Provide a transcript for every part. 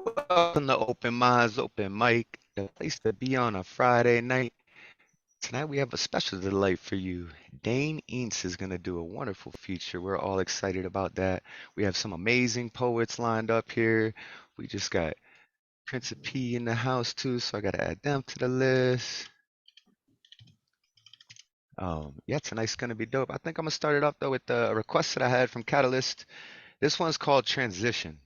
Welcome to Open Minds, Open Mic, the place to be on a Friday night. Tonight we have a special delight for you. Dane Ince is going to do a wonderful feature. We're all excited about that. We have some amazing poets lined up here. We just got Principe in the house too, so I got to add them to the list. Yeah, tonight's going to be dope. I think I'm going to start it off though with the request that I had from Catalyst. This one's called Transition.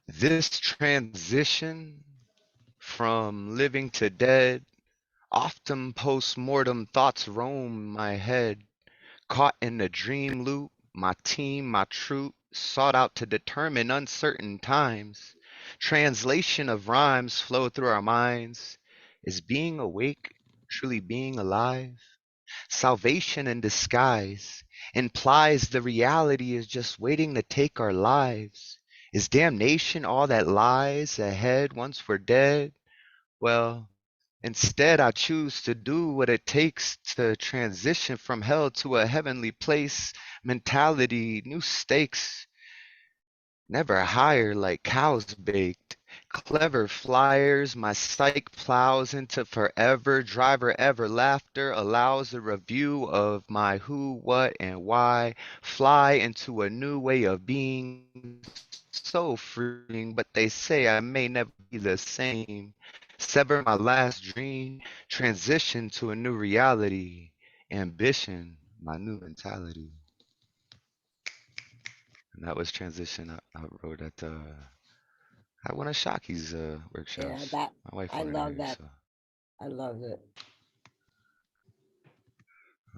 This transition from living to dead, often post-mortem thoughts roam my head, caught in the dream loop, my team, my troop, sought out to determine uncertain times. Translation of rhymes flow through our minds. Is being awake truly being alive? Salvation in disguise implies the reality is just waiting to take our lives. Is damnation all that lies ahead once we're dead? Well, instead, I choose to do what it takes to transition from hell to a heavenly place. Mentality, new stakes, never higher like cows baked. Clever flyers, my psyche plows into forever. Driver ever laughter allows a review of my who, what, and why. Fly into a new way of being, so freeing, but they say I may never be the same. Sever my last dream, transition to a new reality. Ambition, my new mentality. And that was transition I wrote at one of Shaki's Yeah, workshops. that My wife I wanted to love hear, that. so I love it.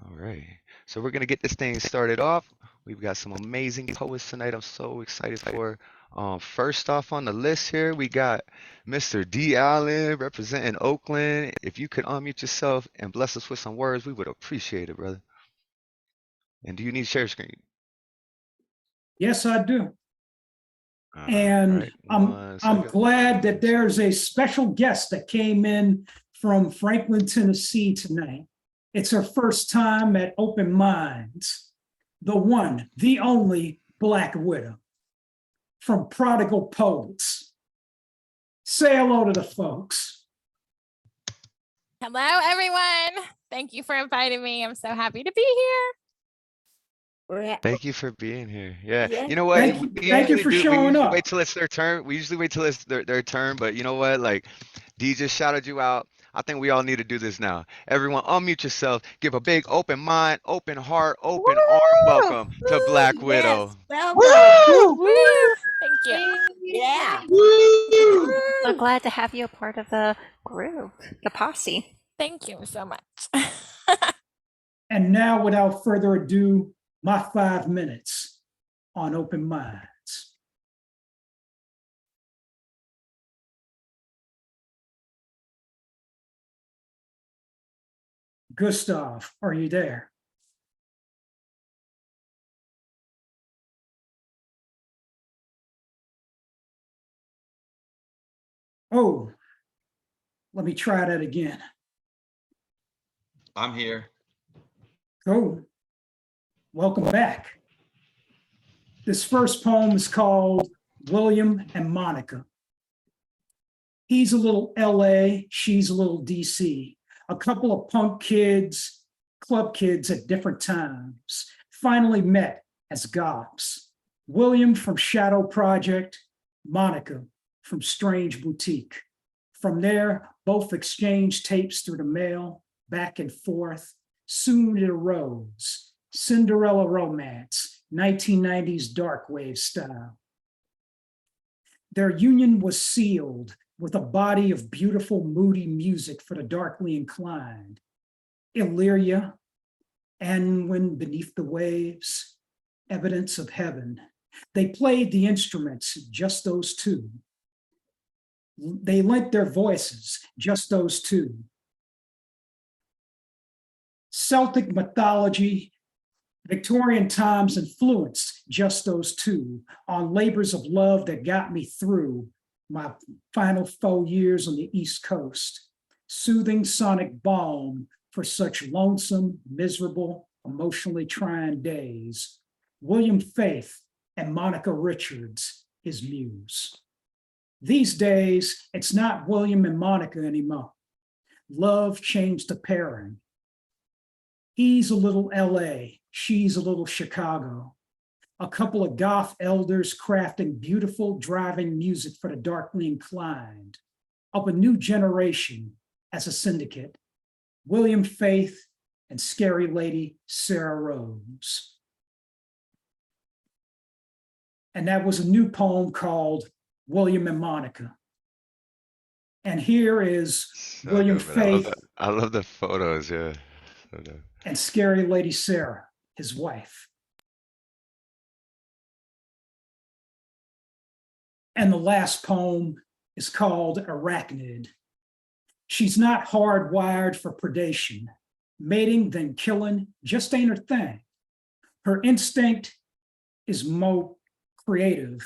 all right. So we're gonna get this thing started off. We've got some amazing poets tonight. I'm so excited for. First off on the list here, we got Mr. Dee Allen representing Oakland. If you could unmute yourself and bless us with some words, we would appreciate it, brother. And do you need share screen? Yes, I do. All And right, I'm 1 second. glad that there's a special guest that came in from Franklin, Tennessee tonight. It's her first time at Open Minds. The one, the only Black Widow from Prodigal Poets. Say hello to the folks. Hello, everyone. Thank you for inviting me. I'm so happy to be here. Thank you for being here. Yeah, Yeah. you know what? Thank you for We showing usually up. wait till it's their turn. We usually wait till it's their turn, but you know what? Like, D just shouted you out. I think we all need to do this now. Everyone, unmute yourself. Give a big open mind, open heart, open arm welcome to Black Yes, Widow. welcome. Woo! Thank you. Yeah. So glad to have you a part of the group, the posse. Thank you so much. And now, without further ado, my 5 minutes on Open Minds. Gustav, are you there? Oh, let me try that again. I'm here. Oh, welcome back. This first poem is called William and Monica. He's a little LA, she's a little DC. A couple of punk kids, club kids at different times, finally met as goths. William from Shadow Project, Monica from Strange Boutique. From there, both exchanged tapes through the mail, back and forth. Soon it arose. Cinderella romance, 1990s dark wave style. Their union was sealed with a body of beautiful, moody music for the darkly inclined. Illyria, and when beneath the waves, evidence of heaven. They played the instruments, just those two. They lent their voices, just those two. Celtic mythology, Victorian times influenced just those two on labors of love that got me through my final 4 years on the East Coast. Soothing sonic balm for such lonesome, miserable, emotionally trying days. William Faith and Monica Richards, his muse. These days, it's not William and Monica anymore. Love changed the pairing. He's a little LA, she's a little Chicago. A couple of goth elders crafting beautiful driving music for the darkly inclined. Of a new generation as a syndicate, William Faith and scary lady Sarah Rose. And that was a new poem called William and Monica. And here is So William good, man. Faith I love the photos, yeah. So dope. and scary lady Sarah, his wife. And the last poem is called Arachnid. She's not hardwired for predation. Mating then killing just ain't her thing. Her instinct is more creative.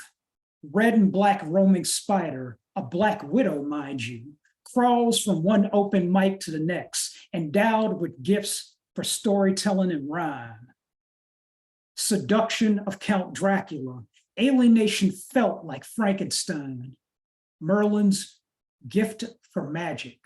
Red and black roaming spider, a black widow, mind you, crawls from one open mic to the next, endowed with gifts for storytelling and rhyme. Seduction of Count Dracula, alienation felt like Frankenstein. Merlin's gift for magic.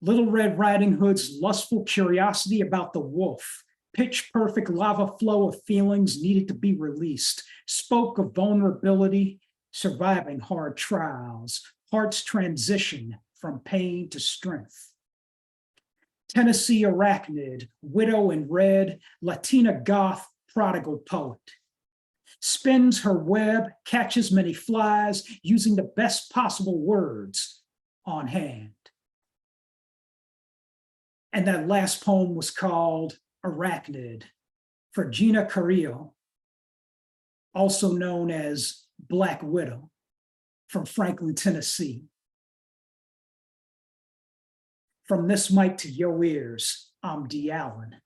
Little Red Riding Hood's lustful curiosity about the wolf. Pitch perfect lava flow of feelings needed to be released. Spoke of vulnerability, surviving hard trials, heart's transition from pain to strength. Tennessee Arachnid, widow in red, Latina goth, prodigal poet. Spins her web, catches many flies, using the best possible words on hand. And that last poem was called Arachnid for Gina Carrillo, also known as Black Widow, from Franklin, Tennessee. From this mic to your ears, I'm Dee Allen.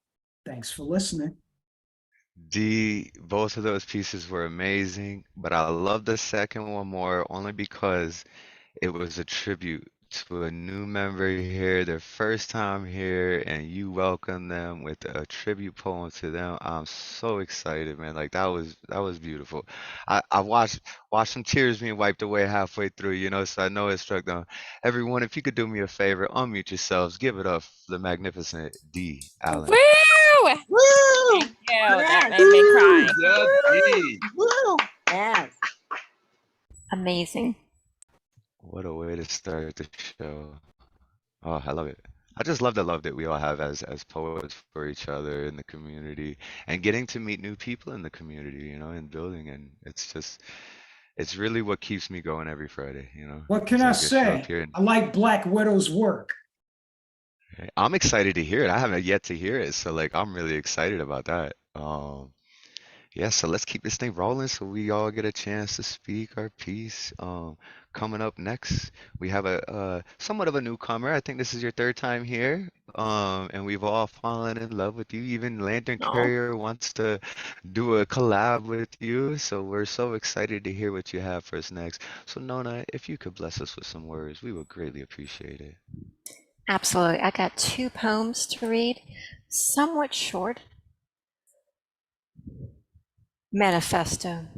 Thanks for listening. D, both of those pieces were amazing, but I love the second one more only because it was a tribute to a new member here, their first time here, and you welcome them with a tribute poem to them. I'm so excited, man. Like that was beautiful. I watched some tears being wiped away halfway through, so I know it struck them. Everyone, if you could do me a favor, unmute yourselves, give it up for the magnificent Dee Allen. Woo! Woo! Thank you. That made me cry. Yeah, Dee. Woo! Yes. Amazing. What a way to start the show. Oh, I love it. I just love the love that we all have as poets for each other in the community and getting to meet new people in the community, and building. And it's really what keeps me going every Friday, What can So I I get to show up say? here and I like Black Widow's work. I'm excited to hear it. I haven't yet to hear it, so like I'm really excited about that. Yeah, so let's keep this thing rolling so we all get a chance to speak our piece. Coming up next, we have a somewhat of a newcomer. I think this is your third time here. And we've all fallen in love with you. Even Lantern Oh. Carrier wants to do a collab with you. So we're so excited to hear what you have for us next. So Nona, if you could bless us with some words, we would greatly appreciate it. Absolutely. I got 2 poems to read, somewhat short. Manifesto.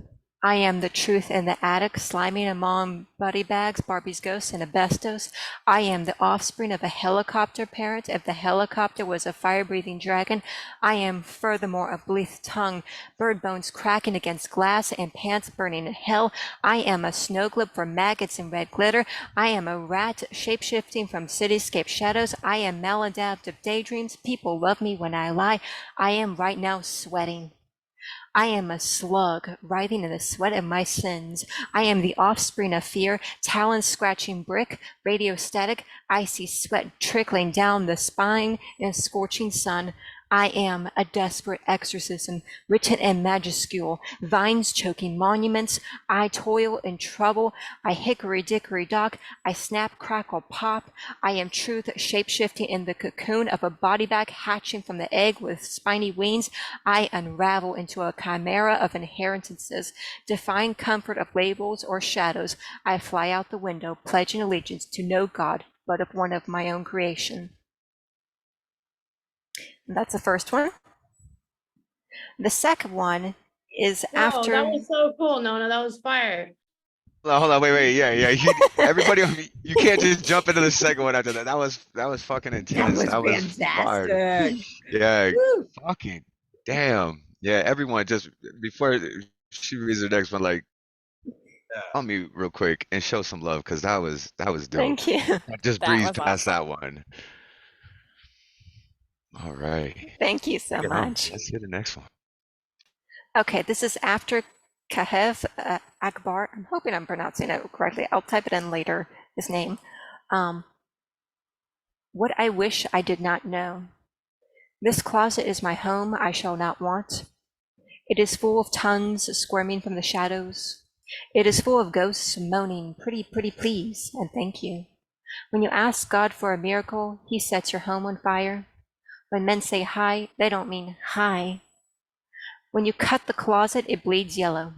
I am the truth in the attic, sliming among buddy bags, Barbie's ghosts, and asbestos. I am the offspring of a helicopter parent. If the helicopter was a fire-breathing dragon, I am furthermore a bleathed tongue, bird bones cracking against glass and pants burning in hell. I am a snow globe for maggots and red glitter. I am a rat shape-shifting from cityscape shadows. I am maladaptive daydreams. People love me when I lie. I am right now sweating. I am a slug, writhing in the sweat of my sins. I am the offspring of fear, talons scratching brick, radio static, icy sweat trickling down the spine in a scorching sun. I am a desperate exorcism, written in majuscule, vines choking monuments. I toil in trouble. I hickory dickory dock. I snap, crackle, pop. I am truth shape-shifting in the cocoon of a body bag hatching from the egg with spiny wings. I unravel into a chimera of inheritances, defying comfort of labels or shadows. I fly out the window, pledging allegiance to no God, but of one of my own creation. That's the first one. The second one is Whoa, after. that was so cool, Nona. That was fire. hold on, wait, yeah. Everybody, you can't just jump into the second one after that. That was fucking That intense. was That was fire. fantastic. Yeah, Woo. fucking damn. Yeah, everyone just before she reads the next one, like Yeah. on mute real quick and show some love because that was dope. Thank you. I just That breezed was past awesome. that one. All right. Thank you so Well, much. let's hear the next one. Okay, this is after Kahev Akbar. I'm hoping I'm pronouncing it correctly. I'll type it in later, his name. What I wish I did not know. This closet is my home I shall not want. It is full of tongues squirming from the shadows. It is full of ghosts moaning, pretty, pretty please, and thank you. When you ask God for a miracle, he sets your home on fire. When men say hi, they don't mean hi. When you cut the closet, it bleeds yellow.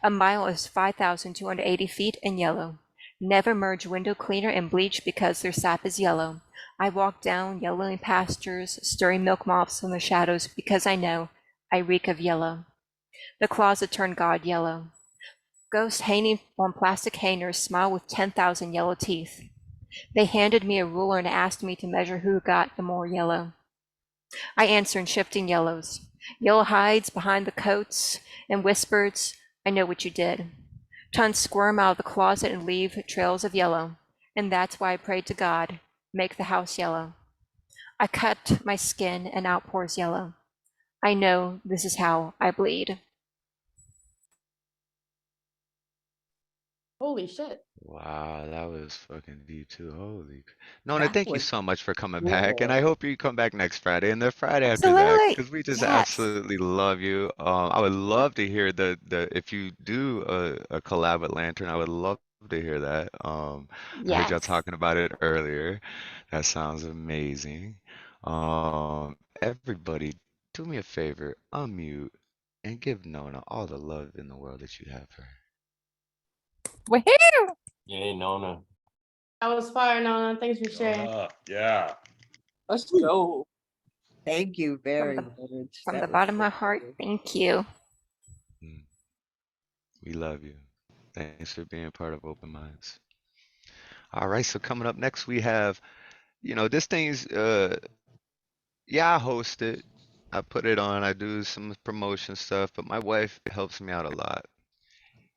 A mile is 5,280 feet in yellow. Never merge window cleaner and bleach because their sap is yellow. I walk down yellowing pastures, stirring milk moths from the shadows because I know I reek of yellow. The closet turned God yellow. Ghosts hanging on plastic hangers smile with 10,000 yellow teeth. They handed me a ruler and asked me to measure who got the more yellow. I answer in shifting yellows. Yellow hides behind the coats and whispered, I know what you did. Tons squirm out of the closet and leave trails of yellow. And that's why I prayed to God, make the house yellow. I cut my skin and out pours yellow. I know this is how I bleed. Holy shit. Wow, that was fucking deep too. Nona, That thank you was so much for coming back, and I cool. hope you come back next Friday and the Friday after that, Absolutely. because we just Yes. absolutely love you. I would love to hear the if you do a collab with Lantern, I would love to hear that. I heard y'all Yes. talking about it earlier. That sounds amazing. Everybody, do me a favor, unmute and give Nona all the love in the world that you have for her. Woohoo! Yay, Nona. That was fire, Nona. Thanks for sharing. Yeah. Let's go. Thank you very the- much. From That the was bottom of so my heart, cool. thank you. We love you. Thanks for being part of Open Minds. All right, so coming up next, we have, this thing's, yeah, I host it. I put it on, I do some promotion stuff, but my wife helps me out a lot.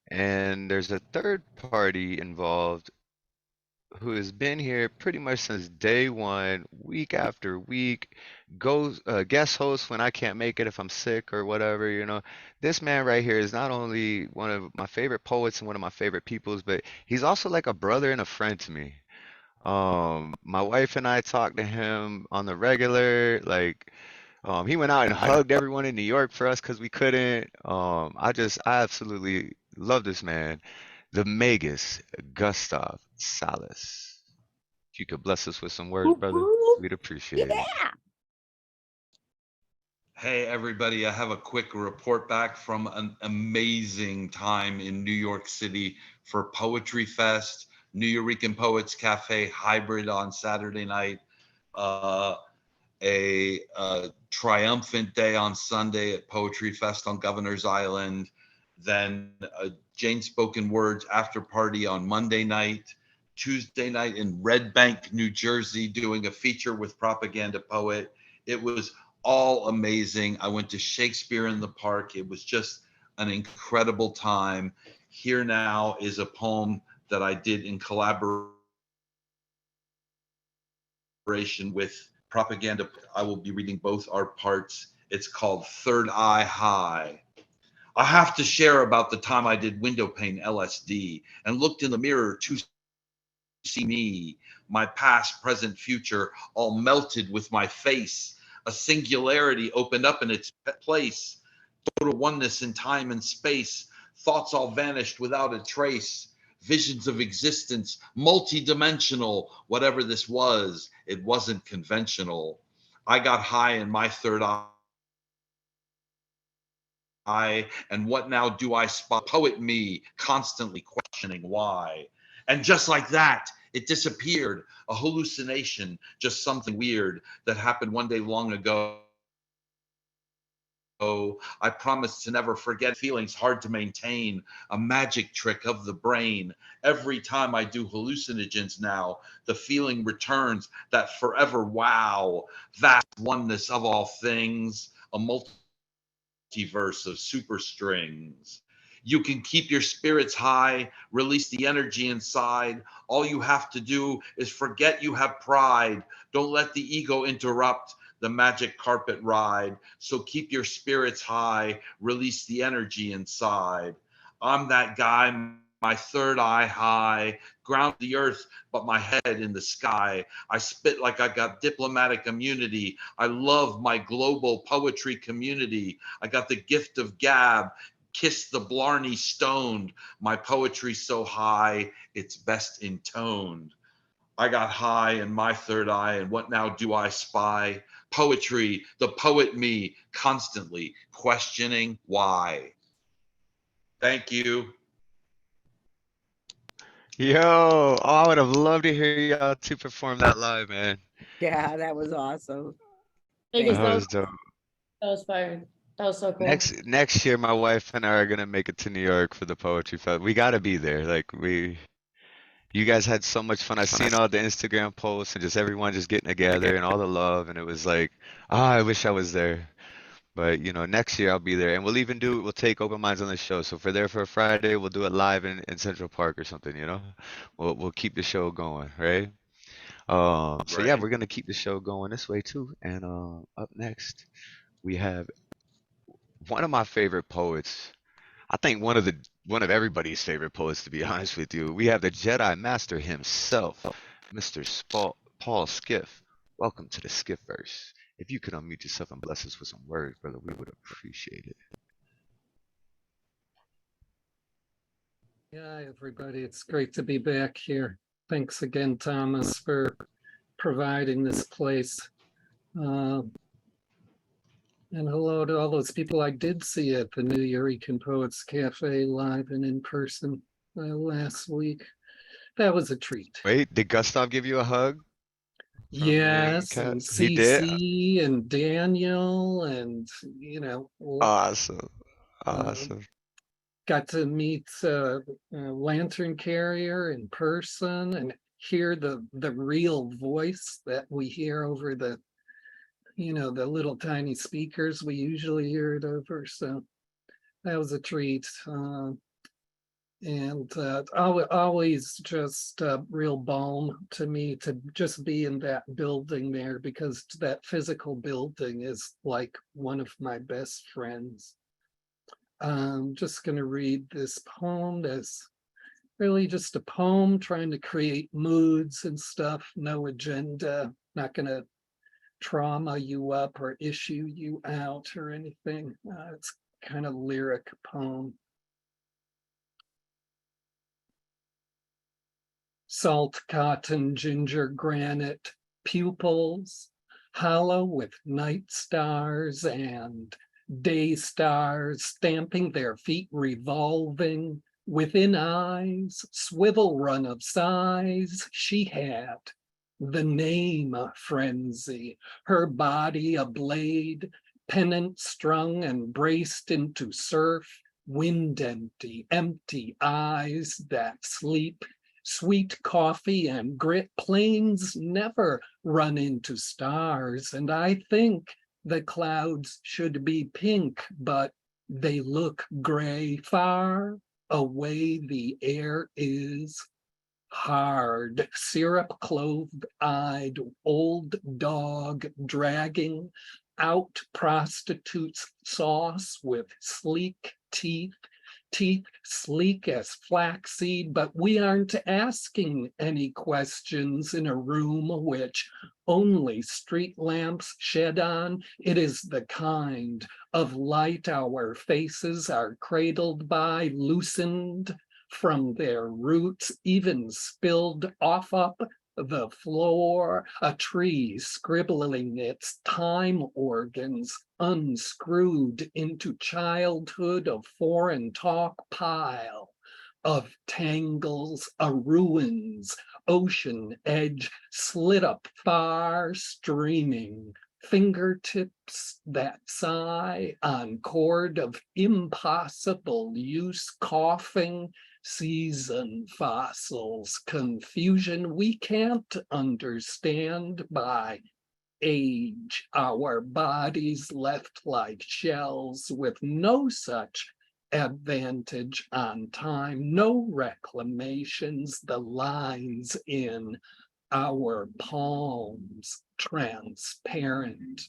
And there's a third party involved who has been here pretty much since day one, week after week, goes guest host when I can't make it if I'm sick or whatever. This man right here is not only one of my favorite poets and one of my favorite peoples, but he's also like a brother and a friend to me. My wife and I talk to him on the regular, like he went out and hugged everyone in New York for us because we couldn't. I absolutely love this man, the Magus Gustav Salas. If you could bless us with some words, Whoop, brother, whoop. we'd appreciate it. Yeah. Hey, everybody. I have a quick report back from an amazing time in New York City for Poetry Fest, New Eurekan Poets Cafe hybrid on Saturday night, a triumphant day on Sunday at Poetry Fest on Governor's Island, then a Jane Spoken Words after party on Monday night, Tuesday night in Red Bank, New Jersey, doing a feature with Propaganda Poet. It was all amazing. I went to Shakespeare in the Park. It was just an incredible time. Here now is a poem that I did in collaboration with Propaganda. I will be reading both our parts. It's called Third Eye High. I have to share about the time I did window pane LSD and looked in the mirror to see me, my past, present, future, all melted with my face. A singularity opened up in its place, total oneness in time and space. Thoughts all vanished without a trace. Visions of existence, multi-dimensional. Whatever this was, it wasn't conventional. I got high in my third eye, and what now do I spot? Poet me, constantly questioning why. And just like that, it disappeared. A hallucination, just something weird that happened one day long ago. Oh, I promise to never forget feelings hard to maintain, a magic trick of the brain. Every time I do hallucinogens now, the feeling returns, that forever wow, vast oneness of all things, a multiverse of super strings. You can keep your spirits high, release the energy inside. All you have to do is forget you have pride. Don't let the ego interrupt the magic carpet ride. So keep your spirits high, release the energy inside. I'm that guy, my third eye high, ground the earth, but my head in the sky. I spit like I got diplomatic immunity. I love my global poetry community. I got the gift of gab. Kiss the Blarney stoned. My poetry so high, it's best intoned. I got high in my third eye, and what now do I spy? Poetry, the poet me, constantly questioning why. Thank you. Yo, oh, I would have loved to hear y'all two perform that live, man. Yeah, that was awesome. Vegas, That that was dope. was fire. That was so cool. Next year, my wife and I are gonna make it to New York for the poetry fest. We gotta be there. You guys had so much fun. I seen all the Instagram posts and just everyone just getting together and all the love, and it was like, ah, I wish I was there. But next year I'll be there, and we'll take open minds on the show. So if we're there for a Friday, we'll do it live in Central Park or something. We'll keep the show going, right? So yeah, Right. we're gonna keep the show going this way too. And up next we have one of my favorite poets. I think one of everybody's favorite poets, to be honest with you. We have the Jedi Master himself, Mr. Paul Skiff. Welcome to the Skiffverse. If you could unmute yourself and bless us with some words, brother, we would appreciate it. Yeah, everybody, it's great to be back here. Thanks again, Thomas, for providing this place. And hello to all those people I did see at the New Eureka Poets Cafe live and in person last week. That was a treat. Wait, did Gustav give you a hug? Yes, and He did? CC and Daniel and, Awesome. uh, Awesome. got to meet Lantern Carrier in person and hear the real voice that we hear over the little tiny speakers we usually hear it over. So that was a treat. And always just a real balm to me to just be in that building there, because that physical building is like one of my best friends. I'm just going to read this poem that's really just a poem trying to create moods and stuff. No agenda, not going to trauma you up or issue you out or anything. It's kind of lyric poem. Salt, cotton, ginger, granite, pupils, hollow with night stars and day stars stamping their feet revolving within eyes, swivel run of sighs. She had the name a frenzy, her body a blade, pennant strung and braced into surf, wind empty eyes that sleep. Sweet coffee and grit planes never run into stars, and I think the clouds should be pink, but they look gray. Far away the air is hard, syrup clove-eyed old dog dragging out prostitute's sauce with sleek teeth sleek as flaxseed, but we aren't asking any questions in a room which only street lamps shed on. It is the kind of light our faces are cradled by, loosened from their roots, even spilled off up the floor, a tree scribbling its time organs, unscrewed into childhood of foreign talk pile of tangles, a ruins, ocean edge, slit up far, streaming fingertips that sigh on chord of impossible use, coughing, season fossils, confusion we can't understand by age, our bodies left like shells with no such advantage on time, no reclamations, the lines in our palms transparent.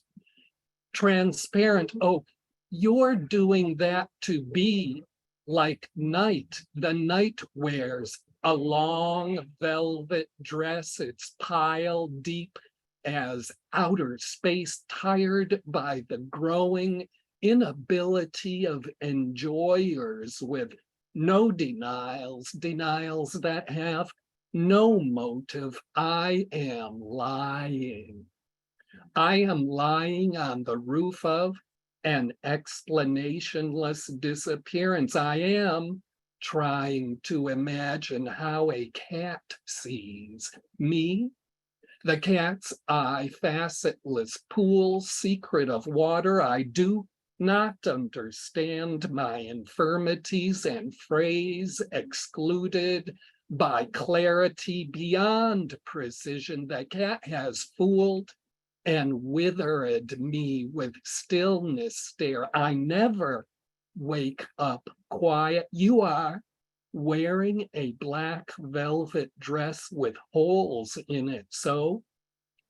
Transparent, oh, you're doing that to be like night. The night wears a long velvet dress, it's piled deep as outer space, tired by the growing inability of enjoyers with no denials, denials that have no motive. I am lying. I am lying on the roof of an explanationless disappearance. I am trying to imagine how a cat sees me. The cat's eye, facetless pool, secret of water. I do not understand my infirmities and phrase excluded by clarity beyond precision. The cat has fooled and withered me with stillness stare. I never wake up quiet. You are wearing a black velvet dress with holes in it, so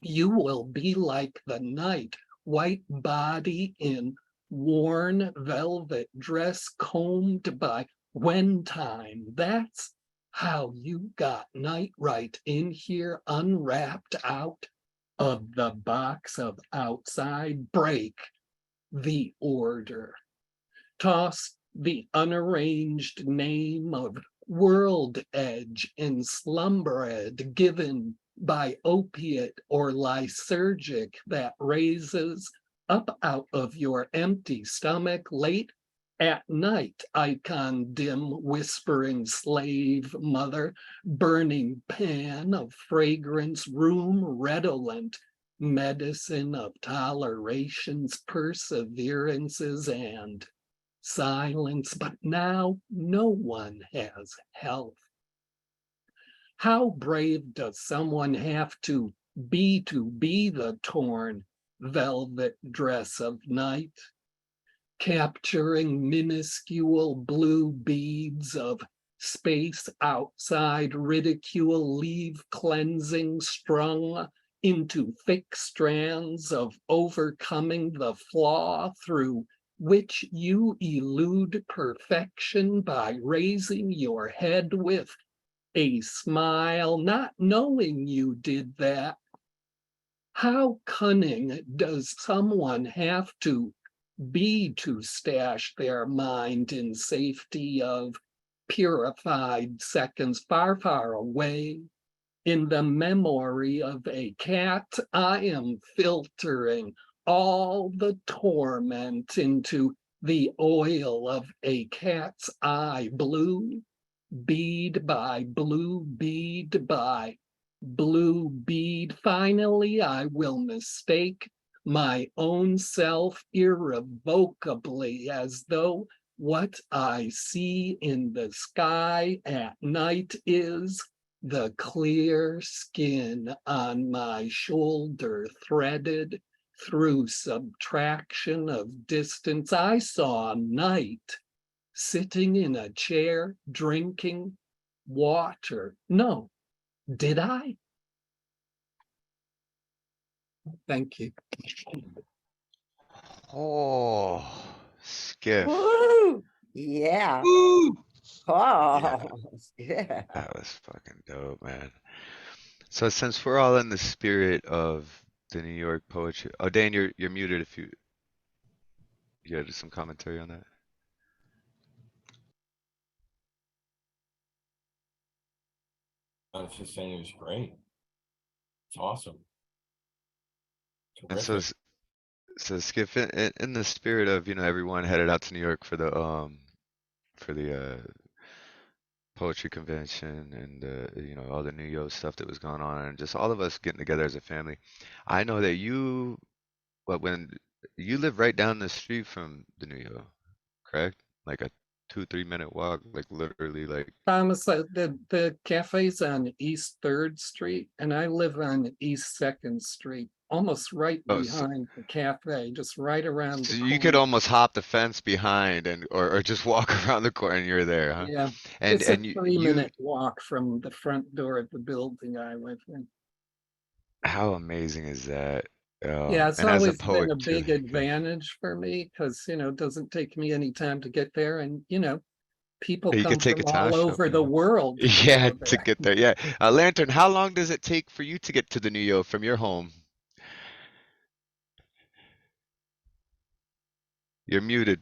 you will be like the night, white body in worn velvet dress combed by when time. That's how you got night right in here, unwrapped out of the box of outside. Break the order. Toss the unarranged name of world edge in slumbered given by opiate or lysergic that raises up out of your empty stomach late at night. Icon dim whispering slave mother, burning pan of fragrance, room redolent, medicine of tolerations, perseverances, and silence, but now no one has health. How brave does someone have to be the torn velvet dress of night, capturing minuscule blue beads of space outside ridicule, leave cleansing strung into thick strands of overcoming the flaw through which you elude perfection by raising your head with a smile, not knowing you did that. How cunning does someone have to be to stash their mind in safety of purified seconds far, far away? In the memory of a cat, I am filtering all the torment into the oil of a cat's eye, blue bead by blue bead by blue bead. Finally, I will mistake my own self irrevocably, as though what I see in the sky at night is the clear skin on my shoulder threaded through subtraction of distance. I saw night sitting in a chair drinking water. No, did I? Thank you. Oh, Skiff. Woo! Yeah. Woo! Oh, yeah. That was fucking dope, man. So since we're all in the spirit of the New York poetry, oh, Dane, you're muted if you had some commentary on that. I was just saying it was great. It's awesome. And Terrific. so Skip, in the spirit of, everyone headed out to New York for the poetry convention and all the New York stuff that was going on and just all of us getting together as a family. I know that you What when you live right down the street from the New York, correct? Like a 2, 3 minute walk, like literally like Thomas, the cafe's on East Third Street, and I live on East Second Street, almost right oh so, behind the cafe, just right around so the you could corner. almost hop the fence behind and or just walk around the corner and you're there, huh? Yeah, And it's a and you three you minute walk from the front door of the building I live in. how amazing is that? Yeah, it's And as a always been poet a too. big advantage for me because, it doesn't take me any time to get there. And, people You could come take a from all Tasha. over the world to Yeah, go to there. get there. Yeah. Lantern, how long does it take for you to get to the New York from your home? You're muted.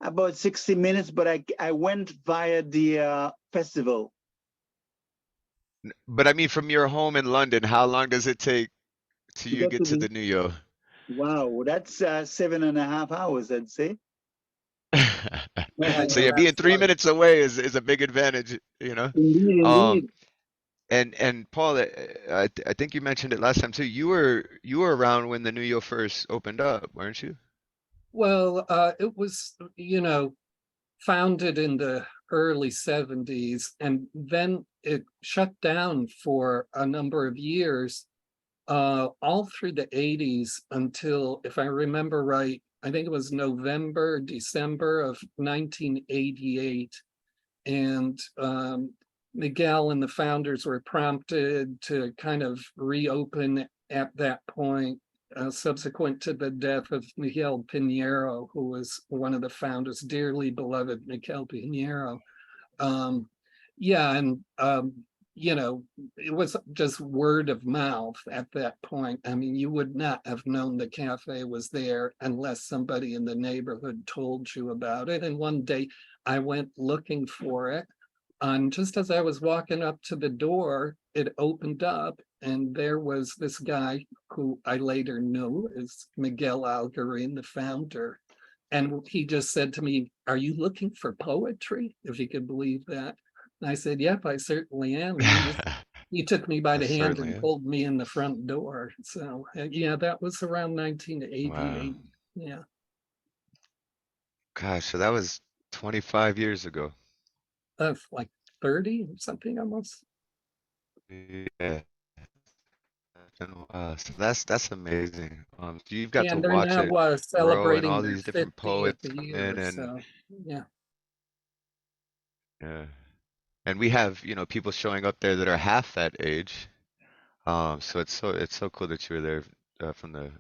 About 60 minutes, but I went via the festival. But I mean, from your home in London, how long does it take till To you get get to to the the New York? Wow, that's 7.5 hours, I'd say. Yeah, So no, yeah, being that's three like, minutes away is a big advantage, you know? Indeed, Um, indeed. and Paul, I think you mentioned it last time too. You were around when the New York first opened up, weren't you? well, it was, founded in the early 70s, and then it shut down for a number of years, all through the 80s until, if I remember right, I think it was November, December of 1988. And Miguel and the founders were prompted to kind of reopen at that point, subsequent to the death of Miguel Pinheiro, who was one of the founders, dearly beloved Miguel Pinheiro. Um, yeah, and it was just word of mouth at that point. I mean, you would not have known the cafe was there unless somebody in the neighborhood told you about it. And one day I went looking for it. And just as I was walking up to the door, it opened up, and there was this guy who I later knew as Miguel Algarin, the founder. And he just said to me, "Are you looking for poetry?" If you could believe that. And I said, "Yep, I certainly am." And he took me by It the hand certainly and is. pulled me in the front door. So yeah, that was around Wow. 1988. Yeah. Gosh, so that was 25 years ago. Like 30 or something almost. Yeah. So that's amazing. So you've got Yeah, to and they're watch now it grow and celebrating all their these different 50th poets come year. in and So yeah. yeah. And we have, people showing up there that are half that age. So it's so cool that you were there from the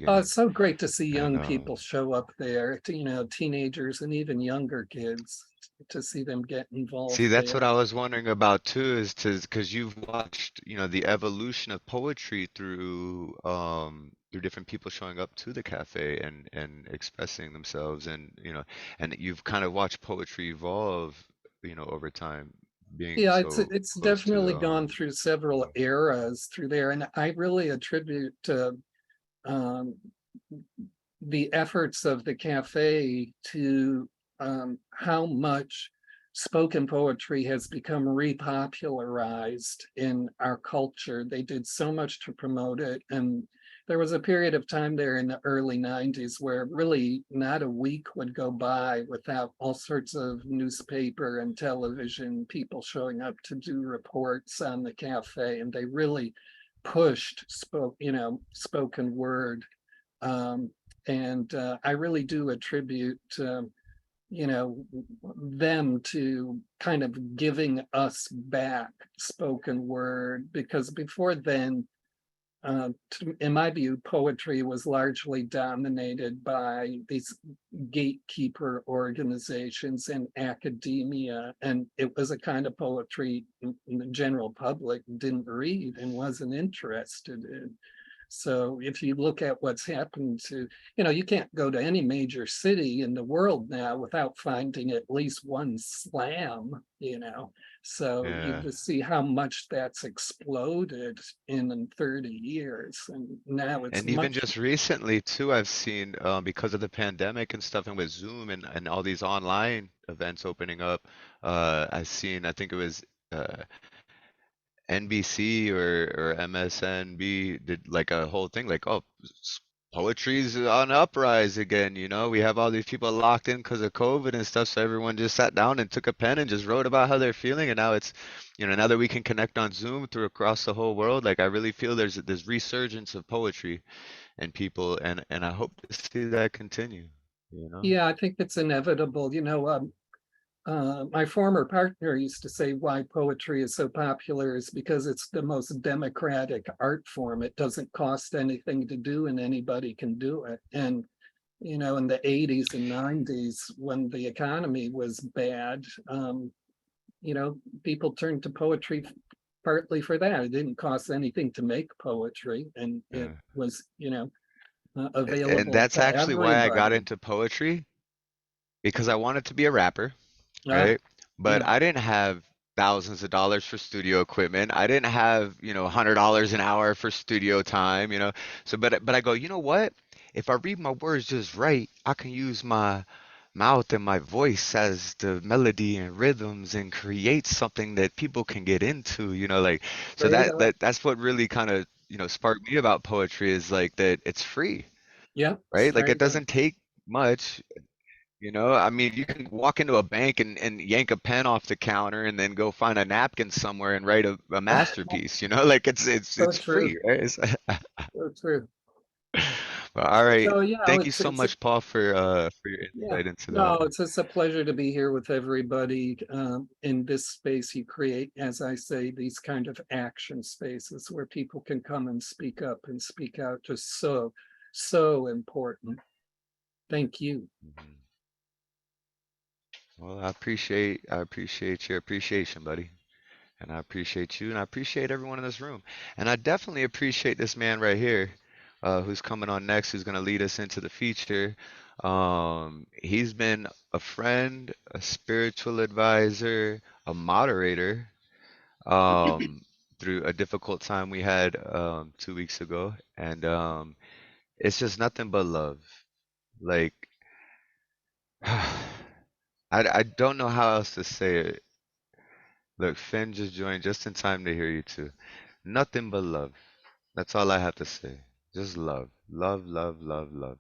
Oh, beginning. it's so great to see And young people show up there, teenagers and even younger kids, to see them get see, involved that's what there. I was wondering about too, is because you've watched, the evolution of poetry through different people showing up to the cafe and expressing themselves and you've kind of watched poetry evolve, over time, being Yeah, so it's close to definitely gone through several eras through there, and I really attribute um, the efforts of the cafe to how much spoken poetry has become repopularized in our culture. They did so much to promote it. And there was a period of time there in the early 90s where really not a week would go by without all sorts of newspaper and television people showing up to do reports on the cafe. And they really pushed spoken word. Um, and I really do attribute, you know, them to kind of giving us back spoken word, because before then, in my view, poetry was largely dominated by these gatekeeper organizations and academia, and it was a kind of poetry the general public didn't read and wasn't interested in. So if you look at what's happened to, you can't go to any major city in the world now without finding at least one slam. So you yeah. just see how much that's exploded in 30 years. And now it's And even much, just recently too, I've seen because of the pandemic and stuff, and with Zoom and all these online events opening up, I've seen, I think it was uh, NBC or MSNB did like a whole thing like, oh, poetry's on uprise again, you know? We have all these people locked in because of COVID and stuff, so everyone just sat down and took a pen and just wrote about how they're feeling, and now it's, you know, now that we can connect on Zoom through across the whole world, like I really feel there's this resurgence of poetry and people, and I hope to see that continue, you know? Yeah, I think it's inevitable. You know, my former partner used to say why poetry is so popular is because it's the most democratic art form. It doesn't cost anything to do and anybody can do it. And, you know, in the 80s and 90s, when the economy was bad, you know, people turned to poetry partly for that. It didn't cost anything to make poetry, and it was, you know, available. And that's actually why I got everybody. into poetry, because I wanted to be a rapper, right? But yeah. I didn't have thousands of dollars for studio equipment. I didn't have, you know, $100 an hour for studio time, you know. So, but I go, you know what? If I read my words just right, I can use my mouth and my voice as the melody and rhythms and create something that people can get into, you know, like, so Straight up. that's what really kind of, you know, sparked me about poetry, is like that it's free, Yeah, right? Like it straight up. doesn't take much. You know, I mean, you can walk into a bank and yank a pen off the counter and then go find a napkin somewhere and write a masterpiece, you know, like So it's true. free, right? So true. But all right. So, yeah, Thank you it's so much, Paul, for your yeah. insight into No, that. it's just a pleasure to be here with everybody. In this space, you create, as I say, these kind of action spaces where people can come and speak up and speak out. Just so important. Thank you. Mhm. Well, I appreciate your appreciation, buddy. And I appreciate you, and I appreciate everyone in this room. And I definitely appreciate this man right here, who's coming on next, who's going to lead us into the feature. He's been a friend, a spiritual advisor, a moderator, through a difficult time we had 2 weeks ago. And it's just nothing but love. Like, I don't know how else to say it. Look, Finn just joined just in time to hear you too. Nothing but love. That's all I have to say. Just love. Love, love, love, love.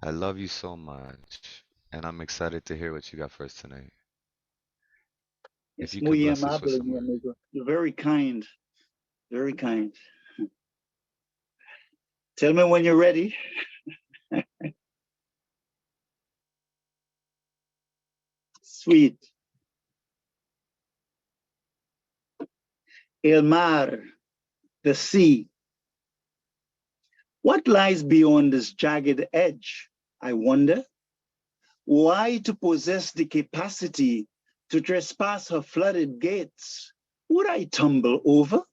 I love you so much. And I'm excited to hear what you got for us tonight. If It's you could muy bless us with amable, some mi words. amigo. You're very kind, very kind. Tell me when you're ready. Sweet. El mar, the sea. What lies beyond this jagged edge, I wonder? Why to possess the capacity to trespass her flooded gates? Would I tumble over?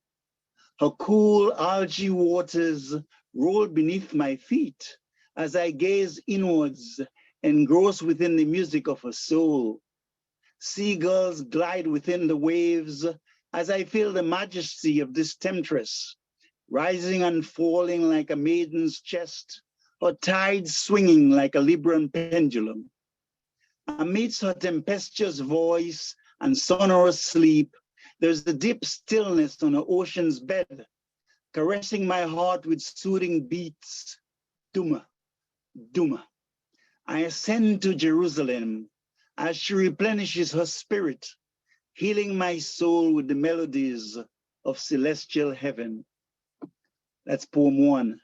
Her cool algae waters roll beneath my feet as I gaze inwards, engrossed within the music of her soul. Seagulls glide within the waves as I feel the majesty of this temptress, rising and falling like a maiden's chest, her tides swinging like a Libran pendulum. Amidst her tempestuous voice and sonorous sleep, there's the deep stillness on her ocean's bed, caressing my heart with soothing beats. Duma, Duma. I ascend to Jerusalem as she replenishes her spirit, healing my soul with the melodies of celestial heaven. That's poem 1.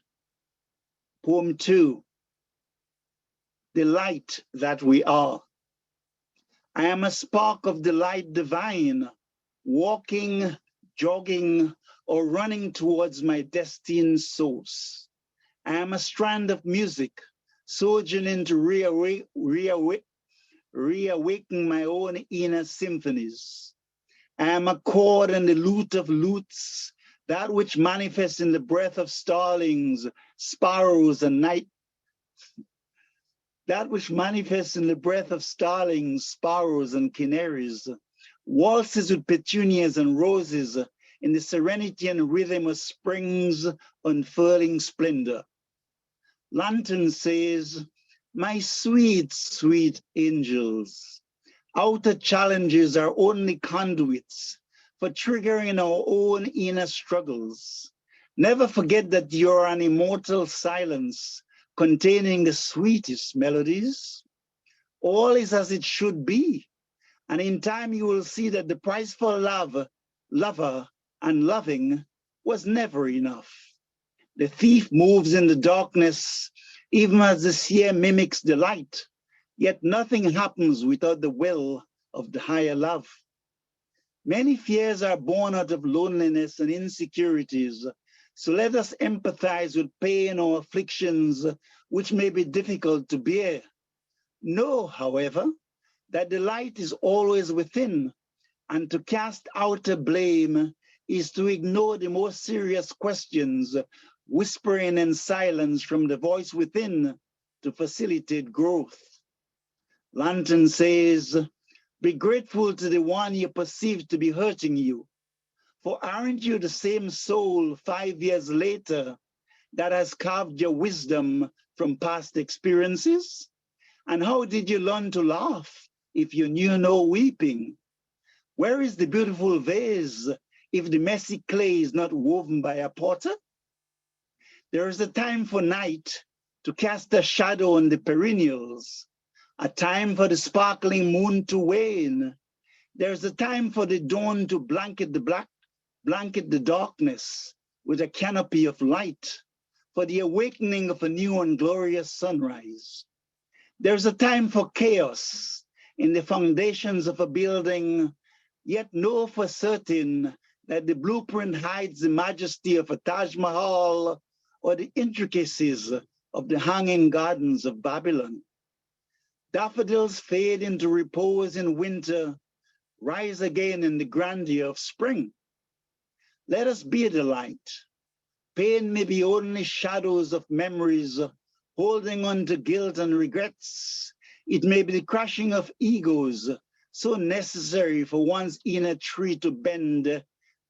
Poem 2, the light that we are. I am a spark of the light divine, walking, jogging, or running towards my destined source. I am a strand of music, sojourning to reawaken my own inner symphonies. I am a chord and the lute of lutes, that which manifests in the breath of starlings, sparrows, and night. That which manifests in the breath of starlings, sparrows, and canaries, waltzes with petunias and roses in the serenity and rhythm of spring's unfurling splendor. Lantern says, my sweet, sweet angels, outer challenges are only conduits, for triggering our own inner struggles. Never forget that you're an immortal silence containing the sweetest melodies. All is as it should be. And in time, you will see that the price for love, lover, and loving was never enough. The thief moves in the darkness, even as the seer mimics the light. Yet nothing happens without the will of the higher love. Many fears are born out of loneliness and insecurities. So let us empathize with pain or afflictions which may be difficult to bear. Know, however, that the light is always within, and to cast outer blame is to ignore the more serious questions, whispering in silence from the voice within to facilitate growth. Lantern says, be grateful to the one you perceive to be hurting you. For aren't you the same soul 5 years later that has carved your wisdom from past experiences? And how did you learn to laugh if you knew no weeping? Where is the beautiful vase if the messy clay is not woven by a potter? There is a time for night to cast a shadow on the perennials, a time for the sparkling moon to wane. There's a time for the dawn to blanket the darkness with a canopy of light, for the awakening of a new and glorious sunrise. There's a time for chaos in the foundations of a building, yet know for certain that the blueprint hides the majesty of a Taj Mahal or the intricacies of the hanging gardens of Babylon. Daffodils fade into repose in winter, rise again in the grandeur of spring. Let us be the light. Pain may be only shadows of memories holding on to guilt and regrets. It may be the crushing of egos, so necessary for one's inner tree to bend,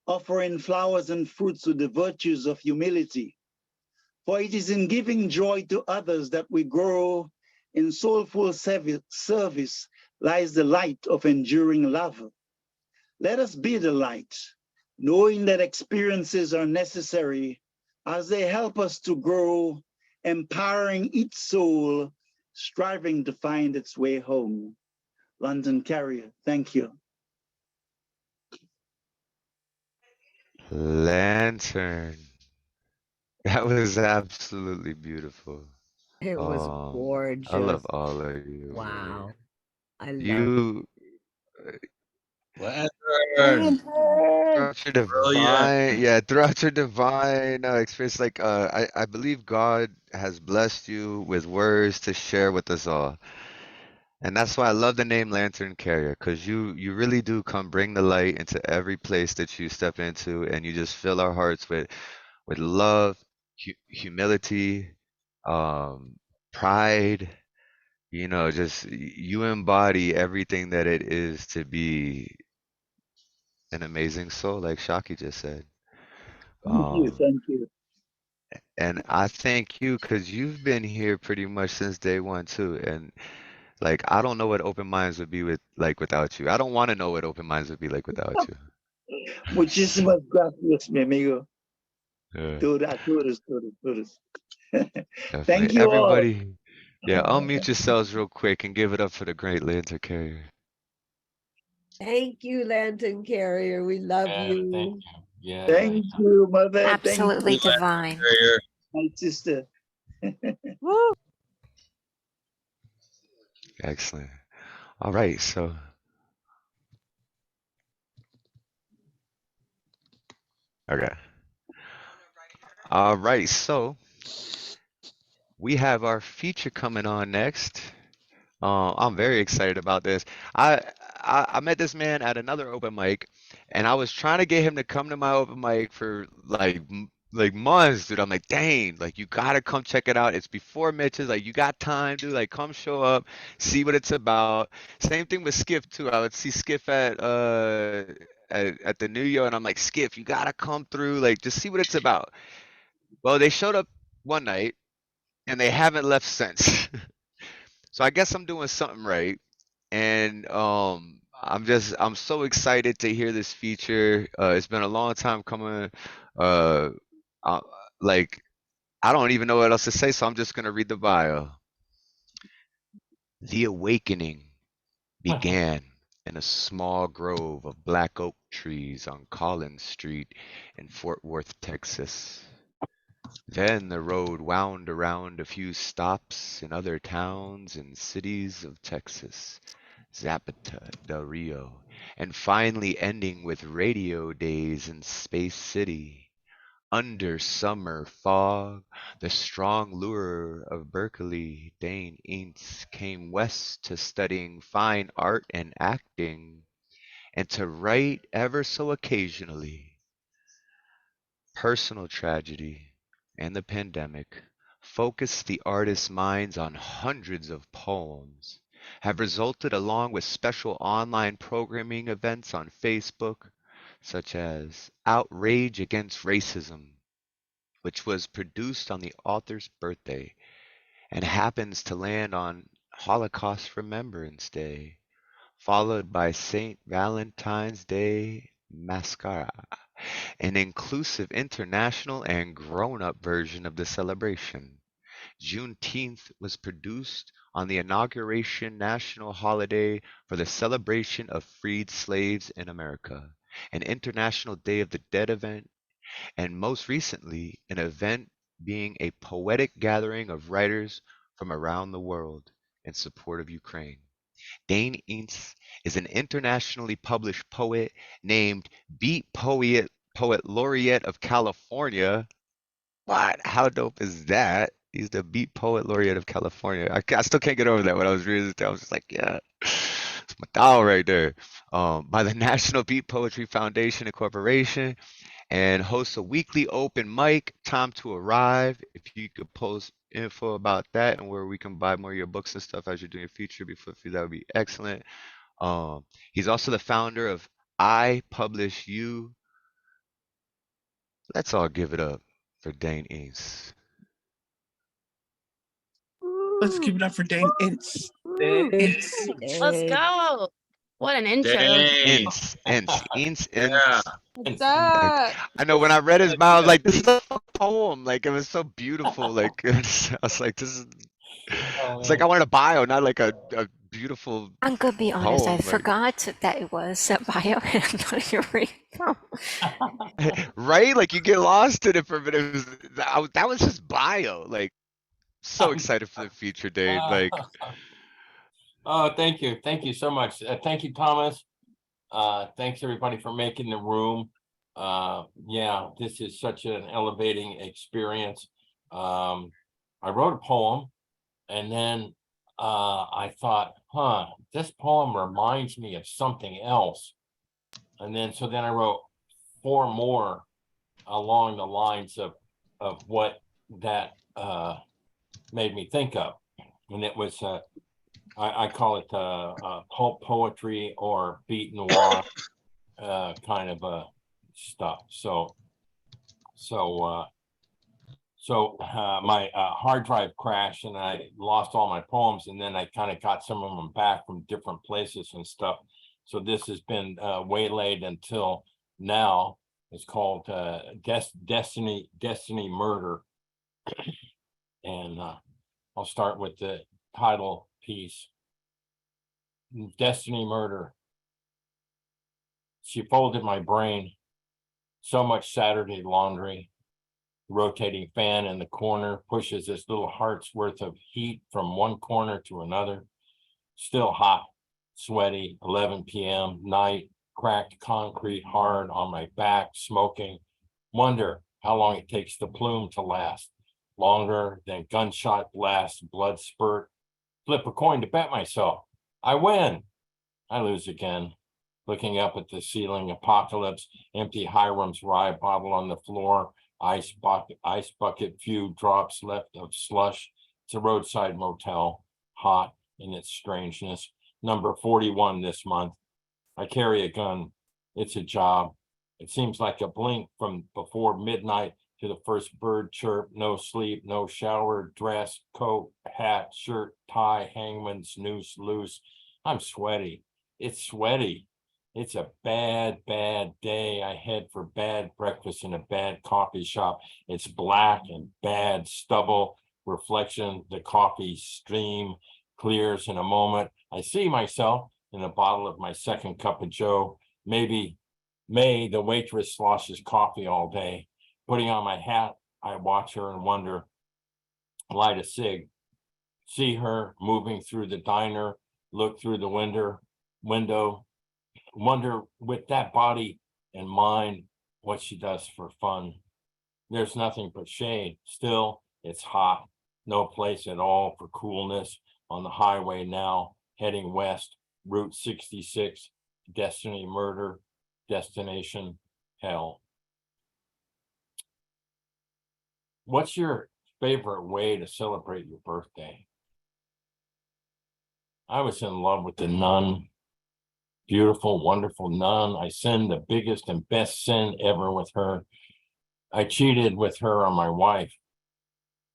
offering flowers and fruits with the virtues of humility. For it is in giving joy to others that we grow. In soulful service lies the light of enduring love. Let us be the light, knowing that experiences are necessary as they help us to grow, empowering each soul, striving to find its way home. London Carrier, thank you. Lantern. That was absolutely beautiful. It was gorgeous. I love all of you. Wow. I love You Lantern. throughout your divine, throughout your divine experience, like I believe God has blessed you with words to share with us all. And that's why I love the name Lantern Carrier, because you really do come bring the light into every place that you step into, and you just fill our hearts with love, humility, pride. You know, just you embody everything that it is to be an amazing soul, like Shaki just said. Thank you. And I thank you because you've been here pretty much since day one too. And like, I don't know what open minds would be without you. I don't want to know what open minds would be like without you. Muchísimas gracias, mi amigo. Yeah, Todos. definitely. Thank you all. Everybody, yeah, unmute yourselves real quick and give it up for the great Lantern Carrier. Thank you, Lantern Carrier. We love you. Thank you. Yeah. Thank you, mother. Absolutely Thank you, divine. my sister. Woo. Excellent. All right, so okay. All right, so we have our feature coming on next. I'm very excited about this. I met this man at another open mic, and I was trying to get him to come to my open mic for like months, dude. I'm like, Dane, like you gotta come check it out. It's before Mitch's. Like you got time, dude. Like come show up, see what it's about. Same thing with Skiff too. I would see Skiff at the New Year, and I'm like, Skiff, you gotta come through. Like just see what it's about. Well, they showed up one night, and they haven't left since. So I guess I'm doing something right. And I'm so excited to hear this feature. It's been a long time coming. Uh, uh, like I don't even know what else to say, so I'm just gonna read the bio. The awakening began in a small grove of black oak trees on Collins Street in Fort Worth, Texas. Then the road wound around a few stops in other towns and cities of Texas, Zapata, Del Rio, and finally ending with radio days in Space City. Under summer fog, the strong lure of Berkeley, Dane Ince came west to studying fine art and acting, and to write ever so occasionally. Personal tragedy and the pandemic focused the artist's minds on hundreds of poems, have resulted along with special online programming events on Facebook, such as Outrage Against Racism, which was produced on the author's birthday and happens to land on Holocaust Remembrance Day, followed by St. Valentine's Day Mascara, an inclusive international and grown-up version of the celebration. Juneteenth was produced on the inauguration national holiday for the celebration of freed slaves in America, an International Day of the Dead event, and most recently, an event being a poetic gathering of writers from around the world in support of Ukraine. Dane Ince is an internationally published poet named Beat Poet Laureate of California. What? How dope is that? He's the Beat Poet Laureate of California. I still can't get over that. When I was reading this, I was just like, yeah, it's my dog right there. By the National Beat Poetry Foundation and Corporation, and hosts a weekly open mic, Time to Arrive. If you could post info about that and where we can buy more of your books and stuff as you're doing your feature before, that would be excellent. He's also the founder of I Publish You. Let's all give it up for Dane Ince. Let's give it up for Dane Ince. Let's go. What an intro. Dang. Ince. Yeah. What's Like, up? I know when I read his bio, I was like, this is a poem. Like, it was so beautiful. Like, I was like, this is. It's like I wanted a bio, not like a beautiful. I'm gonna be honest, I poem. Like, forgot that it was a bio and I'm not even reading. right? Like you get lost in it for a minute. It was, that was his bio. Like, so excited for the future, Dave. Like, Oh, thank you so much. Thank you, Thomas. Thanks everybody for making the room. Yeah, this is such an elevating experience. I wrote a poem, and then I thought, this poem reminds me of something else. And then I wrote 4 more along the lines of what that made me think of. And it was I call it pulp poetry or beat noir kind of stuff. So my hard drive crashed and I lost all my poems, and then I kind of got some of them back from different places and stuff. So this has been waylaid until now. It's called Destiny Murder. And I'll start with the title piece. Destiny Murder. She folded my brain. So much Saturday laundry. Rotating fan in the corner pushes this little heart's worth of heat from one corner to another. Still hot, sweaty, 11 p.m. night, cracked concrete hard on my back, smoking. Wonder how long it takes the plume to last. Longer than gunshot blast, blood spurt. Flip a coin to bet myself. I win. I lose again. Looking up at the ceiling, apocalypse, empty Hiram's rye bottle on the floor, ice bucket, few drops left of slush. It's a roadside motel, hot in its strangeness. Number 41 this month. I carry a gun. It's a job. It seems like a blink from before midnight to the first bird chirp. No sleep, no shower, dress, coat, hat, shirt, tie, hangman's noose loose. I'm sweaty. It's sweaty. It's a bad, bad day. I head for bad breakfast in a bad coffee shop. It's black and bad stubble reflection. The coffee stream clears in a moment. I see myself in a bottle of my second cup of Joe. Maybe May, the waitress, sloshes coffee all day. Putting on my hat, I watch her and wonder, light a cig. See her moving through the diner, look through the window, wonder with that body and mind what she does for fun. There's nothing but shade. Still, it's hot. No place at all for coolness on the highway now, heading west, Route 66, destiny murder, destination hell. What's your favorite way to celebrate your birthday? I was in love with the nun. Beautiful, wonderful nun. I sinned the biggest and best sin ever with her. I cheated with her on my wife.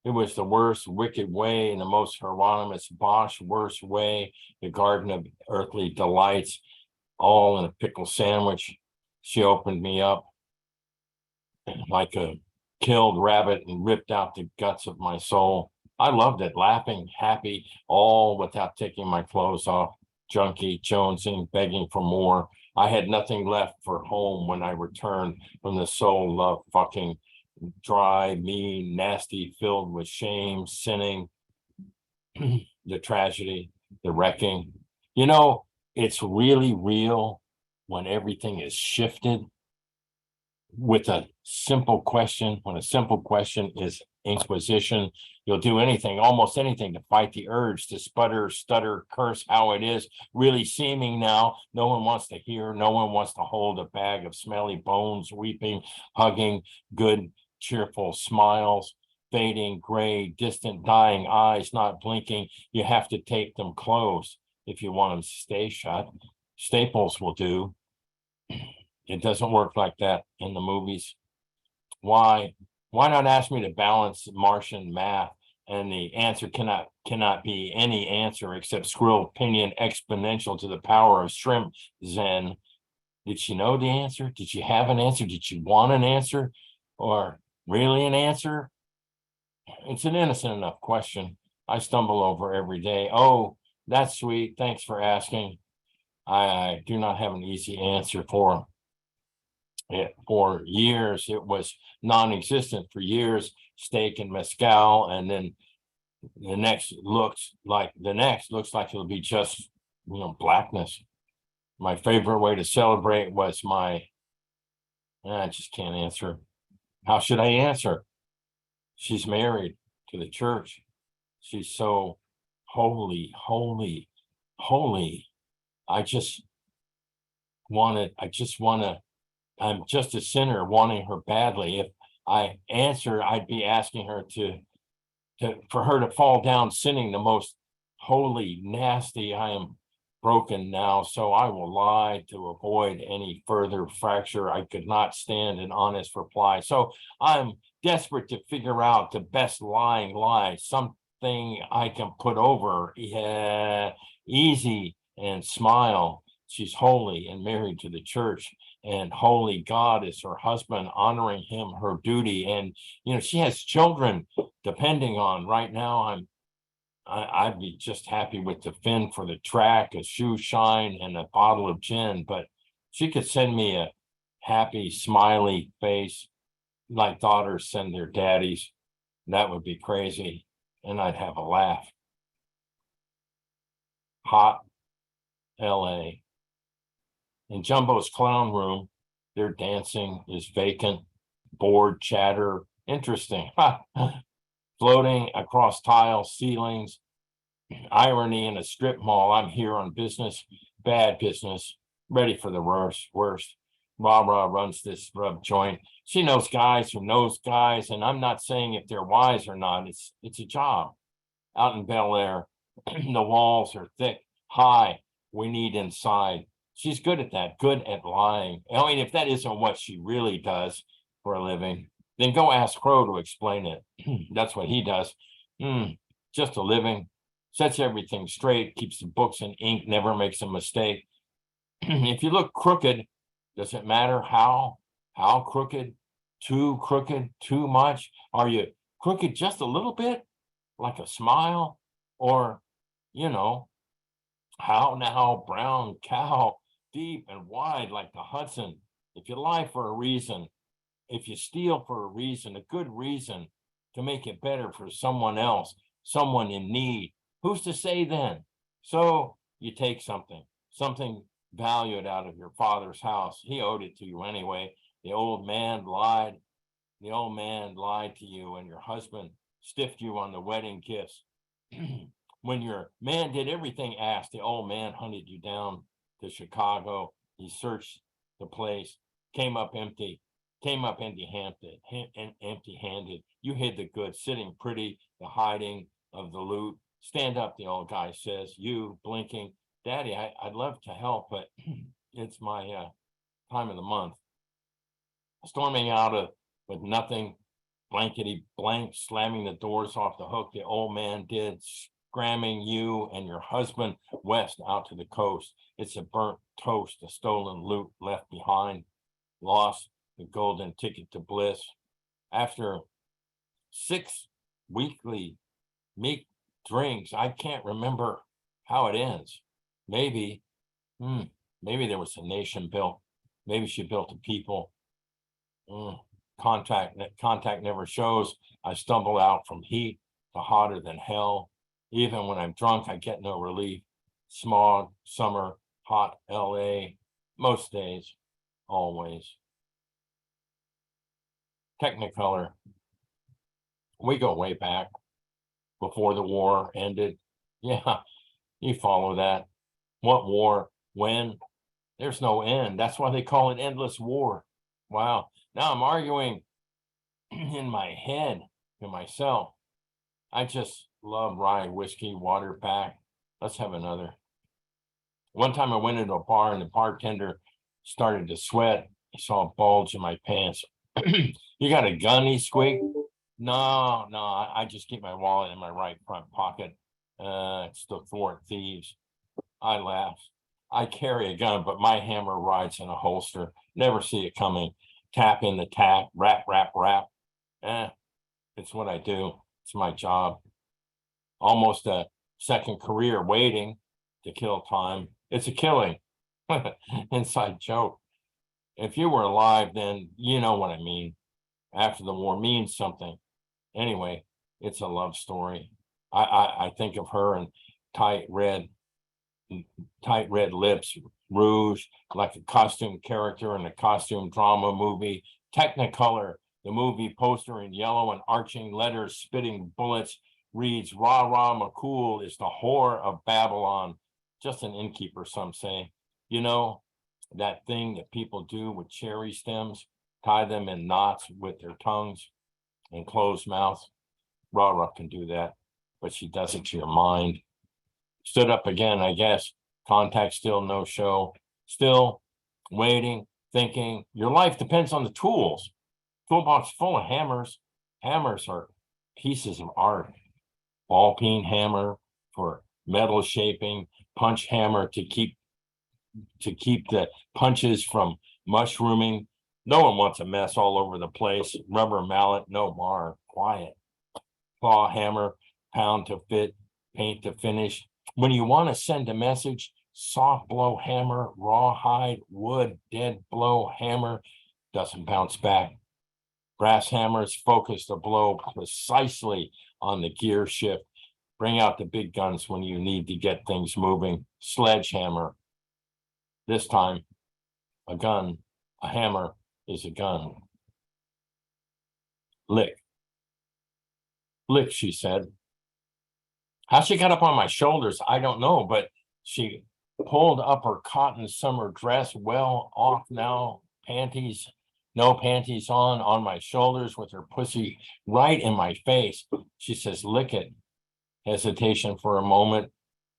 It was the worst wicked way and the most Hieronymus Bosch worst way, the garden of earthly delights, all in a pickle sandwich. She opened me up like a killed rabbit and ripped out the guts of my soul. I loved it, laughing, happy, all without taking my clothes off, junkie, jonesing, begging for more. I had nothing left for home when I returned from the soul love fucking, dry, mean, nasty, filled with shame, sinning, the tragedy, the wrecking. You know, it's really real when everything is shifted with a simple question. When a simple question is inquisition, you'll do anything, almost anything, to fight the urge to sputter, stutter, curse how it is really seeming now. No one wants to hear, no one wants to hold a bag of smelly bones, weeping, hugging, good, cheerful smiles, fading, gray, distant, dying eyes, not blinking. You have to tape them closed if you want them to stay shut. Staples will do. It doesn't work like that in the movies. Why not ask me to balance Martian math? And the answer cannot be any answer except squirrel opinion exponential to the power of shrimp zen. Did she know the answer? Did she have an answer? Did she want an answer? Or really an answer? It's an innocent enough question I stumble over every day. Oh, that's sweet. Thanks for asking. I do not have an easy answer for it. For years, it was non-existent. For years, steak and mezcal, and then the next looks like it'll be just, blackness. My favorite way to celebrate was I just can't answer. How should I answer? She's married to the church. She's so holy, holy, holy. I'm just a sinner wanting her badly. If I answer, I'd be asking her for her to fall down sinning the most holy, nasty. I am broken now, so I will lie to avoid any further fracture. I could not stand an honest reply. So I'm desperate to figure out the best lying lie, something I can put over easy and smile. She's holy and married to the church, and holy God is her husband, honoring him, her duty. And, she has children depending on. Right now, I'd be just happy with the fin for the track, a shoe shine, and a bottle of gin. But she could send me a happy, smiley face like daughters send their daddies. That would be crazy. And I'd have a laugh. Hot LA. In Jumbo's clown room, their dancing is vacant, bored chatter, interesting. Floating across tile ceilings, irony in a strip mall. I'm here on business, bad business, ready for the worst. Rah runs this rub joint. She knows guys who knows guys, and I'm not saying if they're wise or not. It's a job. Out in Bel Air, the walls are thick, high. We need inside. She's good at that, good at lying. I mean, if that isn't what she really does for a living, then go ask Crow to explain it. That's what he does. Just a living, sets everything straight, keeps the books in ink, never makes a mistake. If you look crooked, does it matter how crooked? Too crooked, too much? Are you crooked just a little bit, like a smile? Or, you know, how now, brown cow, deep and wide like the Hudson? If you lie for a reason, if you steal for a reason, a good reason to make it better for someone else, someone in need, who's to say then? So you take something valued out of your father's house. He owed it to you anyway. The old man lied. The old man lied to you, and your husband stiffed you on the wedding kiss. When your man did everything asked, the old man hunted you down to Chicago. He searched the place, came up empty-handed. You hid the goods, sitting pretty, the hiding of the loot. Stand up, the old guy says, you blinking. Daddy, I'd love to help, but it's my time of the month. Storming out of with nothing, blankety blank, slamming the doors off the hook, the old man did, scramming you and your husband west out to the coast. It's a burnt toast, a stolen loot left behind, lost the golden ticket to bliss. After 6 weekly meek drinks, I can't remember how it ends. Maybe there was a nation built. Maybe she built a people. Contact never shows. I stumble out from heat to hotter than hell. Even when I'm drunk, I get no relief. Smog, summer, hot LA, most days, always. Technicolor. We go way back before the war ended. Yeah, you follow that. What war? When? There's no end. That's why they call it endless war. Wow. Now I'm arguing in my head to myself. I just love rye whiskey, water back. Let's have another. One time I went into a bar and the bartender started to sweat. He saw a bulge in my pants. You got a gun, he squeaked. No, I just keep my wallet in my right front pocket. It's the thwart thieves. I laughed. I carry a gun, but my hammer rides in a holster. Never see it coming. Tap in the tap, rap. It's what I do. It's my job. Almost a second career waiting to kill time. It's a killing. Inside joke. If you were alive, then you know what I mean. After the war means something. Anyway, it's a love story. I think of her in tight red lips, rouge, like a costume character in a costume drama movie. Technicolor, the movie poster in yellow and arching letters, spitting bullets, reads, rah, rah, McCool is the whore of Babylon. Just an innkeeper, some say. You know, that thing that people do with cherry stems, tie them in knots with their tongues and closed mouths. Rah, rah can do that, but she does it to your mind. Stood up again, I guess. Contact still no show. Still waiting, thinking. Your life depends on the tools. Toolbox full of hammers. Hammers are pieces of art. Ball peen hammer for metal shaping. Punch hammer to keep the punches from mushrooming. No one wants a mess all over the place. Rubber mallet, no bar, quiet. Claw hammer, pound to fit, paint to finish. When you want to send a message, soft blow hammer, rawhide, wood, dead blow hammer, doesn't bounce back. Brass hammers focus the blow precisely on the gear shift. Bring out the big guns when you need to get things moving. Sledgehammer. This time, a gun, a hammer is a gun. Lick. Lick, she said. How she got up on my shoulders, I don't know, but she pulled up her cotton summer dress, well off now, panties, no panties on my shoulders with her pussy right in my face. She says, lick it. Hesitation for a moment.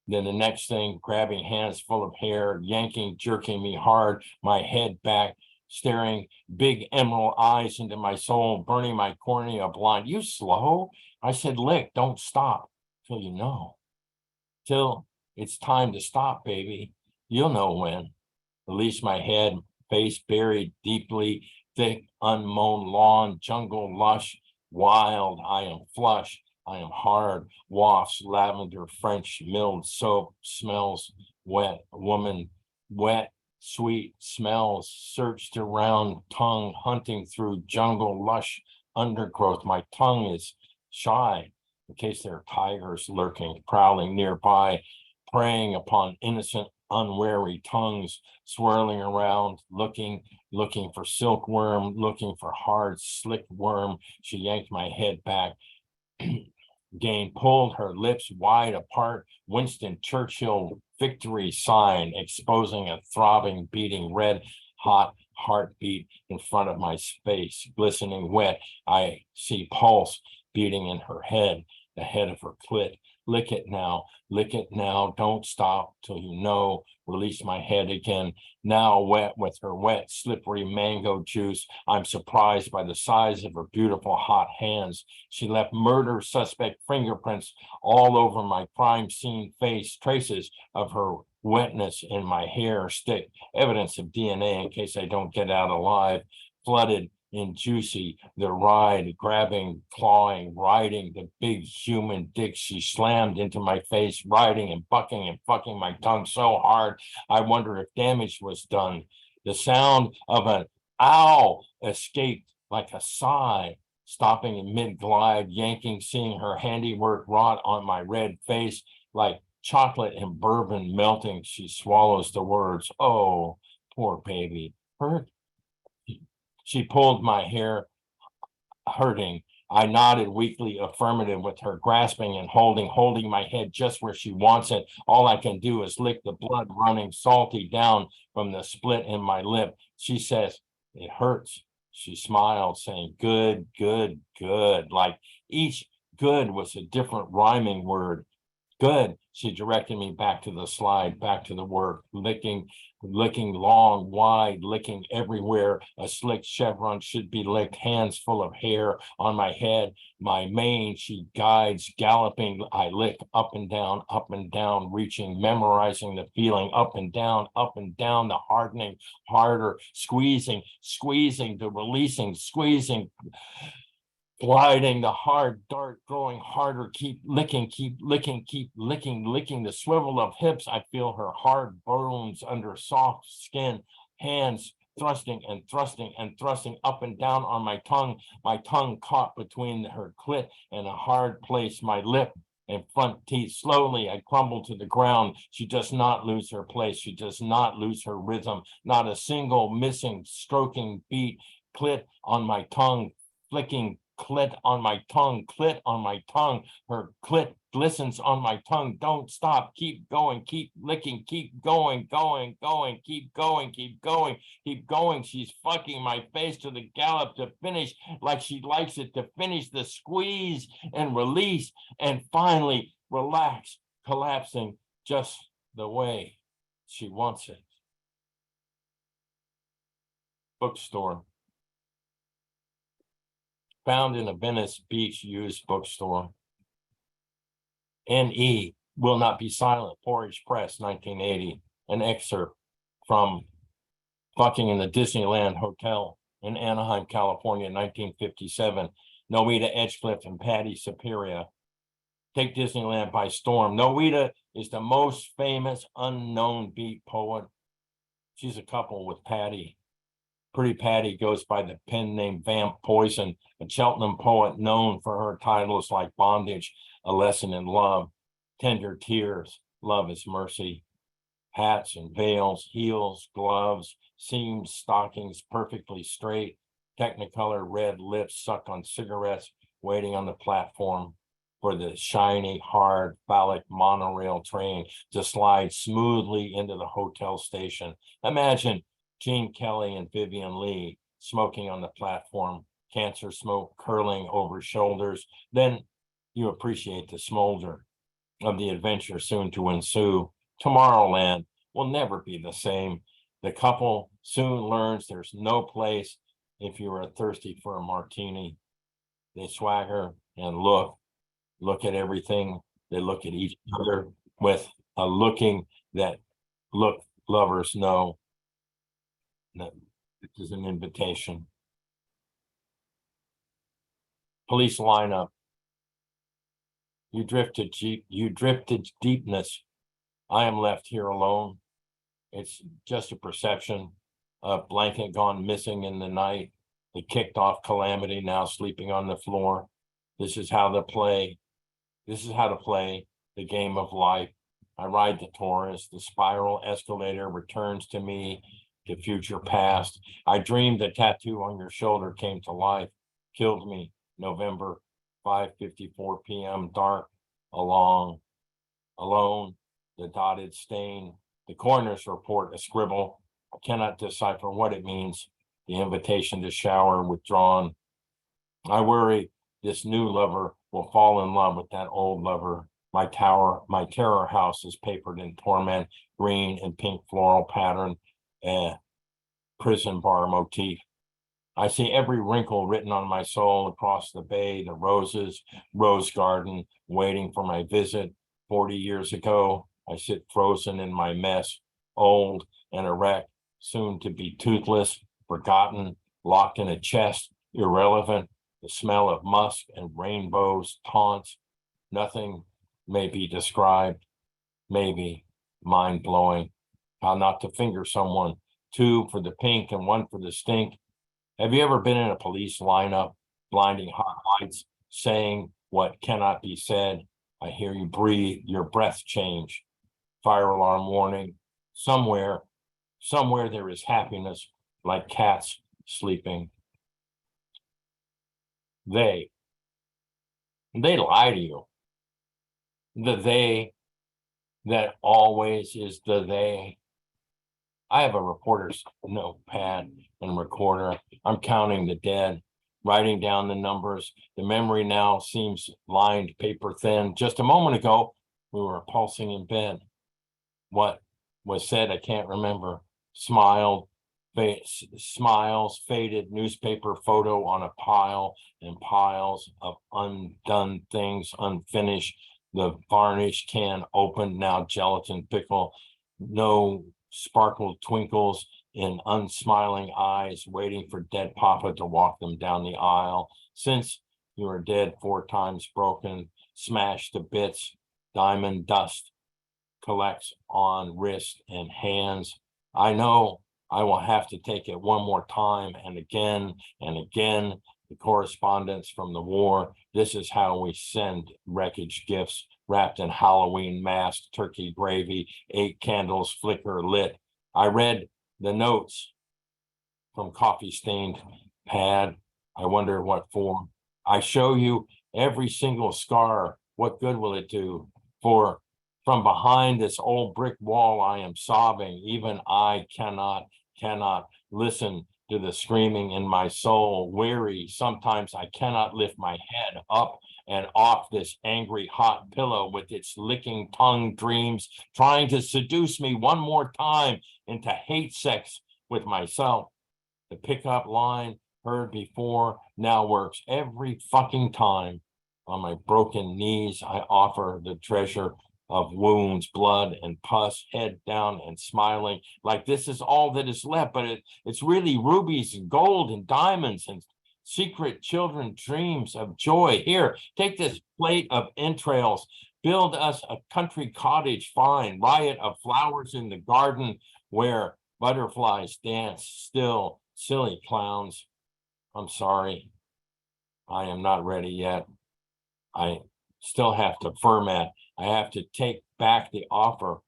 Then the next thing, grabbing hands full of hair, yanking, jerking me hard, my head back, staring big emerald eyes into my soul, burning my cornea blind. You slow? I said, lick, don't stop till you know. Till it's time to stop, baby. You'll know when. Release my head, face buried deeply, thick, unmown lawn, jungle lush, wild. I am flush. I am hard. Wafts, lavender, French milled soap, smells wet. Woman, wet, sweet smells. Searched around, tongue hunting through jungle lush undergrowth. My tongue is shy in case there are tigers lurking, prowling nearby, preying upon innocent, unwary tongues, swirling around, looking for silkworm, looking for hard, slick worm. She yanked my head back. Dane pulled her lips wide apart. Winston Churchill victory sign, exposing a throbbing, beating, red hot heartbeat in front of my face, glistening wet. I see pulse beating in her head, the head of her clit. Lick it now, don't stop till you know. Release my head again, now wet with her wet, slippery mango juice. I'm surprised by the size of her beautiful hot hands. She left murder suspect fingerprints all over my crime scene face, traces of her wetness in my hair stick, evidence of DNA in case I don't get out alive. Flooded in juicy, the ride, grabbing, clawing, riding the big human dick she slammed into my face, riding and bucking and fucking my tongue so hard, I wonder if damage was done. The sound of an owl escaped like a sigh, stopping in mid-glide, yanking, seeing her handiwork wrought on my red face like chocolate and bourbon melting. She swallows the words, oh, poor baby, hurt. She pulled my hair, hurting. I nodded weakly affirmative with her grasping and holding my head just where she wants it. All I can do is lick the blood running salty down from the split in my lip. She says, it hurts. She smiled, saying, good, good, good. Like each good was a different rhyming word. Good. She directed me back to the slide, back to the work, licking long, wide, licking everywhere. A slick chevron should be licked, hands full of hair on my head, my mane. She guides, galloping. I lick up and down, reaching, memorizing the feeling, up and down, the hardening, harder, squeezing, the releasing, squeezing, gliding, the hard dart growing harder, keep licking, licking the swivel of hips. I feel her hard bones under soft skin, hands thrusting up and down on my tongue caught between her clit and a hard place, my lip and front teeth. Slowly I crumble to the ground. She does not lose her place. She does not lose her rhythm. Not a single missing stroking beat. Clit on my tongue, flicking, clit on my tongue, her clit glistens on my tongue. Don't stop, keep going, keep licking, keep going, keep going. She's fucking my face to the gallop to finish like she likes it, to finish the squeeze and release and finally relax, collapsing just the way she wants it. Bookstore. Found in a Venice Beach used bookstore. N.E. Will Not Be Silent, Porridge Press, 1980. An excerpt from Fucking in the Disneyland Hotel in Anaheim, California, 1957. Noita Edgecliffe and Patty Superior take Disneyland by storm. Noita is the most famous unknown beat poet. She's a couple with Patty. Pretty Patty goes by the pen name Vamp Poison, a Cheltenham poet known for her titles like Bondage, A Lesson in Love, Tender Tears, Love is Mercy, hats and veils, heels, gloves, seams, stockings perfectly straight, Technicolor red lips suck on cigarettes, waiting on the platform for the shiny, hard, phallic monorail train to slide smoothly into the hotel station. Imagine Gene Kelly and Vivian Lee smoking on the platform, cancer smoke curling over shoulders. Then you appreciate the smolder of the adventure soon to ensue. Tomorrowland will never be the same. The couple soon learns there's no place if you are thirsty for a martini. They swagger and look at everything. They look at each other with a looking that lovers know. No, this is an invitation. Police lineup. You drift to deepness. I am left here alone. It's just a perception. A blanket gone missing in the night. The kicked off calamity now sleeping on the floor. This is how to play the game of life. I ride the Taurus. The spiral escalator returns to me, to future past. I dreamed the tattoo on your shoulder came to life, killed me. November, 5:54 p.m. Dark, alone. The dotted stain. The coroner's report, a scribble. I cannot decipher what it means. The invitation to shower withdrawn. I worry this new lover will fall in love with that old lover. My terror house is papered in torment, green and pink floral pattern, prison bar motif. I see every wrinkle written on my soul across the bay, the roses, rose garden, waiting for my visit. 40 years ago, I sit frozen in my mess, old and erect, soon to be toothless, forgotten, locked in a chest, irrelevant. The smell of musk and rainbows taunts. Nothing may be described, maybe mind-blowing. How not to finger someone, 2 for the pink and 1 for the stink. Have you ever been in a police lineup, blinding hot lights, saying what cannot be said? I hear you breathe, your breath change. Fire alarm warning. Somewhere there is happiness, like cats sleeping. They lie to you. The they that always is the they. I have a reporter's notepad and recorder. I'm counting the dead, writing down the numbers. The memory now seems lined paper thin. Just a moment ago, we were pulsing in bed. What was said, I can't remember. Smiles, faded newspaper photo on a pile and piles of undone things, unfinished. The varnish can open, now gelatin pickle. No sparkle twinkles in unsmiling eyes, waiting for dead Papa to walk them down the aisle. Since you are dead, 4 times broken, smashed to bits, diamond dust collects on wrist and hands. I know I will have to take it one more time and again and again. The correspondence from the war. This is how we send wreckage gifts wrapped in Halloween mask, turkey gravy, 8 candles flicker lit. I read the notes from coffee-stained pad. I wonder what for. I show you every single scar. What good will it do? For from behind this old brick wall, I am sobbing. Even I cannot listen to the screaming in my soul. Weary, sometimes I cannot lift my head up and off this angry hot pillow with its licking tongue dreams, trying to seduce me one more time into hate sex with myself. The pickup line heard before now works every fucking time. On my broken knees, I offer the treasure of wounds, blood and pus, head down and smiling like this is all that is left, but it's really rubies and gold and diamonds and secret children dreams of joy. Here, take this plate of entrails, build us a country cottage fine, riot of flowers in the garden where butterflies dance, still silly clowns. I'm sorry, I am not ready yet. I still have to ferment. I have to take back the offer,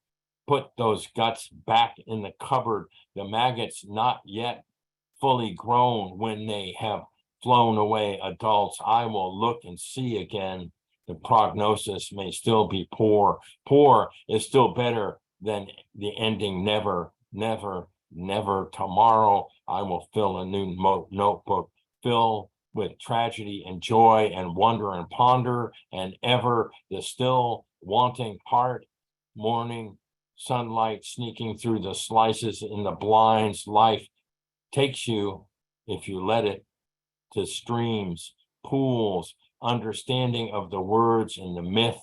put those guts back in the cupboard. The maggots not yet fully grown. When they have flown away adults, I will look and see again. The prognosis may still be poor. Poor is still better than the ending never, never, never. Tomorrow I will fill a new notebook, fill with tragedy and joy and wonder and ponder, and ever the still wanting heart, morning sunlight sneaking through the slices in the blinds. Life takes you, if you let it, to streams, pools, understanding of the words and the myth.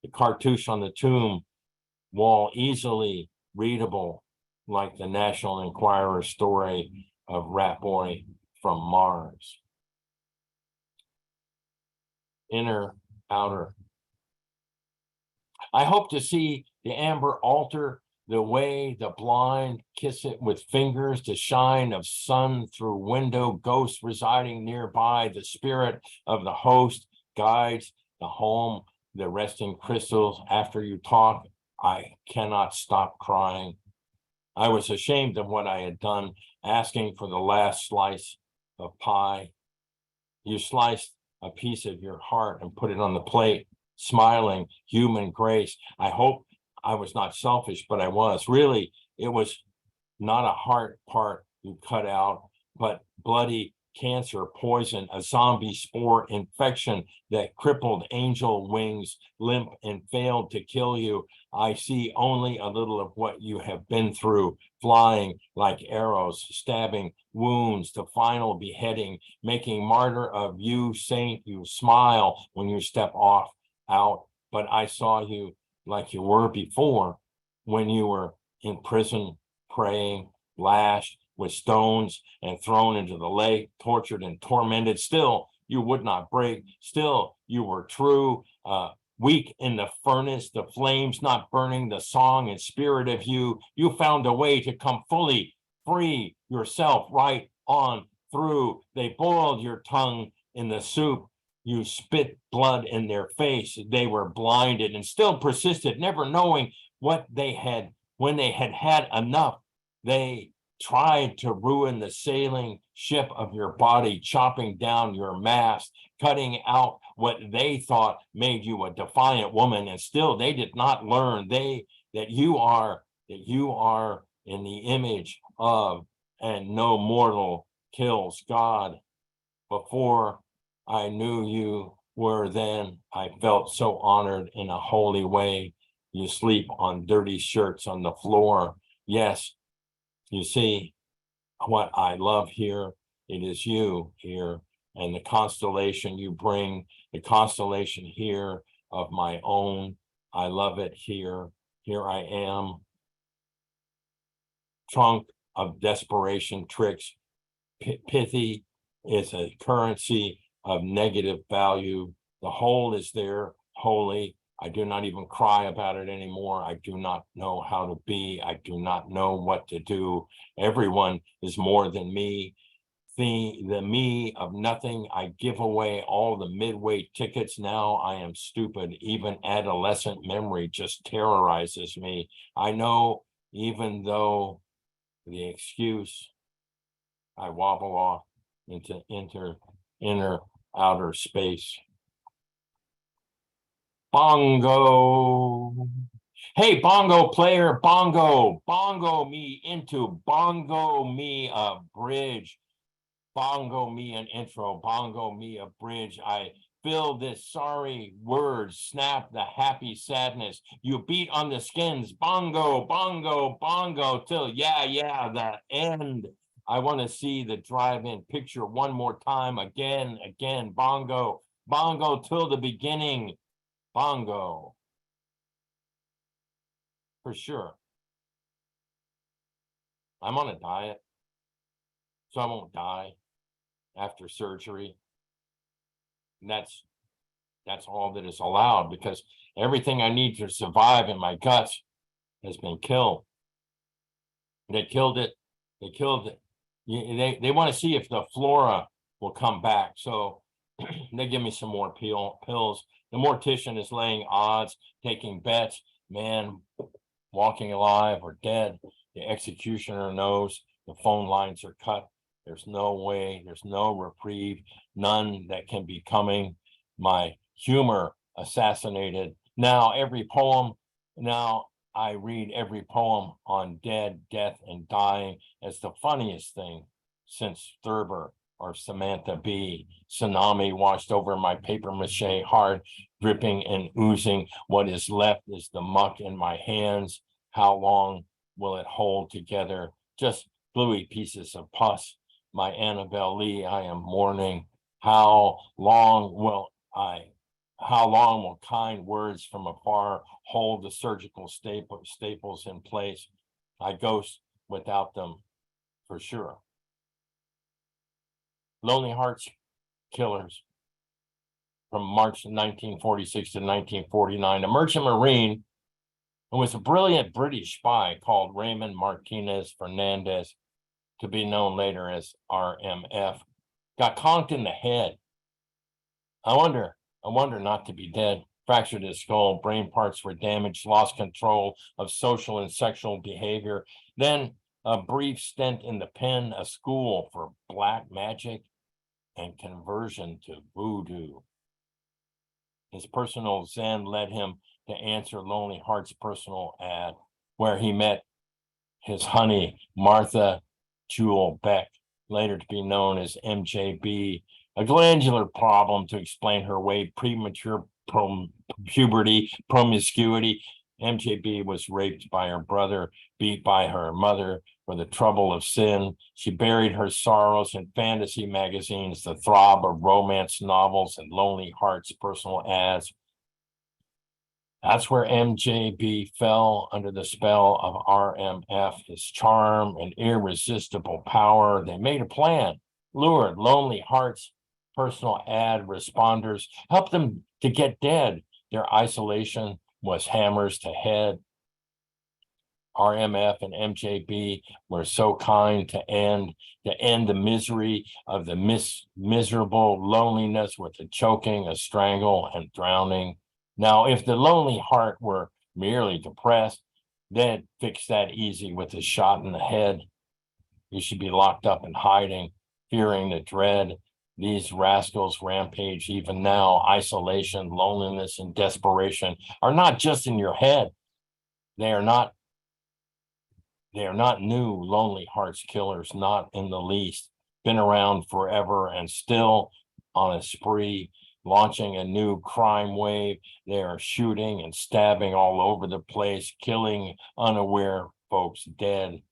The cartouche on the tomb wall easily readable. like the National Enquirer story of Rat Boy from Mars. Inner, outer. I hope to see the amber altar, the way the blind kiss it with fingers, the shine of sun through window, ghosts residing nearby, the spirit of the host guides the home, the resting crystals. After you talk, I cannot stop crying. I was ashamed of what I had done, asking for the last slice of pie. You sliced a piece of your heart and put it on the plate, smiling, human grace. I hope I was not selfish, but I was. Really, it was not a heart part you cut out, but bloody cancer, poison, a zombie spore infection that crippled angel wings, limp and failed to kill you. I see only a little of what you have been through, flying like arrows, stabbing wounds, the final beheading, making martyr of you, saint. You smile when you step off out, but I saw you like you were before, when you were in prison, praying, lashed with stones and thrown into the lake, tortured and tormented. Still, you would not break. Still, you were true. Weak in the furnace, the flames not burning, the song and spirit of you. You found a way to come fully free yourself right on through. They boiled your tongue in the soup. You spit blood in their face. They were blinded and still persisted, never knowing what they had. When they had had enough, they tried to ruin the sailing ship of your body, chopping down your mast, cutting out what they thought made you a defiant woman. And still they did not learn that you are in the image of, and no mortal kills God. Before I knew you were, then I felt so honored in a holy way. You sleep on dirty shirts on the floor. Yes, you see what I love here. It is you here, and the constellation you bring, the constellation here of my own. I love it here. Here I am. Trunk of desperation tricks. Pithy is a currency of negative value. The whole is there, holy. I do not even cry about it anymore. I do not know how to be. I do not know what to do. Everyone is more than me. The me of nothing. I give away all the midway tickets. Now I am stupid. Even adolescent memory just terrorizes me. I know, even though the excuse, I wobble off into inner outer space. Bongo. Hey, bongo player, bongo me into, bongo me a bridge, bongo me an intro, bongo me a bridge. I fill this sorry words, snap the happy sadness. You beat on the skins, bongo, bongo, bongo, till yeah, the end. I want to see the drive-in picture one more time, again, bongo, bongo till the beginning. Bongo. For sure. I'm on a diet, so I won't die after surgery. And that's all that is allowed, because everything I need to survive in my guts has been killed. They killed it. They killed it. They want to see if the flora will come back. So they give me some more pills. The mortician is laying odds, taking bets, man walking alive or dead. The executioner knows the phone lines are cut. There's no way, there's no reprieve, none that can be coming. My humor assassinated. Now I read every poem on dead, death, and dying as the funniest thing since Thurber or Samantha Bee. Tsunami washed over my paper mache heart, dripping and oozing. What is left is the muck in my hands. How long will it hold together? Just bluey pieces of pus. My Annabelle Lee, I am mourning. How long will kind words from afar hold the surgical staples in place? I ghost without them for sure. Lonely Hearts Killers from March 1946 to 1949. A merchant marine who was a brilliant British spy called Raymond Martinez Fernandez, to be known later as RMF, got conked in the head. I wonder not to be dead. Fractured his skull, brain parts were damaged, lost control of social and sexual behavior. Then a brief stint in the pen, a school for black magic and conversion to voodoo. His personal Zen led him to answer Lonely Heart's personal ad, where he met his honey, Martha Jewel Beck, later to be known as MJB, a glandular problem to explain her way, premature puberty, promiscuity. MJB was raped by her brother, beat by her mother for the trouble of sin. She buried her sorrows in fantasy magazines, the throb of romance novels and Lonely Hearts personal ads. That's where MJB fell under the spell of RMF, his charm and irresistible power. They made a plan, lured Lonely Hearts personal ad responders, helped them to get dead. Their isolation was hammers to head. RMF and MJB were so kind to end the misery of the miserable loneliness with a choking, a strangle, and drowning. Now, if the Lonely Heart were merely depressed, they'd fix that easy with a shot in the head. You should be locked up and hiding, fearing the dread. These rascals rampage even now. Isolation, loneliness, and desperation are not just in your head. They are not new Lonely Hearts Killers, not in the least. Been around forever and still on a spree, launching a new crime wave. They are shooting and stabbing all over the place, killing unaware folks dead.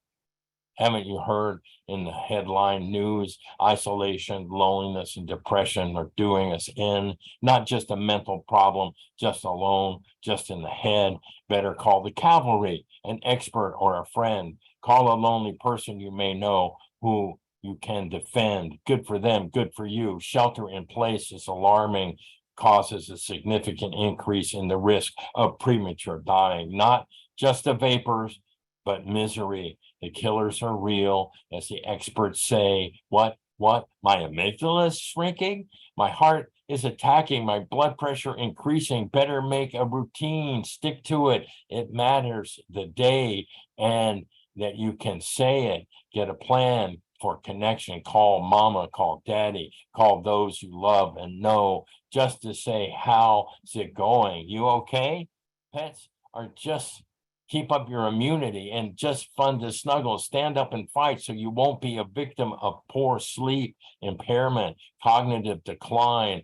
Haven't you heard in the headline news, isolation, loneliness, and depression are doing us in? Not just a mental problem, just alone, just in the head. Better call the cavalry, an expert or a friend. Call a lonely person you may know who you can defend. Good for them, good for you. Shelter in place is alarming, causes a significant increase in the risk of premature dying. Not just the vapors, but misery. The killers are real, as the experts say. What? My amygdala is shrinking? My heart is attacking, my blood pressure increasing. Better make a routine, stick to it. It matters the day and that you can say it. Get a plan for connection. Call mama, call daddy, call those you love and know, just to say, how's it going? You okay? Pets are just keep up your immunity and just fun to snuggle, stand up and fight so you won't be a victim of poor sleep, impairment, cognitive decline.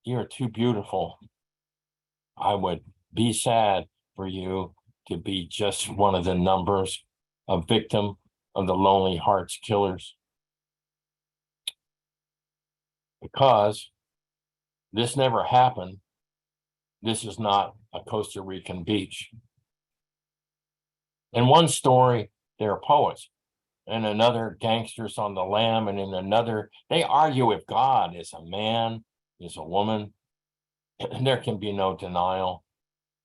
You're too beautiful. I would be sad for you to be just one of the numbers, a victim of the Lonely Hearts Killers. Because this never happened. This is not a Costa Rican beach. In one story, they're poets. In another, gangsters on the lam. And in another, they argue if God is a man, is a woman. There can be no denial.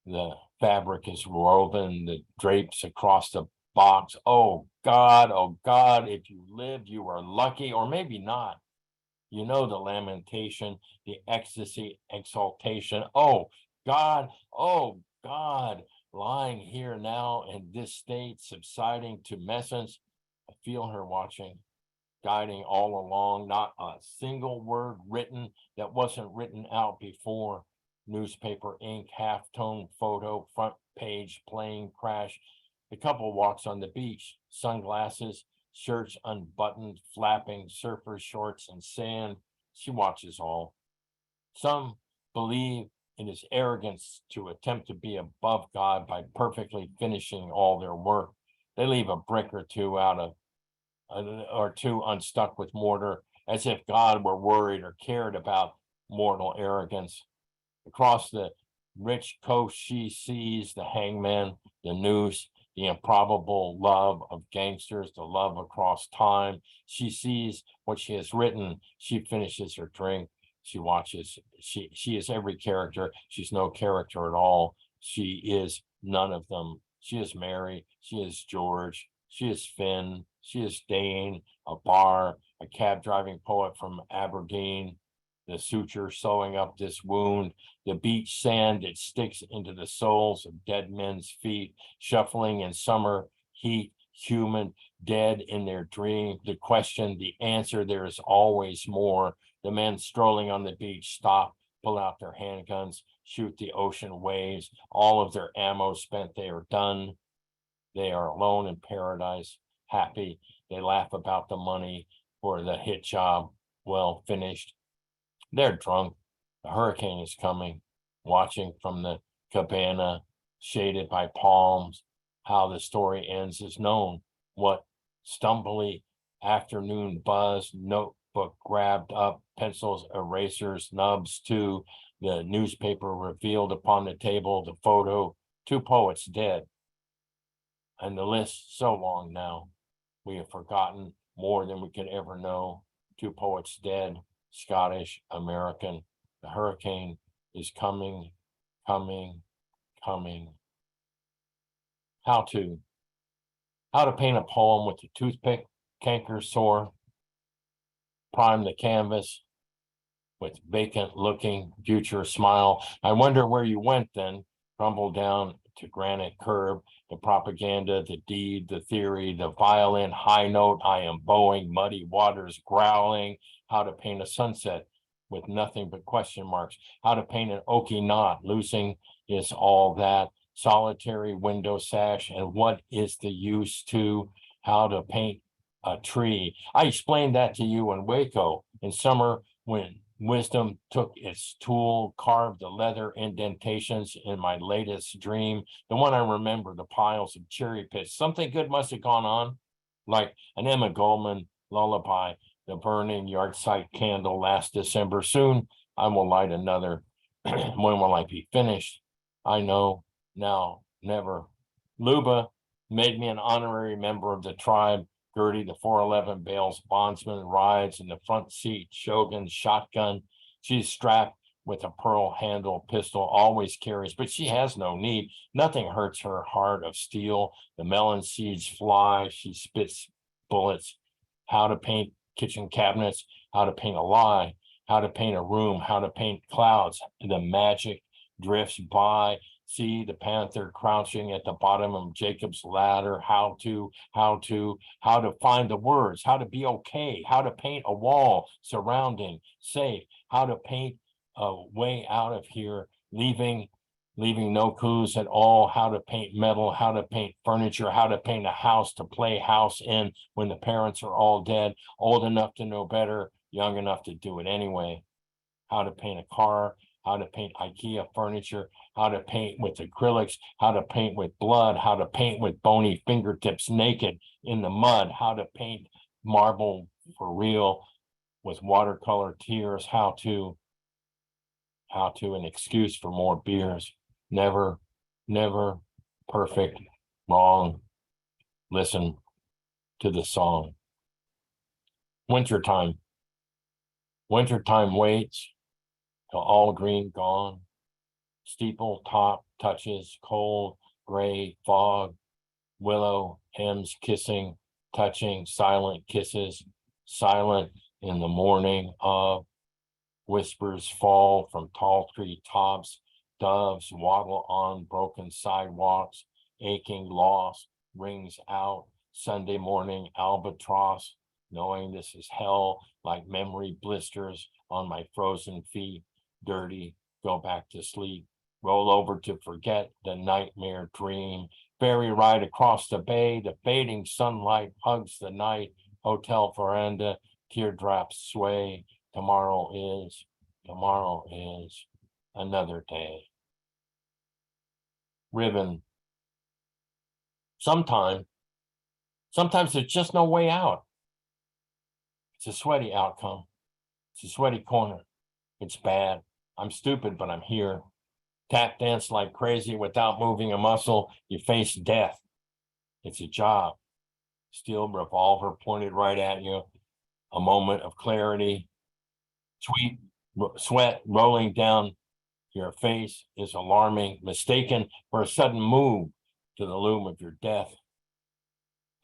The fabric is woven, the drapes across the box. Oh God, if you lived, you were lucky, or maybe not. You know the lamentation, the ecstasy, exaltation. Oh God, lying here now in this state, subsiding to mesence. I feel her watching, guiding all along, not a single word written that wasn't written out before. Newspaper ink, half-tone photo, front page, plane crash. The couple walks on the beach, sunglasses, shirts unbuttoned, flapping, surfer shorts and sand. She watches all. Some believe it is arrogance to attempt to be above God by perfectly finishing all their work. They leave a brick or two unstuck with mortar, as if God were worried or cared about mortal arrogance. Across the rich coast she sees the hangman, the noose, the improbable love of gangsters, the love across time. She sees what she has written. She finishes her drink. She watches. She is every character. She's no character at all. She is none of them. She is Mary. She is George. She is Finn. She is Dane, a bar, a cab driving poet from Aberdeen, the suture sewing up this wound, the beach sand that sticks into the soles of dead men's feet, shuffling in summer heat, human, dead in their dream. The question, the answer, there is always more. The men strolling on the beach stop, pull out their handguns, shoot the ocean waves. All of their ammo spent, they are done. They are alone in paradise, happy. They laugh about the money for the hit job, well finished. They're drunk. The hurricane is coming, watching from the cabana, shaded by palms. How the story ends is known. What stumbly afternoon buzz, notebook grabbed up, pencils, erasers, nubs too. The newspaper revealed upon the table the photo, 2 poets dead. And the list so long now, we have forgotten more than we could ever know. 2 poets dead, Scottish, American. The hurricane is coming, coming, coming. How to paint a poem with a toothpick, canker sore, prime the canvas with vacant looking future smile. I wonder where you went then, crumble down to granite curb, the propaganda, the deed, the theory, the violin, high note, I am bowing, muddy waters growling, how to paint a sunset with nothing but question marks, how to paint an oaky knot, losing is all that, solitary window sash, and what is the use to, how to paint a tree. I explained that to you in Waco in summer when wisdom took its tool, carved the leather indentations in my latest dream. The one I remember, the piles of cherry pits. Something good must have gone on, like an Emma Goldman lullaby, the burning yard site candle last December. Soon I will light another. When will I be finished? I know now, never. Luba made me an honorary member of the tribe. Gertie, the 411 Bales bondsman, rides in the front seat, Shogun shotgun. She's strapped with a pearl handle pistol, always carries, but she has no need. Nothing hurts her heart of steel. The melon seeds fly. She spits bullets. How to paint kitchen cabinets, how to paint a lie, how to paint a room, how to paint clouds. The magic drifts by. See the panther crouching at the bottom of Jacob's ladder, how to find the words, how to be okay, how to paint a wall surrounding, safe, how to paint a way out of here, leaving no clues at all, how to paint metal, how to paint furniture, how to paint a house to play house in when the parents are all dead, old enough to know better, young enough to do it anyway, how to paint a car, how to paint IKEA furniture, how to paint with acrylics, how to paint with blood, how to paint with bony fingertips naked in the mud, how to paint marble for real with watercolor tears, how to an excuse for more beers. Never perfect, wrong. Listen to the song. Wintertime waits till all green gone. Steeple top touches cold gray fog. Willow hems kissing, touching, silent kisses, silent in the morning of. Whispers fall from tall tree tops. Doves waddle on broken sidewalks. Aching loss rings out. Sunday morning albatross, knowing this is hell, like memory blisters on my frozen feet. Dirty, go back to sleep. Roll over to forget the nightmare dream. Ferry ride across the bay. The fading sunlight hugs the night. Hotel veranda, teardrops sway. Tomorrow is another day. Ribbon. Sometimes there's just no way out. It's a sweaty outcome. It's a sweaty corner. It's bad. I'm stupid, but I'm here. Tap dance like crazy without moving a muscle. You face death. It's a job. Steel revolver pointed right at you. A moment of clarity. Sweat rolling down your face is alarming, mistaken for a sudden move to the loom of your death.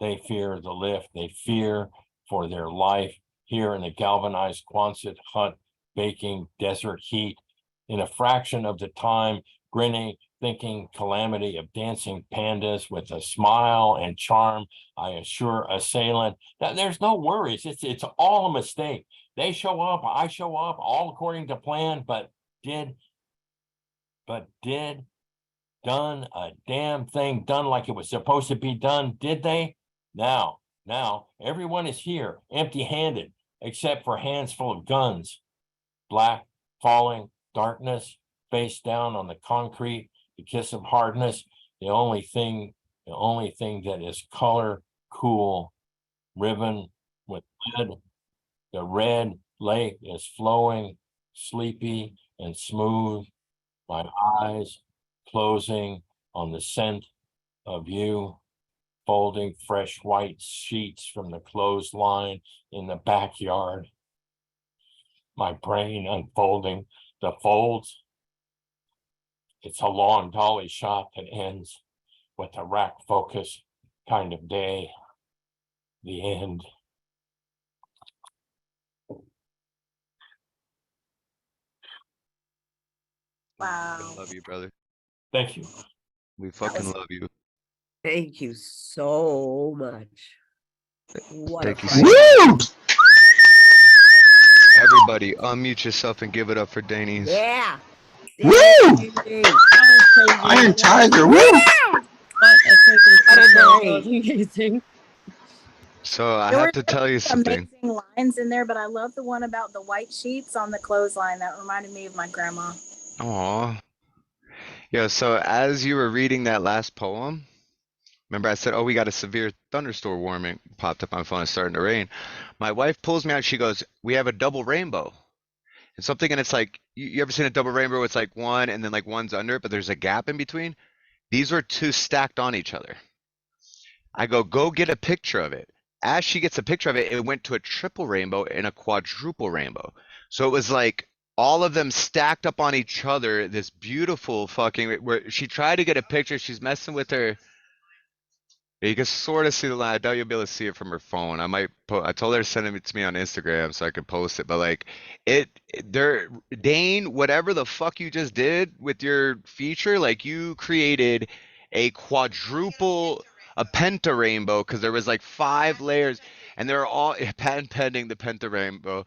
They fear the lift. They fear for their life here in the galvanized Quonset hut, baking desert heat. In a fraction of the time, grinning, thinking calamity of dancing pandas with a smile and charm, I assure assailant that there's no worries. It's all a mistake. They show up, I show up, all according to plan, but did done a damn thing done like it was supposed to be done, did they? Now, everyone is here, empty-handed, except for hands full of guns. Black, falling, darkness, face down on the concrete, the kiss of hardness, the only thing that is color, cool, riven with lead. The red lake is flowing, sleepy and smooth. My eyes closing on the scent of you, folding fresh white sheets from the clothesline in the backyard. My brain unfolding the folds. It's a long dolly shot that ends with a rack focus kind of day. The end. Wow. Love you, brother. Thank you. We fucking love you. Thank you so much. What Thank a you fight. so much. Everybody, unmute yourself and give it up for Dane Ince. Yeah. Woo! Iron Tiger, woo! What a amazing. So I There have were to tell you something. amazing lines in there, but I love the one about the white sheets on the clothesline. That reminded me of my grandma. Aw. Yeah, so as you were reading that last poem, remember I said, oh, we got a severe thunderstorm warning. Popped up on my phone, it's starting to rain. My wife pulls me out, she goes, we have a double rainbow. And something, and it's like, you ever seen a double rainbow? It's like one and then like one's under it, but there's a gap in between. These were two stacked on each other. I go get a picture of it. As she gets a picture of it, it went to a triple rainbow and a quadruple rainbow. So it was like all of them stacked up on each other, this beautiful fucking, where she tried to get a picture, she's messing with her. You can sort of see the line. I doubt you'll be able to see it from her phone. I told her to send it to me on Instagram so I could post it. But like Dane, whatever the fuck you just did with your feature, like you created a quadruple, a penta rainbow, because there was like 5 layers, and they're all patent pending the penta rainbow,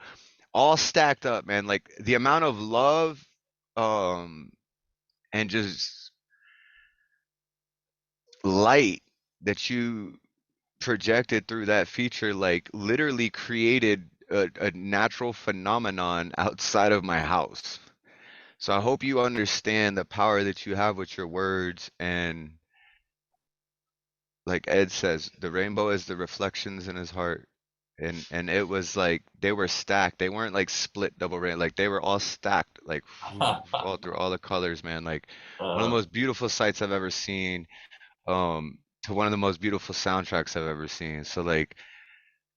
all stacked up, man. Like the amount of love, and just light that you projected through that feature, like literally created a natural phenomenon outside of my house. So I hope you understand the power that you have with your words. And like Ed says, the rainbow is the reflections in his heart. And it was like they were stacked. They weren't like split double rainbow. Like they were all stacked, like all through all the colors, man. Like one of the most beautiful sights I've ever seen. To one of the most beautiful soundtracks I've ever seen. So like,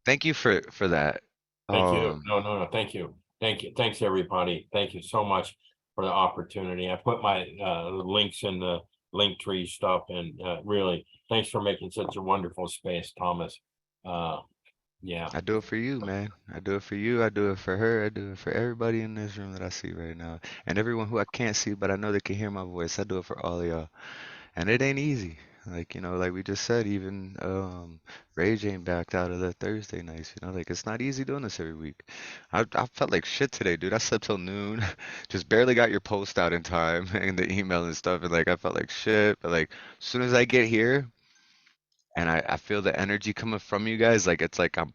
thank you for that. Thank you. No. Thank you. Thanks everybody. Thank you so much for the opportunity. I put my links in the link tree stuff, and really thanks for making such a wonderful space, Thomas. Yeah. I do it for you, man. I do it for you. I do it for her. I do it for everybody in this room that I see right now, and everyone who I can't see, but I know they can hear my voice. I do it for all of y'all, and it ain't easy. Like, like we just said, even Rage ain't backed out of the Thursday nights, like it's not easy doing this every week. I felt like shit today, dude. I slept till noon, just barely got your post out in time and the email and stuff, and like I felt like shit. But like as soon as I get here and I feel the energy coming from you guys, like it's like I'm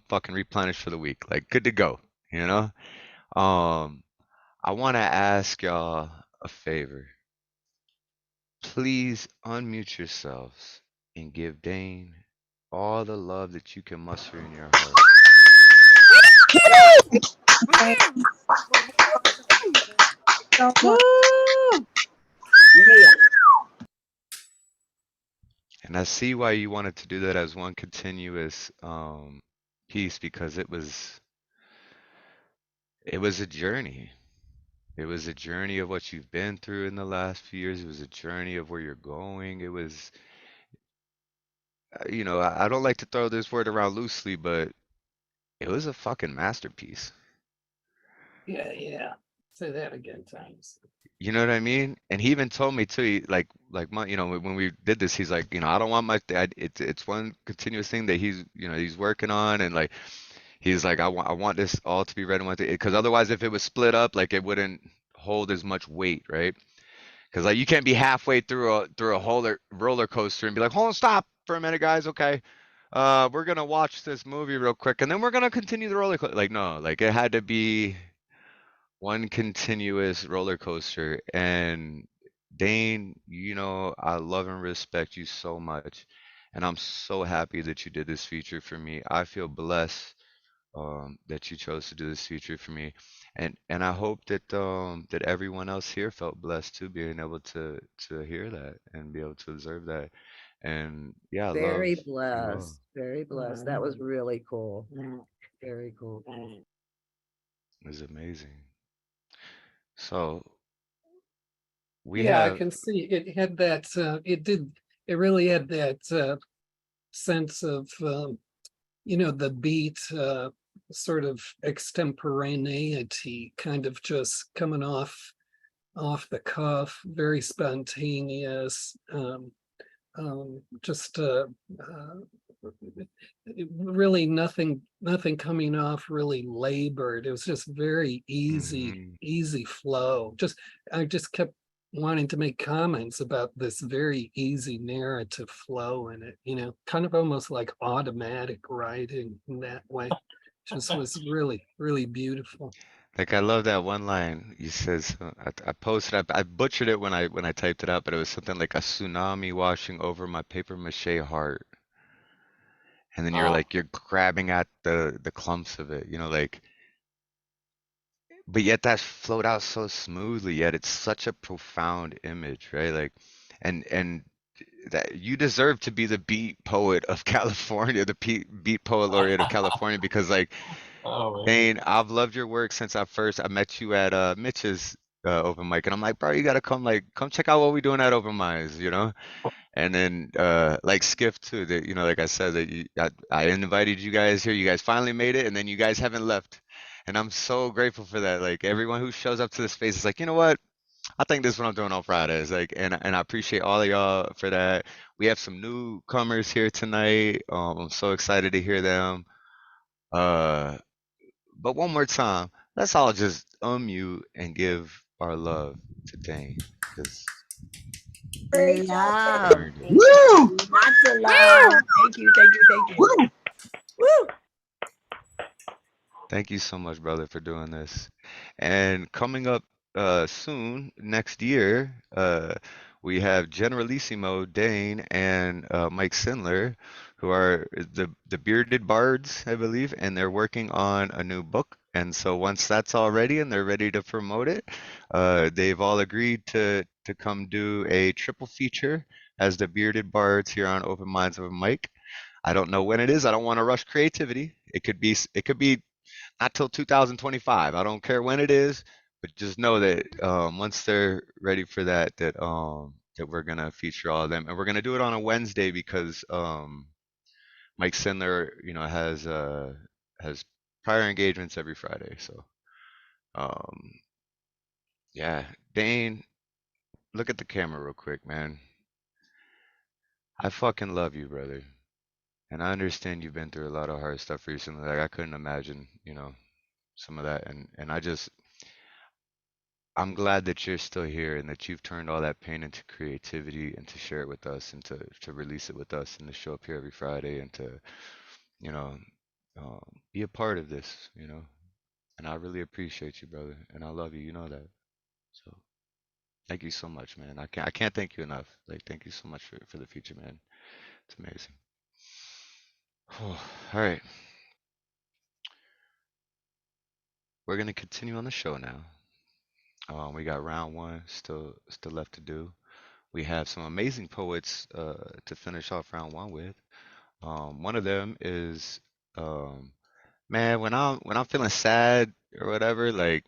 fucking replenished for the week, like good to go, I want to ask y'all a favor. Please unmute yourselves and give Dane all the love that you can muster in your heart. And I see why you wanted to do that as one continuous piece, because it was a journey. It was a journey of what you've been through in the last few years. It was a journey of where you're going. It was, I don't like to throw this word around loosely, but it was a fucking masterpiece. Yeah. Say that again, times. You know what I mean? And he even told me too, when we did this, he's like, I don't want it's one continuous thing that he's working on, and like he's like, I want this all to be read in one thing, because otherwise, if it was split up, like it wouldn't hold as much weight, right? Because like you can't be halfway through a whole roller coaster and be like, hold on, stop for a minute, guys, okay. We're gonna watch this movie real quick, and then we're gonna continue the roller coaster. Like no, like it had to be one continuous roller coaster. And Dane, I love and respect you so much, and I'm so happy that you did this feature for me. I feel blessed that you chose to do this feature for me, and I hope that everyone else here felt blessed too, being able to hear that and be able to observe that. And yeah, I love Very you all. blessed. Very blessed. That was really cool. Very cool. It was amazing. So we Yeah, I have can see it had that, it really had that sense of, the beat, sort of extemporaneity, kind of just coming off the cuff, very spontaneous, just really nothing coming off really labored. It was just very easy flow. I just kept wanting to make comments about this very easy narrative flow in it, kind of almost like automatic writing in that way. Just was really, really beautiful. Like I love that one line you says. I posted. I butchered it when I typed it up, but it was something like a tsunami washing over my paper mache heart. And then you're grabbing at the clumps of it, like, but yet that flowed out so smoothly. Yet it's such a profound image, right? Like, and that you deserve to be the beat poet of California, the beat poet laureate of California, because like. Oh, man. Dane, I've loved your work since I met you at Mitch's open mic, and I'm like, bro, you gotta come check out what we're doing at open mics, And then like Skiff too, that like I said that I invited you guys here. You guys finally made it, and then you guys haven't left, and I'm so grateful for that. Like everyone who shows up to the space is like, you know what? I think this is what I'm doing on Fridays. Like, and I appreciate all of y'all for that. We have some newcomers here tonight. I'm so excited to hear them. Uh, but one more time, let's all just unmute and give our love to Dane, because Great he earned it. Woo! Lots of love. Thank you. Woo! Woo! Thank you so much, brother, for doing this. And coming up soon, next year, we have Generalissimo, Dane, and Mike Sindler, who are the Bearded Bards, I believe, and they're working on a new book. And so once that's all ready and they're ready to promote it, they've all agreed to come do a triple feature as the Bearded Bards here on Open Minds of a Mike. I don't know when it is. I don't want to rush creativity. It could be not till 2025. I don't care when it is, but just know that once they're ready for that we're gonna feature all of them, and we're gonna do it on a Wednesday because Mike Sindler, has prior engagements every Friday. So um, yeah, Dane, look at the camera real quick, man. I fucking love you, brother. And I understand you've been through a lot of hard stuff recently. Like I couldn't imagine, some of that. And I'm glad that you're still here and that you've turned all that pain into creativity and to share it with us and to release it with us and to show up here every Friday and to, you know, be a part of this, And I really appreciate you, brother, and I love you. You know that. So thank you so much, man. I can't thank you enough. Like thank you so much for the future, man. It's amazing. All right. We're gonna continue on the show now. We got round one still left to do. we have some amazing poets to finish off round one with. One of them is man, when I'm feeling sad or whatever, like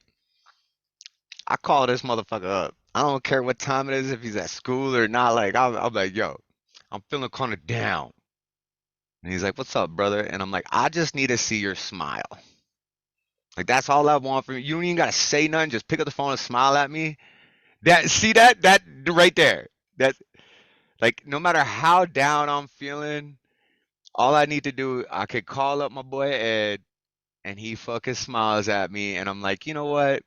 I call this motherfucker up. I don't care what time it is, if he's at school or not. Like I'm like, yo, I'm feeling kind of down. And he's like, what's up, brother? And I'm like, I just need to see your smile. Like that's all I want from you. You don't even gotta say nothing. Just pick up the phone and smile at me. That right there. That like no matter how down I'm feeling, all I need to do, I could call up my boy Ed, and he fucking smiles at me, and I'm like, you know what?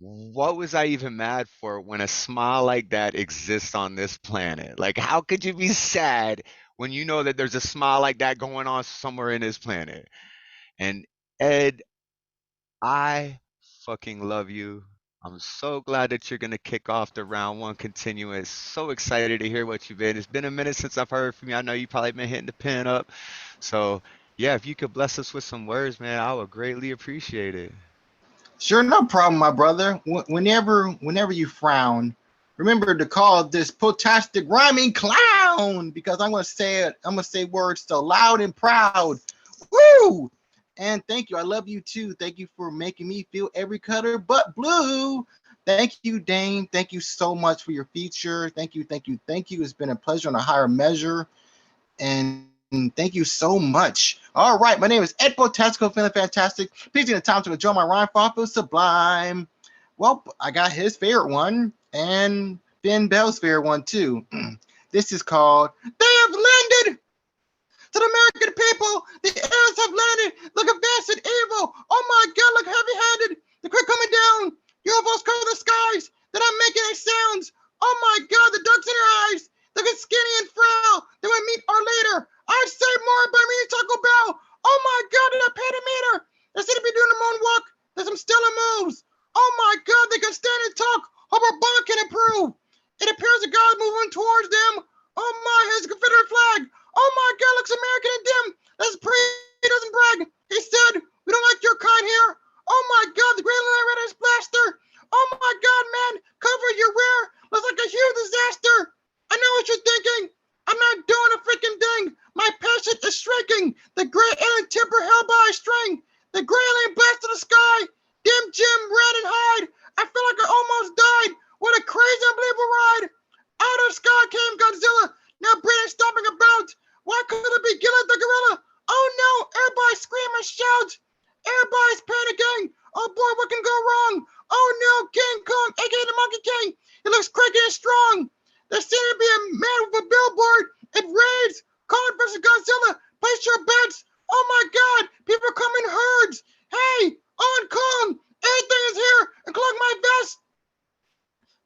What was I even mad for when a smile like that exists on this planet? Like, how could you be sad when you know that there's a smile like that going on somewhere in this planet? And Ed, I fucking love you. I'm so glad that you're gonna kick off the round one continuous. So excited to hear what you've been. It's been a minute since I've heard from you. I know you probably been hitting the pen up. So yeah, if you could bless us with some words, man, I would greatly appreciate it. Sure, no problem, my brother. Whenever you frown, remember to call this Poetastic rhyming clown, because I'm gonna say it. I'm gonna say words so loud and proud. Woo! And thank you. I love you too. Thank you for making me feel every color but blue. Thank you, Dane. Thank you so much for your feature. Thank you, thank you, thank you. It's been a pleasure on a higher measure. And thank you so much. All right, my name is Ed Poetastic, feeling fantastic. Please take the time to enjoy my rhyme farm feel sublime. Well, I got his favorite one and Phynne Belle's favorite one too. This is called They Have Landed. To the American people, the heirs have landed like a vast evil. Oh my God, look heavy-handed. The quick coming down. UFOs cover the skies. Then I'm making any sounds. Oh my God, the ducks in your eyes. Looking skinny and frail. Then we meet our leader. I'd say more, but I mean Taco Bell. Oh my God, did I pay the meter? They seem to be doing the moonwalk. There's some stellar moves. Oh my God, they can stand and talk. Hope our bond can improve. It appears that God's moving towards them. Oh my, here's the Confederate flag. Oh my God, looks American and dim. That's he doesn't brag. He said, we don't like your kind here. Oh my God, the Green Line Red is blaster. Oh my God, man, cover your rear. Looks like a huge disaster. I know what you're thinking. I'm not doing a freaking thing. My passion is shrinking. The gray alien timber held by a string. The gray alien blasted the sky. Dim Jim ran and hide. I feel like I almost died. What a crazy, unbelievable ride. Out of the sky came Godzilla. Now Britain's stomping about. Why couldn't it be Gilla the gorilla? Oh no, everybody scream and shout. Everybody's panicking. Oh boy, what can go wrong? Oh no, King Kong, aka the Monkey King. He looks cranky and strong. There seems to be a man with a billboard. It reads, Kong versus Godzilla. Place your bets. Oh my God, people come in herds. Hey, on Kong, everything is here, including my vest.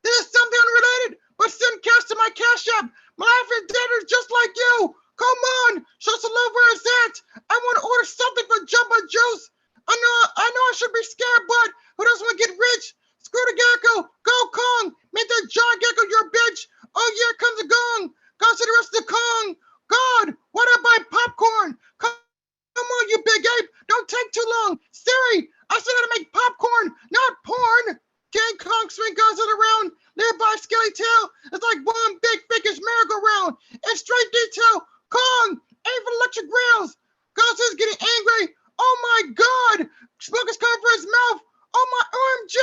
This is something unrelated, but send cash to my cash app. My life is dead just like you. Come on, show some love where it's at. I want to order something for Jumbo Juice. I know I should be scared, but who doesn't want to get rich? Screw the gecko. Go Kong. Make that John Gecko your bitch. Oh yeah, comes a gong. Go to the rest of the Kong. God, why did I buy popcorn? Come on, you big ape. Don't take too long. Siri, I said how to make popcorn, not porn. King Kong swing Godzilla around. Nearby skelly tail. It's like one big fakish merry-go-round. In straight detail. Kong, aim for the electric rails. Godzilla's getting angry. Oh my God. Smoke is coming from his mouth. Oh my OMG.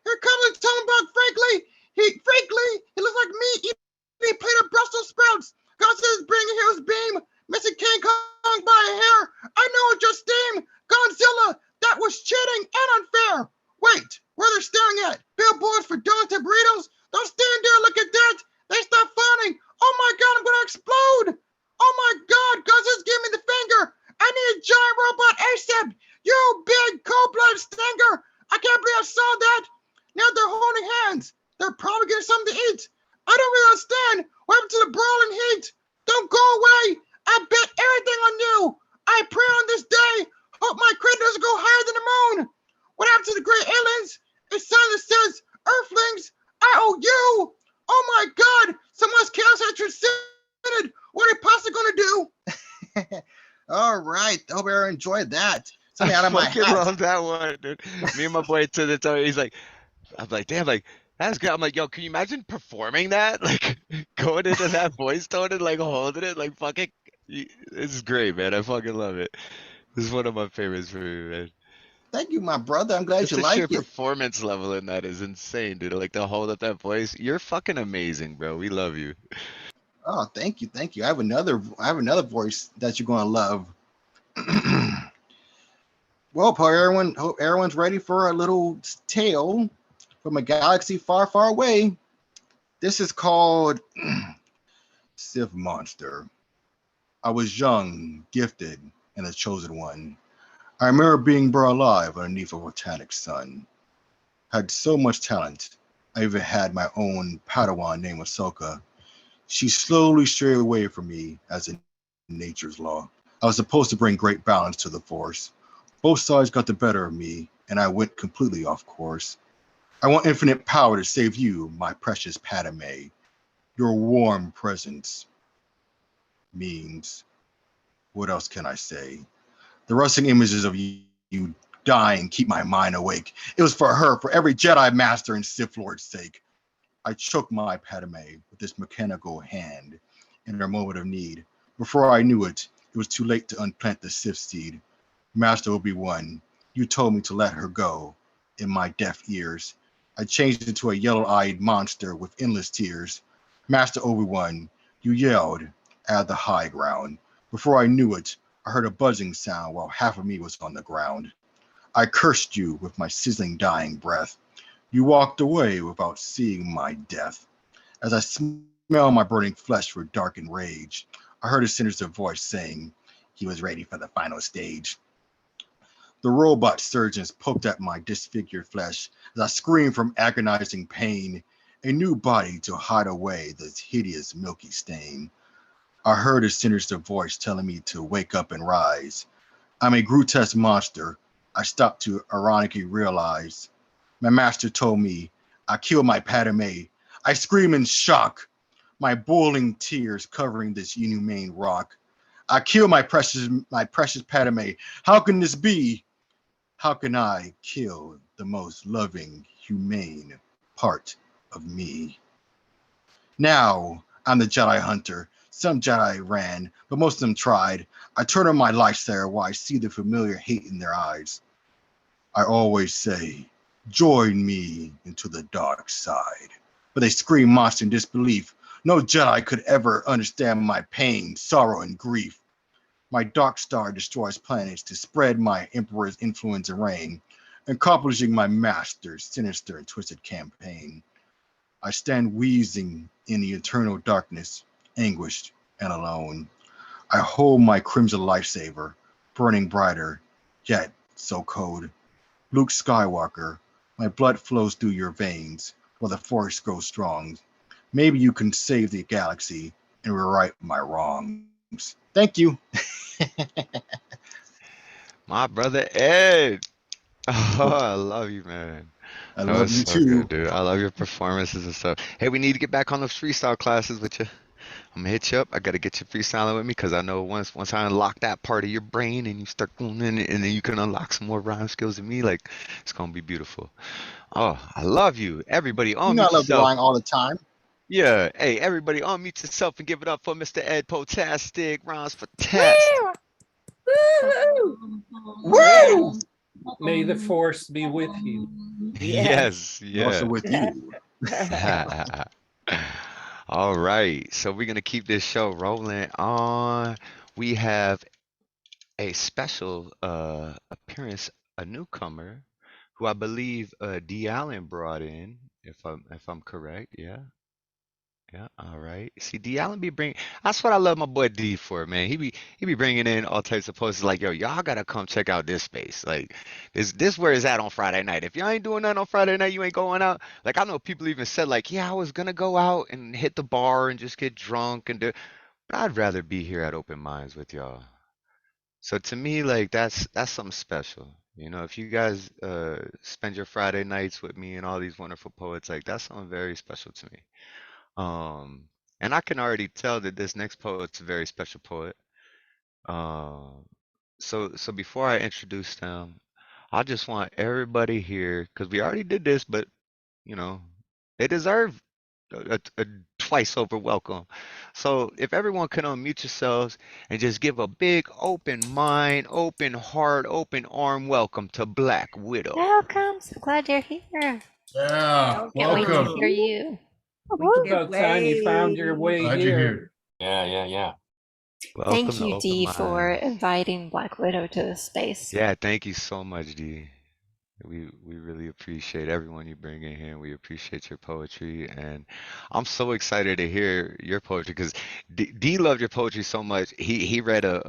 Here comes the Tumblebug frankly, he looks like me eating a plate of Brussels sprouts. Godzilla's bringing his beam. Missing King Kong by a hair. I know it just steam. Godzilla, that was cheating and unfair. Wait, where they're staring at? Billboards for donuts and burritos? Don't stand there, look at that. They stop funny. Oh my God, I'm gonna explode. Oh my God, Godzilla's giving me the finger. I need a giant robot ASAP. You big cold-blooded stinger. I can't believe I saw that. Now they're holding hands. They're probably getting something to eat. I don't really understand what happened to the brawling heat. Don't go away. I bet everything on you. I pray on this day. Hope my credit doesn't go higher than the moon. What happened to the great aliens? A sign that says, Earthlings, I owe you. Oh my God, someone's chaos has transcended. What are they possibly gonna do? All right, hope everyone enjoyed that. Something out of my fucking hat. love that one, dude. Me and my boy to the time, I'm like, damn, like, That's good. I'm like, yo, can you imagine performing that? Like going into that voice tone and like holding it, like fucking. This is great, man. I fucking love it. This is one of my favorites for you, man. Thank you, my brother. I'm glad Just you the sheer like it. performance level in that is insane, dude. Like to hold up that voice. You're fucking amazing, bro. We love you. Oh, thank you, thank you. I have another voice that you're gonna love. Well, hope everyone's ready for a little tale from a galaxy far, far away. This is called Sith Monster. I was young, gifted, and a chosen one. I remember being brought alive underneath a volcanic sun. Had so much talent. I even had my own Padawan named Ahsoka. She slowly strayed away from me as in nature's law. I was supposed to bring great balance to the Force. Both sides got the better of me, and I went completely off course. I want infinite power to save you, my precious Padme. Your warm presence means, what else can I say? The rustling images of you dying keep my mind awake. It was for her, for every Jedi Master and Sith Lord's sake. I choked my Padme with this mechanical hand in her moment of need. Before I knew it, it was too late to unplant the Sith seed. Master Obi-Wan, you told me to let her go. In my deaf ears, I changed into a yellow-eyed monster with endless tears. Master Obi-Wan, you yelled at the high ground. Before I knew it, I heard a buzzing sound while half of me was on the ground. I cursed you with my sizzling dying breath. You walked away without seeing my death. As I smelled my burning flesh with darkened rage, I heard a sinister voice saying he was ready for the final stage. The robot surgeons poked at my disfigured flesh as I screamed from agonizing pain, a new body to hide away this hideous milky stain. I heard a sinister voice telling me to wake up and rise. I'm a grotesque monster. I stopped to ironically realize. My master told me I killed my Padme. I scream in shock, my boiling tears covering this inhumane rock. I killed my precious Padme. How can this be? How can I kill the most loving, humane part of me? Now I'm the Jedi Hunter. Some Jedi ran, but most of them tried. I turn on my lightsaber while I see the familiar hate in their eyes. I always say, join me into the dark side. But they scream monster in disbelief. No Jedi could ever understand my pain, sorrow, and grief. My dark star destroys planets to spread my emperor's influence and reign, accomplishing my master's sinister and twisted campaign. I stand wheezing in the eternal darkness, anguished and alone. I hold my crimson lightsaber, burning brighter, yet so cold. Luke Skywalker, my blood flows through your veins while the force grows strong. Maybe you can save the galaxy and rewrite my wrongs. Thank you. My brother Ed. Oh, I love you, man. I That love was you so good, too. dude. I love your performances and stuff. Hey, we need to get back on those freestyle classes with you. I'm gonna hit you up. I gotta get you freestyling with me because I know once I unlock that part of your brain and you start going in it, and then you can unlock some more rhyme skills in me, like it's gonna be beautiful. Oh, I love you. Everybody You on know I mute love the yourself. line all the time. Yeah. Hey, everybody on mute yourself and give it up for Mr. Ed Poetastic. Rhymes for tastic. Woo! Woo! May the force be with you. Yes, And also yeah. with you. All right. So we're gonna keep this show rolling on. We have a special appearance, a newcomer who I believe Dee Allen brought in, if I'm correct. Yeah. Yeah, all right. See, Dee Allen be bringing. That's what I love my boy D for, man. He be bringing in all types of posters like, yo, y'all gotta come check out this space. Like, this where it's at on Friday night. If y'all ain't doing nothing on Friday night, you ain't going out. Like, I know people even said like, yeah, I was gonna go out and hit the bar and just get drunk and do. But I'd rather be here at Open Minds with y'all. So to me, like, that's something special. You know, if you guys spend your Friday nights with me and all these wonderful poets, like that's something very special to me. Um, and I can already tell that this next poet's a very special poet. Um, so before I introduce them, I just want everybody here, because we already did this, but you know, They deserve a twice over welcome. So if everyone could unmute yourselves and just give a big open mind, open heart, open arm welcome to Black Widow. Welcome. So glad you're here. Yeah, Can't wait to welcome. hear you. About time you found your way Glad here. you're here. Yeah. Welcome Thank to you, Open Dee, for Minds. inviting Black Widow to the space. Yeah, thank you so much, Dee. We really appreciate everyone you bring in here. We appreciate your poetry, and I'm so excited to hear your poetry because Dee loved your poetry so much. He read a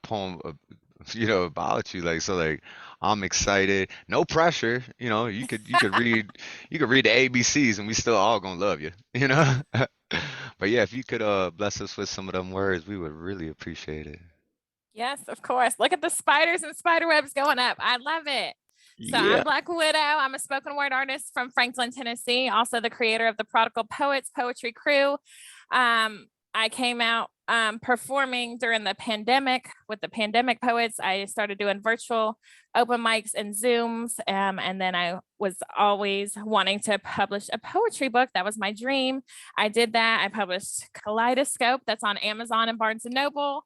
poem, about you. Like I'm excited. No pressure. You could read the ABCs, and we still all gonna love you. But yeah, if you could bless us with some of them words, we would really appreciate it. Yes, of course. Look at the spiders and spider webs going up. I love it. So Yeah. I'm Black Widow. I'm a spoken word artist from Franklin, Tennessee, also the creator of the Prodigal Poets Poetry Crew. I came out performing during the pandemic with the Pandemic Poets. I started doing virtual open mics and Zooms. And then I was always wanting to publish a poetry book. That was my dream. I did that. I published Kaleidoscope. That's on Amazon and Barnes and Noble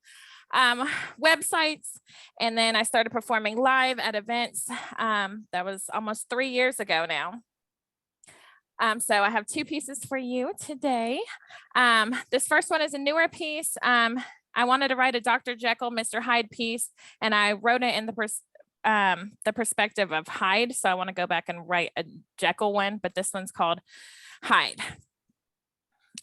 websites. And then I started performing live at events. That was almost 3 years ago now. So I have 2 pieces for you today. This first one is a newer piece. I wanted to write a Dr. Jekyll, Mr. Hyde piece, and I wrote it in the perspective of Hyde. So I want to go back and write a Jekyll one, but this one's called Hyde.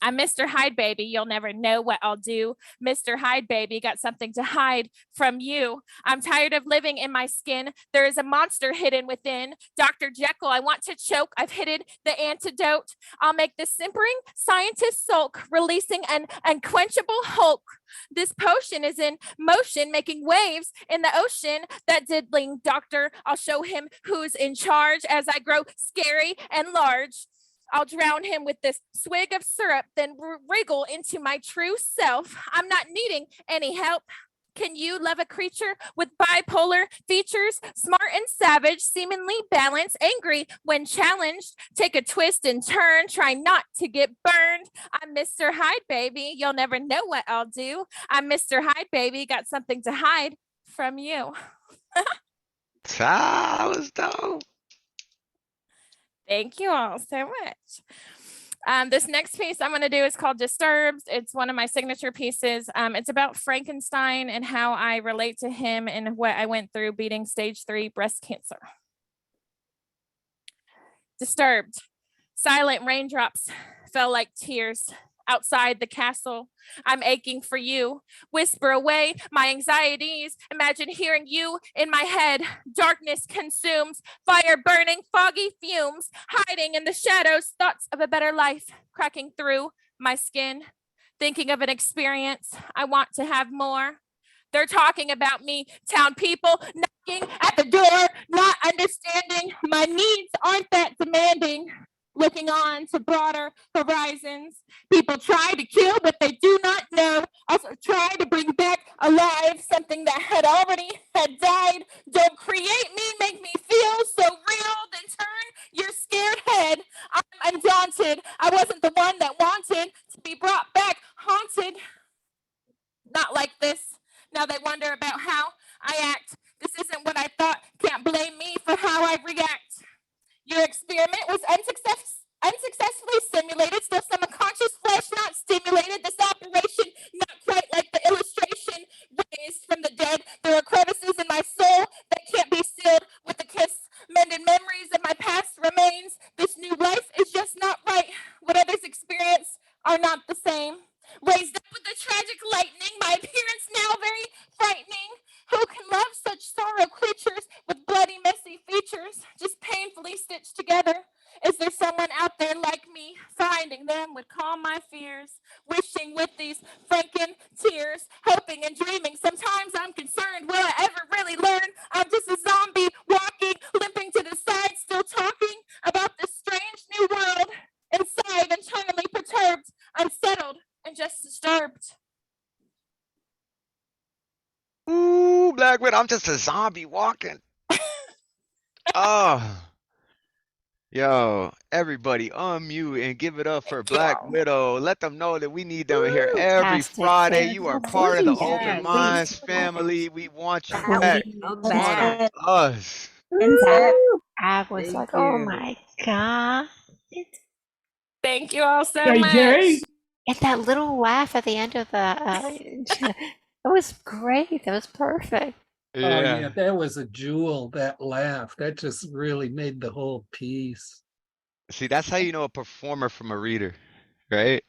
I'm Mr. Hyde Baby, you'll never know what I'll do. Mr. Hyde Baby, got something to hide from you. I'm tired of living in my skin. There is a monster hidden within. Dr. Jekyll, I want to choke. I've hidden the antidote. I'll make the simpering scientist sulk, releasing an unquenchable hulk. This potion is in motion, making waves in the ocean. That diddling doctor, I'll show him who's in charge as I grow scary and large. I'll drown him with this swig of syrup, then wriggle into my true self. I'm not needing any help. Can you love a creature with bipolar features, smart and savage, seemingly balanced, angry when challenged? Take a twist and turn, try not to get burned. I'm Mr. Hyde Baby, you'll never know what I'll do. I'm Mr. Hyde Baby, got something to hide from you. That was dope. Thank you all so much. This next piece I'm going to do is called Disturbed. It's one of my signature pieces. It's about Frankenstein and how I relate to him and what I went through beating stage 3 breast cancer. Disturbed. Silent raindrops fell like tears outside the castle. I'm aching for you. Whisper away my anxieties. Imagine hearing you in my head. Darkness consumes, fire burning, foggy fumes, hiding in the shadows, thoughts of a better life cracking through my skin. Thinking of an experience I want to have more. They're talking about me, town people knocking at the door, not understanding my needs aren't that demanding. Looking on to broader horizons. People try to kill, but they do not know. Also try to bring back alive something that had already had died. Don't create me, make me feel so real, then turn your scared head. I'm undaunted. I wasn't the one that wanted to be brought back, haunted. Not like this. Now they wonder about how I act. This isn't what I thought. Can't blame me for how I react. Your experiment was unsuccessfully simulated, still some unconscious flesh not stimulated. This operation not quite like the illustration raised from the dead. There are crevices in my soul that can't be sealed with a kiss. Mended memories of my past remains. This new life is just not right. What others experience are not the same. Raised up with the tragic lightning, my appearance now very frightening. Who can love such sorrow creatures with bloody, messy features, just painfully stitched together? Is there someone out there like me? Finding them would calm my fears. Wishing with these franken tears, hoping and dreaming. Sometimes I'm concerned, will I ever really learn? I'm just a zombie walking, limping to the side, still talking about this strange new world. Inside, internally perturbed, unsettled, and just disturbed. Ooh, Black Widow, I'm just a zombie walking. Oh, Yo, everybody unmute and give it up for Thank you Black all. Widow. Let them know that we need them here every Fantastic. Friday. Thank You are you. part of the Please, Open Yes. please. Minds family. We want you back Please. Come on back. us. That I was Thank like, oh you. my God. Thank you all so JJ, much. And that little laugh at the end of the, it was great. That was perfect. Oh Yeah. yeah, that was a jewel, that laugh. That just really made the whole piece. See, that's how you know a performer from a reader, right?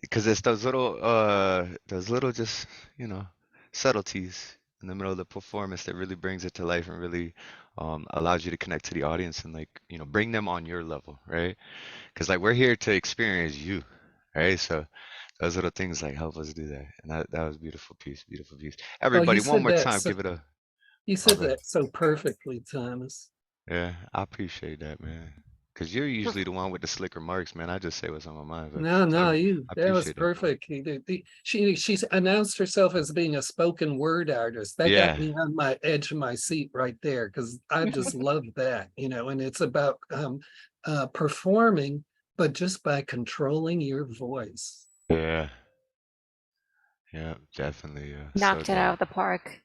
Because it's those little just, you know, subtleties in the middle of the performance that really brings it to life and really allows you to connect to the audience and like, you know, bring them on your level, right? Because like we're here to experience you, right? So those little things like help us do that. And that was a beautiful piece, beautiful piece. Oh, Everybody, one more time, give it a you oh, said go ahead. that so perfectly, Thomas. Yeah, I appreciate that, man. Because you're usually the one with the slicker marks, man. I just say what's on my mind, but No, no, I that was appreciate that. perfect. She's announced herself as being a spoken word artist. That got Yeah. me on my edge of my seat right there, because I just love that, and it's about performing, but just by controlling your voice. Yeah. Yeah, definitely. Yeah. So Knocked it out of dope. the park.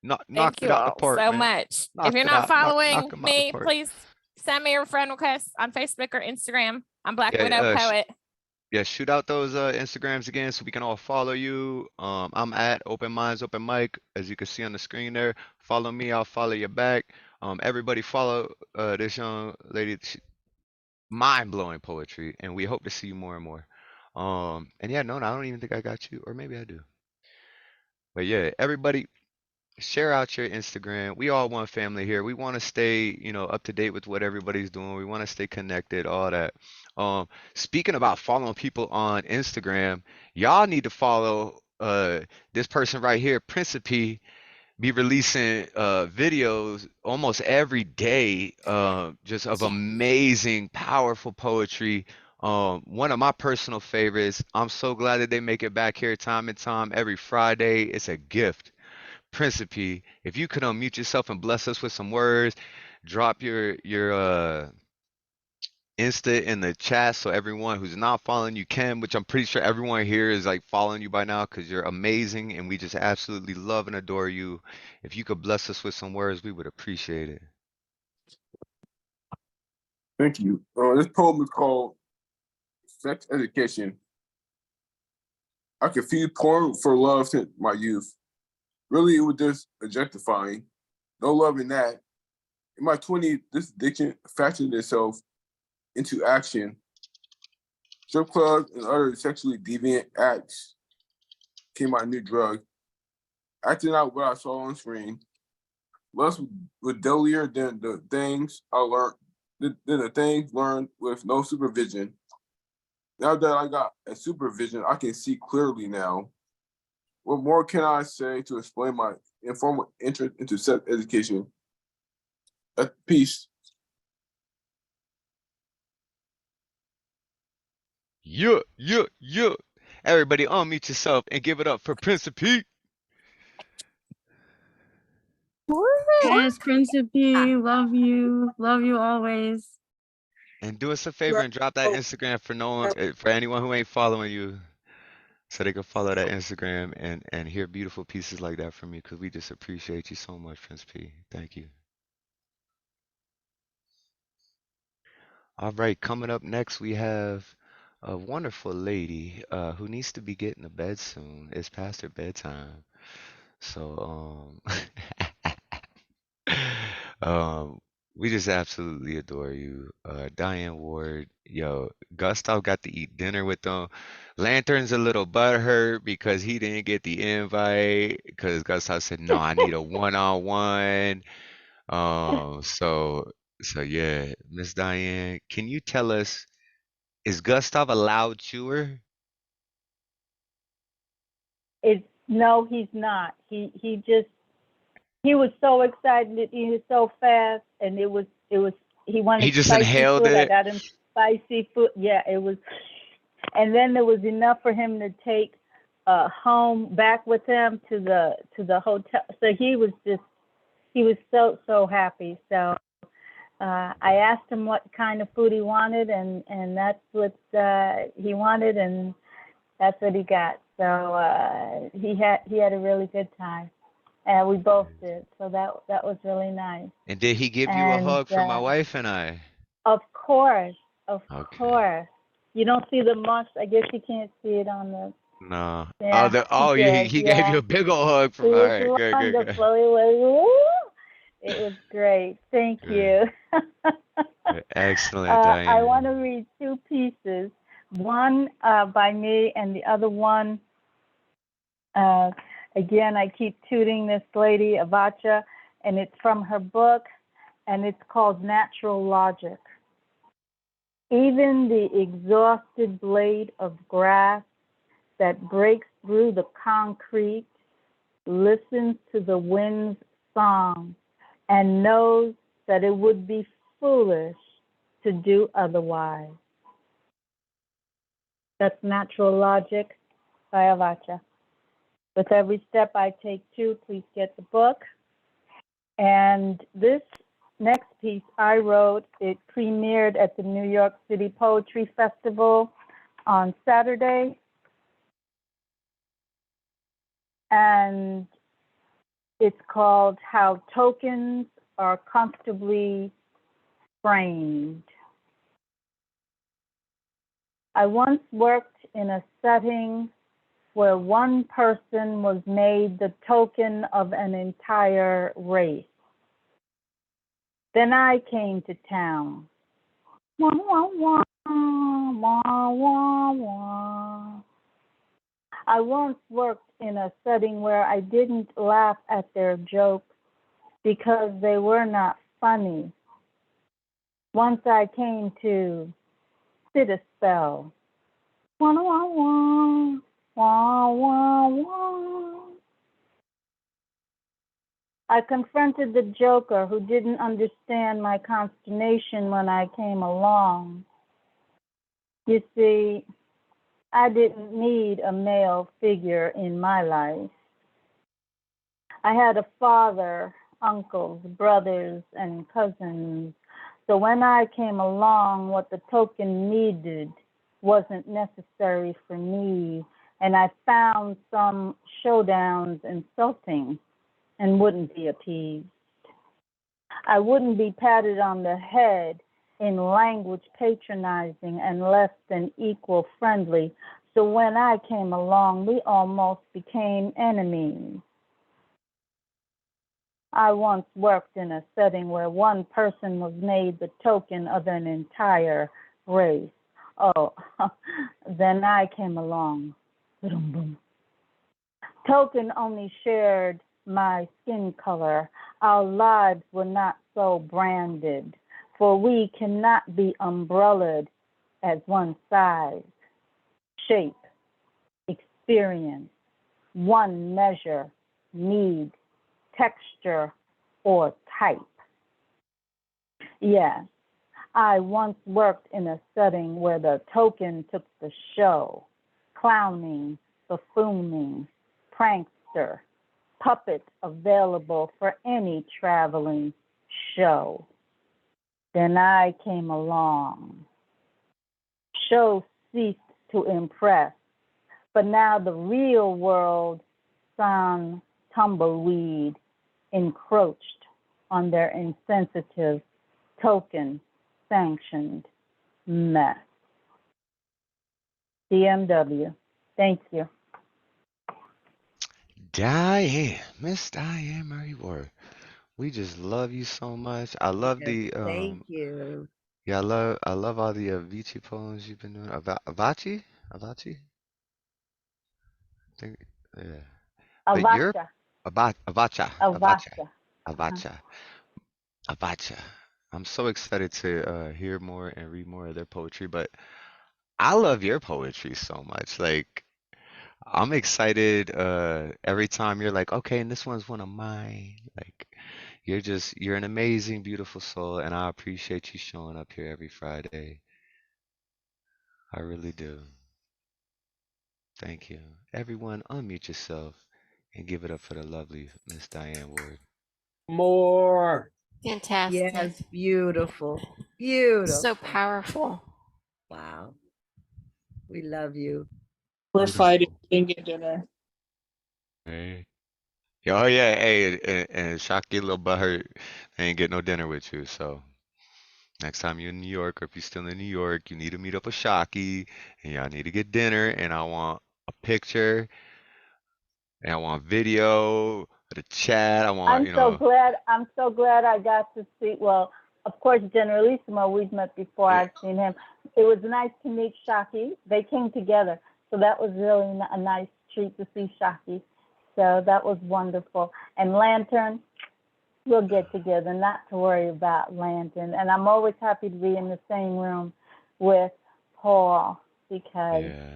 Knocked Thank it you out the all park, so man. much. If Knocked you're it not out. Knock following 'em out the me, park. please send me your friend request on Facebook or Instagram. I'm Black Yeah, Widow Poet. yeah, shoot out those Instagrams again so we can all follow you. I'm at Open Minds Open Mic, as you can see on the screen there. Follow me, I'll follow you back. Everybody follow this young lady. Mind-blowing poetry, and we hope to see you more and more. And yeah, Nona, I don't even think I got you, or maybe I do. But yeah, everybody share out your Instagram. We all one family here. We want to stay, you know, up to date with what everybody's doing. We want to stay connected, all that. Speaking about following people on Instagram, y'all need to follow this person right here, Principe, be releasing videos almost every day, just of amazing, powerful poetry. One of my personal favorites. I'm so glad that they make it back here time and time every Friday. It's a gift. Principe, if you could unmute yourself and bless us with some words, drop your Insta in the chat so everyone who's not following you can, which I'm pretty sure everyone here is like following you by now because you're amazing and we just absolutely love and adore you. If you could bless us with some words, we would appreciate it. Thank you. This poem is called Sex Education. I confused porn for love since my youth. Really, it was just objectifying. No love in that. In my 20s, this addiction fashioned itself into action. Strip clubs and other sexually deviant acts became my new drug. Acting out what I saw on screen. Lust was deadlier than the things I learned, than the things learned with no supervision. Now that I got a supervision, I can see clearly now. What more can I say to explain my informal interest into sex education? Peace. Yeah. Everybody unmute yourself and give it up for Principe. Yes, Principe, love you always. And do us a favor and drop that Instagram for no one, for anyone who ain't following you, so they can follow that Instagram and hear beautiful pieces like that from you, because we just appreciate you so much, Prince P. Thank you. All right, coming up next, we have a wonderful lady who needs to be getting to bed soon. It's past her bedtime. So, um, we just absolutely adore you. Diane Ward, yo, Gustav got to eat dinner with them. Lantern's a little butthurt because he didn't get the invite because Gustav said, no, I need a one-on-one. So yeah, Miss Diane, can you tell us, is Gustav a loud chewer? No, he's not. He was so excited to eat it so fast, and it was he wanted He just spicy inhaled food. I it. got him spicy food. Yeah, it was, and then there was enough for him to take home back with him to the hotel. So he was so happy. So I asked him what kind of food he wanted, and that's what he wanted, and that's what he got. So he had a really good time, and we both did. So that was really nice. And did he give you a And hug from my wife and I? of course, of Okay. course. You don't see the mush. I guess you can't see it on the. No. Yeah, Oh, he did. he gave you Yeah, a big old hug it from. All was right, good, good, good. wonderful. It was great. Thank Good. you. Excellent, I want Diane. to read two pieces. One by me, and the other one. Again, I keep tooting this lady Avacha, and it's from her book, and it's called Natural Logic. Even the exhausted blade of grass that breaks through the concrete listens to the wind's song and knows that it would be foolish to do otherwise. That's Natural Logic by Avacha. With every step I take two, please get the book. And this next piece I wrote, it premiered at the New York City Poetry Festival on Saturday. And it's called How Tokens Are Comfortably Framed. I once worked in a setting where one person was made the token of an entire race. Then I came to town. Wah, wah, wah, wah, wah, wah. I once worked in a setting where I didn't laugh at their jokes because they were not funny. Once I came to sit a spell. Wah, wah, wah, wah, wah, wah. I confronted the joker who didn't understand my consternation when I came along. You see, I didn't need a male figure in my life. I had a father, uncles, brothers, and cousins. So when I came along, what the token needed wasn't necessary for me. And I found some showdowns insulting and wouldn't be appeased. I wouldn't be patted on the head in language patronizing and less than equal friendly. So when I came along, we almost became enemies. I once worked in a setting where one person was made the token of an entire race. Oh, then I came along. Boom, boom. Token only shared my skin color. Our lives were not so branded, for we cannot be umbrellaed as one size, shape, experience, one measure, need, texture, or type. Yes, I once worked in a setting where the token took the show, clowning, buffooning, prankster, puppet available for any traveling show. Then I came along. Show ceased to impress, but now the real world sans tumbleweed encroached on their insensitive token sanctioned mess. DMW. Thank you. Diane, Miss Diane Murray Ward. We just love you so much. I love Yes, the thank you. yeah, I love all the Avicii poems you've been doing. Avachi? Avachi? I think yeah. But you're Avacha. Avacha. Avacha. Avacha. Avacha. I'm so excited to hear more and read more of their poetry, but I love your poetry so much. Like I'm excited every time you're like, okay, and this one's one of mine. Like you're an amazing, beautiful soul, and I appreciate you showing up here every Friday. I really do. Thank you. Everyone, unmute yourself and give it up for the lovely Miss Diane Ward. More. Fantastic. Yes, beautiful. Beautiful. So powerful. Wow. We love you. We're fighting. Didn't get dinner. Hey. Oh yeah, hey, and Shocky little butthurt. They ain't get no dinner with you. So next time you're in New York, or if you're still in New York, you need to meet up with Shocky, and y'all need to get dinner. And I want a picture, and I want video, the chat. I want, I'm so glad I got to see, well, of course, Generalissimo, we've met before. Yeah. I've seen him. It was nice to meet Shaki. They came together. So that was really a nice treat to see Shaki. So that was wonderful. And Lantern, we'll get together, not to worry about Lantern. And I'm always happy to be in the same room with Paul because Yeah.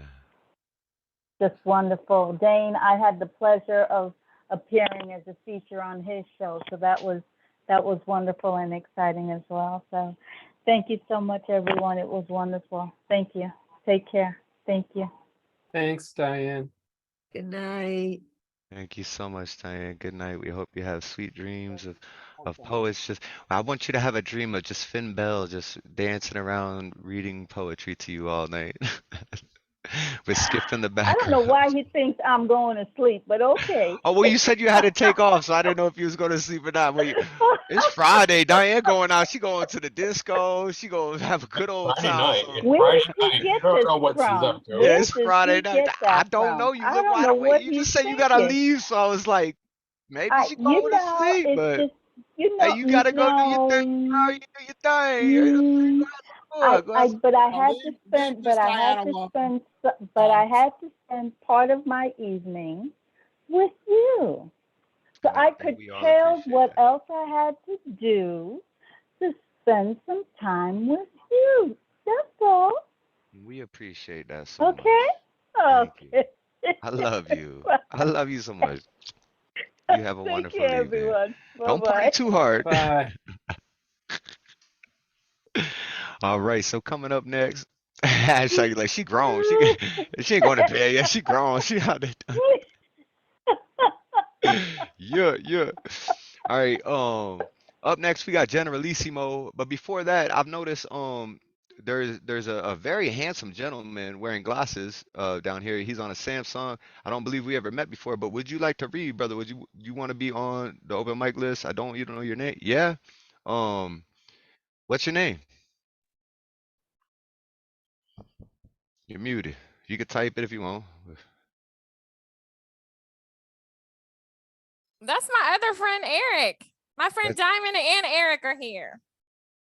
just wonderful. Dane, I had the pleasure of appearing as a feature on his show, so that was wonderful and exciting as well. So thank you so much, everyone. It was wonderful. Thank you. Take care. Thank you. Thanks, Diane. Good night. Thank you so much, Diane. Good night. We hope you have sweet dreams of poets. Just, I want you to have a dream of just Phynne Belle just dancing around reading poetry to you all night with Skiff in the I don't know background. why he thinks I'm going to sleep, but okay. Oh, well, you said you had to take off, so I didn't know if you was going to sleep or not. It's Friday. Diane going out. She going to the disco. She going to have a good old Friday time. night. So. It's Where Friday did he night. get I don't this know what she's from? up to. Yeah, Where it's does Friday he night. get I that don't from? know. You I look don't wide know awake. what You he's just said you gotta thinking. leave, so I was like, maybe she going to sleep. It's But just, hey, you gotta go do your thing, girl. You do your thing. You know, mm, go ahead, go ahead. but I Now had leave, to leave spend, Miss but I had Diana to alone. spend, but I had to spend part of my evening with you. So I And could we all tell appreciate what that. else I had to do to spend some time with you. That's all. We appreciate that so much. Okay? Thank you. Okay. I love you. I love you so much. You have a Take wonderful care, evening. everyone. Don't party Bye-bye. too hard. Bye. All right, so coming up next, Shaggy like she grown. She ain't going to bed yet. She grown. She out there. Yeah, yeah. All right. Up next we got Generalissimo, but before that, I've noticed there's a very handsome gentleman wearing glasses down here. He's on a Samsung. I don't believe we ever met before, but would you like to read, brother? Would you want to be on the open mic list? You don't know your name? Yeah. Um, what's your name? You're muted. You could type it if you want. That's my other friend, Eric. My friend Diamond and Eric are here.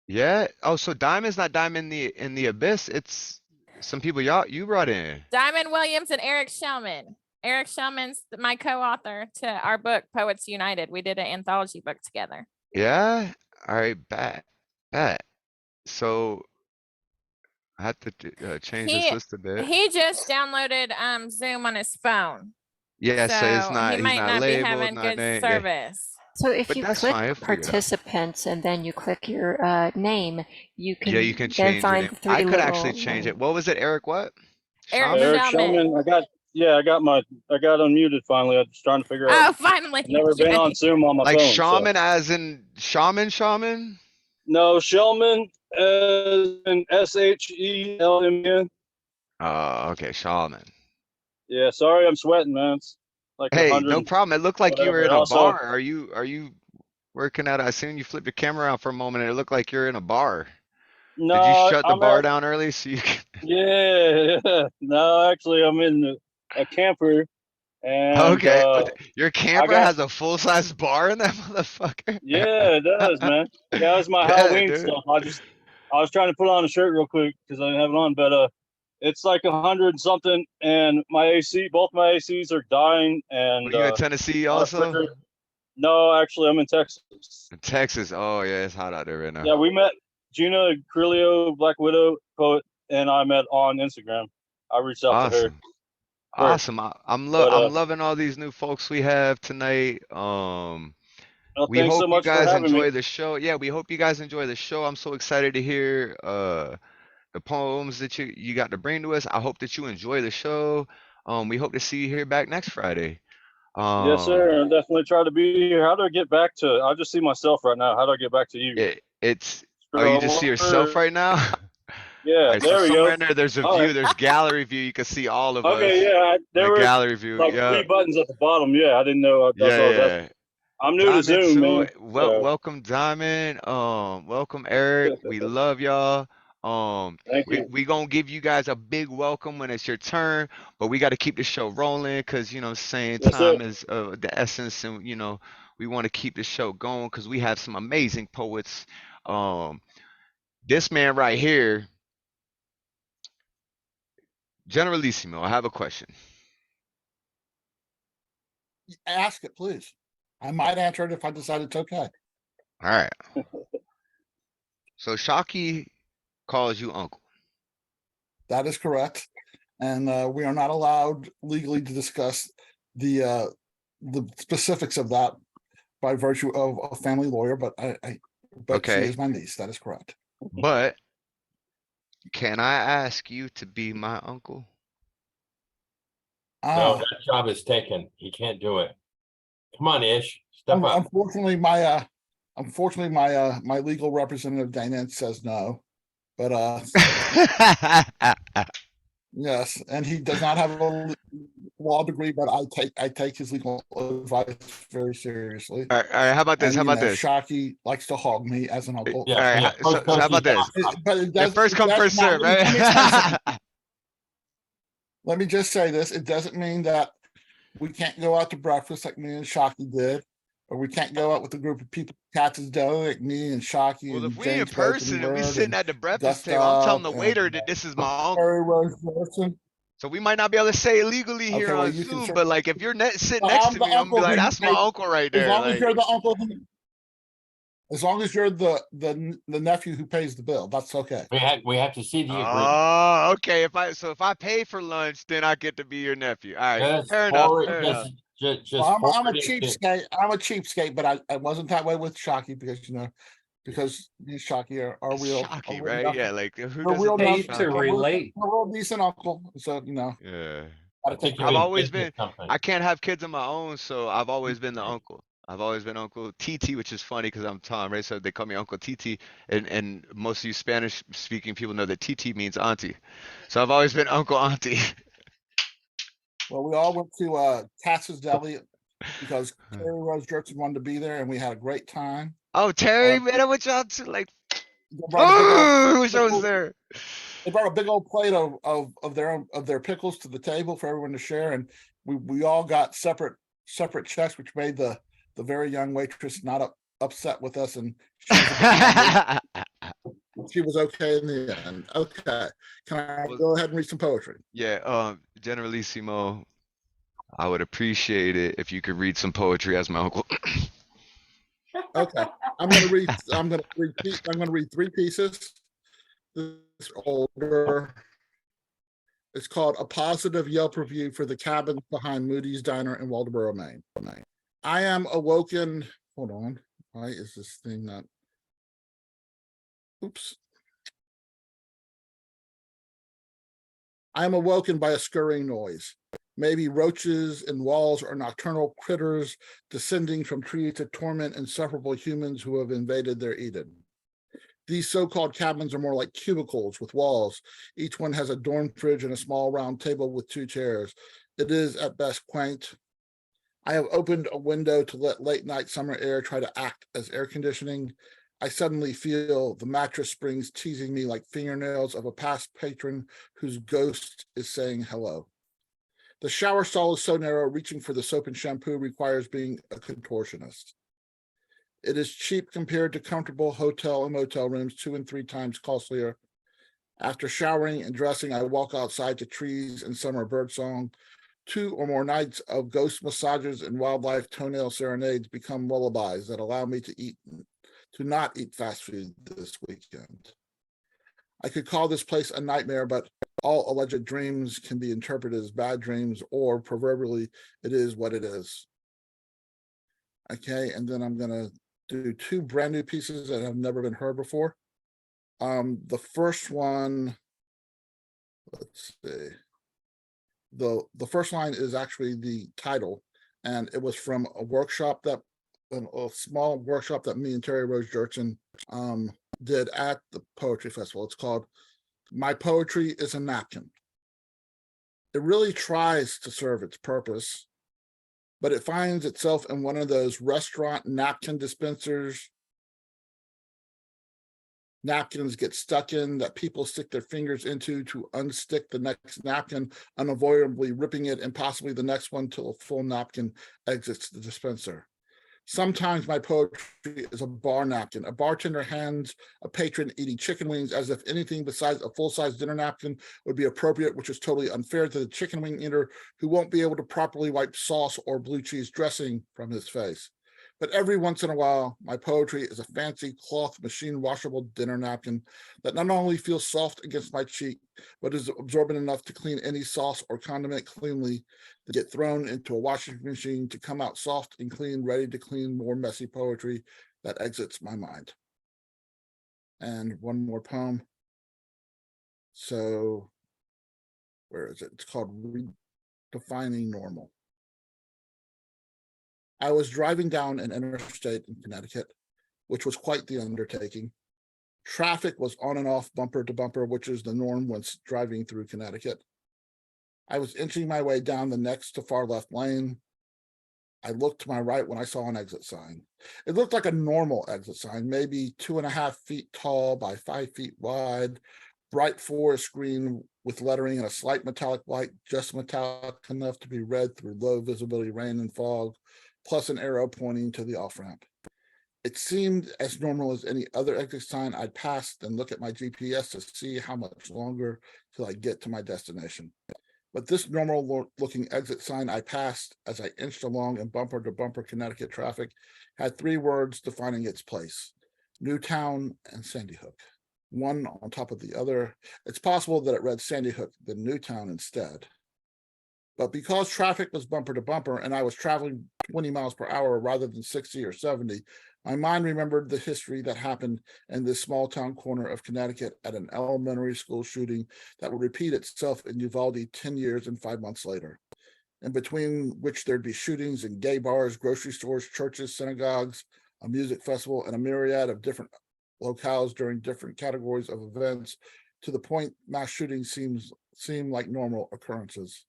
Yeah. Oh, so Diamond's not Diamond in the abyss. It's some people you brought in. Diamond Williams and Eric Shelman. Eric Shelman's my co-author to our book, Poets United. We did an anthology book together. Yeah. All right. Bet. So I have to change this list a bit. He just downloaded Zoom on his phone. Yeah. So it's So not. he He's might not not be labeled. having Not good named. Yeah. service. So if But you that's click fine. I'll figure it out. participants and then you click your name, you Yeah, you can can then change your find name. the three I could little actually change it. What was it, Eric? What? Eric Shaman? Eric Shelman. Shelman. I got unmuted finally. I was trying to figure out. Oh, finally. I've never been on Zoom on my Like phone. shaman, as in shaman? No, Shelman as in Shelman. Oh, okay, shaman. Yeah, sorry, I'm sweating, man. It's like Hey, 100 no problem. It looked like you were whatever. in a Also, bar. Are you working out? I seen you flip your camera around for a moment and it looked like you're in a bar. Did you no, shut the I'm bar at down early so you can? yeah. No, actually, I'm in a camper, and Okay. Your I camera got has a full-size bar in that motherfucker? yeah, it does, man. Yeah, that was my Yeah, Halloween dude. stuff. I was trying to put on a shirt real quick because I didn't have it on, but it's like 100 and something, and both my ACs are dying, and Were you in Tennessee my also? refrigerator. No, actually, I'm in Texas. In Texas. Oh yeah, it's hot out there right now. Yeah, we met Gina Crilio, Black Widow poet, and I met on Instagram. I reached out to her Awesome. first, Awesome. I'm but loving all these new folks we have tonight. well, We thanks hope so you much for guys having me. enjoy the show. Yeah, we hope you guys enjoy the show. I'm so excited to hear the poems that you got to bring to us. I hope that you enjoy the show. We hope to see you here back next Friday. Yes, sir. I definitely try to be here. How do I get back to? I just see myself right now. How do I get back to you? Oh, you just see yourself right now? Yeah, All right, so there we somewhere go. in there, there's a All view, right. there's gallery view. You can see all of us. Okay, yeah, there The were gallery view. like Yeah. 3 buttons at the bottom. Yeah, I didn't know. That's what I was Yeah. asking. I'm new to Diamond, Zoom, so man. So, welcome Diamond. Welcome Eric. We love y'all. thank you. We gonna give you guys a big welcome when it's your turn, but we got to keep the show rolling because you know saying Yes, sir. time is the essence, and you know we want to keep the show going because we have some amazing poets. This man right here, Generalissimo, I have a question. Ask it, please. I might answer it if I decide it's okay. All right. So Shockey calls you uncle. That is correct, and we are not allowed legally to discuss the specifics of that by virtue of a family lawyer. But but she Okay. is my niece. That is correct. But can I ask you to be my uncle? No, that job is taken. He can't do it. Come on, Ish. Step up. Unfortunately, my legal representative Dane Ince says no. But yes, and he does not have a law degree, but I take his legal advice very seriously. All right, how about this? And, how about this? Shockey likes to hog me as an uncle. All right, so how about this? But it does, first come, first serve, right? Let me just say this. It doesn't mean that we can't go out to breakfast like me and Shockey did, or we can't go out with a group of people, Katz's Deli, like me and Shockey. Well, and if we in James person and we sitting at the breakfast table, I'm telling the waiter that this is my uncle. Teri Rose. So we might not be able to say it legally here on Zoom, but like if you're sitting next to me, I'm gonna be like, that's my uncle right there. As long like, as you're the uncle, as long as you're the nephew who pays the bill, that's okay. We have to see the agreement. Oh, okay. If I pay for lunch, then I get to be your nephew. All right, Just fair enough. forward- Fair just- enough. Well, I'm a forward it to- cheapskate. I'm a cheapskate, but I wasn't that way with Shockey because me and Shockey are real. Shockey, are real right? nothing. Yeah, like who We're real doesn't nothing. know Shockey? We're a real decent uncle. So Yeah. I've always been. I can't have kids of my own, so I've always been the uncle. I've always been Uncle TT, which is funny because I'm Tom, right? So they call me Uncle TT, and most of you Spanish-speaking people know that TT means auntie. So I've always been Uncle Auntie. Well, we all went to Katz's Deli because Teri Rose Jerkson wanted to be there, and we had a great time. Oh, Terry, man, I went y'all to like. Oh, wish I was there. They brought a big old plate of their pickles to the table for everyone to share, and we all got separate checks, which made the very young waitress not upset with us, and she was okay in the end. Okay, can I go ahead and read some poetry? Yeah, Generalissimo, I would appreciate it if you could read some poetry as my uncle. Okay, I'm gonna read 3 pieces. This is older. It's called A Positive Yelp Review for the Cabin Behind Moody's Diner in Waldoboro, Maine. I am awoken. Hold on. Why is this thing not? Oops. I am awoken by a scurrying noise. Maybe roaches in walls or nocturnal critters descending from tree to torment insufferable humans who have invaded their Eden. These so-called cabins are more like cubicles with walls. Each one has a dorm fridge and a small round table with 2 chairs. It is at best quaint. I have opened a window to let late night summer air try to act as air conditioning. I suddenly feel the mattress springs teasing me like fingernails of a past patron whose ghost is saying hello. The shower stall is so narrow, reaching for the soap and shampoo requires being a contortionist. It is cheap compared to comfortable hotel and motel rooms, 2 and 3 times costlier. After showering and dressing, I walk outside to trees and summer birdsong. 2 or more nights of ghost massages and wildlife toenail serenades become lullabies that allow me to not eat fast food this weekend. I could call this place a nightmare, but all alleged dreams can be interpreted as bad dreams, or proverbially, it is what it is. Okay, and then I'm gonna do 2 brand new pieces that have never been heard before. The first one, let's see. The first line is actually the title, and it was from a workshop that a small workshop that me and Teri Rose Jertson did at the poetry festival. It's called "My Poetry is a Napkin." It really tries to serve its purpose, but it finds itself in one of those restaurant napkin dispensers. Napkins get stuck in that people stick their fingers into to unstick the next napkin, unavoidably ripping it and possibly the next one till a full napkin exits the dispenser. Sometimes my poetry is a bar napkin. A bartender hands a patron eating chicken wings as if anything besides a full-size dinner napkin would be appropriate, which is totally unfair to the chicken wing eater who won't be able to properly wipe sauce or blue cheese dressing from his face. But every once in a while, my poetry is a fancy cloth machine washable dinner napkin that not only feels soft against my cheek, but is absorbent enough to clean any sauce or condiment cleanly, to get thrown into a washing machine to come out soft and clean, ready to clean more messy poetry that exits my mind. And one more poem. So, where is it? It's called Redefining Normal. I was driving down an interstate in Connecticut, which was quite the undertaking. Traffic was on and off bumper to bumper, which is the norm when driving through Connecticut. I was inching my way down the next to far left lane. I looked to my right when I saw an exit sign. It looked like a normal exit sign, maybe 2.5 feet tall by 5 feet wide, bright forest green with lettering and a slight metallic light, just metallic enough to be read through low visibility rain and fog, plus an arrow pointing to the off-ramp. It seemed as normal as any other exit sign I'd passed, and look at my GPS to see how much longer till I get to my destination. But this normal looking exit sign I passed as I inched along in bumper to bumper Connecticut traffic had 3 words defining its place: Newtown and Sandy Hook. One on top of the other. It's possible that it read Sandy Hook than Newtown instead. But because traffic was bumper to bumper and I was traveling 20 miles per hour rather than 60 or 70, my mind remembered the history that happened in this small town corner of Connecticut at an elementary school shooting that would repeat itself in Uvalde 10 years and 5 months later, in between which there'd be shootings in gay bars, grocery stores, churches, synagogues, a music festival, and a myriad of different locales during different categories of events, to the point mass shootings seem like normal occurrences.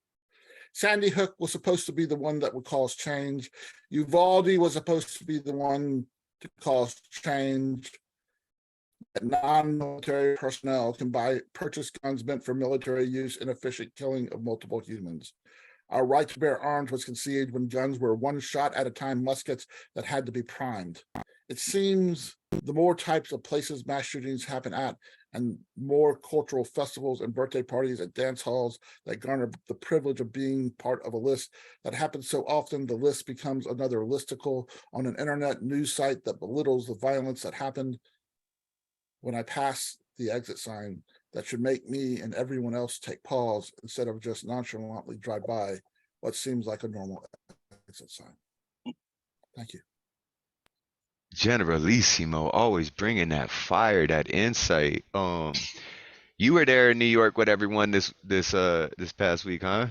Sandy Hook was supposed to be the one that would cause change. Uvalde was supposed to be the one to cause change. That non-military personnel can purchase guns meant for military use in efficient killing of multiple humans. Our right to bear arms was conceived when guns were one shot at a time muskets that had to be primed. It seems the more types of places mass shootings happen at, and more cultural festivals and birthday parties at dance halls that garner the privilege of being part of a list that happens so often, the list becomes another listicle on an internet news site that belittles the violence that happened. When I pass the exit sign, that should make me and everyone else take pause instead of just nonchalantly drive by what seems like a normal exit sign. Thank you. Generalissimo, always bringing that fire, that insight. You were there in New York with everyone this past week, huh?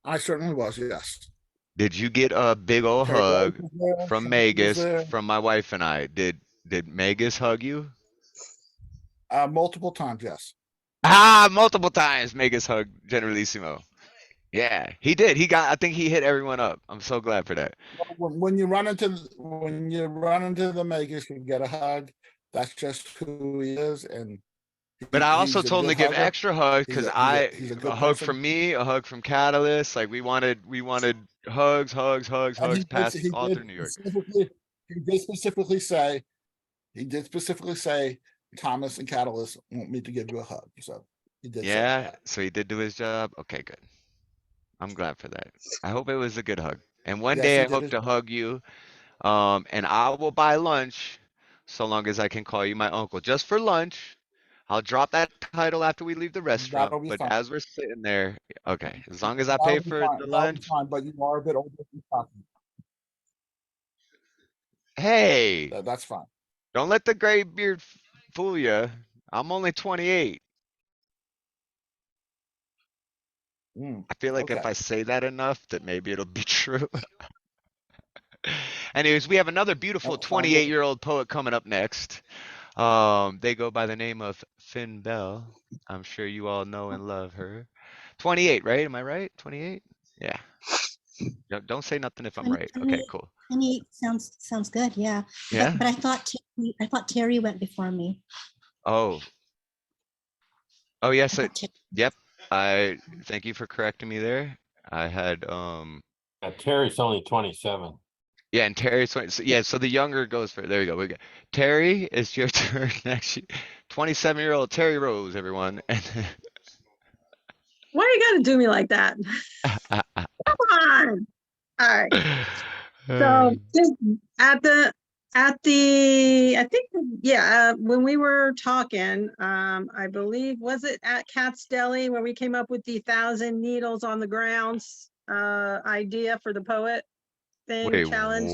I certainly was, yes. Did you get a big old Teri Rose hug was there, from Shelman was Magus, there. from my wife and I? Did Magus hug you? Multiple times, yes. Multiple times Magus hugged Generalissimo. Yeah, he did. I think he hit everyone up. I'm so glad for that. When you run into the Magus, you get a hug. That's just who he is, and But I also he's a told him good to give hugger. extra hugs He's because he's a a good hug person. from me, a hug from Catalyst. Like we wanted hugs And he past all through New York. did specifically say Thomas and Catalyst want me to give you a hug. So he did say Yeah, that. so he did do his job. Okay, good. I'm glad for that. I hope it was a good hug. And one Yes, day he I did hope his to hug you. And I will buy lunch so long as I can call you my uncle. Just for lunch. I'll drop that title after we leave the restaurant, That'll be but fine. as we're sitting there, okay, as long as I pay That'll be for fine. the That'll be lunch. fine. But you are a bit older than talking. Hey, That's fine. don't let the gray beard fool you. I'm only 28. I feel like if okay. I say that enough, that maybe it'll be true. Anyways, we have another beautiful 28-year-old poet coming up next. They go by the name of Phynne Belle. I'm sure you all know and love her. 28, right? Am I right? 28? Yeah. Don't say nothing if I'm right. Okay, cool. 28 sounds good. Yeah. Yeah? But I thought Teri went before me. Oh. Oh, yes. Yep. I thank you for correcting me there. I had Terry's only 27. yeah, and Terry's 20, so, yeah, so the younger goes for there you go. We got Teri, it's your turn next. 27-year-old Teri Rose, everyone. Why you gotta do me like that? Come on. All right. So just at the I think when we were talking, I believe, was it at Cat's Deli where we came up with the 1,000 needles on the grounds idea for the poet thing Wait, challenge?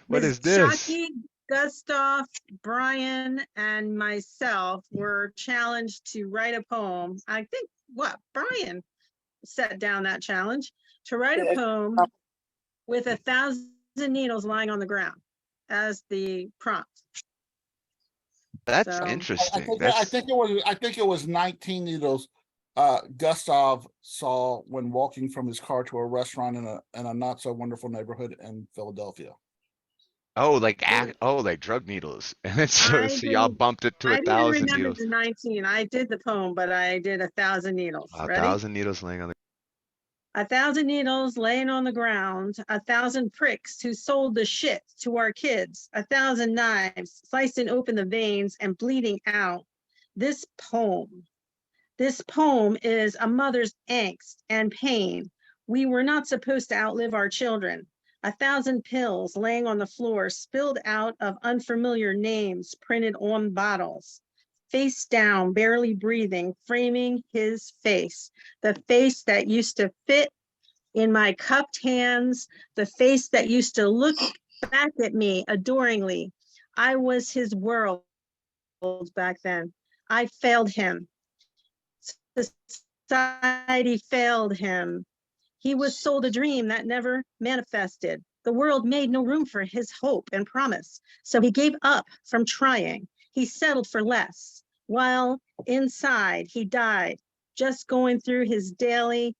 what is this? Chucky, Gustav, Brian, and myself were challenged to write a poem. I think Brian set down that challenge to write a poem with 1,000 needles lying on the ground as the prompt. That's interesting. I think it was 19 needles. Gustav saw when walking from his car to a restaurant in a not so wonderful neighborhood in Philadelphia. Oh, like drug needles. And so y'all bumped it to 1,000 I didn't remember needles. the 19. I did the poem, but I did 1,000 needles. 1,000 needles laying on the 1,000 needles laying on the ground, 1,000 pricks who sold the shit to our kids, 1,000 knives slicing open the veins and bleeding out. This poem is a mother's angst and pain. We were not supposed to outlive our children. 1,000 pills laying on the floor, spilled out of unfamiliar names printed on bottles. Face down, barely breathing, framing his face. The face that used to fit in my cupped hands, the face that used to look back at me adoringly. I was his world back then. I failed him. Society failed him. He was sold a dream that never manifested. The world made no room for his hope and promise. So he gave up from trying. He settled for less. While inside he died, just going through his daily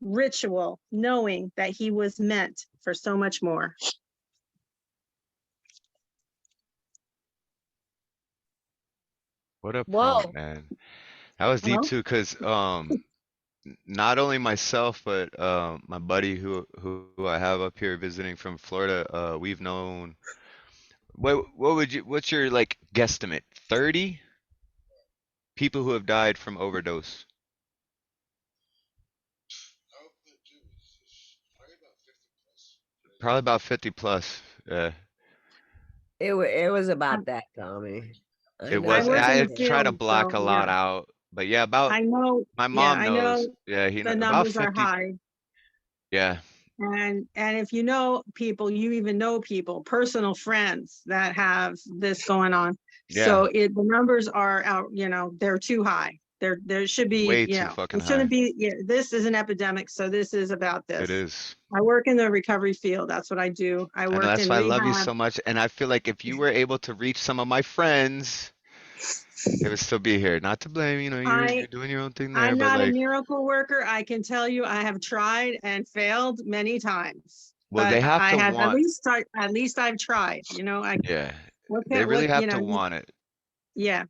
ritual, knowing that he was meant for so much more. What a prompt, man. That was deep too, because not only myself, but my buddy who I have up here visiting from Florida, we've known what's your like guesstimate? 30 people who have died from overdose. Probably about 50 plus. Yeah. It was about that, Tommy. It was. I try to block a lot out, but yeah, about. I know. My mom knows. Yeah, he the knows numbers about 50. are high. Yeah. And if you know people, you even know people, personal friends that have this going on. Yeah. So the numbers are out. They're too high. There should be way too fucking it shouldn't high. be. Yeah, this is an epidemic. So this is about this. It is. I work in the recovery field. That's what I do. I know, work that's in why I rehab. love you so much, and I feel like if you were able to reach some of my friends, they would still be here. Not to blame, you're doing your own thing there. I'm but not like, a miracle worker. I can tell you, I have tried and failed many times. well, but they have I to have want. at least I've tried. Yeah, they really have to want it. Yeah.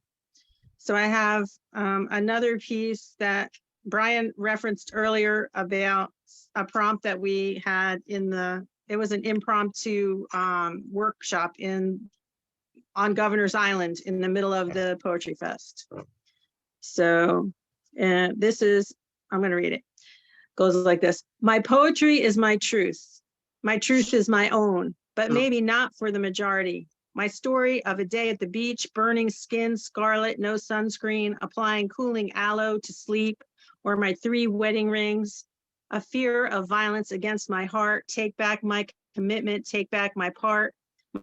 So I have another piece that Brian referenced earlier about a prompt that we had it was an impromptu workshop on Governor's Island in the middle of the Poetry Fest. So I'm going to read it. Goes like this. My poetry is my truth. My truth is my own, but maybe not for the majority. My story of a day at the beach, burning skin scarlet, no sunscreen, applying cooling aloe to sleep, or my 3 wedding rings, a fear of violence against my heart, take back my commitment, take back my part.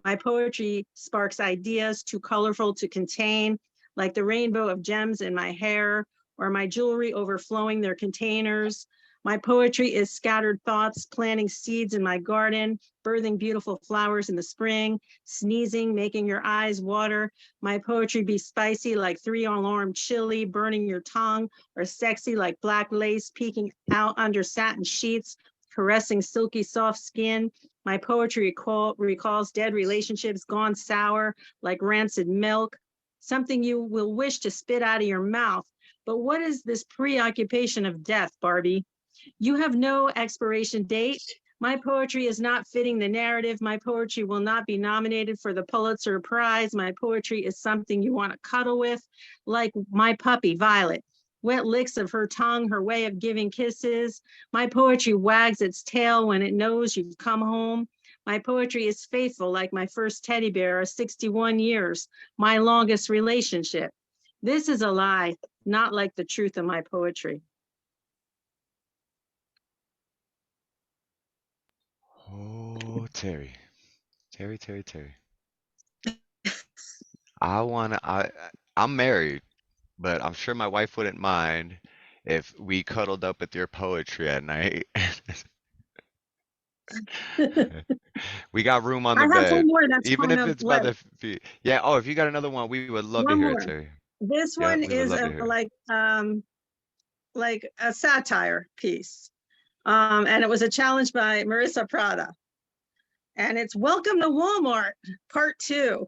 My poetry sparks ideas too colorful to contain, like the rainbow of gems in my hair, or my jewelry overflowing their containers. My poetry is scattered thoughts, planting seeds in my garden, birthing beautiful flowers in the spring, sneezing, making your eyes water. My poetry be spicy like 3-alarm chili, burning your tongue, or sexy like black lace peeking out under satin sheets, caressing silky soft skin. My poetry recalls dead relationships gone sour like rancid milk, something you will wish to spit out of your mouth. But what is this preoccupation of death, Barbie? You have no expiration date. My poetry is not fitting the narrative. My poetry will not be nominated for the Pulitzer Prize. My poetry is something you want to cuddle with, like my puppy, Violet. Wet licks of her tongue, her way of giving kisses. My poetry wags its tail when it knows you've come home. My poetry is faithful like my first teddy bear of 61 years, my longest relationship. This is a lie, not like the truth of my poetry. Oh, Teri. Teri. I'm married, but I'm sure my wife wouldn't mind if we cuddled up with your poetry at night. We got room on I the have one bed, more that's even kind if of it's by like the feet. Yeah. Oh, if you got another one, we would love to one hear it, more. Teri. This Yeah, one we would is love to hear it. like a satire piece. And it was a challenge by Marissa Prada. And it's Welcome to Walmart, part 2.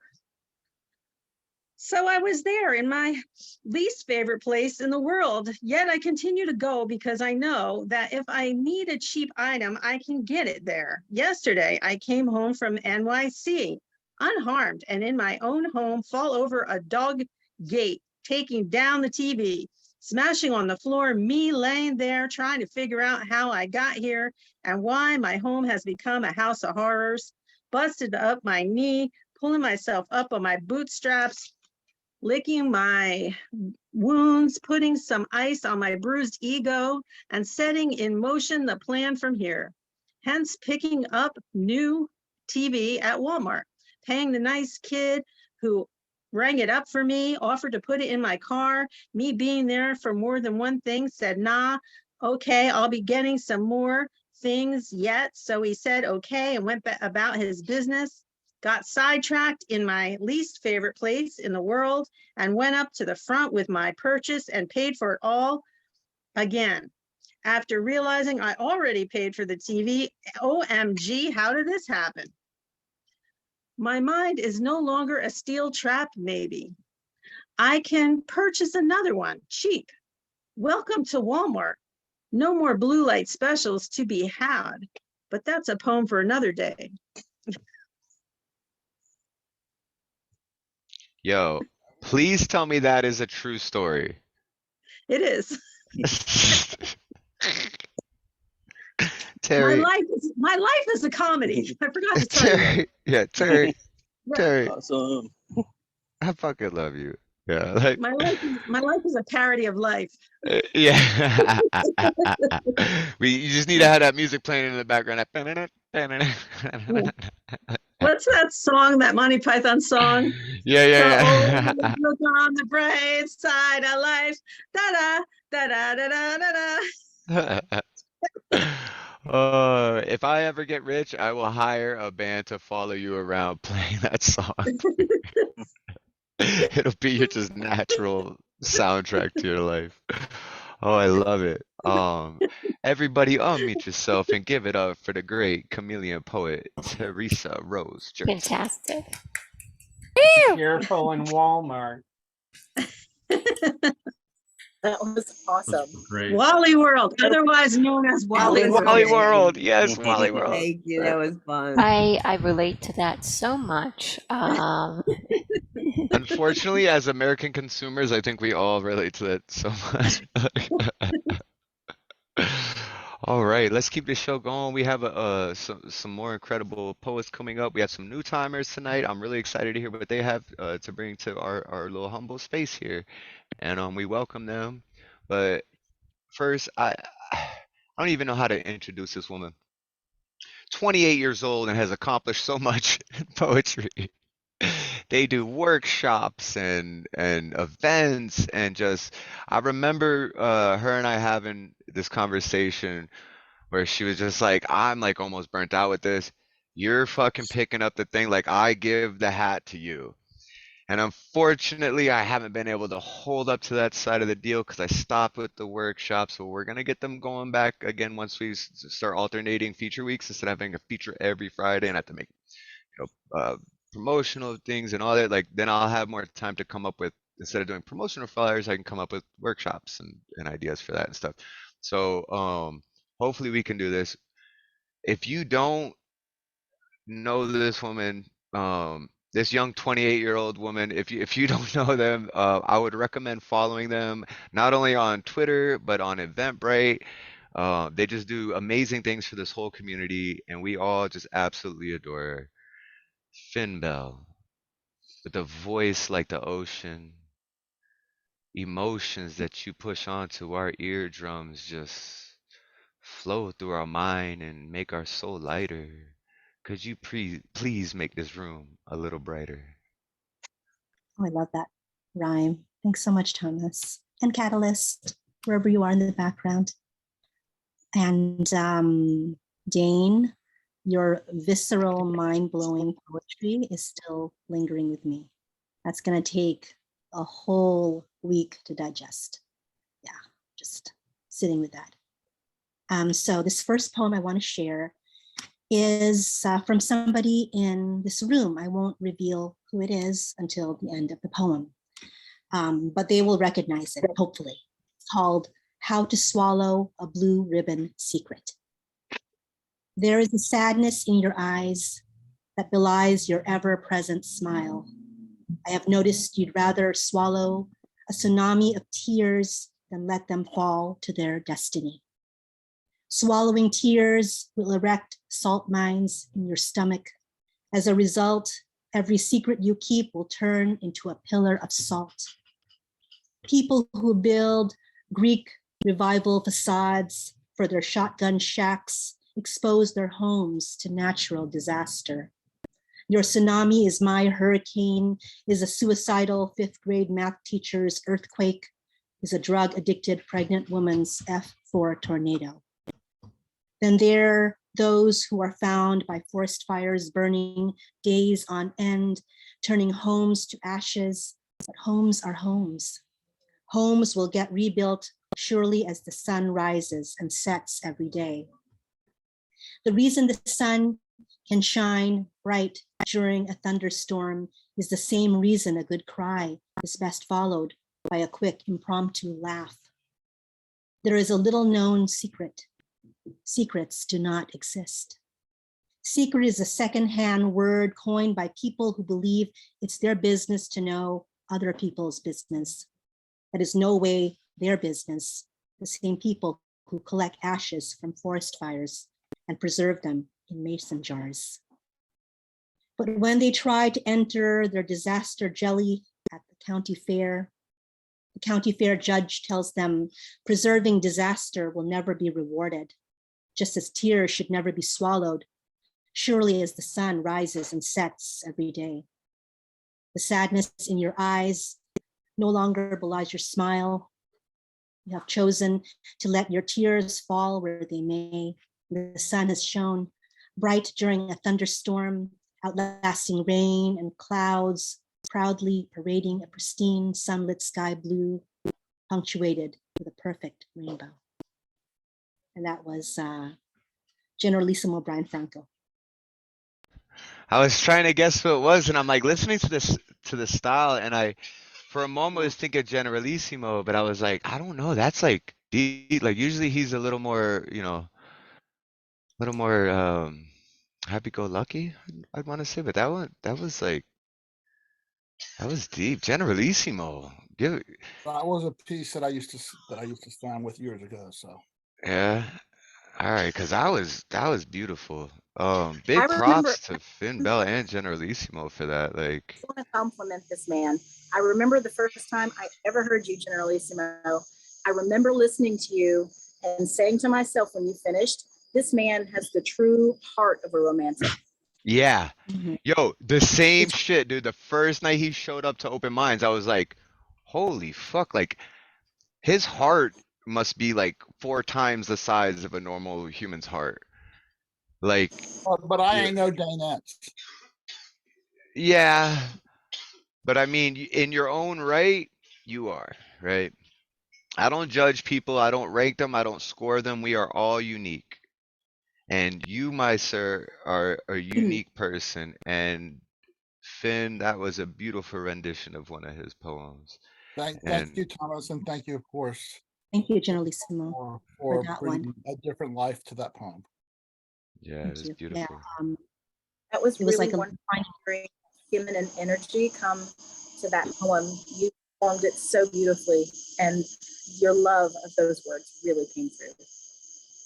So I was there in my least favorite place in the world, yet I continue to go because I know that if I need a cheap item, I can get it there. Yesterday, I came home from NYC unharmed and in my own home fall over a dog gate, taking down the TV, smashing on the floor, me laying there trying to figure out how I got here and why my home has become a house of horrors, busted up my knee, pulling myself up on my bootstraps, licking my wounds, putting some ice on my bruised ego, and setting in motion the plan from here. Hence, picking up new TV at Walmart, paying the nice kid who rang it up for me, offered to put it in my car. Me being there for more than one thing, said, nah, okay, I'll be getting some more things yet. So he said, okay, and went about his business. Got sidetracked in my least favorite place in the world and went up to the front with my purchase and paid for it all again. After realizing I already paid for the TV, OMG, how did this happen? My mind is no longer a steel trap, maybe. I can purchase another one, cheap. Welcome to Walmart. No more blue light specials to be had, but that's a poem for another day. Yo, please tell me that is a true story. It is. Teri. My life is a comedy. I forgot to tell you that. Teri, yeah, Teri, Yeah. Teri, Awesome. I fucking love you. Yeah, like, My life is a parody of life. yeah. You just need to have that music playing in the background. What's that song, that Monty Python song? Yeah. So look on the bright side of life. Da da da da da da da. If I ever get rich, I will hire a band to follow you around playing that song. It'll be your just natural soundtrack to your life. Oh, I love it. Everybody unmute yourself and give it up for the great chameleon poet, Teri Rose. Fantastic. Careful in Walmart. That was awesome. Great. Wally World, otherwise known as Wally World. Wally World. Yes, Wally World. Thank you. That was fun. I relate to that so much. Unfortunately, as American consumers, I think we all relate to that so much. All right, let's keep this show going. We have some more incredible poets coming up. We have some new timers tonight. I'm really excited to hear what they have to bring to our little humble space here, and we welcome them. But first, I don't even know how to introduce this woman. 28 years old and has accomplished so much in poetry. they do workshops and events and just I remember her and I having this conversation where she was just like, I'm like almost burnt out with this. You're fucking picking up the thing, like I give the hat to you. And unfortunately, I haven't been able to hold up to that side of the deal because I stopped with the workshop. So we're gonna get them going back again once we start alternating feature weeks instead of having a feature every Friday and I have to make promotional things and all that. Like then I'll have more time to come up with instead of doing promotional flyers, I can come up with workshops and ideas for that and stuff. So hopefully we can do this. If you don't know this woman, this young 28-year-old woman, if you don't know them, I would recommend following them not only on Twitter but on Eventbrite. They just do amazing things for this whole community, and we all just absolutely adore her. Phynne Belle, with a voice like the ocean, emotions that you push onto our eardrums just flow through our mind and make our soul lighter. Could you please make this room a little brighter? Oh, I love that rhyme. Thanks so much, Thomas. And Catalyst, wherever you are in the background. And Dane, your visceral, mind-blowing poetry is still lingering with me. That's going to take a whole week to digest. Yeah, just sitting with that. So this first poem I want to share is from somebody in this room. I won't reveal who it is until the end of the poem, but they will recognize it, hopefully. It's called How to Swallow a Blue Ribbon Secret. There is a sadness in your eyes that belies your ever-present smile. I have noticed you'd rather swallow a tsunami of tears than let them fall to their destiny. Swallowing tears will erect salt mines in your stomach. As a result, every secret you keep will turn into a pillar of salt. People who build Greek revival facades for their shotgun shacks expose their homes to natural disaster. Your tsunami is my hurricane, is a suicidal fifth grade math teacher's earthquake, is a drug addicted pregnant woman's F4 tornado. Then there are those who are found by forest fires burning days on end, turning homes to ashes, but homes are homes. Homes will get rebuilt surely as the sun rises and sets every day. The reason the sun can shine bright during a thunderstorm is the same reason a good cry is best followed by a quick impromptu laugh. There is a little known secret. Secrets do not exist. Secret is a secondhand word coined by people who believe it's their business to know other people's business. That is no way their business, the same people who collect ashes from forest fires and preserve them in mason jars. But when they try to enter their disaster jelly at the county fair judge tells them preserving disaster will never be rewarded, just as tears should never be swallowed, surely as the sun rises and sets every day. The sadness in your eyes no longer belies your smile. You have chosen to let your tears fall where they may. The sun has shone bright during a thunderstorm, outlasting rain and clouds, proudly parading a pristine sunlit sky blue, punctuated with a perfect rainbow. And that was Generalissimo Brian Franco. I was trying to guess who it was, and I'm like listening to the style, and I, for a moment, was thinking Generalissimo, but I was like, I don't know. That's like deep. Like usually he's a little more, happy-go-lucky. I'd want to say, but that was deep. Generalissimo. That was a piece that I used to stand with years ago. So Yeah. All right, because that was beautiful. Big I remember, props to Phynne Belle and Generalissimo for that. Like, I want to compliment this man. I remember the first time I ever heard you, Generalissimo. I remember listening to you and saying to myself when you finished, this man has the true heart of a romantic. Yeah. Mhm. Yo, the same shit, dude. The first night he showed up to open minds, I was like, holy fuck, like his heart must be like 4 times the size of a normal human's heart. Like, But I yeah, ain't no Dane Ince. yeah, but I mean, in your own right, you are, right? I don't judge people, I don't rank them, I don't score them. We are all unique. And you, my sir, are a unique person. And Finn, that was a beautiful rendition of one of his poems. Thank And you, Thomas, and thank you, of course, Thank you, Generalissimo, for that one. breathing a different life to that poem. yeah, Thank it is you. Yeah, beautiful. That was it was really like a wonderful hearing feminine energy come to that poem. You formed it so beautifully, and your love of those words really came through.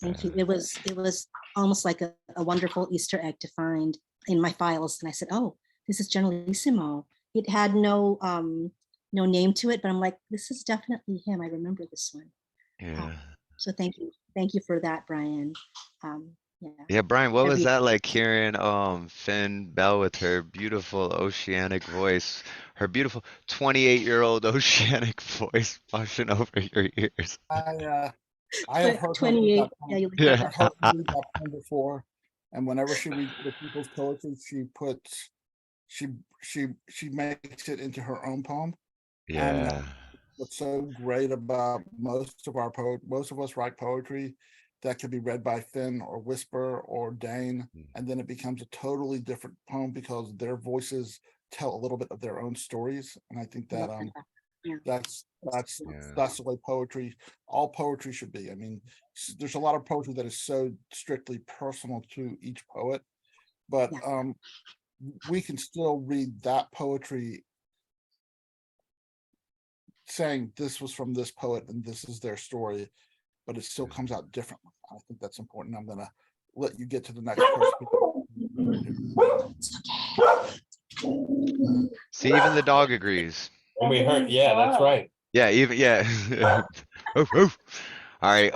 thank you. It was almost like a wonderful Easter egg to find in my files, and I said, "Oh, this is Generalissimo." It had no name to it, but I'm like, "This is definitely him. I remember this one." Yeah. So thank you for that, Brian. Yeah. Yeah, Brian, what was Every that like hearing Phynne Belle with her beautiful oceanic voice, her beautiful 28-year-old oceanic voice washing over your ears? I have heard her read 28. that Yeah, poem. you like Yeah. that. I've heard her read that poem before, and whenever she reads other people's poetry, she makes it into her own poem. And Yeah. what's so great about most of us write poetry that could be read by Finn or Whisper or Dane, and then it becomes a totally different poem because their voices tell a little bit of their own stories. And I think that Yeah. that's Yeah. the way all poetry should be. I mean, there's a lot of poetry that is so strictly personal to each poet, but we can still read that poetry saying this was from this poet and this is their story, but it still comes out differently. I think that's important. I'm gonna let you get to the next person. See, even the dog agrees. And we heard, yeah, that's right. Yeah, even yeah. Oof, oof. All right.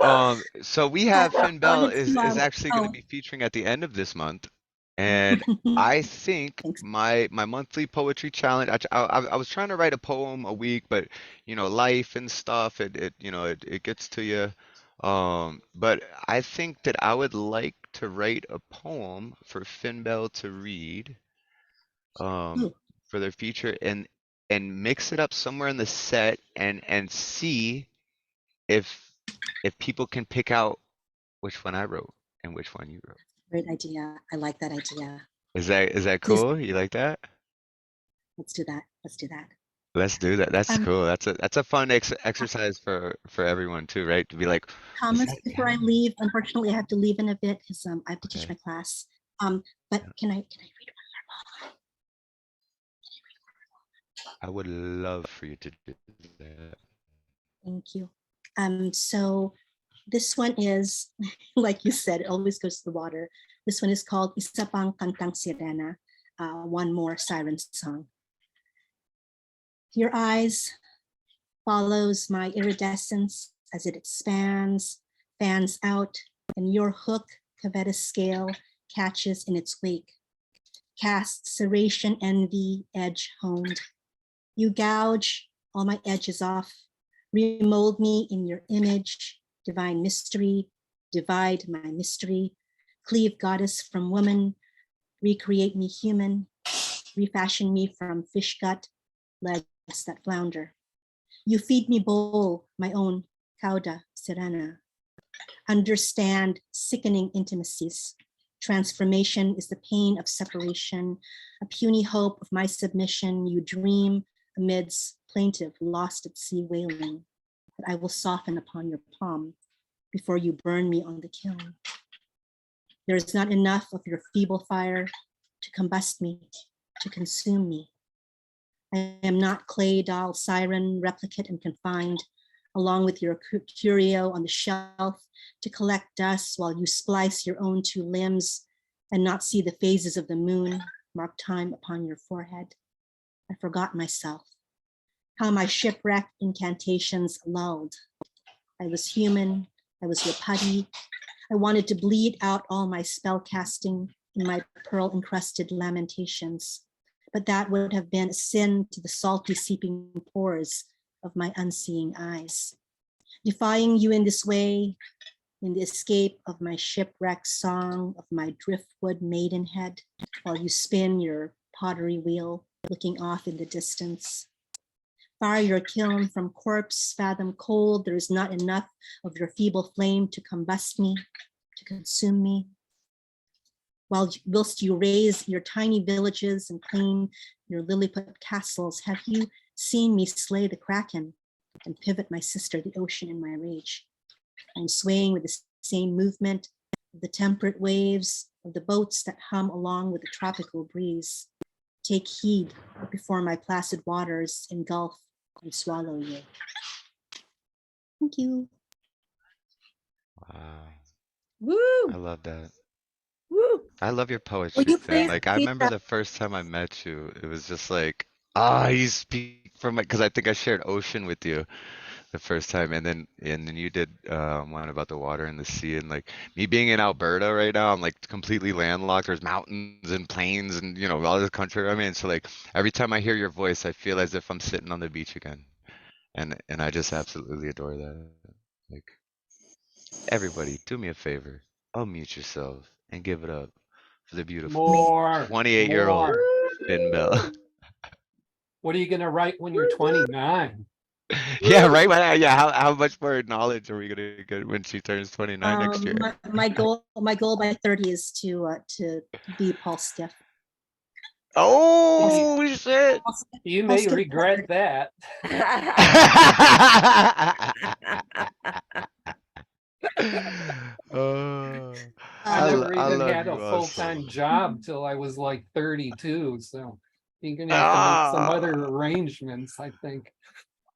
So we have Phynne Belle is actually going to be featuring at the end of this month, and I think my monthly poetry challenge. I was trying to write a poem a week, but life and stuff. It gets to you. But I think that I would like to write a poem for Phynne Belle to read for their feature and mix it up somewhere in the set and see if people can pick out which one I wrote and which one you wrote. Great idea. I like that idea. Is that Please. cool? You like that? Let's do that. Let's do that. Let's do that. That's cool. That's a fun exercise for everyone too, right? To be like, Thomas, before I leave, unfortunately, I have to leave in a bit because I have to teach my class. But can I read one? I would love for you to do that. Thank you. So this one is, like you said, it always goes to the water. This one is called Isa Pang Kantang Sirena, one more siren song. Your eyes follows my iridescence as it expands, fans out, and your hook, Cavetta scale, catches in its wake. Casts serration, envy, edge honed. You gouge all my edges off, remold me in your image, divine mystery, divide my mystery, cleave goddess from woman, recreate me human, refashion me from fish gut, legs that flounder. You feed me bowl, my own cauda sirena. Understand sickening intimacies. Transformation is the pain of separation, a puny hope of my submission. You dream amidst plaintive, lost at sea wailing, that I will soften upon your palm before you burn me on the kiln. There is not enough of your feeble fire to combust me, to consume me. I am not clay doll, siren, replicate and confined, along with your curio on the shelf to collect dust while you splice your own two limbs and not see the phases of the moon mark time upon your forehead. I forgot myself, how my shipwrecked incantations lulled. I was human, I was your putty. I wanted to bleed out all my spell casting, in my pearl-encrusted lamentations, but that would have been a sin to the salty seeping pores of my unseeing eyes. Defying you in this way, in the escape of my shipwreck song of my driftwood maidenhead, while you spin your pottery wheel, looking off in the distance. Fire your kiln from corpse fathom cold, there is not enough of your feeble flame to combust me, to consume me. Whilst you raise your tiny villages and clean your Lilliput castles, have you seen me slay the Kraken and pivot my sister, the ocean, in my rage? I'm swaying with the same movement of the temperate waves of the boats that hum along with the tropical breeze. Take heed before my placid waters engulf and swallow you. Thank you. Wow. Woo! I love that. Woo! I love your poetry, you Phynne. please Like, I repeat remember that? the first time I met you, it was just like, you speak from my, because I think I shared ocean with you the first time, and then you did one about the water and the sea, and like me being in Alberta right now, I'm like completely landlocked. There's mountains and plains and all this country. I mean, so like every time I hear your voice, I feel as if I'm sitting on the beach again, and I just absolutely adore that. Like, everybody, do me a favor, unmute yourself and give it up for the beautiful More, 28-year-old more. Phynne Belle. What are you gonna write when you're 29? Yeah, right. Yeah, how much more knowledge are we gonna get when she turns 29 next year? My goal by 30 is to be Paul Skiff. Oh shit! You Paul may Skiff. regret that. I never I even love had a you all so full-time much. job till I was like 32, so you're gonna have to make some other Ah. arrangements, I think.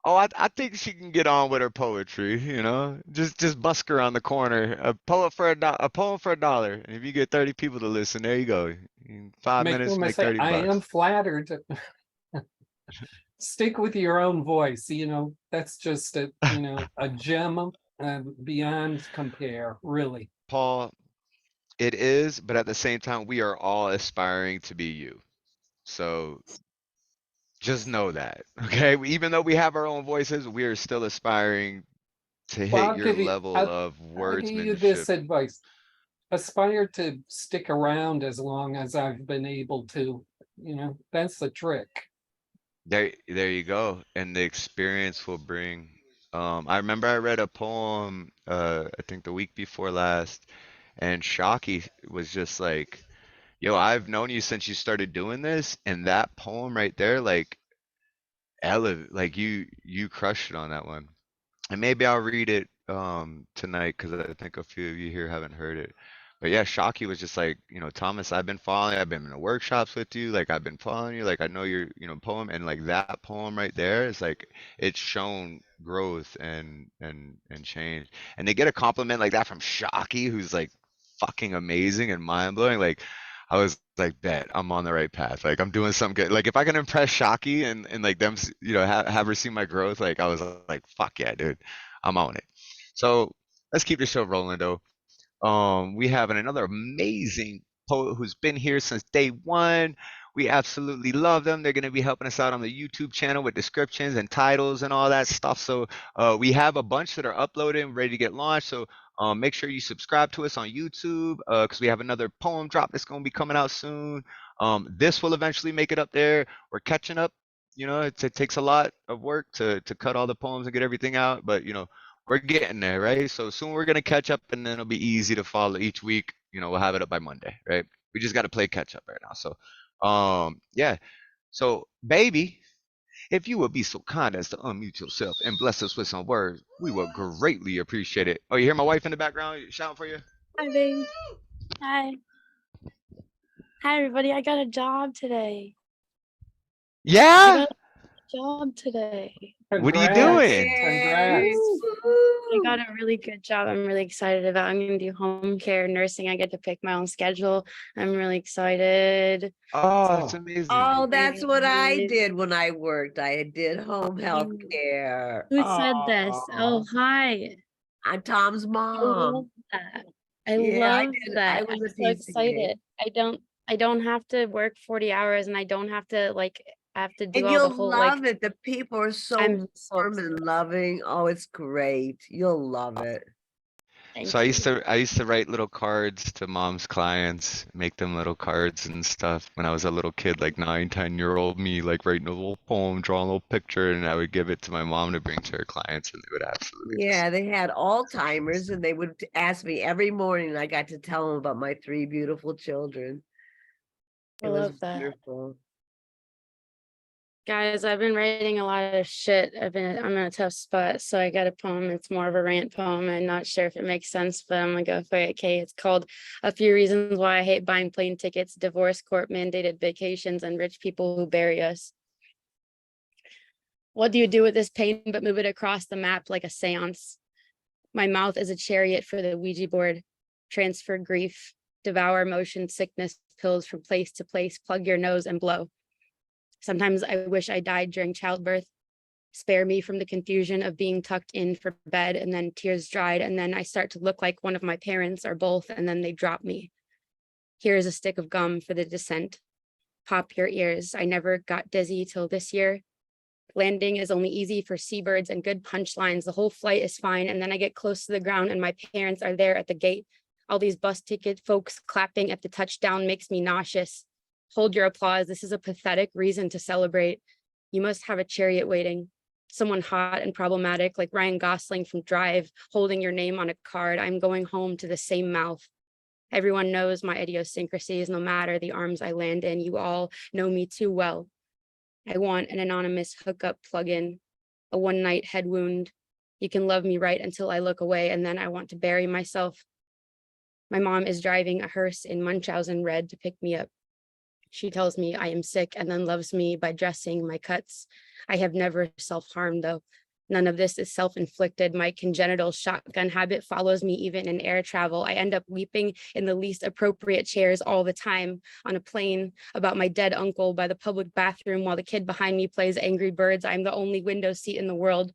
Oh, I think she can get on with her poetry, Just busk her on the corner. A poem for $1. And if you get 30 people to listen, there you go. In 5 Make minutes, them make say, 30 I am bucks. flattered. Stick with your own voice, that's just a gem beyond compare, really. Paul, it is, but at the same time, we are all aspiring to be you. So just know that, okay? Even though we have our own voices, we are still aspiring to Well, hit your level of I'll give you wordsmanship. this advice. Aspire to stick around as long as I've been able to. That's the trick. There you go. And the experience will bring. I remember I read a poem, I think the week before last, and Shockey was just like, yo, I've known you since you started doing this, and that poem right there, like, like you crushed it on that one. And maybe I'll read it tonight because I think a few of you here haven't heard it. But yeah, Shockey was just like, Thomas, I've been in the workshops with you, like I've been following you, like I know your, poem, and like that poem right there is like it's shown growth and change. And they get a compliment like that from Shockey, who's like fucking amazing and mind blowing. Like I was like, bet I'm on the right path. Like I'm doing something good. Like if I can impress Shockey and like them, have her see my growth, like I was like, fuck yeah, dude, I'm on it. So let's keep the show rolling though. We have another amazing poet who's been here since day one. We absolutely love them. They're going to be helping us out on the YouTube channel with descriptions and titles and all that stuff. So we have a bunch that are uploaded and ready to get launched. So make sure you subscribe to us on YouTube because we have another poem drop that's going to be coming out soon. This will eventually make it up there. We're catching up. It takes a lot of work to cut all the poems and get everything out. But, we're getting there, right? So soon we're going to catch up and then it'll be easy to follow each week. We'll have it up by Monday, right? We just got to play catch up right now. So, yeah. So, baby, if you would be so kind as to unmute yourself and bless us with some words, we would greatly appreciate it. Oh, you hear my wife in the background shouting for you? Hi, babe. Hi. Hi, everybody. I got a job today. Yeah? Job today. What are you doing? Congrats. I got a really good job. I'm really excited about. I'm going to do home care nursing. I get to pick my own schedule. I'm really excited. Oh, that's amazing. Oh, that's what I did when I worked. I did home health care. Who said this? Oh, hi. I'm Tom's I love mom. that. I Yeah, I love did. that. I was I'm a so excited. I don't have to work 40 hours and I don't have to have to do And all the you'll whole love it. The people are so I'm so warm and loving. Oh, it's great. You'll love it. So I used to write little cards to mom's clients, make them little cards and stuff when I was a little kid, like 9, 10-year-old me, like writing a little poem, drawing a little picture, and I would give it to my mom to bring to her clients, and they would absolutely Yeah, they had Alzheimer's and they would ask me every morning. I got to tell them about my 3 beautiful children. I It was love that. wonderful. Guys, I've been writing a lot of shit. I'm in a tough spot, so I got a poem. It's more of a rant poem. I'm not sure if it makes sense, but I'm gonna go for it. Okay, it's called "A Few Reasons Why I Hate Buying Plane Tickets, Divorce Court Mandated Vacations, and Rich People Who Bury Us." What do you do with this pain but move it across the map like a seance? My mouth is a chariot for the Ouija board. Transfer grief, devour motion sickness pills from place to place, plug your nose and blow. Sometimes I wish I died during childbirth. Spare me from the confusion of being tucked in for bed and then tears dried, and then I start to look like one of my parents or both, and then they drop me. Here is a stick of gum for the descent. Pop your ears. I never got dizzy till this year. Landing is only easy for seabirds and good punchlines. The whole flight is fine, and then I get close to the ground and my parents are there at the gate. All these bus ticket folks clapping at the touchdown makes me nauseous. Hold your applause. This is a pathetic reason to celebrate. You must have a chariot waiting. Someone hot and problematic like Ryan Gosling from Drive, holding your name on a card. I'm going home to the same mouth. Everyone knows my idiosyncrasies, no matter the arms I land in. You all know me too well. I want an anonymous hookup plug-in, a one-night head wound. You can love me right until I look away, and then I want to bury myself. My mom is driving a hearse in Munchausen red to pick me up. She tells me I am sick and then loves me by dressing my cuts. I have never self-harmed though. None of this is self-inflicted. My congenital shotgun habit follows me even in air travel. I end up weeping in the least appropriate chairs all the time, on a plane, about my dead uncle, by the public bathroom while the kid behind me plays Angry Birds. I'm the only window seat in the world.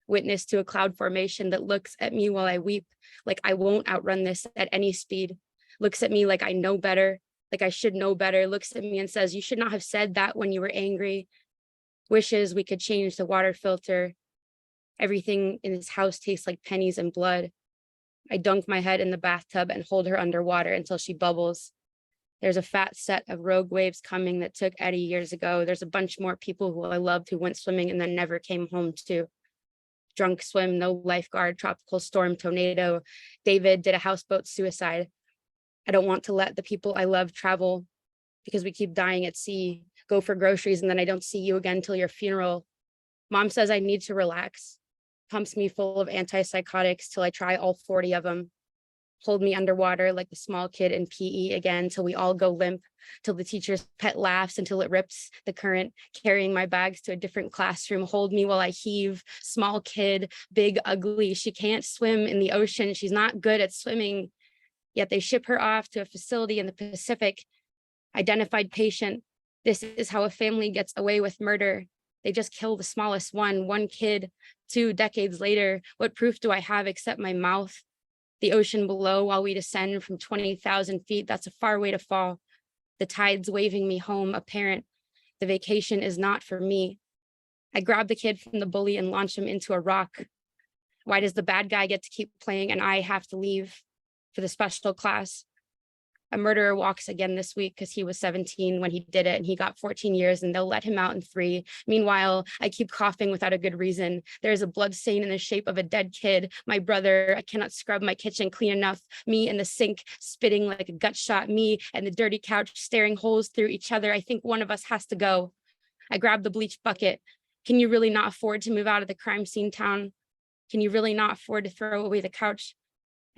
Witness to a cloud formation that looks at me while I weep, like I won't outrun this at any speed. Looks at me like I know better, like I should know better. Looks at me and says, you should not have said that when you were angry. Wishes we could change the water filter. Everything in this house tastes like pennies and blood. I dunk my head in the bathtub and hold her underwater until she bubbles. There's a fat set of rogue waves coming that took Eddie years ago. There's a bunch more people who I loved who went swimming and then never came home too. Drunk swim, no lifeguard, tropical storm, tornado. David did a houseboat suicide. I don't want to let the people I love travel because we keep dying at sea. Go for groceries and then I don't see you again till your funeral. Mom says I need to relax. Pumps me full of antipsychotics till I try all 40 of them. Hold me underwater like the small kid in PE again till we all go limp, till the teacher's pet laughs until it rips the current, carrying my bags to a different classroom. Hold me while I heave. Small kid, big, ugly. She can't swim in the ocean. She's not good at swimming. Yet they ship her off to a facility in the Pacific. Identified patient. This is how a family gets away with murder. They just kill the smallest one kid. 2 decades later, what proof do I have except my mouth? The ocean below while we descend from 20,000 feet, that's a far way to fall. The tide's waving me home, apparent. The vacation is not for me. I grab the kid from the bully and launch him into a rock. Why does the bad guy get to keep playing and I have to leave for the special class? A murderer walks again this week because he was 17 when he did it and he got 14 years and they'll let him out in 3. Meanwhile, I keep coughing without a good reason. There's a blood stain in the shape of a dead kid. My brother, I cannot scrub my kitchen clean enough. Me in the sink, spitting like a gut shot. Me and the dirty couch staring holes through each other. I think one of us has to go. I grab the bleach bucket. Can you really not afford to move out of the crime scene town? Can you really not afford to throw away the couch?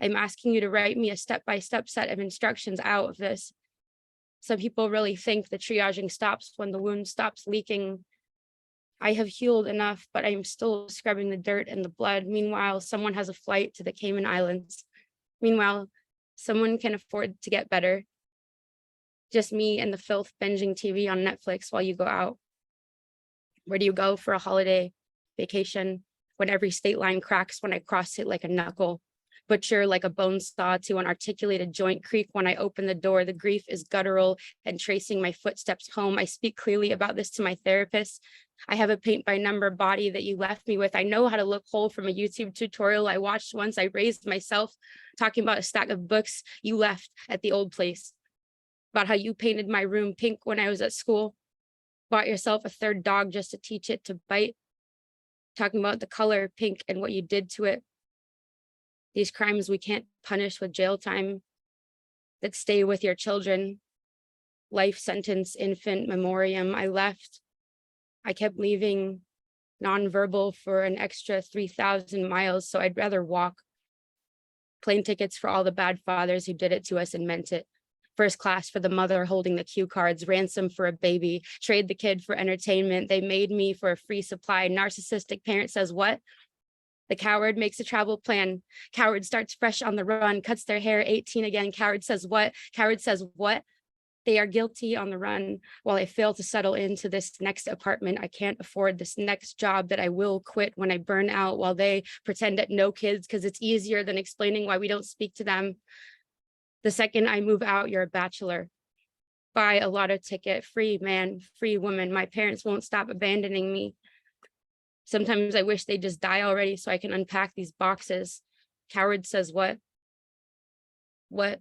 I'm asking you to write me a step-by-step set of instructions out of this. Some people really think the triaging stops when the wound stops leaking. I have healed enough, but I'm still scrubbing the dirt and the blood. Meanwhile, someone has a flight to the Cayman Islands. Meanwhile, someone can afford to get better. Just me and the filth binging TV on Netflix while you go out. Where do you go for a holiday vacation when every state line cracks when I cross it like a knuckle? butcher like a bone saw to an articulated joint creak when I open the door. The grief is guttural and tracing my footsteps home. I speak clearly about this to my therapist. I have a paint by number body that you left me with. I know how to look whole from a YouTube tutorial I watched once. I raised myself, talking about a stack of books you left at the old place, about how you painted my room pink when I was at school, bought yourself a third dog just to teach it to bite, talking about the color pink and what you did to it. These crimes we can't punish with jail time that stay with your children. Life sentence, infant memoriam. I left. I kept leaving nonverbal for an extra 3,000 miles, so I'd rather walk. Plane tickets for all the bad fathers who did it to us and meant it. First class for the mother holding the cue cards, ransom for a baby, trade the kid for entertainment. They made me for a free supply. Narcissistic parent says what? The coward makes a travel plan. Coward starts fresh on the run, cuts their hair, 18 again. Coward says what? Coward says what? They are guilty on the run while I fail to settle into this next apartment. I can't afford this next job that I will quit when I burn out, while they pretend at no kids because it's easier than explaining why we don't speak to them. The second I move out, you're a bachelor. Buy a lotto ticket, free man, free woman. My parents won't stop abandoning me. Sometimes I wish they just die already so I can unpack these boxes. Coward says what? What?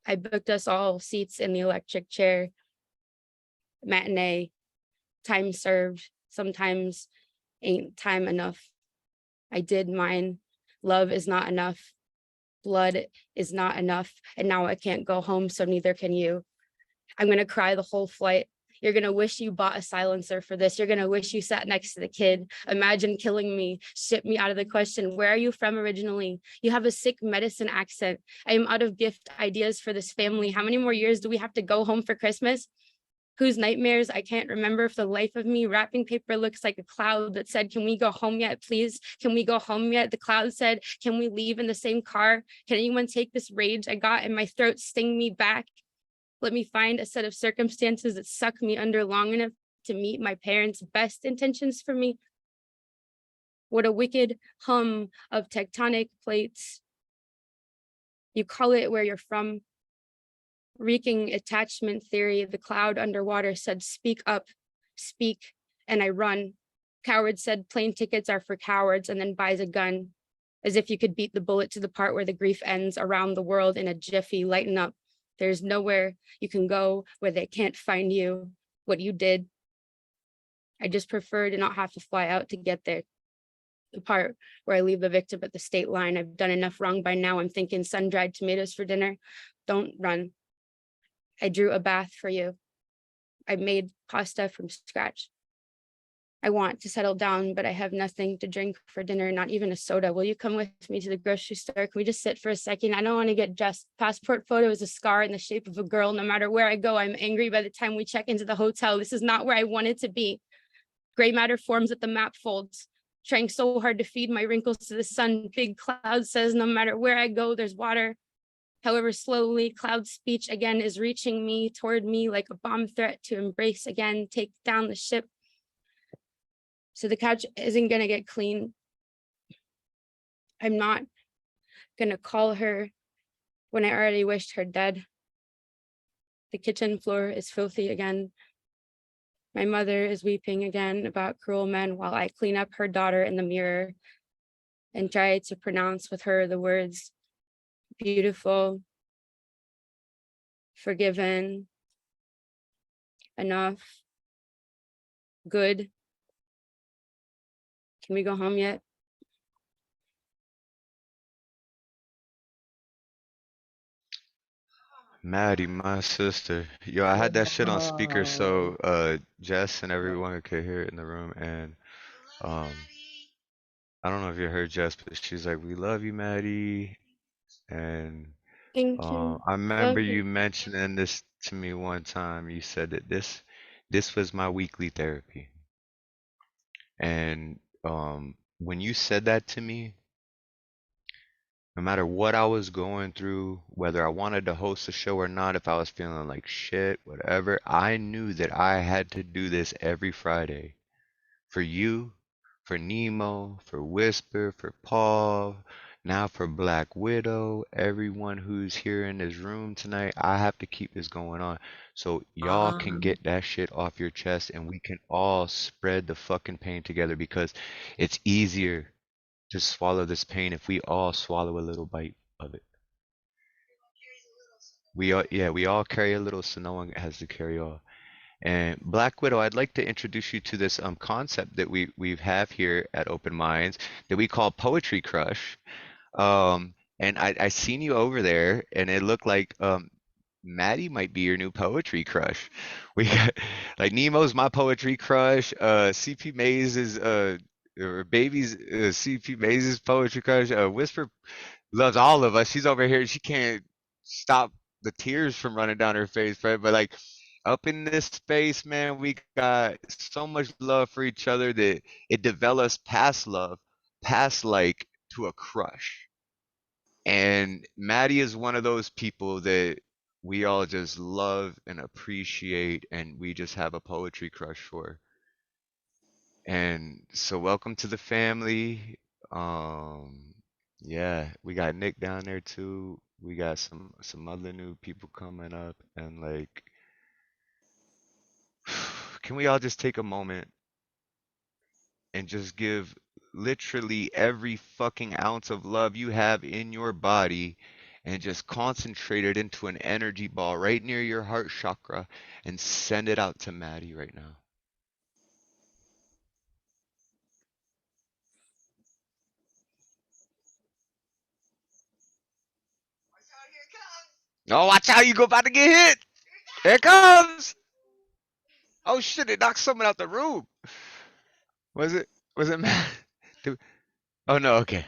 I booked us all seats in the electric chair. Matinee, time served, sometimes ain't time enough. I did mine. Love is not enough. Blood is not enough. And now I can't go home, so neither can you. I'm gonna cry the whole flight. You're gonna wish you bought a silencer for this. You're gonna wish you sat next to the kid. Imagine killing me, ship me out of the question. Where are you from originally? You have a sick medicine accent. I am out of gift ideas for this family. How many more years do we have to go home for Christmas? Whose nightmares? I can't remember for the life of me. Wrapping paper looks like a cloud that said, can we go home yet, please? Can we go home yet? The cloud said, can we leave in the same car? Can anyone take this rage I got in my throat, sting me back? Let me find a set of circumstances that suck me under long enough to meet my parents' best intentions for me. What a wicked hum of tectonic plates. You call it where you're from. Reeking attachment theory, the cloud underwater said, speak up, speak, and I run. Coward said plane tickets are for cowards and then buys a gun. As if you could beat the bullet to the part where the grief ends around the world in a jiffy, lighten up. There's nowhere you can go where they can't find you. What you did. I just prefer to not have to fly out to get there. The part where I leave the victim at the state line. I've done enough wrong by now. I'm thinking sun-dried tomatoes for dinner. Don't run. I drew a bath for you. I made pasta from scratch. I want to settle down, but I have nothing to drink for dinner, not even a soda. Will you come with me to the grocery store? Can we just sit for a second? I don't want to get dressed. Passport photo is a scar in the shape of a girl. No matter where I go, I'm angry by the time we check into the hotel. This is not where I wanted to be. Gray matter forms at the map folds. Trying so hard to feed my wrinkles to the sun. Big cloud says, no matter where I go, there's water. However, slowly, cloud speech again is reaching me toward me like a bomb threat to embrace again, take down the ship. So the couch isn't gonna get clean. I'm not gonna call her when I already wished her dead. The kitchen floor is filthy again. My mother is weeping again about cruel men while I clean up her daughter in the mirror and try to pronounce with her the words beautiful, forgiven, enough, good. Can we go home yet? Maddie, my sister. Yo, I had that shit on speaker so Jess and everyone could hear it in the room, and um I don't know if you heard Jess, but she's like, "We love you, Maddie." And Thank you. I remember Love you. you mentioning this to me one time. You said that this was my weekly therapy. And when you said that to me, no matter what I was going through, whether I wanted to host a show or not, if I was feeling like shit, whatever, I knew that I had to do this every Friday for you, for Nemo, for Whisper, for Paul, Now for Black Widow, everyone who's here in this room tonight, I have to keep this going on so y'all can get that shit off your chest and we can all spread the fucking pain together because it's easier to swallow this pain if we all swallow a little bite of it. We all carry a little, so no one has to carry all. And Black Widow, I'd like to introduce you to this concept that we have here at Open Minds that we call Poetry Crush. And I seen you over there, and it looked like Mattie might be your new poetry crush. We got like Nemo's my poetry crush. CP Maze is or Baby's CP Maze's poetry crush. Whisper loves all of us. She's over here. She can't stop the tears from running down her face, right? But like up in this space, man, we got so much love for each other that it develops past love, past like to a crush. And Mattie is one of those people that we all just love and appreciate, and we just have a poetry crush for. And so, welcome to the family. Yeah, we got Nick down there too. We got some other new people coming up, and like, can we all just take a moment and just give literally every fucking ounce of love you have in your body and just concentrate it into an energy ball right near your heart chakra and send it out to Mattie right now. Oh, watch out, you go about to get hit. Here it comes. Oh shit, it knocked someone out the room. Was it Matt? Oh no, okay.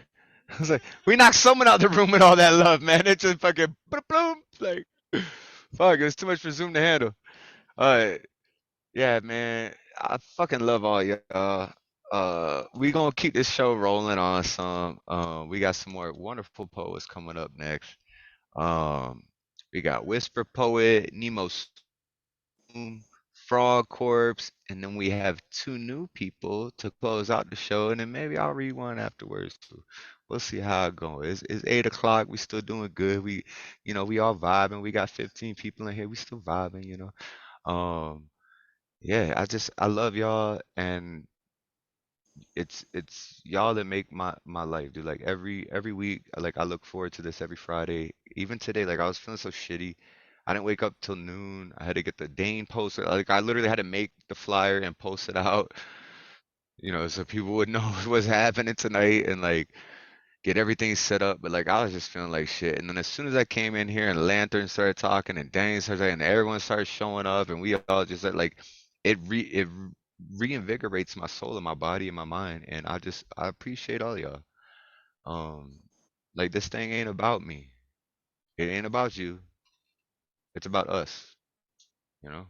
I was like, we knocked someone out the room with all that love, man. It just fucking bloom, like, fuck, it was too much for Zoom to handle. Yeah, man, I fucking love all y'all. We gonna keep this show rolling on some. We got some more wonderful poets coming up next. Um, we got Whisper Poet, Nemo Sum, Frogg Corpse, and then we have two new people to close out the show, and then maybe I'll read one afterwards too. We'll see how it goes. It's 8 o'clock. We still doing good. We all vibing. We got 15 people in here. We still vibing. Yeah. I love y'all, and it's y'all that make my life, dude. Like every week, like I look forward to this every Friday. Even today, like I was feeling so shitty. I didn't wake up till noon. I had to get the Dane poster. Like I literally had to make the flyer and post it out, so people would know what's happening tonight and like get everything set up. But like I was just feeling like shit. And then as soon as I came in here and Lantern started talking and Dane started and everyone started showing up and we all just like it reinvigorates my soul and my body and my mind. And I appreciate all y'all. Um, like this thing ain't about me. It ain't about you. It's about us, you know?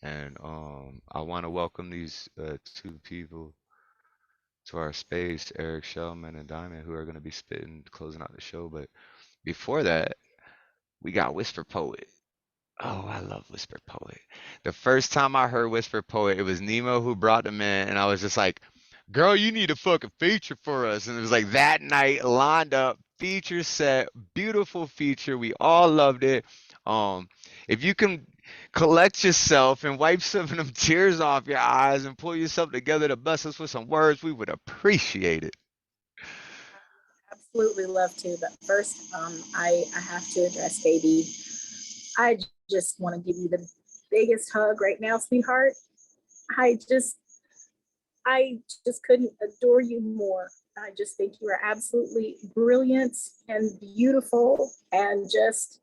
And I want to welcome these two people to our space, Eric Shelman and Diamond, who are going to be spitting, closing out the show. But before that, we got Whisper Poet. Oh, I love Whisper Poet. The first time I heard Whisper Poet, it was Nemo who brought them in, and I was just like, girl, you need a fucking feature for us. And it was like that night, lined up, feature set, beautiful feature. We all loved it. If you can collect yourself and wipe some of them tears off your eyes and pull yourself together to bless us with some words, we would appreciate it. Absolutely love to, but first, I have to address Baby. I just want to give you the biggest hug right now, sweetheart. I just couldn't adore you more. I just think you are absolutely brilliant and beautiful and just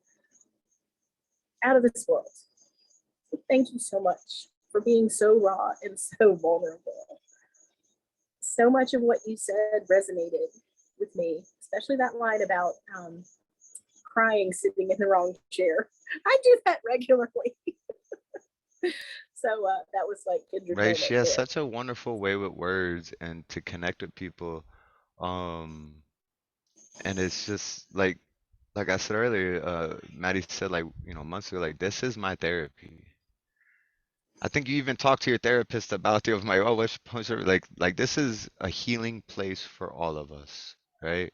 out of this world. So thank you so much for being so raw and so vulnerable. So much of what you said resonated with me, especially that line about crying sitting in the wrong chair. I do that regularly. So that was like kindred Right? moment She has there. such a wonderful way with words and to connect with people. Um, and it's just like I said earlier, Maddie said like, months ago, like this is my therapy. I think you even talked to your therapist about it. Of like, oh, what's like this is a healing place for all of us, right?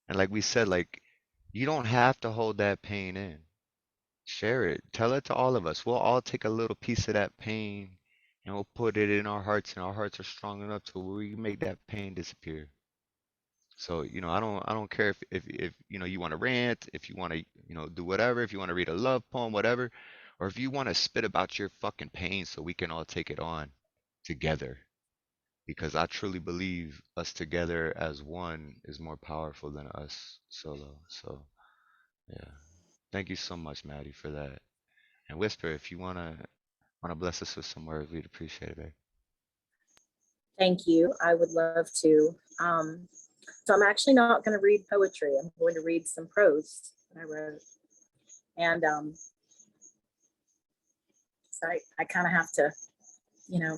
And like we said, like, you don't have to hold that pain in. Share it. Tell it to all of us. We'll all take a little piece of that pain and we'll put it in our hearts, and our hearts are strong enough to where we can make that pain disappear. So, I don't care if you want to rant, if you want to, do whatever, if you want to read a love poem, whatever, or if you want to spit about your fucking pain so we can all take it on together. Because I truly believe us together as one is more powerful than us solo. So, yeah. Thank you so much, Maddie, for that. And Whisper, if you wanna bless us with some words, we'd appreciate it, babe. Thank you. I would love to. So I'm actually not going to read poetry. I'm going to read some prose that I wrote. And so I kind of have to,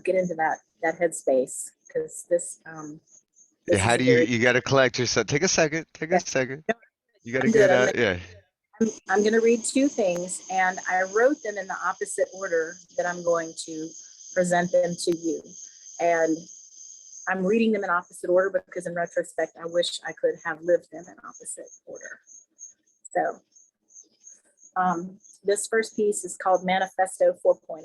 get into that headspace, because this Yeah, how is do very. you gotta collect yourself? Take a second. Take a second. You gotta I'm good. get out. Yeah. I'm going to read two things, and I wrote them in the opposite order that I'm going to present them to you. And I'm reading them in opposite order because in retrospect, I wish I could have lived them in opposite order. So this first piece is called Manifesto 4.0.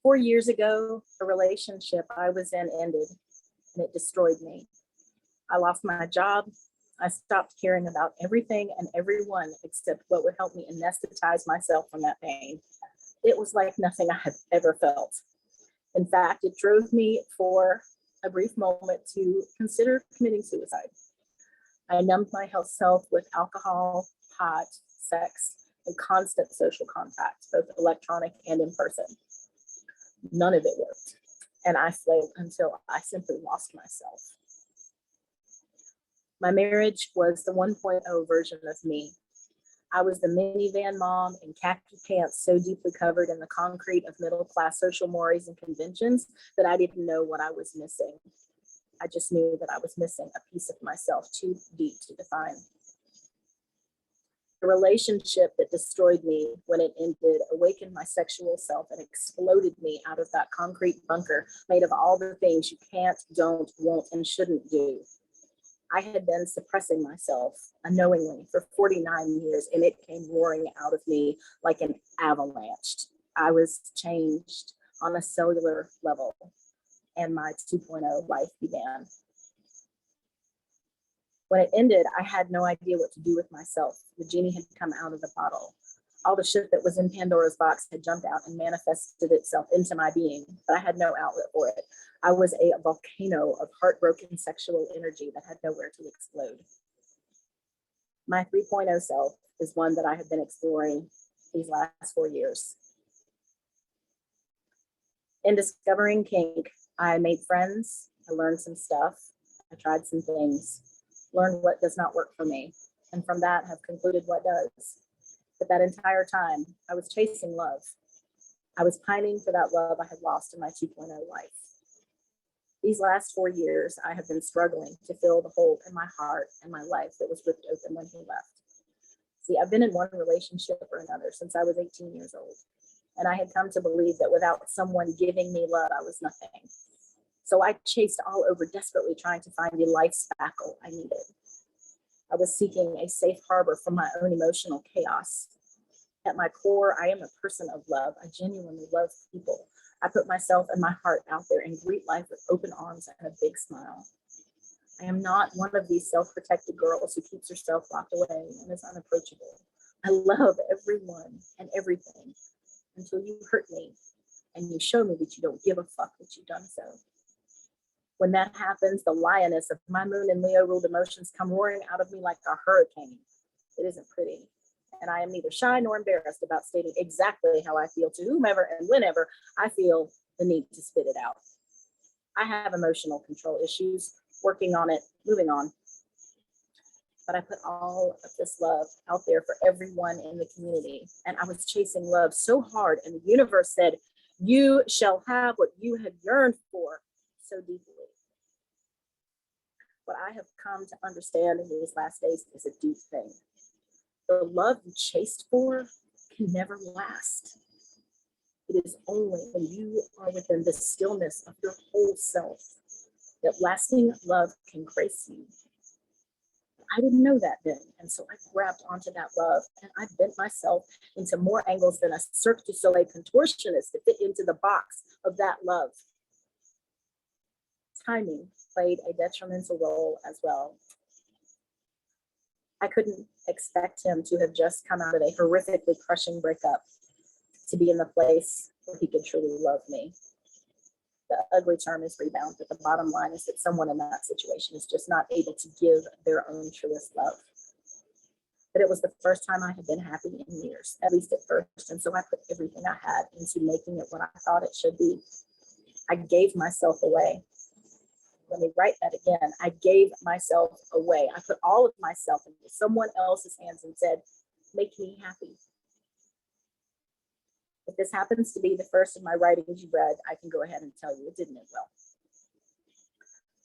4 years ago, a relationship I was in ended, and it destroyed me. I lost my job. I stopped caring about everything and everyone except what would help me anesthetize myself from that pain. It was like nothing I have ever felt. In fact, it drove me for a brief moment to consider committing suicide. I numbed my health self with alcohol, pot, sex, and constant social contact, both electronic and in person. None of it worked, and I flailed until I simply lost myself. My marriage was the 1.0 version of me. I was the minivan mom in khaki pants so deeply covered in the concrete of middle-class social mores and conventions that I didn't know what I was missing. I just knew that I was missing a piece of myself too deep to define. The relationship that destroyed me when it ended awakened my sexual self and exploded me out of that concrete bunker made of all the things you can't, don't, won't, and shouldn't do. I had been suppressing myself unknowingly for 49 years, and it came roaring out of me like an avalanche. I was changed on a cellular level, and my 2.0 life began. When it ended, I had no idea what to do with myself. The genie had come out of the bottle. All the shit that was in Pandora's box had jumped out and manifested itself into my being, but I had no outlet for it. I was a volcano of heartbroken sexual energy that had nowhere to explode. My 3.0 self is one that I have been exploring these last 4 years. In discovering kink, I made friends, I learned some stuff, I tried some things, learned what does not work for me, and from that have concluded what does. But that entire time, I was chasing love. I was pining for that love I had lost in my 2.0 life. These last 4 years, I have been struggling to fill the hole in my heart and my life that was ripped open when he left. See, I've been in one relationship or another since I was 18 years old, and I had come to believe that without someone giving me love, I was nothing. So I chased all over, desperately trying to find the life spackle I needed. I was seeking a safe harbor from my own emotional chaos. At my core, I am a person of love. I genuinely love people. I put myself and my heart out there and greet life with open arms and a big smile. I am not one of these self-protected girls who keeps herself locked away and is unapproachable. I love everyone and everything until you hurt me and you show me that you don't give a fuck that you've done so. When that happens, the lioness of my moon and Leo ruled emotions come roaring out of me like a hurricane. It isn't pretty. And I am neither shy nor embarrassed about stating exactly how I feel to whomever and whenever I feel the need to spit it out. I have emotional control issues, working on it, moving on. But I put all of this love out there for everyone in the community. And I was chasing love so hard, and the universe said, you shall have what you have yearned for so deeply. What I have come to understand in these last days is a deep thing. The love you chased for can never last. It is only when you are within the stillness of your whole self that lasting love can grace you. I didn't know that then. And so I grabbed onto that love and I bent myself into more angles than a Cirque du Soleil contortionist to fit into the box of that love. Timing played a detrimental role as well. I couldn't expect him to have just come out of a horrifically crushing breakup to be in the place where he could truly love me. The ugly term is rebound, but the bottom line is that someone in that situation is just not able to give their own truest love. But it was the first time I had been happy in years, at least at first. And so I put everything I had into making it what I thought it should be. I gave myself away. Let me write that again. I gave myself away. I put all of myself into someone else's hands and said, make me happy. If this happens to be the first of my writings you read, I can go ahead and tell you it didn't end well.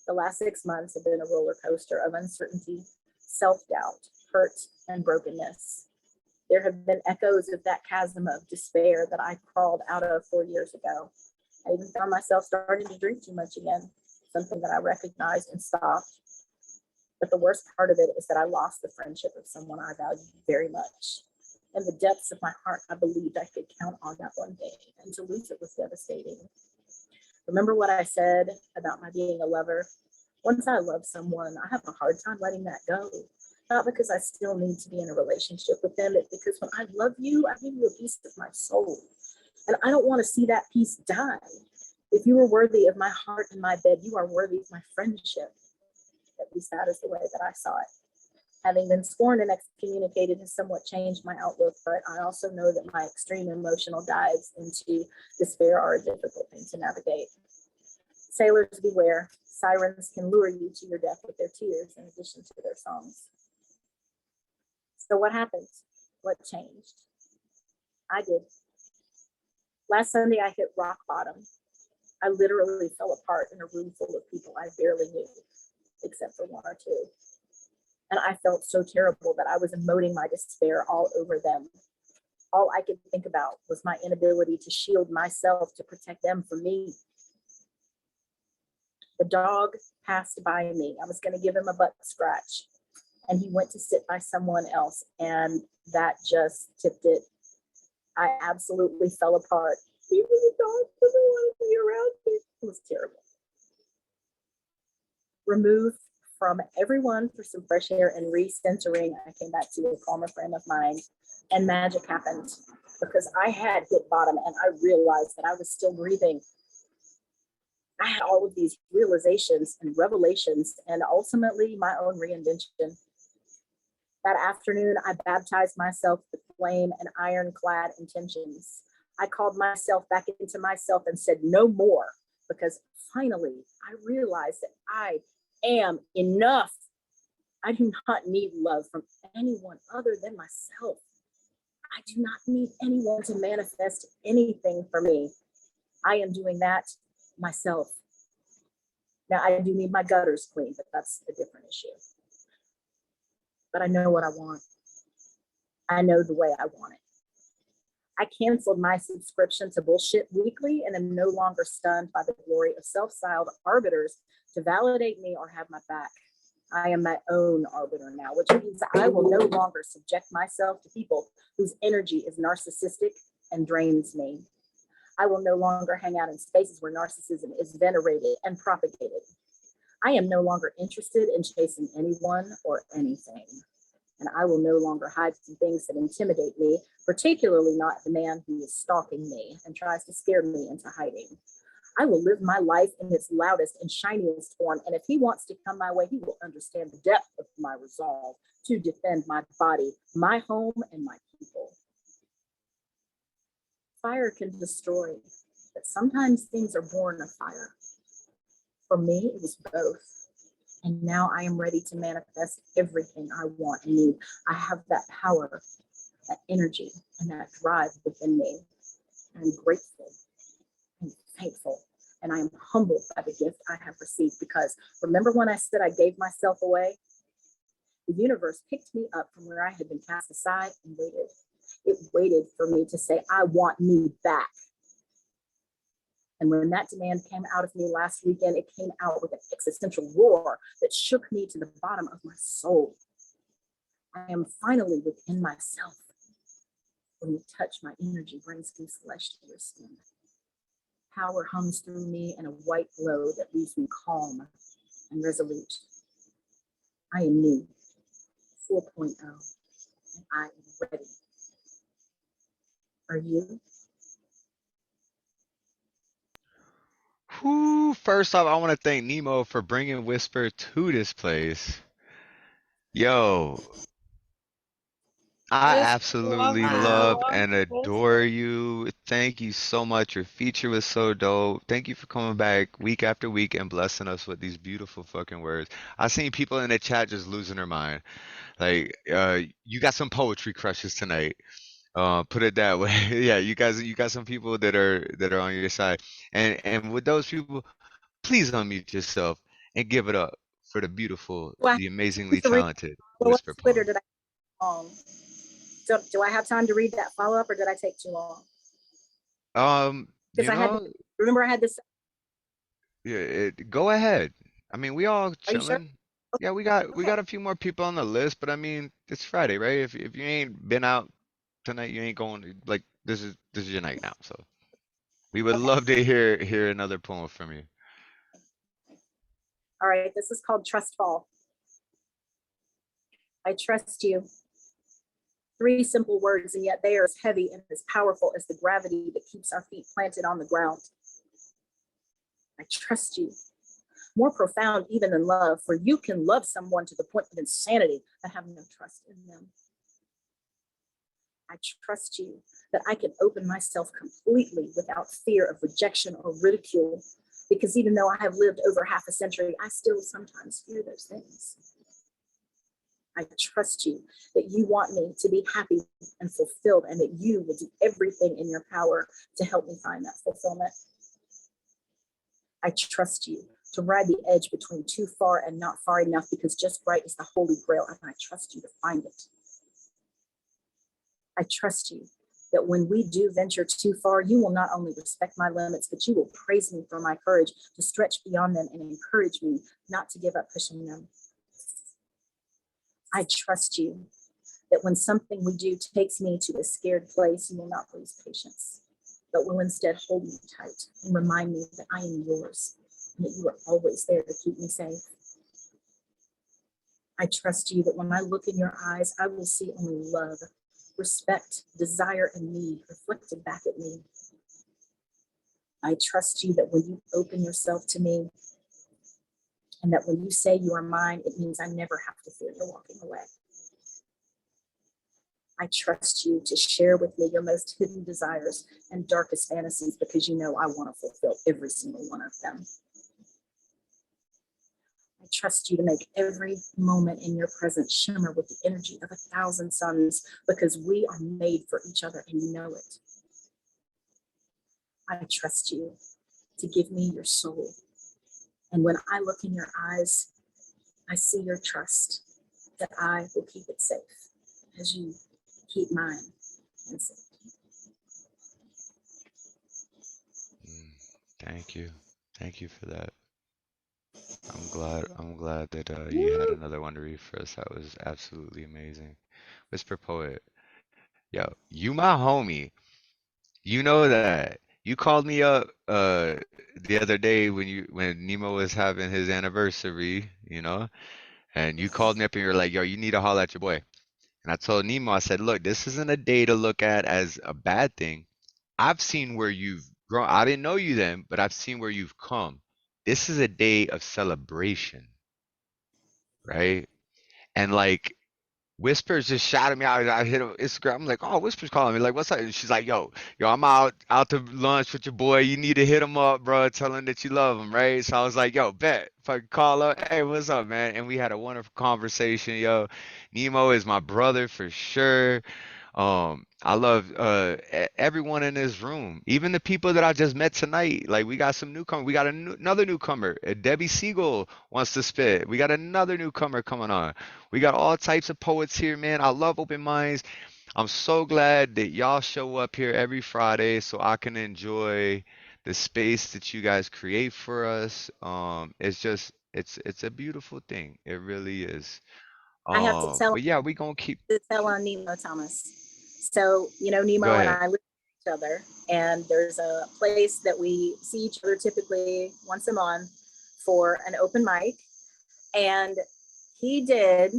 The last 6 months have been a roller coaster of uncertainty, self-doubt, hurt, and brokenness. There have been echoes of that chasm of despair that I crawled out of 4 years ago. I even found myself starting to drink too much again, something that I recognized and stopped. But the worst part of it is that I lost the friendship of someone I valued very much. In the depths of my heart, I believed I could count on that one day, and to lose it was devastating. Remember what I said about my being a lover? Once I love someone, I have a hard time letting that go. Not because I still need to be in a relationship with them, but because when I love you, I give you a piece of my soul. And I don't want to see that piece die. If you are worthy of my heart and my bed, you are worthy of my friendship. At least that is the way that I saw it. Having been scorned and excommunicated has somewhat changed my outlook, but I also know that my extreme emotional dives into despair are a difficult thing to navigate. Sailors beware. Sirens can lure you to your death with their tears in addition to their songs. So what happened? What changed? I did. Last Sunday, I hit rock bottom. I literally fell apart in a room full of people I barely knew, except for one or two. And I felt so terrible that I was emoting my despair all over them. All I could think about was my inability to shield myself to protect them from me. The dog passed by me. I was going to give him a butt scratch, and he went to sit by someone else, and that just tipped it. I absolutely fell apart. Even the dog doesn't want to be around me. It was terrible. Removed from everyone for some fresh air and recentering, I came back to a calmer frame of mind, and magic happened because I had hit bottom and I realized that I was still breathing. I had all of these realizations and revelations and ultimately my own reinvention. That afternoon, I baptized myself with flame and ironclad intentions. I called myself back into myself and said no more, because finally I realized that I am enough. I do not need love from anyone other than myself. I do not need anyone to manifest anything for me. I am doing that myself. Now, I do need my gutters cleaned, but that's a different issue. But I know what I want. I know the way I want it. I canceled my subscription to Bullshit Weekly and am no longer stunned by the glory of self-styled arbiters to validate me or have my back. I am my own arbiter now, which means I will no longer subject myself to people whose energy is narcissistic and drains me. I will no longer hang out in spaces where narcissism is venerated and propagated. I am no longer interested in chasing anyone or anything. And I will no longer hide from things that intimidate me, particularly not the man who is stalking me and tries to scare me into hiding. I will live my life in its loudest and shiniest form. And if he wants to come my way, he will understand the depth of my resolve to defend my body, my home, and my people. Fire can destroy, but sometimes things are born of fire. For me, it was both. And now I am ready to manifest everything I want and need. I have that power, that energy, and that drive within me. I'm grateful and thankful, and I am humbled by the gift I have received, because remember when I said I gave myself away? The universe picked me up from where I had been cast aside and waited. It waited for me to say, I want me back. And when that demand came out of me last weekend, it came out with an existential roar that shook me to the bottom of my soul. I am finally within myself. When you touch, my energy brings new flesh to your skin. Power hums through me in a white glow that leaves me calm and resolute. I am new, 4.0, and I am ready. Are you? Whew, first off, I want to thank Nemo for bringing Whisper to this place. Yo, I absolutely love and adore you. Thank you so much. Your feature was so dope. Thank you for coming back week after week and blessing us with these beautiful fucking words. I seen people in the chat just losing their mind. Like, you got some poetry crushes tonight. Put it that way. Yeah, you got some people that are on your side. And with those people, please unmute yourself and give it up for the beautiful, Do I the have amazingly to read talented follow-up Whisper to it, or poem. did I long? Do I have time to read that follow-up, or did I take too long? Because You I had, know, remember I had this. yeah, go ahead. I mean, we all Are you sure? chilling. Yeah, we got a few more people on the list, but I mean, it's Friday, right? If you ain't been out tonight, you ain't going like this is your night now. So we would Okay. love to hear another poem from you. All right, this is called Trust Fall. I trust you. 3 simple words, and yet they are as heavy and as powerful as the gravity that keeps our feet planted on the ground. I trust you. More profound even than love, for you can love someone to the point of insanity but have no trust in them. I trust you that I can open myself completely without fear of rejection or ridicule, because even though I have lived over half a century, I still sometimes fear those things. I trust you that you want me to be happy and fulfilled, and that you will do everything in your power to help me find that fulfillment. I trust you to ride the edge between too far and not far enough, because just right is the holy grail, and I trust you to find it. I trust you that when we do venture too far, you will not only respect my limits, but you will praise me for my courage to stretch beyond them and encourage me not to give up pushing them. I trust you that when something we do takes me to a scared place, you will not lose patience, but will instead hold me tight and remind me that I am yours and that you are always there to keep me safe. I trust you that when I look in your eyes, I will see only love, respect, desire, and need reflected back at me. I trust you that when you open yourself to me, and that when you say you are mine, it means I never have to fear you're walking away. I trust you to share with me your most hidden desires and darkest fantasies, because you know I want to fulfill every single one of them. I trust you to make every moment in your presence shimmer with the energy of 1,000 suns, because we are made for each other and you know it. I trust you to give me your soul. And when I look in your eyes, I see your trust that I will keep it safe as you keep mine in safety. Thank you. Thank you for that. I'm glad that you had another one to read for us. That was absolutely amazing. Whisper Poet. Yo, you my homie. You know that. You called me up the other day when Nemo was having his anniversary, and you called me up and you were like, yo, you need to holler at your boy. And I told Nemo, I said, look, this isn't a day to look at as a bad thing. I've seen where you've grown. I didn't know you then, but I've seen where you've come. This is a day of celebration, right? And like Whispers just shouted me out. I hit her Instagram. I'm like, oh, Whispers calling me. Like, what's up? And she's like, yo, I'm out to lunch with your boy. You need to hit him up, bro. Tell him that you love him, right? So I was like, yo, bet. If I call up, hey, what's up, man? And we had a wonderful conversation, yo. Nemo is my brother for sure. I love everyone in this room, even the people that I just met tonight. Like we got some newcomer, we got another newcomer. Debby Segal wants to spit. We got another newcomer coming on. We got all types of poets here, man. I love open minds. I'm so glad that y'all show up here every Friday so I can enjoy the space that you guys create for us. It's just it's a beautiful thing. It really is. I have to tell But yeah, we gonna keep. to tell on Nemo, Thomas. So, you know, Nemo Go and ahead. I live with each other, and there's a place that we see each other typically once a month for an open mic. And he did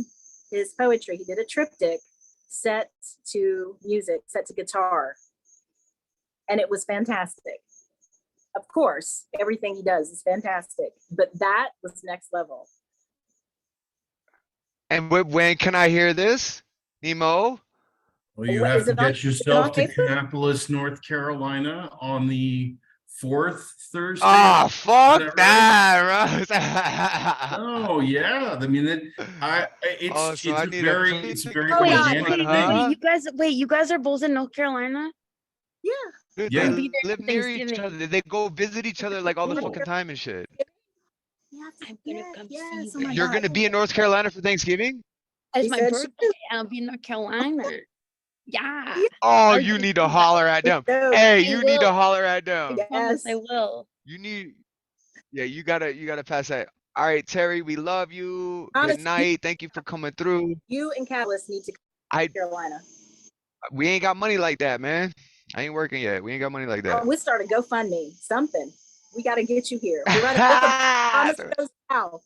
his poetry, he did a triptych set to music, set to guitar. And it was fantastic. Of course, everything he does is fantastic, but that was next level. And when can I hear this, Nemo? Well, you What, have is to it on- get is it yourself on to Facebook? Kannapolis, North Carolina on the 4th Thursday. Ah, Is fuck that right? that, Rose. Oh yeah, I mean Oh, so I it's need a very place to Oh, wait, come organic on, wait, thing. wait, you guys are both in North Carolina? Yeah. Dude, Yeah. they I'll be there live for near each Thanksgiving. other. They go visit each other like all the fucking time and shit. I'm gonna come see Oh my You're God. gonna be in North Carolina for Thanksgiving? It's She my said she birthday. I'll be in North Carolina. Yeah. Oh, I'll you get need to you. holler at them. No, Hey, I you need to will. holler at them. Promise yes. I will. You need, yeah, you gotta pass that. All right, Teri, we love you. Good Honestly, night. Thank you for coming through. you and Catalyst need to come I to Carolina. We ain't got money like that, man. I ain't working yet. We ain't got money like Oh, that. we start a GoFundMe, something. We got to get you here. We're gonna make a Thomas goes south.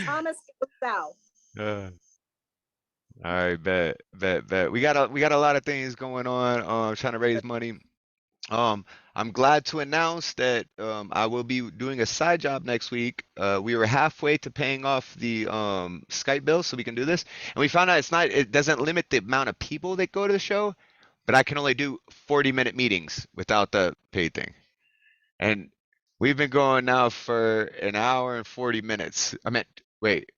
Thomas goes south. Uh, all right, bet. We got a lot of things going on. Trying to raise money. I'm glad to announce that I will be doing a side job next week. We were halfway to paying off the Skype bill, so we can do this. And we found out it doesn't limit the amount of people that go to the show, but I can only do 40-minute meetings without the paid thing. And we've been going now for an hour and 40 minutes. I meant, wait,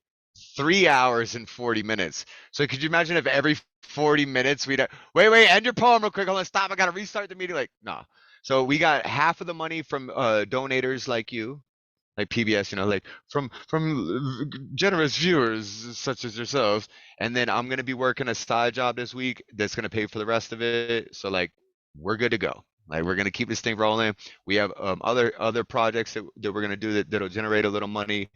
3 hours and 40 minutes. So could you imagine if every 40 minutes we'd wait, end your poem real quick. Hold on, stop. I gotta restart the meeting. Like, nah. So we got half of the money from donators like you, like PBS, like from generous viewers such as yourselves. And then I'm gonna be working a side job this week that's gonna pay for the rest of it. So like we're good to go. Like we're gonna keep this thing rolling. We have other projects that we're gonna do that'll generate a little money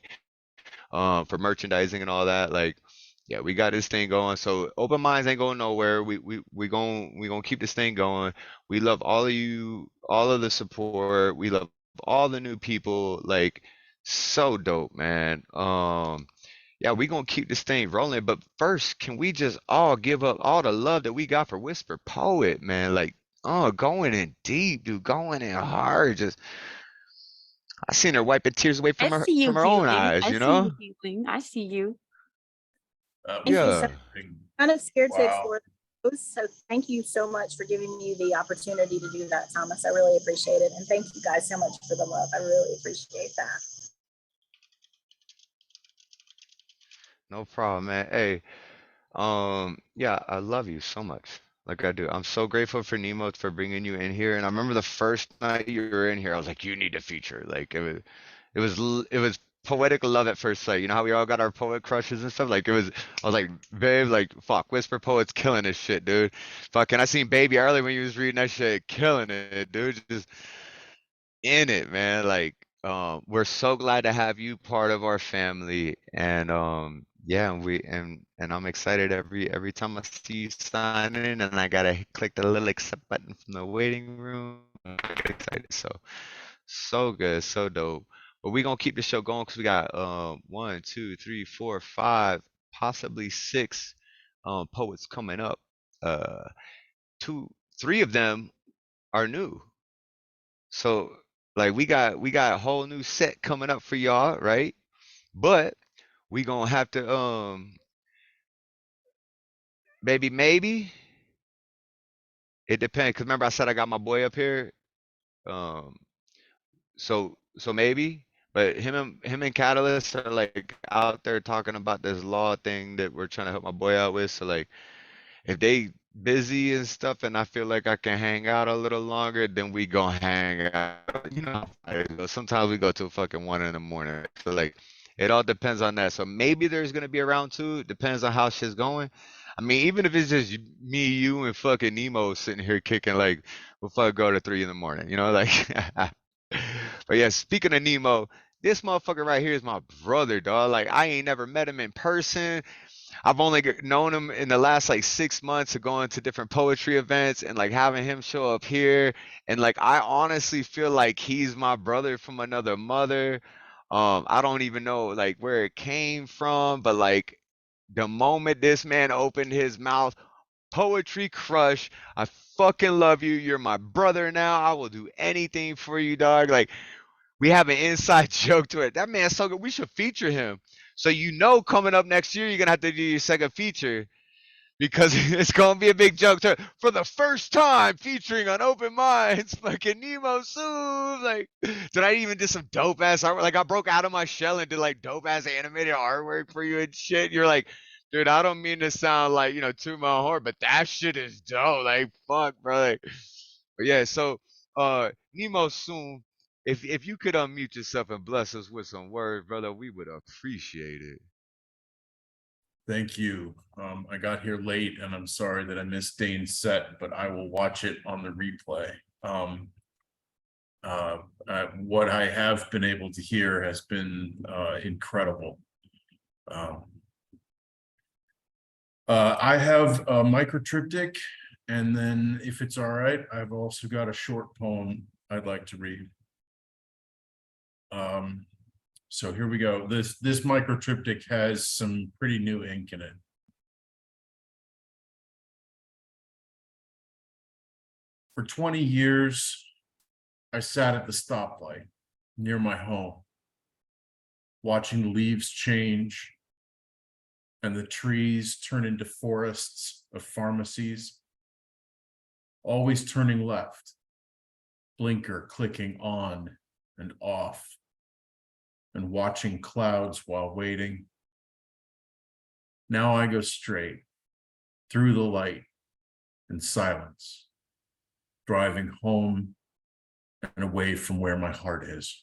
for merchandising and all that. Like, yeah, we got this thing going. So open minds ain't going nowhere. We gonna keep this thing going. We love all of you, all of the support. We love all the new people. Like, so dope, man. Yeah, we gonna keep this thing rolling. But first, can we just all give up all the love that we got for Whisper Poet, man? Like, going in deep, dude, going in hard. Just I seen her wiping tears away I from her see you, own Keeling. eyes, I you see know? you, Keeling. I see you. Thank you. Yeah. Kind of scared to Wow. explore those. So thank you so much for giving me the opportunity to do that, Thomas. I really appreciate it. And thank you guys so much for the love. I really appreciate that. No problem, man. Hey, yeah, I love you so much. Like I do. I'm so grateful for Nemo for bringing you in here. And I remember the first night you were in here, I was like, you need a feature. Like it was poetic love at first sight. You know how we all got our poet crushes and stuff? Like I was like, babe, like fuck, Whisper Poet's killing this shit, dude. Fucking, I seen Baby early when you was reading that shit, killing it, dude. Just in it, man. Like, we're so glad to have you part of our family, and yeah, and I'm excited every time I see you sign in, and I gotta click the little accept button from the waiting room. I get excited, so good, so dope. But we gonna keep the show going because we got 1, 2, 3, 4, 5, possibly 6 poets coming up. Uh, 3 of them are new. So like we got a whole new set coming up for y'all, right? But we gonna have to maybe it depends. Cause remember I said I got my boy up here. Um so maybe, but him and Catalyst are like out there talking about this law thing that we're trying to help my boy out with. So like if they busy and stuff and I feel like I can hang out a little longer, then we gonna hang out. You know, sometimes we go till fucking 1 in the morning. So like it all depends on that. So maybe there's gonna be a round 2. Depends on how shit's going. I mean, even if it's just me, you, and fucking Nemo sitting here kicking, like we'll fucking go to 3 in the morning. You know, like But yeah, speaking of Nemo, this motherfucker right here is my brother, dog. Like I ain't never met him in person. I've only known him in the last like 6 months of going to different poetry events and like having him show up here. And like I honestly feel like he's my brother from another mother. I don't even know like where it came from, but like the moment this man opened his mouth, poetry crush, I fucking love you. You're my brother now. I will do anything for you, dog. Like we have an inside joke to it. That man's so good. We should feature him. So you know, coming up next year, you're gonna have to do your second feature because it's gonna be a big joke to for the first time featuring on Open Minds, fucking Nemo Sum. Like, did I even do some dope ass artwork? Like, I broke out of my shell and did like dope ass animated artwork for you and shit. You're like, dude, I don't mean to sound like to my horn, but that shit is dope. Like, fuck, bro. Like, but yeah, so Nemo Sum. If you could unmute yourself and bless us with some words, brother, we would appreciate it. Thank you. I got here late and I'm sorry that I missed Dane's set, but I will watch it on the replay. What I have been able to hear has been incredible. I have a microtriptych, and then if it's all right, I've also got a short poem I'd like to read. So here we go. This microtriptych has some pretty new ink in it. For 20 years, I sat at the stoplight near my home, watching leaves change and the trees turn into forests of pharmacies, always turning left, blinker clicking on and off, and watching clouds while waiting. Now I go straight through the light and silence, driving home and away from where my heart is.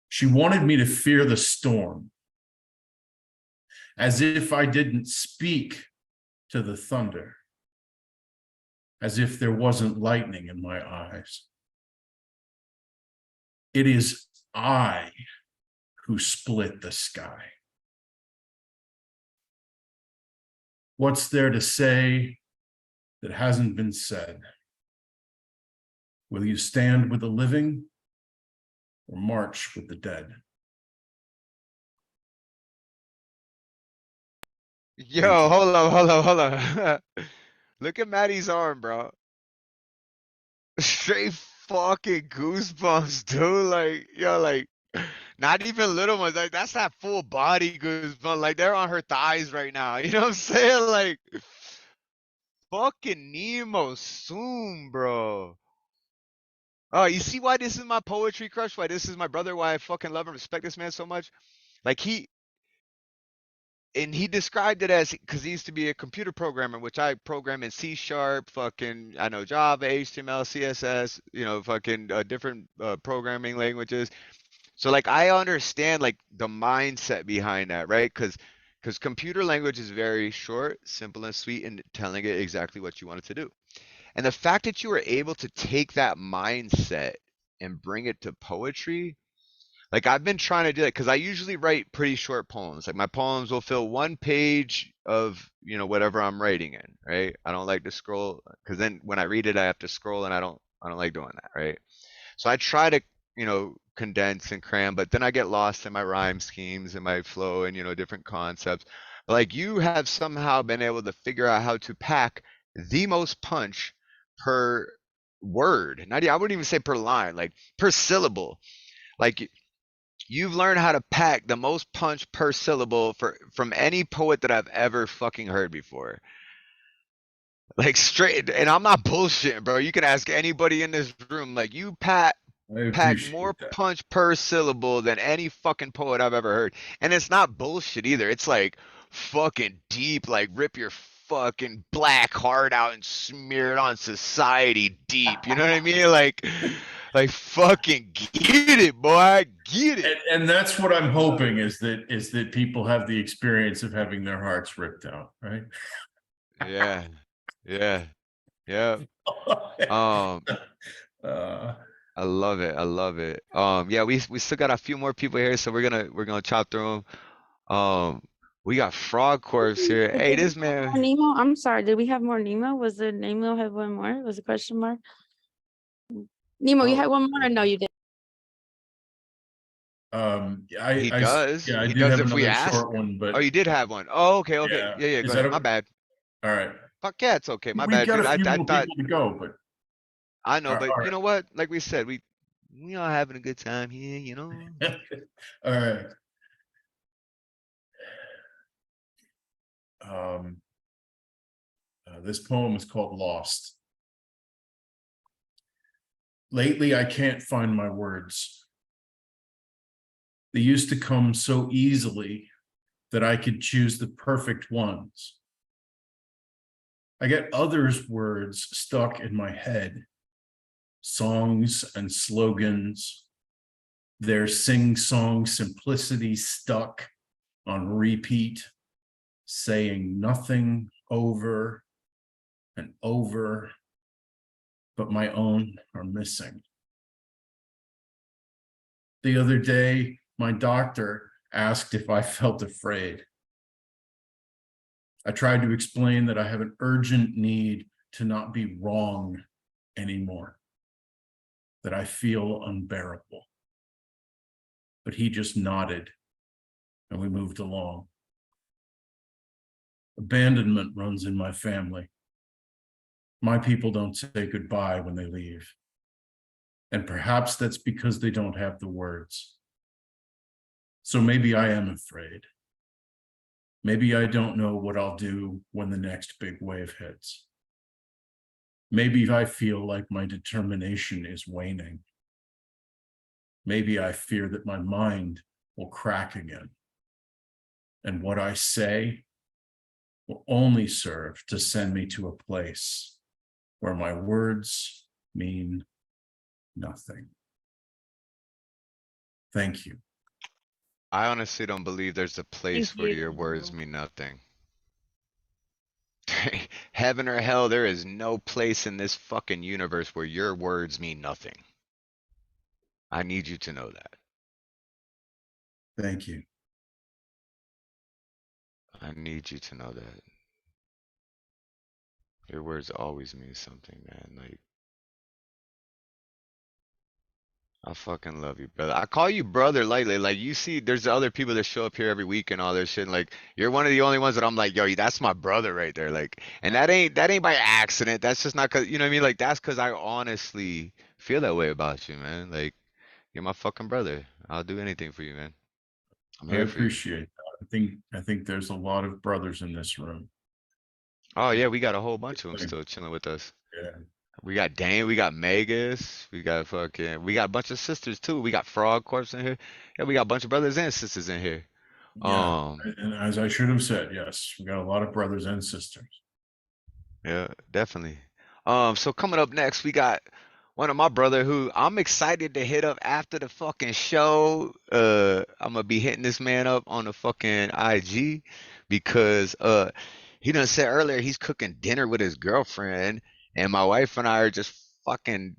She wanted me to fear the storm, as if I didn't speak to the thunder, as if there wasn't lightning in my eyes. It is I who split the sky. What's there to say that hasn't been said? Will you stand with the living or march with the dead? Yo, hold on. Look at Maddie's arm, bro. Straight fucking goosebumps, dude. Like, yo, like, not even little ones. Like, that's that full body goosebumps. Like, they're on her thighs right now. You know what I'm saying? Like, fucking Nemo Sum, bro. Oh, you see why this is my poetry crush? Why this is my brother? Why I fucking love and respect this man so much? Like, he described it as because he used to be a computer programmer, which I program in C#, fucking I know Java, HTML, CSS, fucking different programming languages. So like I understand like the mindset behind that, right? Because computer language is very short, simple, and sweet, and telling it exactly what you want it to do. And the fact that you were able to take that mindset and bring it to poetry. Like I've been trying to do that because I usually write pretty short poems. Like my poems will fill 1 page of, whatever I'm writing in, right? I don't like to scroll because then when I read it, I have to scroll and I don't like doing that, right? So I try to, condense and cram, but then I get lost in my rhyme schemes and my flow and, different concepts. But like you have somehow been able to figure out how to pack the most punch per word. I wouldn't even say per line, like per syllable. Like you've learned how to pack the most punch per syllable from any poet that I've ever fucking heard before. Like straight, and I'm not bullshitting, bro. You can ask anybody in this room. Like you pack more punch per syllable than any fucking poet I've ever heard. And it's not bullshit either. It's like fucking deep, like rip your fucking black heart out and smear it on society deep. You know what I mean? Like fucking get it, boy. Get it. And that's what I'm hoping is that people have the experience of having their hearts ripped out, right? Yeah. I love it. I love it. Yeah, we still got a few more people here, so we're gonna chop through them. We got Frogg Corpse here. Did Hey, we this have man. more Nemo? I'm sorry. Did we have more Nemo? Was there Nemo had one more? Was a question mark? Nemo, you Oh, had one more? Or no, you did. he does. Yeah, I He do does have if we another ask. short one, Oh, but you did have one. Oh, okay, okay. yeah, Yeah, yeah. Go is ahead. that My bad. all right? Fuck yeah, it's okay. My We've bad, got a dude. few I more thought people to go, but I know, but all you know what? Like we said, we all having a good time here. You know. right, all right. This poem is called Lost. Lately, I can't find my words. They used to come so easily that I could choose the perfect ones. I get others' words stuck in my head, songs and slogans, their sing-song simplicity stuck on repeat, saying nothing over and over, but my own are missing. The other day, my doctor asked if I felt afraid. I tried to explain that I have an urgent need to not be wrong anymore, that I feel unbearable. But he just nodded and we moved along. Abandonment runs in my family. My people don't say goodbye when they leave. And perhaps that's because they don't have the words. So maybe I am afraid. Maybe I don't know what I'll do when the next big wave hits. Maybe I feel like my determination is waning. Maybe I fear that my mind will crack again. And what I say will only serve to send me to a place where my words mean nothing. Thank you. I honestly don't believe there's a place where your words you. mean nothing. Heaven or hell, there is no place in this fucking universe where your words mean nothing. I need you to know that. Thank you. I need you to know that. Your words always mean something, man. Like, I fucking love you, brother. I call you brother lightly. Like, you see, there's other people that show up here every week and all this shit. And like, you're one of the only ones that I'm like, yo, that's my brother right there. Like, and that ain't by accident. That's just not cause, you know what I mean? Like, that's cause I honestly feel that way about you, man. Like, you're my fucking brother. I'll do anything for you, man. I'm I here for you. appreciate that. I think there's a lot of brothers in this room. Oh yeah, we got a whole bunch of them still chilling with us. Yeah. We got Dane, we got Magus, we got a bunch of sisters too. We got Frogg Corpse in here. Yeah, we got a bunch of brothers and sisters in here. Yeah. And as I should have said, yes, we got a lot of brothers and sisters. Yeah, definitely. So coming up next, we got one of my brother who I'm excited to hit up after the fucking show. I'm gonna be hitting this man up on the fucking IG because he done said earlier he's cooking dinner with his girlfriend, and my wife and I are just fucking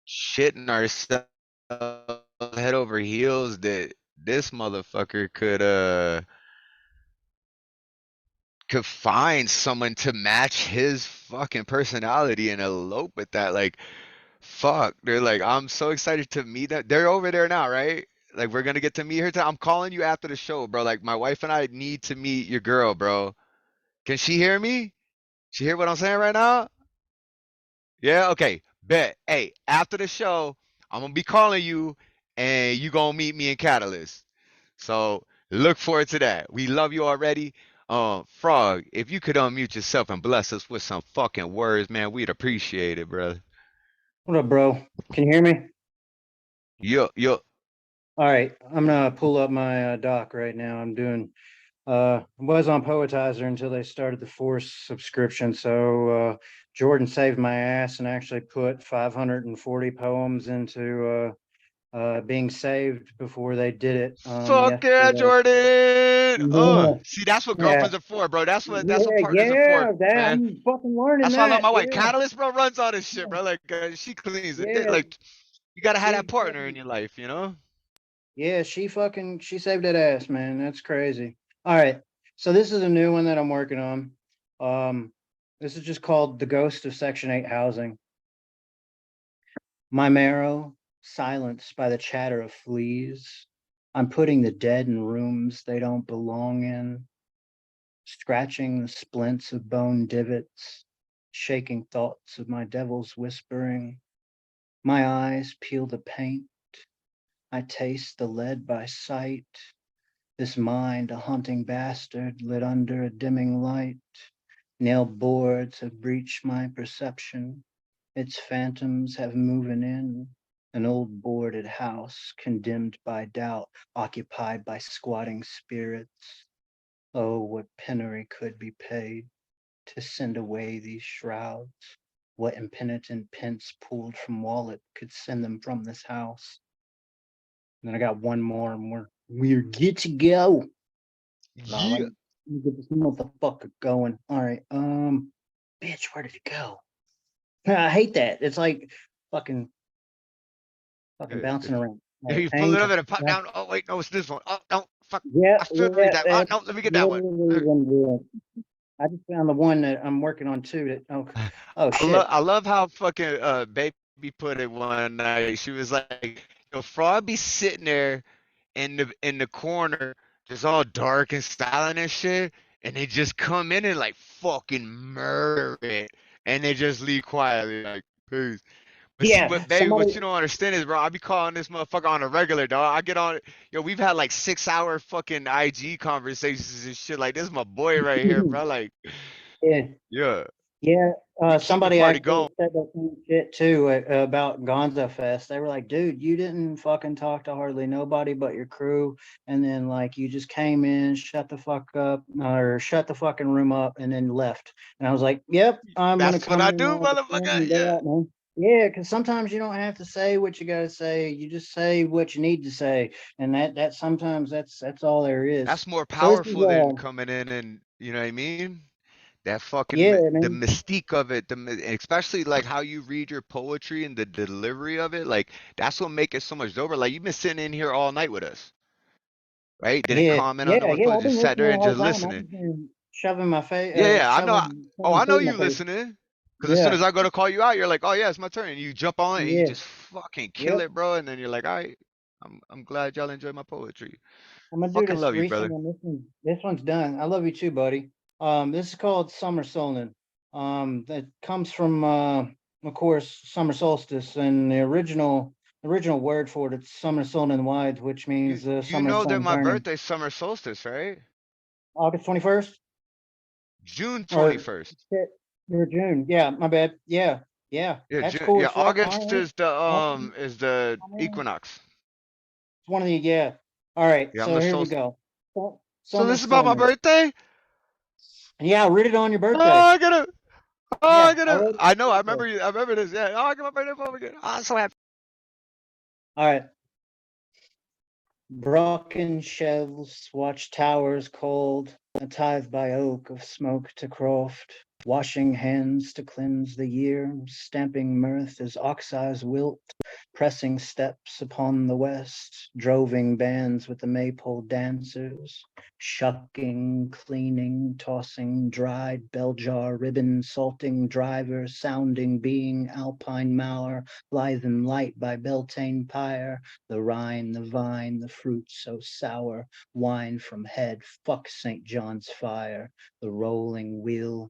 shitting ourselves head over heels that this motherfucker could find someone to match his fucking personality and elope with that. Like, fuck. They're like, I'm so excited to meet them. They're over there now, right? Like, we're gonna get to meet her. I'm calling you after the show, bro. Like, my wife and I need to meet your girl, bro. Can she hear me? She hear what I'm saying right now? Yeah, okay. Bet. Hey, after the show, I'm gonna be calling you and you gonna meet me in Catalyst. So look forward to that. We love you already. Frogg, if you could unmute yourself and bless us with some fucking words, man, we'd appreciate it, brother. What up, bro? Can you hear me? Yo. All right, I'm gonna pull up my doc right now. I'm doing was on Poetizer until they started the Force subscription. So Jordan saved my ass and actually put 540 poems into being saved before they did it. Fuck yeah, Yesterday. Jordan. Oh, Yeah, see, that's what yeah, girlfriends are for, bro. That's what yeah, partners are yeah. for, That man. I'm fucking learning That's why I love that. my wife. Yeah, Catalyst, bro, runs all this shit, bro. Like, she cleans it. yeah. Like, you gotta have that She partner in fucking, your life, you know? yeah, she saved that ass, man. That's crazy. All right, so this is a new one that I'm working on. This is just called The Ghost of Section 8 Housing. My marrow, silenced by the chatter of fleas. I'm putting the dead in rooms they don't belong in, scratching the splints of bone divots, shaking thoughts of my devil's whispering. My eyes peel the paint. I taste the lead by sight. This mind, a hunting bastard, lit under a dimming light. Nailed boards have breached my perception. Its phantoms have moving in. An old boarded house, condemned by doubt, occupied by squatting spirits. Oh, what penury could be paid to send away these shrouds? What impenitent pence pulled from wallet could send them from this house? And then I got one more, and we're good to go. Now, Yeah. let me get this motherfucker going. All right, bitch, where did it go? I hate that. It's like fucking bouncing around. All right, You pull hang it up on. and it pop down. Oh, wait, no, it's this one. Oh, no, fuck. Yeah, I yeah, should read that. Oh, that's no, let me get that one. literally one. I just found the one that I'm working on too. That oh shit. I love how fucking Baby put it one night. She was like, "Yo, Frogg be sitting there in the corner, just all dark and silent and shit, and they just come in and like fucking murder it, and they just leave quietly like peace." But see, Yeah, but baby, what somebody. you don't understand is, bro, I be calling this motherfucker on a regular, dog. I get on, yo, we've had like 6 hour fucking IG conversations and shit. Like, this is my boy right here, bro. Like, Yeah, yeah, yeah. we keep the Somebody party actually going. said that same shit too about Gonzo Fest. They were like, dude, you didn't fucking talk to hardly nobody but your crew. And then like you just came in, shut the fuck up, or shut the fucking room up and then left. And I was like, yep, I'm gonna That's what come I in do, all the time motherfucker. and go Yeah. out, man. Yeah, because sometimes you don't have to say what you gotta say. You just say what you need to say. And that sometimes that's all there is. That's more So this is powerful than coming in and, you know what I mean? That fucking yeah, the man. mystique of it, especially like how you read your poetry and the delivery of it, like that's what make it so much doper. Like you've been sitting in here all night with us, right? Didn't Yeah, comment on yeah, no one yeah. post, I've been just sat listening there the and whole just time. I've listening. just been shoving my face, Yeah, yeah, I know. Oh, shoving I know food in my you face. listening. Because as soon Yeah, as I go to call you out, you're like, "Oh yeah, it's my turn," and you jump on and you yeah, just fucking kill yep. it, bro. And then you're like, "All right, I'm glad y'all enjoy my poetry. I'm gonna do Fucking this love you, recent brother." one. This one's done. I love you too, buddy. This is called Summer Solstice. That comes from of course, summer solstice, and the original word for it, it's summer sown in wide, which means You summer know that sun my turning. birthday's summer solstice, right? August 21st June or 21st. shit, or June. Yeah, my bad. Yeah, yeah, Yeah, that's June. cool Yeah, as fuck. August All right. is the Awesome. equinox. It's one of the yeah. All right, Yeah, I'm so the here we solstice. go. So Summer this is about my Solstice. birthday? Yeah, read it on your Oh, birthday. Yeah, I wrote I know, it. I remember this. Yeah. Oh, I got my birthday phone again. Oh, I'm so happy. All right. Brocken shelves, watchtowers cold, a tithe by oak of smoke to croft, washing hands to cleanse the year, stamping mirth as ox-eyes wilt, pressing steps upon the west, droving bands with the maypole dancers, shucking, cleaning, tossing, dried bell jar ribbon, salting driver, sounding being, alpine mower, blithe and light by Beltane pyre, the Rhine, the vine, the fruit so sour, wine from head, fuck St. John's fire, the rolling wheel,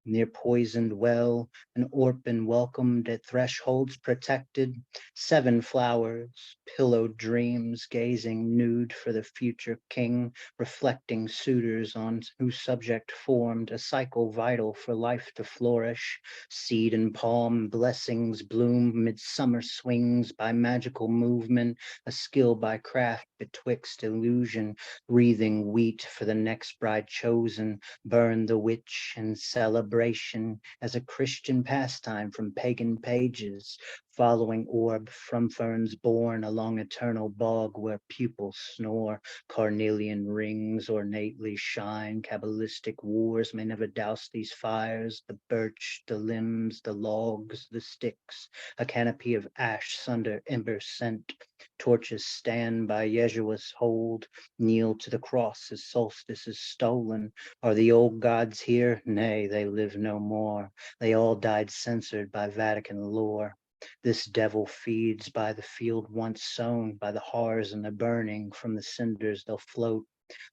near poisoned well, an orphan welcomed at thresholds protected, 7 flowers, pillowed dreams, gazing nude for the future king, reflecting suitors on whose subject formed a cycle vital for life to flourish, seed and palm, blessings bloom, midsummer swings by magical movement, a skill by craft betwixt illusion, breathing wheat for the next bride chosen, burn the witch and celebrate celebration as a Christian pastime from pagan pages, following orb from ferns born along eternal bog where pupils snore, carnelian rings ornately shine, Kabbalistic wars may never douse these fires, the birch, the limbs, the logs, the sticks, a canopy of ash sunder ember scent, torches stand by Yeshua's hold, kneel to the cross as solstice is stolen. Are the old gods here? Nay, they live no more. They all died censored by Vatican lore. This devil feeds by the field once sown, by the hearths and the burning, from the cinders they'll float.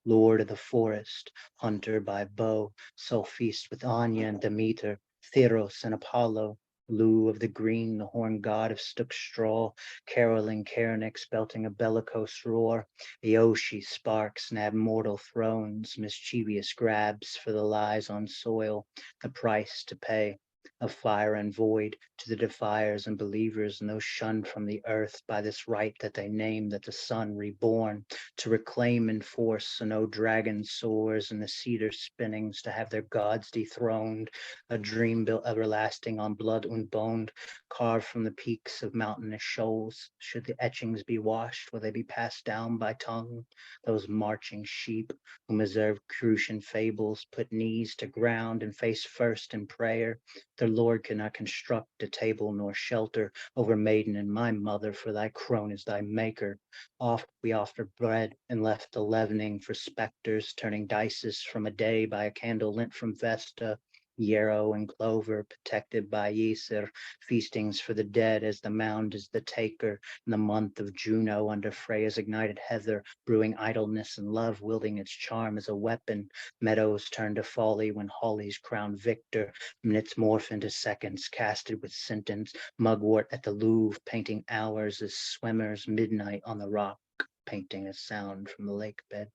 Lord of the forest, hunter by bow, soul feast with Anya and Demeter, Theros and Apollo, Lu of the green, the horned god of stook straw, caroling Caranix belting a bellicose roar, Aoshi sparks and abmortal thrones, mischievous grabs for the lies on soil, the price to pay of fire and void to the defiers and believers and those shunned from the earth by this right that they name that the sun reborn to reclaim and force so no dragon soars and the cedar spinnings to have their gods dethroned, a dream built everlasting on blood unboned, carved from the peaks of mountainous shoals. Should the etchings be washed, will they be passed down by tongue? Those marching sheep whom observed Crucian fables put knees to ground and face first in prayer. The Lord cannot construct a table nor shelter over maiden and my mother, for thy crone is thy maker. Oft we offered bread and left the leavening for specters, turning dices from a day by a candle lent from Vesta. Yarrow and clover protected by Yser, feastings for the dead as the mound is the taker. In the month of Juno under Freya's ignited heather, brewing idleness and love, wielding its charm as a weapon. Meadows turn to folly when Holly's crowned victor. Minutes morph into seconds, casted with sentence. Mugwort at the Louvre, painting hours as swimmers. Midnight on the rock, painting a sound from the lake bed.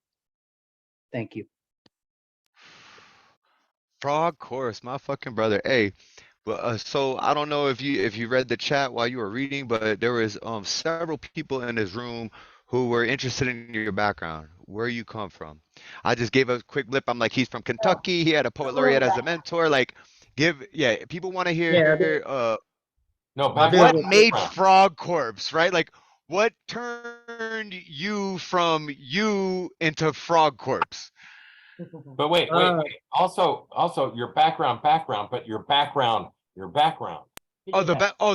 Thank you. Frogg Corpse, my fucking brother. Hey, but so I don't know if you read the chat while you were reading, but there was several people in this room who were interested in your background, where you come from. I just gave a quick blip. I'm like, he's from Kentucky. He had a poet laureate as a mentor. Like, people want to hear No, what made background. Frogg Corpse, right? Like, what turned you from you into Frogg Corpse? But wait. Also, your background, but your background. Oh,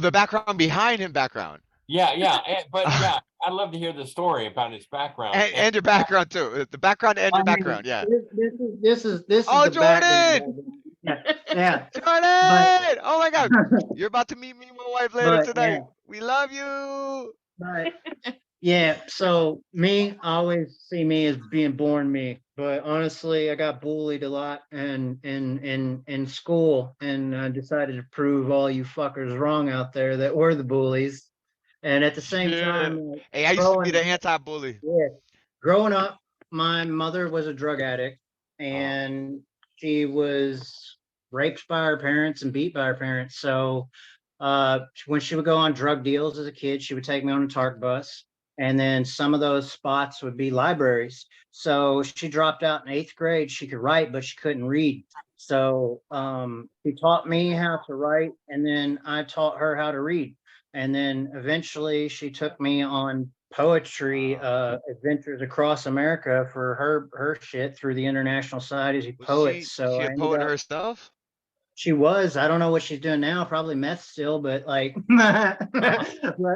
the background behind him background. Yeah. But yeah, I'd love to hear the story about his background. And your background too. The background and your background, yeah. This is Oh, the background. Jordan! Yeah. Jordan! Oh my God. You're about to meet me and my wife later tonight. Yeah. We love you. But yeah, so I always see me as being born me, but honestly, I got bullied a lot in school, and I decided to prove all you fuckers wrong out there that were the bullies. And at the same time, hey, I used to be the anti-bully. Yeah, growing up, my mother was a drug addict, and she was raped by her parents and beat by her parents. So when she would go on drug deals as a kid, she would take me on a TARC bus. And then some of those spots would be libraries. So she dropped out in 8th grade. She could write, but she couldn't read. So she taught me how to write, and then I taught her how to read. And then eventually she took me on poetry adventures across America for her shit through the International Society of Poets. She a poet herself? She was. I don't know what she's doing now. Probably meth still, but like, but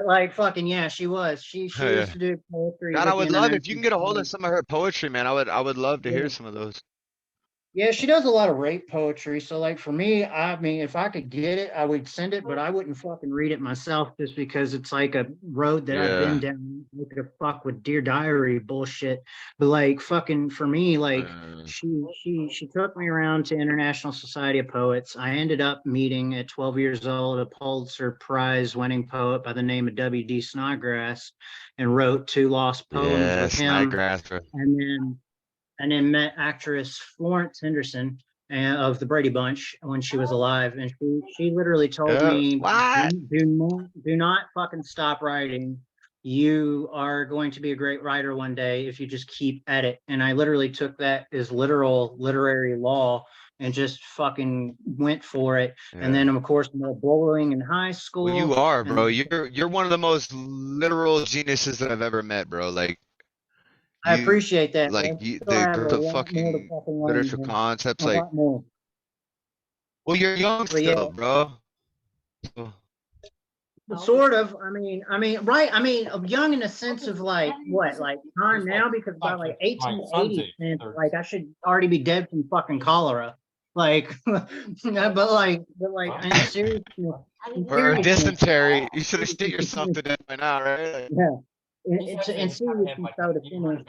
like fucking yeah, she was. She used to do poetry. God, I would love if you can get a hold of some of her poetry, man. I would love to hear some of those. Yeah, she does a lot of rape poetry. So like for me, I mean, if I could get it, I would send it, but I wouldn't fucking read it myself just because it's like a road that I've been down. Like a fuck with Dear Diary bullshit. But like fucking for me, like she took me around to International Society of Poets. I ended up meeting at 12 years old a Pulitzer Prize winning poet by the name of W.D. Snodgrass, and wrote 2 lost poems with him. Snodgrass. And then met actress Florence Henderson of the Brady Bunch when she was alive, and she literally told me, "Do not fucking stop writing. You are going to be a great writer one day if you just keep at it." And I literally took that as literal literary law, and just fucking went for it. Yeah. And then of course more bowling in high school. Well, you are, and bro. You're one of the most literal geniuses that I've ever met, bro. Like I you, appreciate that. like I you, still have a the lot more to fucking fucking learn, literature man. concepts, A like, lot more. well, you're young But yeah. still, bro. So, Sort of. Right. I'm young in the sense of like what, like time now, because by like 1880, like I should already be dead from fucking cholera. Like, but like, in seriousness, or dysentery. You should have shit yourself to death by now, right? Like, yeah. In seriousness, though, to finish,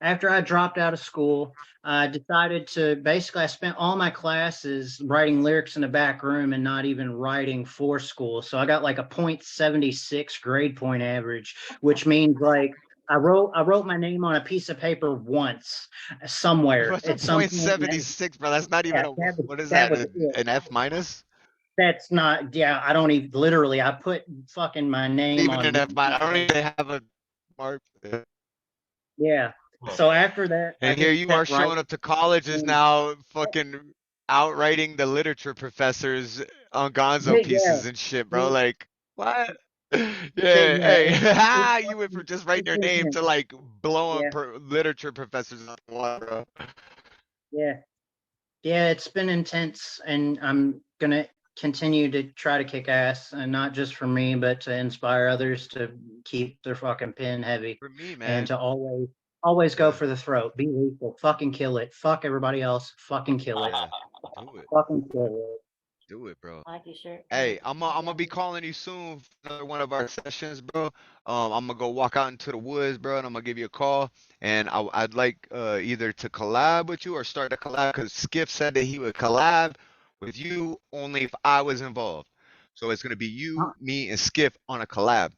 after I dropped out of school, I decided to basically, I spent all my classes writing lyrics in the back room and not even writing for school. So I got like a 0.76 grade point average, which means like I wrote my name on a piece of paper once somewhere. what's a At some point. 0.76, bro? That's not even Yeah, a. What is that that? was it. An F minus? That's not, yeah, I don't even, literally, I put fucking my name Even on. an F minus. I don't even have a mark. Yeah. So after that, I And here just you are kept writing. showing up to colleges now, fucking outwriting the literature professors on Gonzo Yeah. pieces and shit, bro. Like, what? Yeah, Yeah, hey, you went from just writing your name intense. to like blowing Yeah. literature professors out the water, bro. Yeah. Yeah, it's been intense, and I'm gonna continue to try to kick ass, and not just for me, but to inspire others to keep their fucking pen heavy. For me, man. And to always go for the throat. Be lethal. Fucking kill it. Fuck everybody else. Fucking kill it. Yeah, do it. Fucking kill it. Do it, bro. I like your shirt. Hey, I'm gonna be calling you soon for another one of our sessions, bro. I'm gonna go walk out into the woods, bro, and I'm gonna give you a call. And I'd like either to collab with you or start a collab, because Skiff said that he would collab with you only if I was involved. So it's gonna be you, me, and Skiff on a collab.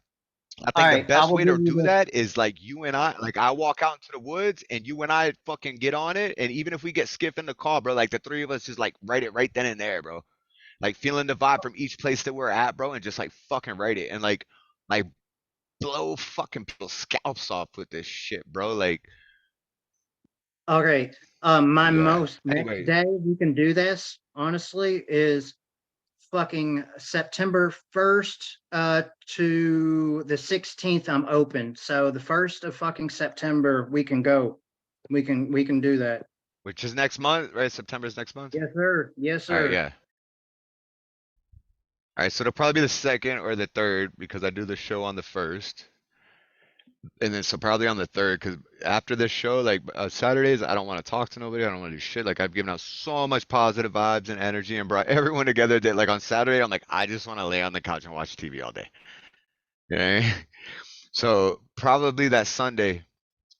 I think the Alright, I best will way give to you do the, that is like you and I, like I walk out into the woods and you and I fucking get on it. And even if we get Skiff in the call, bro, like the three of us just like write it right then and there, bro. Like feeling the vibe from each place that we're at, bro, and just like fucking write it and like blow fucking people's scalps off with this shit, bro. Like, okay. My yeah. next Anyway, day we can do this, honestly, is fucking September 1st to the 16th. I'm open. So the 1st of fucking September we can go. We can do that. which is next month, right? September's next month. Yes, sir. Yes, All right, sir. yeah. All right, so it'll probably be the second or the third because I do the show on the first. And then so probably on the third, because after this show, like Saturdays, I don't want to talk to nobody. I don't want to do shit. Like I've given out so much positive vibes and energy and brought everyone together that like on Saturday, I'm like, I just want to lay on the couch and watch TV all day. Okay. So probably that Sunday,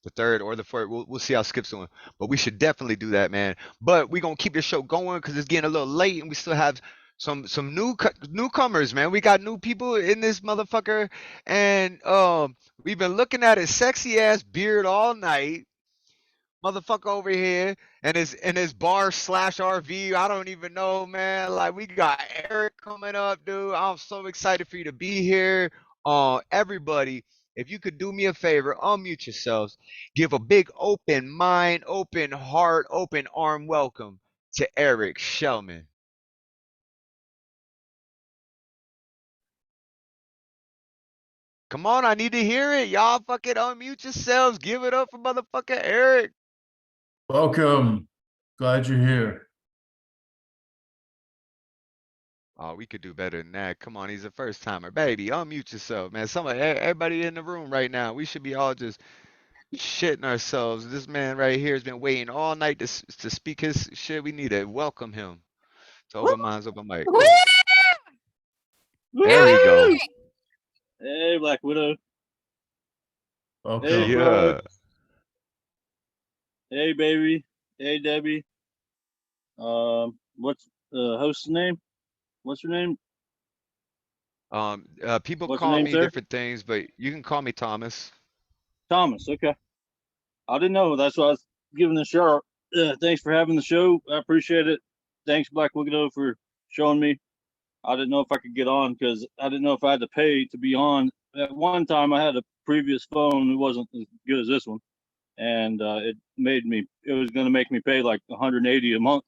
the third or the fourth, we'll see how Skip's doing. But we should definitely do that, man. But we're gonna keep the show going because it's getting a little late and we still have some newcomers, man. We got new people in this motherfucker, and we've been looking at his sexy ass beard all night. Motherfucker over here and his bar slash RV. I don't even know, man. Like we got Eric coming up, dude. I'm so excited for you to be here. Everybody, if you could do me a favor, unmute yourselves. Give a big open mind, open heart, open arm welcome to Eric Shelman. Come on, I need to hear it. Y'all fucking unmute yourselves. Give it up for motherfucking Eric. Welcome. Glad you're here. Oh, we could do better than that. Come on, he's a first timer. Baby, unmute yourself, man. Everybody in the room right now, we should be all just shitting ourselves. This man right here has been waiting all night to speak his shit. We need to welcome him to Open Minds, Open Mic. There we go. Hey, Black Widow. Welcome. Hey, Yeah. Frogg. Hey, baby. Hey, Debbie. What's host's name? What's your name? People What's your call name, me sir? different things, but you can call me Thomas. Thomas. Okay. I didn't know. That's why I was giving the show. Thanks for having the show. I appreciate it. Thanks, Black Widow, for showing me. I didn't know if I could get on because I didn't know if I had to pay to be on. At one time, I had a previous phone. It wasn't as good as this one. and it was going to make me pay like 180 a month.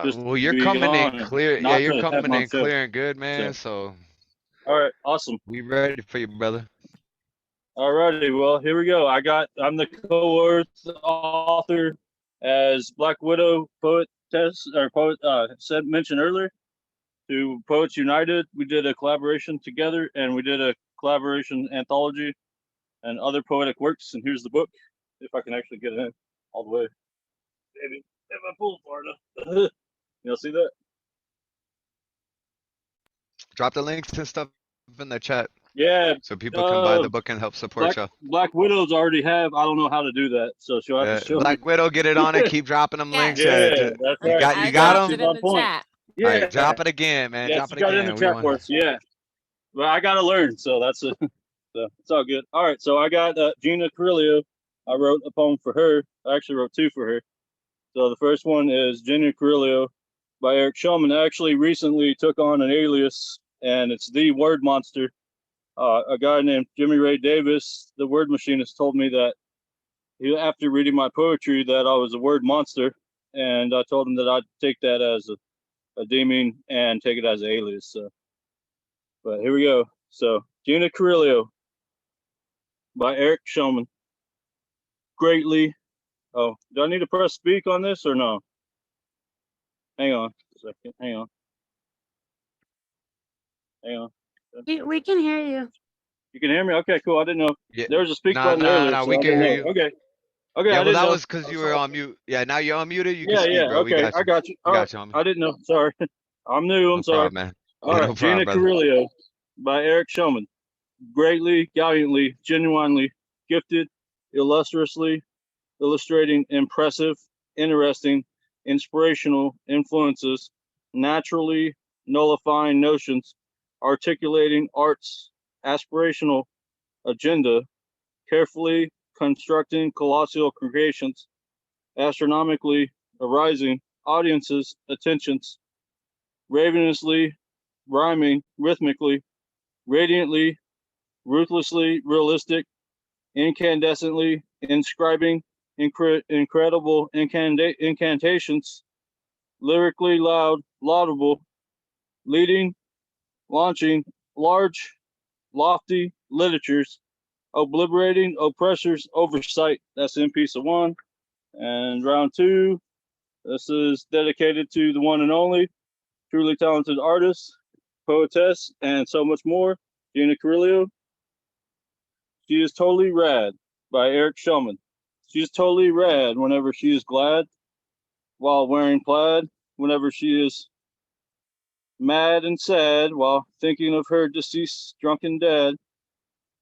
Just Well, to you're be coming in on it, clear. Yeah, not you're to have coming my in show. clear and good, So, man. So all right, awesome. we ready for you, brother. All righty, well, here we go. I'm the co-author as Black Widow mentioned earlier to Poets United. We did a collaboration together, and we did a collaboration anthology and other poetic works. And here's the book, if I can actually get it in all the way. Maybe if I pull far enough. You'll see that. Drop the links and stuff in the chat. Yeah. So people can buy the book and help support you. Black Widows already have. I don't know how to do that, so she'll have to show Black me. Widow, get it on and keep dropping them links. Yeah, That's right. You got them. In the chat. Yeah. All right, drop it again, man. Yeah, Drop she it got again. it in the chat for us. Yeah. Well, I gotta learn, so that's so it's all good. All right, so I got Gina Carrillo. I wrote a poem for her. I actually wrote two for her. So the first one is Gina Carrillo by Eric Shelman. I actually recently took on an alias, and it's the Word Monster. A guy named Jimmy Ray Davis, the word machinist, told me that after reading my poetry that I was a word monster, and I told him that I'd take that as a demon and take it as an alias. So, but here we go. So, Gina Carrillo by Eric Shelman. Greatly. Oh, do I need to press speak on this or no? Hang on a second. Hang on. We can hear you. You can hear me? Okay, cool. I didn't know. Yeah. There was a speak button earlier. No, So we I can didn't hear know. you. Okay. Okay. Yeah, I well, didn't that know. was because you were on mute. Yeah, now you're unmuted. You can Yeah, speak, yeah. bro. We Okay, got you. I got you. We All got right. you, homie. I didn't know. Sorry. I'm new. I'm No sorry. problem, man. All Yeah, right. no problem, Gina brother. Carrillo by Eric Shelman. Greatly, gallantly, genuinely, gifted, illustriously, illustrating impressive, interesting, inspirational influences, naturally nullifying notions, articulating arts, aspirational agenda, carefully constructing colossal creations, astronomically arising audiences' attentions, ravenously rhyming rhythmically, radiantly, ruthlessly realistic, incandescently inscribing incredible incantations, lyrically loud, laudable, leading, launching large, lofty literatures, obliterating oppressors' oversight. That's in piece of one. And round two, this is dedicated to the one and only, truly talented artist, poetess, and so much more, Gina Carrillo. She is totally rad by Eric Shelman. She's totally rad whenever she is glad while wearing plaid, whenever she is mad and sad while thinking of her deceased drunken dad,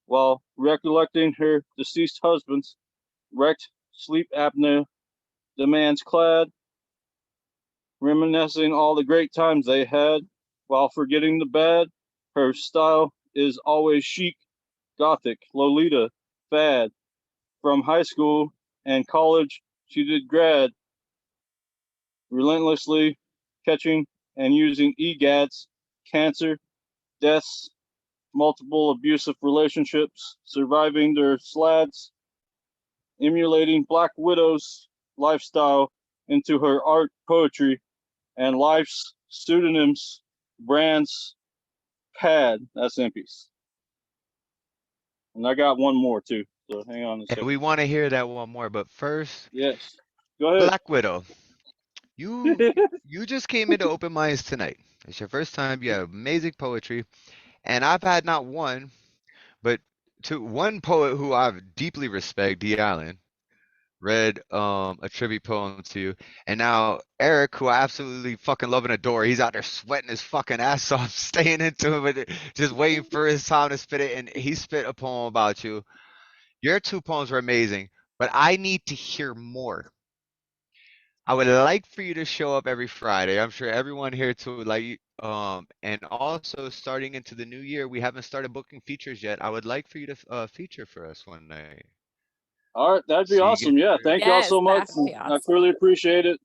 while recollecting her deceased husband's wrecked sleep apnea demands clad, reminiscing all the great times they had while forgetting the bad. Her style is always chic, gothic, Lolita, fad. From high school and college, she did grad, relentlessly catching and using EGADs, cancer, deaths, multiple abusive relationships, surviving their slads, emulating Black Widow's lifestyle into her art, poetry, and life's pseudonyms, brands, pad. That's in piece. And I got one more too. So hang on a And second. we want to hear that one more, but first, Yes. Go ahead. Black Widow. You just came into open minds tonight. It's your first time. You have amazing poetry, and I've had not one, but one poet who I deeply respect, Dee Allen, read a tribute poem to you, and now Eric, who I absolutely fucking love and adore, he's out there sweating his fucking ass off, staying into it, just waiting for his time to spit it, and he spit a poem about you. Your two poems were amazing, but I need to hear more. I would like for you to show up every Friday. I'm sure everyone here too would like and also starting into the new year, we haven't started booking features yet. I would like for you to feature for us one night. All right, that'd be So you awesome. get Yeah, thank y'all so much. I really appreciate it.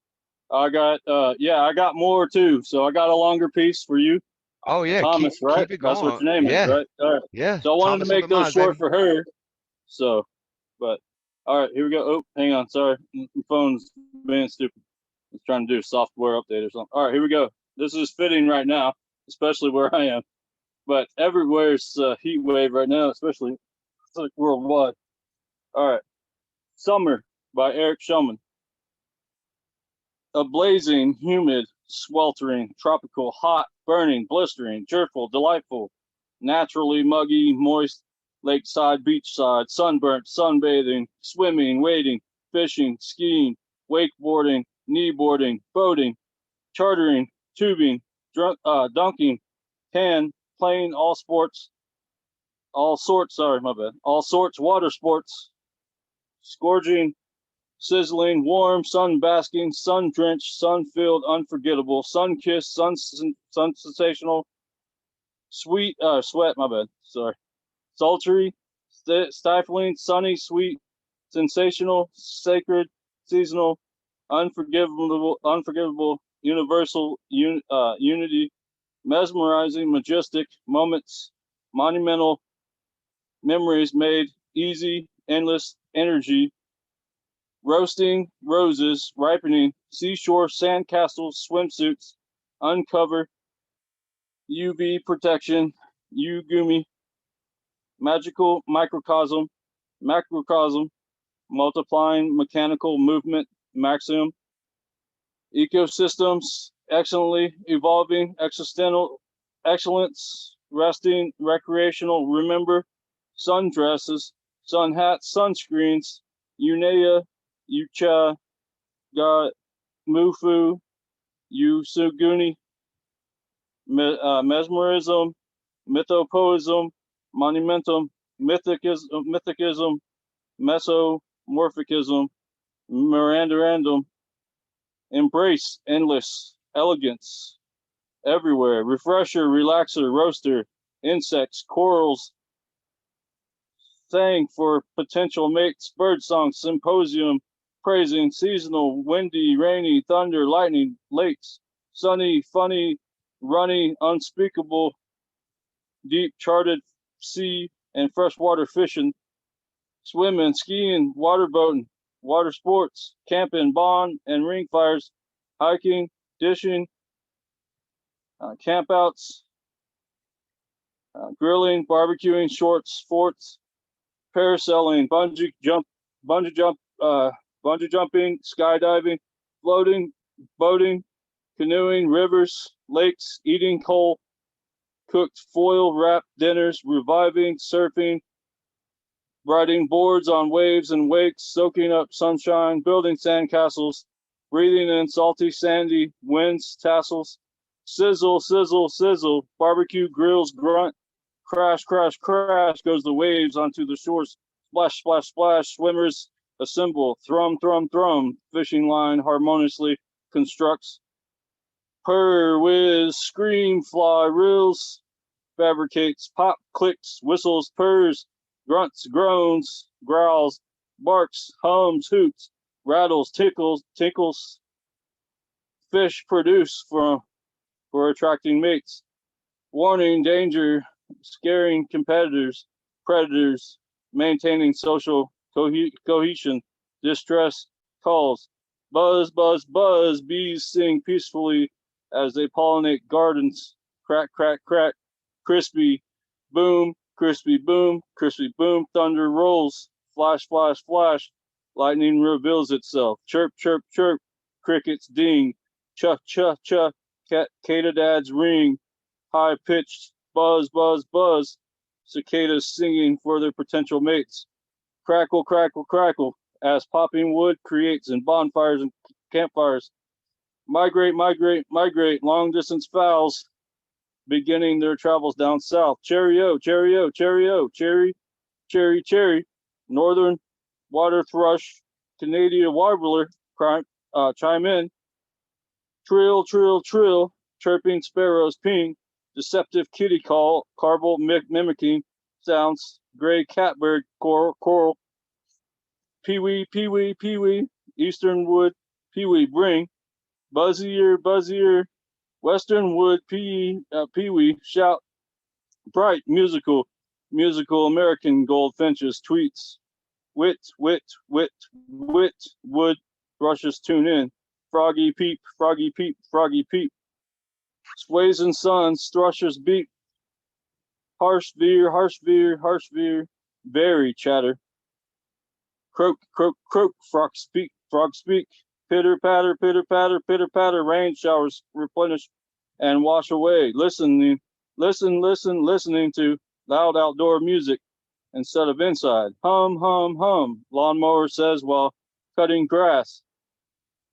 I got I got more too. So I got a longer piece for you. Oh yeah, Thomas, right? keep it That's what going. your name is, Yeah. right? All right. Yeah. So I wanted Thomas to make Open those Minds, short baby. for her. So, but All right, here we go. Oh, hang on. Sorry. My phone's being stupid. It's trying to do a software update or something. All right, here we go. This is fitting right now, especially where I am. But everywhere's a heat wave right now, especially it's like worldwide. All right. Summer by Eric Shelman. A blazing, humid, sweltering, tropical, hot, burning, blistering, cheerful, delightful, naturally muggy, moist, lakeside, beachside, sunburnt, sunbathing, swimming, wading, fishing, skiing, wakeboarding, kneeboarding, boating, chartering, tubing, dunking, can, playing all sorts, water sports, scourging, sizzling, warm, sun basking, sun drenched, sun filled, unforgettable, sun kissed, sun sensational, sweet, sweat, my bad, sorry, sultry, stifling, sunny, sweet, sensational, sacred, seasonal, unforgivable, universal, unity, mesmerizing, majestic, moments, monumental, memories made easy, endless, energy, roasting, roses, ripening, seashore, sandcastles, swimsuits, uncover, UV protection, Ugumi, magical microcosm, macrocosm, multiplying mechanical movement, maximum, ecosystems, excellently evolving, existential excellence, resting, recreational, remember, sundresses, sun hats, sunscreens, Unea, Ucha, Ga, Mufu, Usuguni, mesmerism, mythopoeism, monumentum, mythicism, mesomorphicism, mirandorandum, embrace, endless, elegance, everywhere, refresher, relaxer, roaster, insects, corals, sang for potential mates, birdsong, symposium, praising, seasonal, windy, rainy, thunder, lightning, lakes, sunny, funny, runny, unspeakable, deep, charted sea and freshwater fishing, swimming, skiing, water boating, water sports, camping, bond and ring fires, hiking, dishing, campouts, grilling, barbecuing, shorts, sports, parasailing, bungee jumping, skydiving, floating, boating, canoeing, rivers, lakes, eating coal, cooked foil wrapped dinners, reviving, surfing, riding boards on waves and wakes, soaking up sunshine, building sandcastles, breathing in salty, sandy winds, tassels, sizzle, sizzle, sizzle, barbecue grills, grunt, crash, crash, crash, goes the waves onto the shores, splash, splash, splash, swimmers assemble, thrum, thrum, thrum, fishing line harmoniously constructs, purr, whiz, scream, fly, reels, fabricates, pop, clicks, whistles, purrs, grunts, groans, growls, barks, hums, hoots, rattles, tinkles, fish produce for attracting mates, warning, danger, scaring competitors, predators, maintaining social cohesion, distress calls, buzz, buzz, buzz, bees sing peacefully as they pollinate gardens, crack, crack, crack, crispy boom, crispy boom, crispy boom, thunder rolls, flash, flash, flash, lightning reveals itself, chirp, chirp, chirp, crickets ding, cha, cha, cha, cicadads ring, high pitched buzz, buzz, buzz, cicadas singing for their potential mates, crackle, crackle, crackle, as popping wood creates in bonfires and campfires, migrate, migrate, migrate, long distance fowls, beginning their travels down south. Cherry-o, cherry-o, cherry-o, cherry, cherry, cherry, northern water thrush, Canadian warbler, chime in, trill, trill, trill, chirping sparrows ping, deceptive kitty call, carble mimicking sounds, gray catbird coral, peewee, peewee, peewee, eastern wood, peewee bring, buzzier, buzzier, western wood, peewee shout, bright musical American goldfinches tweets, wit, wit, wit, wit, wood, thrushes tune in. Froggy peep, froggy peep, froggy peep. Sways and sons, thrushes beat. Harsh veer, harsh veer, harsh veer. Very chatter. Croak, croak, croak, frog speak, frog speak. Pitter patter, pitter patter, pitter patter. Rain showers replenish and wash away. Listening, listening to loud outdoor music instead of inside. Hum, hum, hum. Lawnmower says while cutting grass.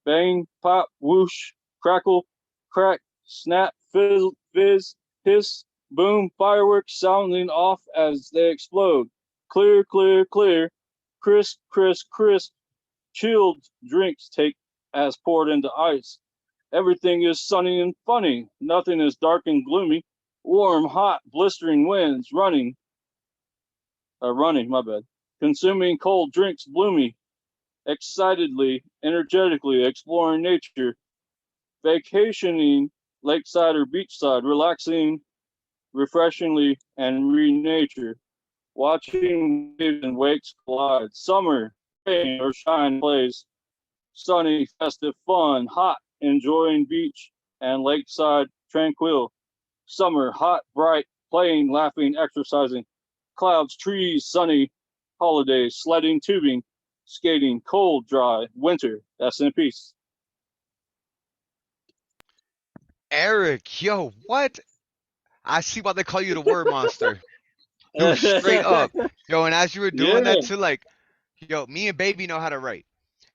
Bang, pop, whoosh, crackle, crack, snap, fizz, hiss, boom, fireworks sounding off as they explode. Clear, clear, clear. Crisp, crisp, crisp. Chilled drinks take as poured into ice. Everything is sunny and funny. Nothing is dark and gloomy. Warm, hot, blistering winds running, my bad. Consuming cold drinks bloomy. Excitedly, energetically exploring nature. Vacationing lakeside or beachside, relaxing, refreshingly, and re-nature. Watching waves and wakes collide. Summer, rain or shine plays. Sunny, festive fun. Hot, enjoying beach and lakeside tranquil. Summer, hot, bright, playing, laughing, exercising. Clouds, trees, sunny. Holidays, sledding, tubing, skating, cold, dry. Winter, that's in peace. Eric, yo, what? I see why they call you the word monster. Dude, straight up. Yo, and as you were doing that too, like, yo, me and Baby know how to write.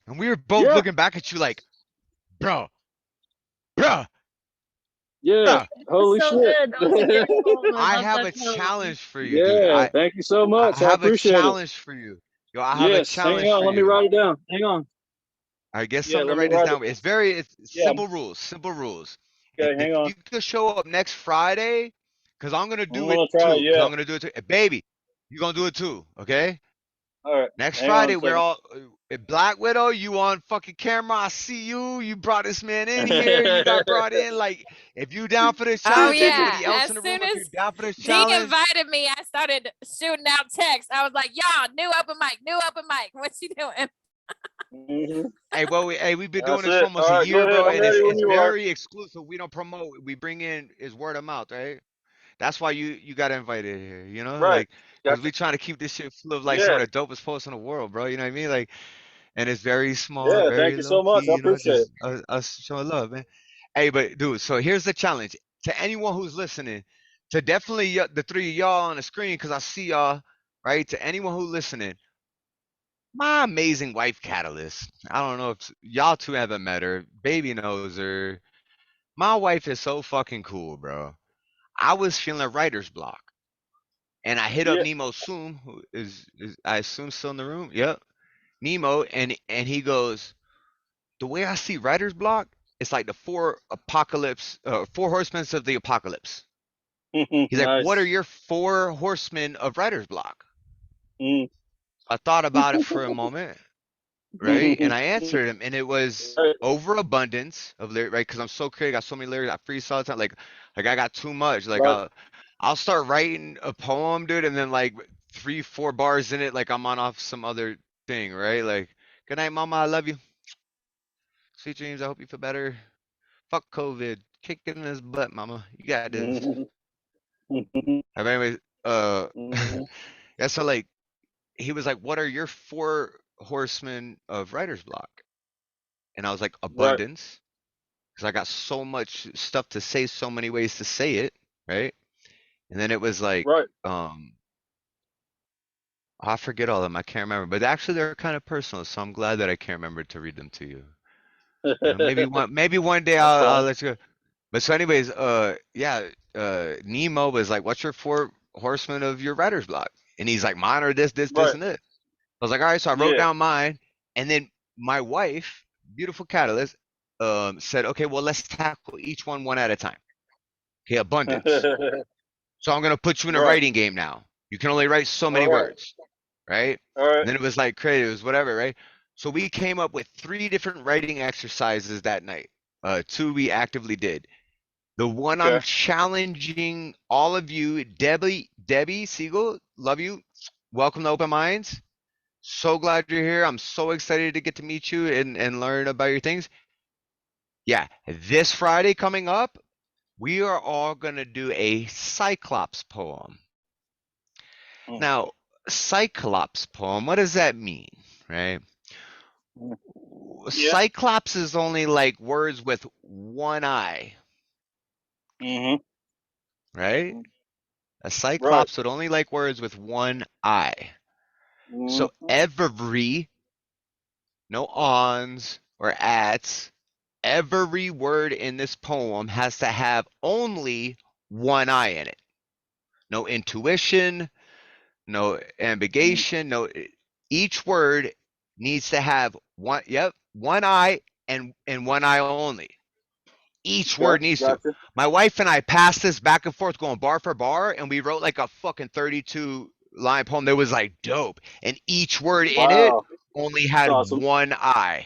And we were both looking back at you like, bruh, bruh, Yeah, bruh. holy So shit. good. That was beautiful. I love have that a tone. challenge for you, dude. Yeah, thank you so I much. I have a appreciate it. challenge for you. Yo, I have a Yes, hang challenge on. for Let me you. write it down. Hang on. I guess Yeah, something to let me write this write down. it. It's Yeah. simple rules, simple rules. Okay, If hang on. you could show up next Friday, because I'm gonna do I'm gonna it try. too. Because Yeah. I'm gonna do it too. Baby, you're gonna do it too, okay? All right. Next Hang on Friday, a we're second. all Black Widow. You on fucking camera? I see you. You brought this man in here. You got brought in. Like, if you down for this Oh challenge, yeah. anybody else As in the room, soon if you're as down for this Dee challenge, invited me, I started shooting out texts. I was like, y'all, new open mic, new open mic. What you doing? hey, well, we've been doing That's this for it. almost All a right, go year, ahead. bro, I'm and ready when it's you are. very exclusive. We don't promote. We bring in is word of mouth, right? That's why you got invited here, you know, Right. like because Gotcha. we trying to keep this shit full of like some Yeah. of the dopest posts in the world, bro. You know what I mean? Like, and it's very small, Yeah. Thank very you low so much. key, I you know, appreciate it. just us showing love, man. Hey, but dude, so here's the challenge to anyone who's listening, to definitely the three of y'all on the screen, because I see y'all, right? To anyone who's listening, my amazing wife, Catalyst. I don't know if y'all two haven't met her. Baby knows her. My wife is so fucking cool, bro. I was feeling writer's block. And I hit up Yeah. Nemo Sum, who is I assume still in the room. Yep. Nemo, and he goes, the way I see writer's block, it's like the four horsemen of the apocalypse. He's like, what are Nice. your four horsemen of writer's block? Mm. I thought about it for a moment, right? And I answered him, and it was overabundance of lyrics, right? Because I'm so creative, got so many lyrics, I freestyle all the time. Like I got too much. Like Right. I'll start writing a poem, dude, and then like 3, 4 bars in it, like I'm on off some other thing, right? Like, good night, mama, I love you. Sweet dreams, I hope you feel better. Fuck COVID, kicking his butt, mama. You got this. Anyways, yeah. So like, he was like, "What are your four horsemen of writer's block?" And I was like, Right. "Abundance," because I got so much stuff to say, so many ways to say it, right? And then it was like, Right. I forget all of them. I can't remember, but actually they're kind of personal, so I'm glad that I can't remember to read them to you. You know, maybe one day That's I'll fine. let you go. But so anyways, yeah, Nemo was like, "What's your four horsemen of your writer's block?" And he's like, "Mine are this, this, this, Right. and this." I was like, "All right." So I wrote Yeah. down mine, and then my wife, beautiful Catalyst, said, "Okay, well, let's tackle each one at a time." Okay, abundance. So I'm gonna put you in a Right. writing game now. You can only write so many All right. words, right? All right. And then it was like creative, it was whatever, right? So we came up with 3 different writing exercises that night. 2 we actively did. The one I'm Okay. challenging all of you, Debby Segal, love you. Welcome to Open Minds. So glad you're here. I'm so excited to get to meet you and learn about your things. Yeah, this Friday coming up, we are all going to do a Cyclops poem. Now, Cyclops poem, what does that mean, right? Cyclops is only like words with one eye, right? A Cyclops would only like words with one eye. So every, no ons or ats, every word in this poem has to have only one eye in it. No intuition, no ambiguation, no, each word needs to have one, one eye and one eye only. Each word needs to. My wife and I passed this back and forth going bar for bar, and we wrote like a fucking 32 line poem that was like dope. And each word in it only had one eye.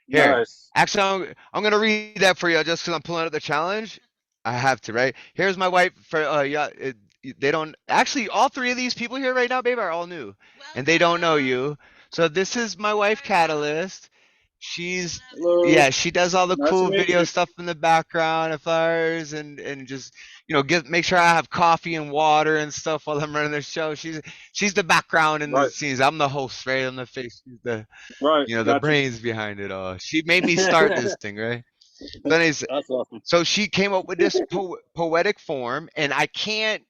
Here, actually, I'm gonna read that for you just because I'm pulling up the challenge. I have to, right? Here's my wife for they don't actually, all three of these people here right now, babe, are all new, and they don't know you. So this is my wife, Catalyst. She's yeah, she does all the cool video stuff in the background of flowers and just make sure I have coffee and water and stuff while I'm running the show. She's the background in the scenes. I'm the host, right? I'm the face. She's the the brains behind it all. She made me start this thing, right? So anyways, That's awesome. so she came up with this poetic form, and I can't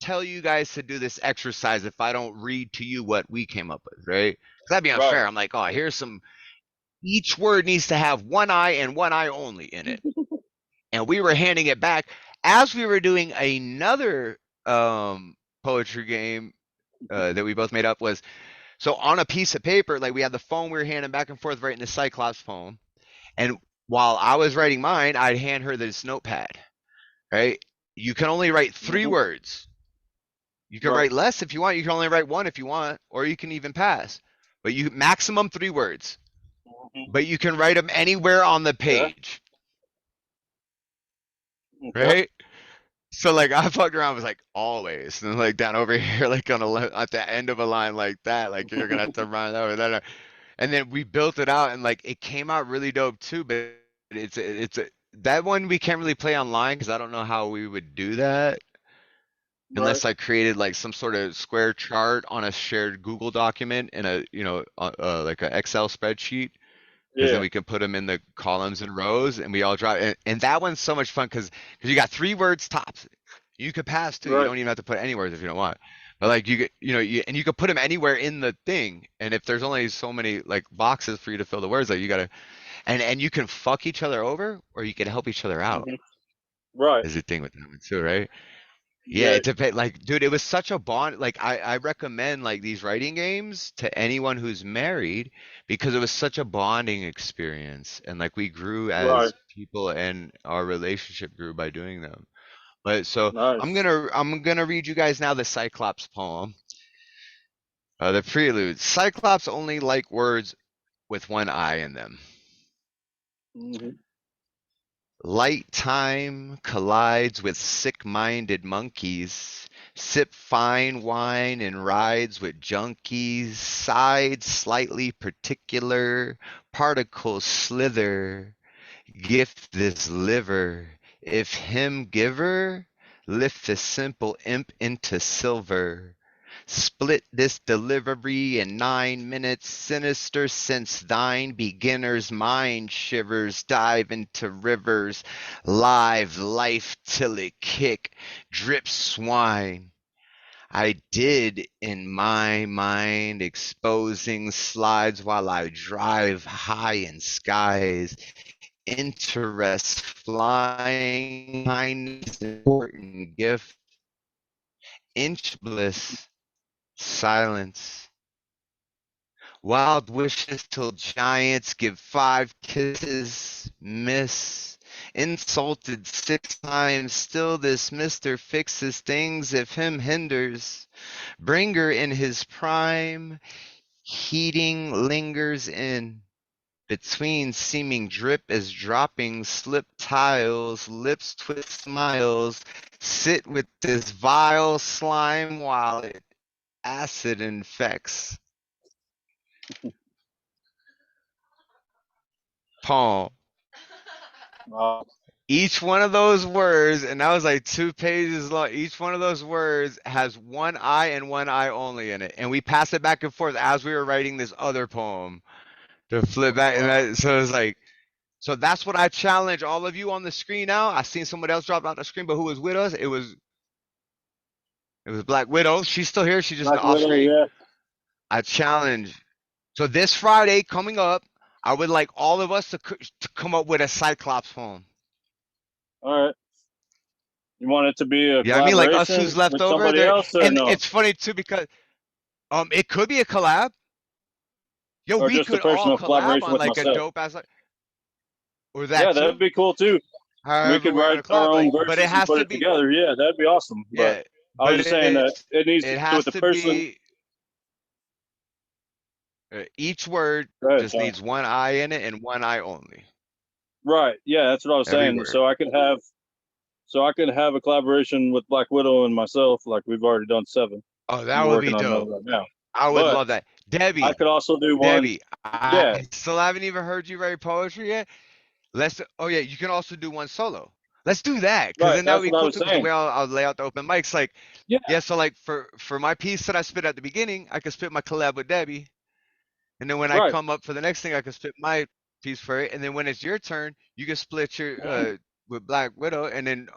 tell you guys to do this exercise if I don't read to you what we came up with, right? Because that'd be unfair. I'm like, oh, here's some. Each word needs to have one eye and one eye only in it. And we were handing it back as we were doing another poetry game that we both made up. Was so on a piece of paper, like we had the phone, we were handing back and forth writing the Cyclops poem. And while I was writing mine, I'd hand her this notepad, right? You can only write 3 words. You can write less if you want. You can only write 1 if you want, or you can even pass. But you maximum 3 words. But you can write them anywhere on the page. Right? So like I fucked around, was like always, and like down over here, like on at the end of a line like that, like you're gonna have to run over that. And then we built it out, and like it came out really dope too. But it's a that one we can't really play online because I don't know how we would do that unless I created like some sort of square chart on a shared Google document in a like an Excel spreadsheet. Because then we can put them in the columns and rows, and we all drive. And that one's so much fun because you got 3 words tops. You could pass too. You don't even have to put any words if you don't want. But like you could put them anywhere in the thing. And if there's only so many like boxes for you to fill the words, like you gotta, and you can fuck each other over, or you can help each other out. Is the thing with that one too, right? Yeah, it depends. Like, dude, it was such a bond. Like, I recommend like these writing games to anyone who's married because it was such a bonding experience, and like we grew as people, and our relationship grew by doing them. But so I'm gonna read you guys now the Cyclops poem, the prelude. Cyclops only like words with one eye in them. Light time collides with sick-minded monkeys, sip fine wine and rides with junkies, sides slightly particular, particles slither, gift this liver, if him giver, lift the simple imp into silver. Split this delivery in 9 minutes, sinister since thine beginner's mind shivers, dive into rivers, live life till it kick, drip swine. I did in my mind, exposing slides while I drive high in skies, interest flying, kindness important gift, inch bliss. Silence. Wild wishes till giants give 5 kisses, miss. Insulted 6 times, still this Mr. fixes things if him hinders. Bringer in his prime, heating lingers in. Between seeming drip as dropping slip tiles, lips twist smiles, sit with this vile slime while it acid infects. Poem. Wow. Each one of those words, and that was like 2 pages long. Each one of those words has one I and one I only in it, and we passed it back and forth as we were writing this other poem to flip back. And so it's like, so that's what I challenge all of you on the screen now. I seen someone else drop out the screen, but who was with us? It was Black Widow. She's still here. She's just Black off Widow, screen. yeah. I challenge. So this Friday coming up, I would like all of us to come up with a Cyclops poem. All right. You want it to be a Yeah, I mean like us collaboration who's left with over somebody there, else or and no? it's funny too because it could be a collab. Yo, Or we just a could all personal collab collaboration on with like a myself? dope ass, or Yeah, that that'd too. be cool too. We However, could we're write gonna our collab, own like, but it verses and has put to it be, together. Yeah, that'd be awesome. But yeah, I was but just saying that it needs it to, has with the to person. be. Each word Go ahead, just Tom. needs one I in it and one I only. Right. Yeah, that's what I was Every saying. word. So I could have a collaboration with Black Widow and myself, like we've already done 7. Oh, that We're would be working on dope. another right now. I would But love that. I Debbie, could also do one. Yeah. I still haven't even heard you write poetry yet. Oh yeah, you can also do one solo. Let's do that, because Right. then that would That's be what I cool was too. Because the saying. way I'll lay out the open mics, like, Yeah. yeah. So like for my piece that I spit at the beginning, I could spit my collab with Debbie, and then when I Right. come up for the next thing, I can spit my piece for it, and then when it's your turn, you can split your with Black Widow, and then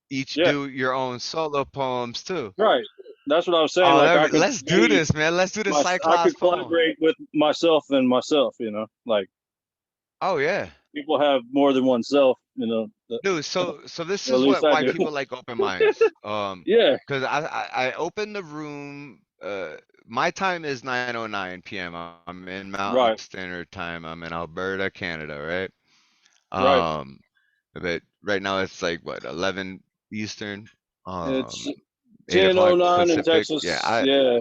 each Yeah. do your own solo poems too. Right. That's what I was saying. Oh, Like I could let's do this, man. Let's do the I Cyclops could poem. collaborate with myself and myself, like Oh yeah. people have more than one self, Dude, so this or at is least I why do. people like open minds. Yeah. Because I opened the room. My time is 9:09 p.m. I'm in Mountain Right. Standard Time. I'm in Alberta, Canada, right? Right. But right now it's like what 11 Eastern, It's 8 o'clock 10:09 in Pacific. Texas. Yeah, Yeah.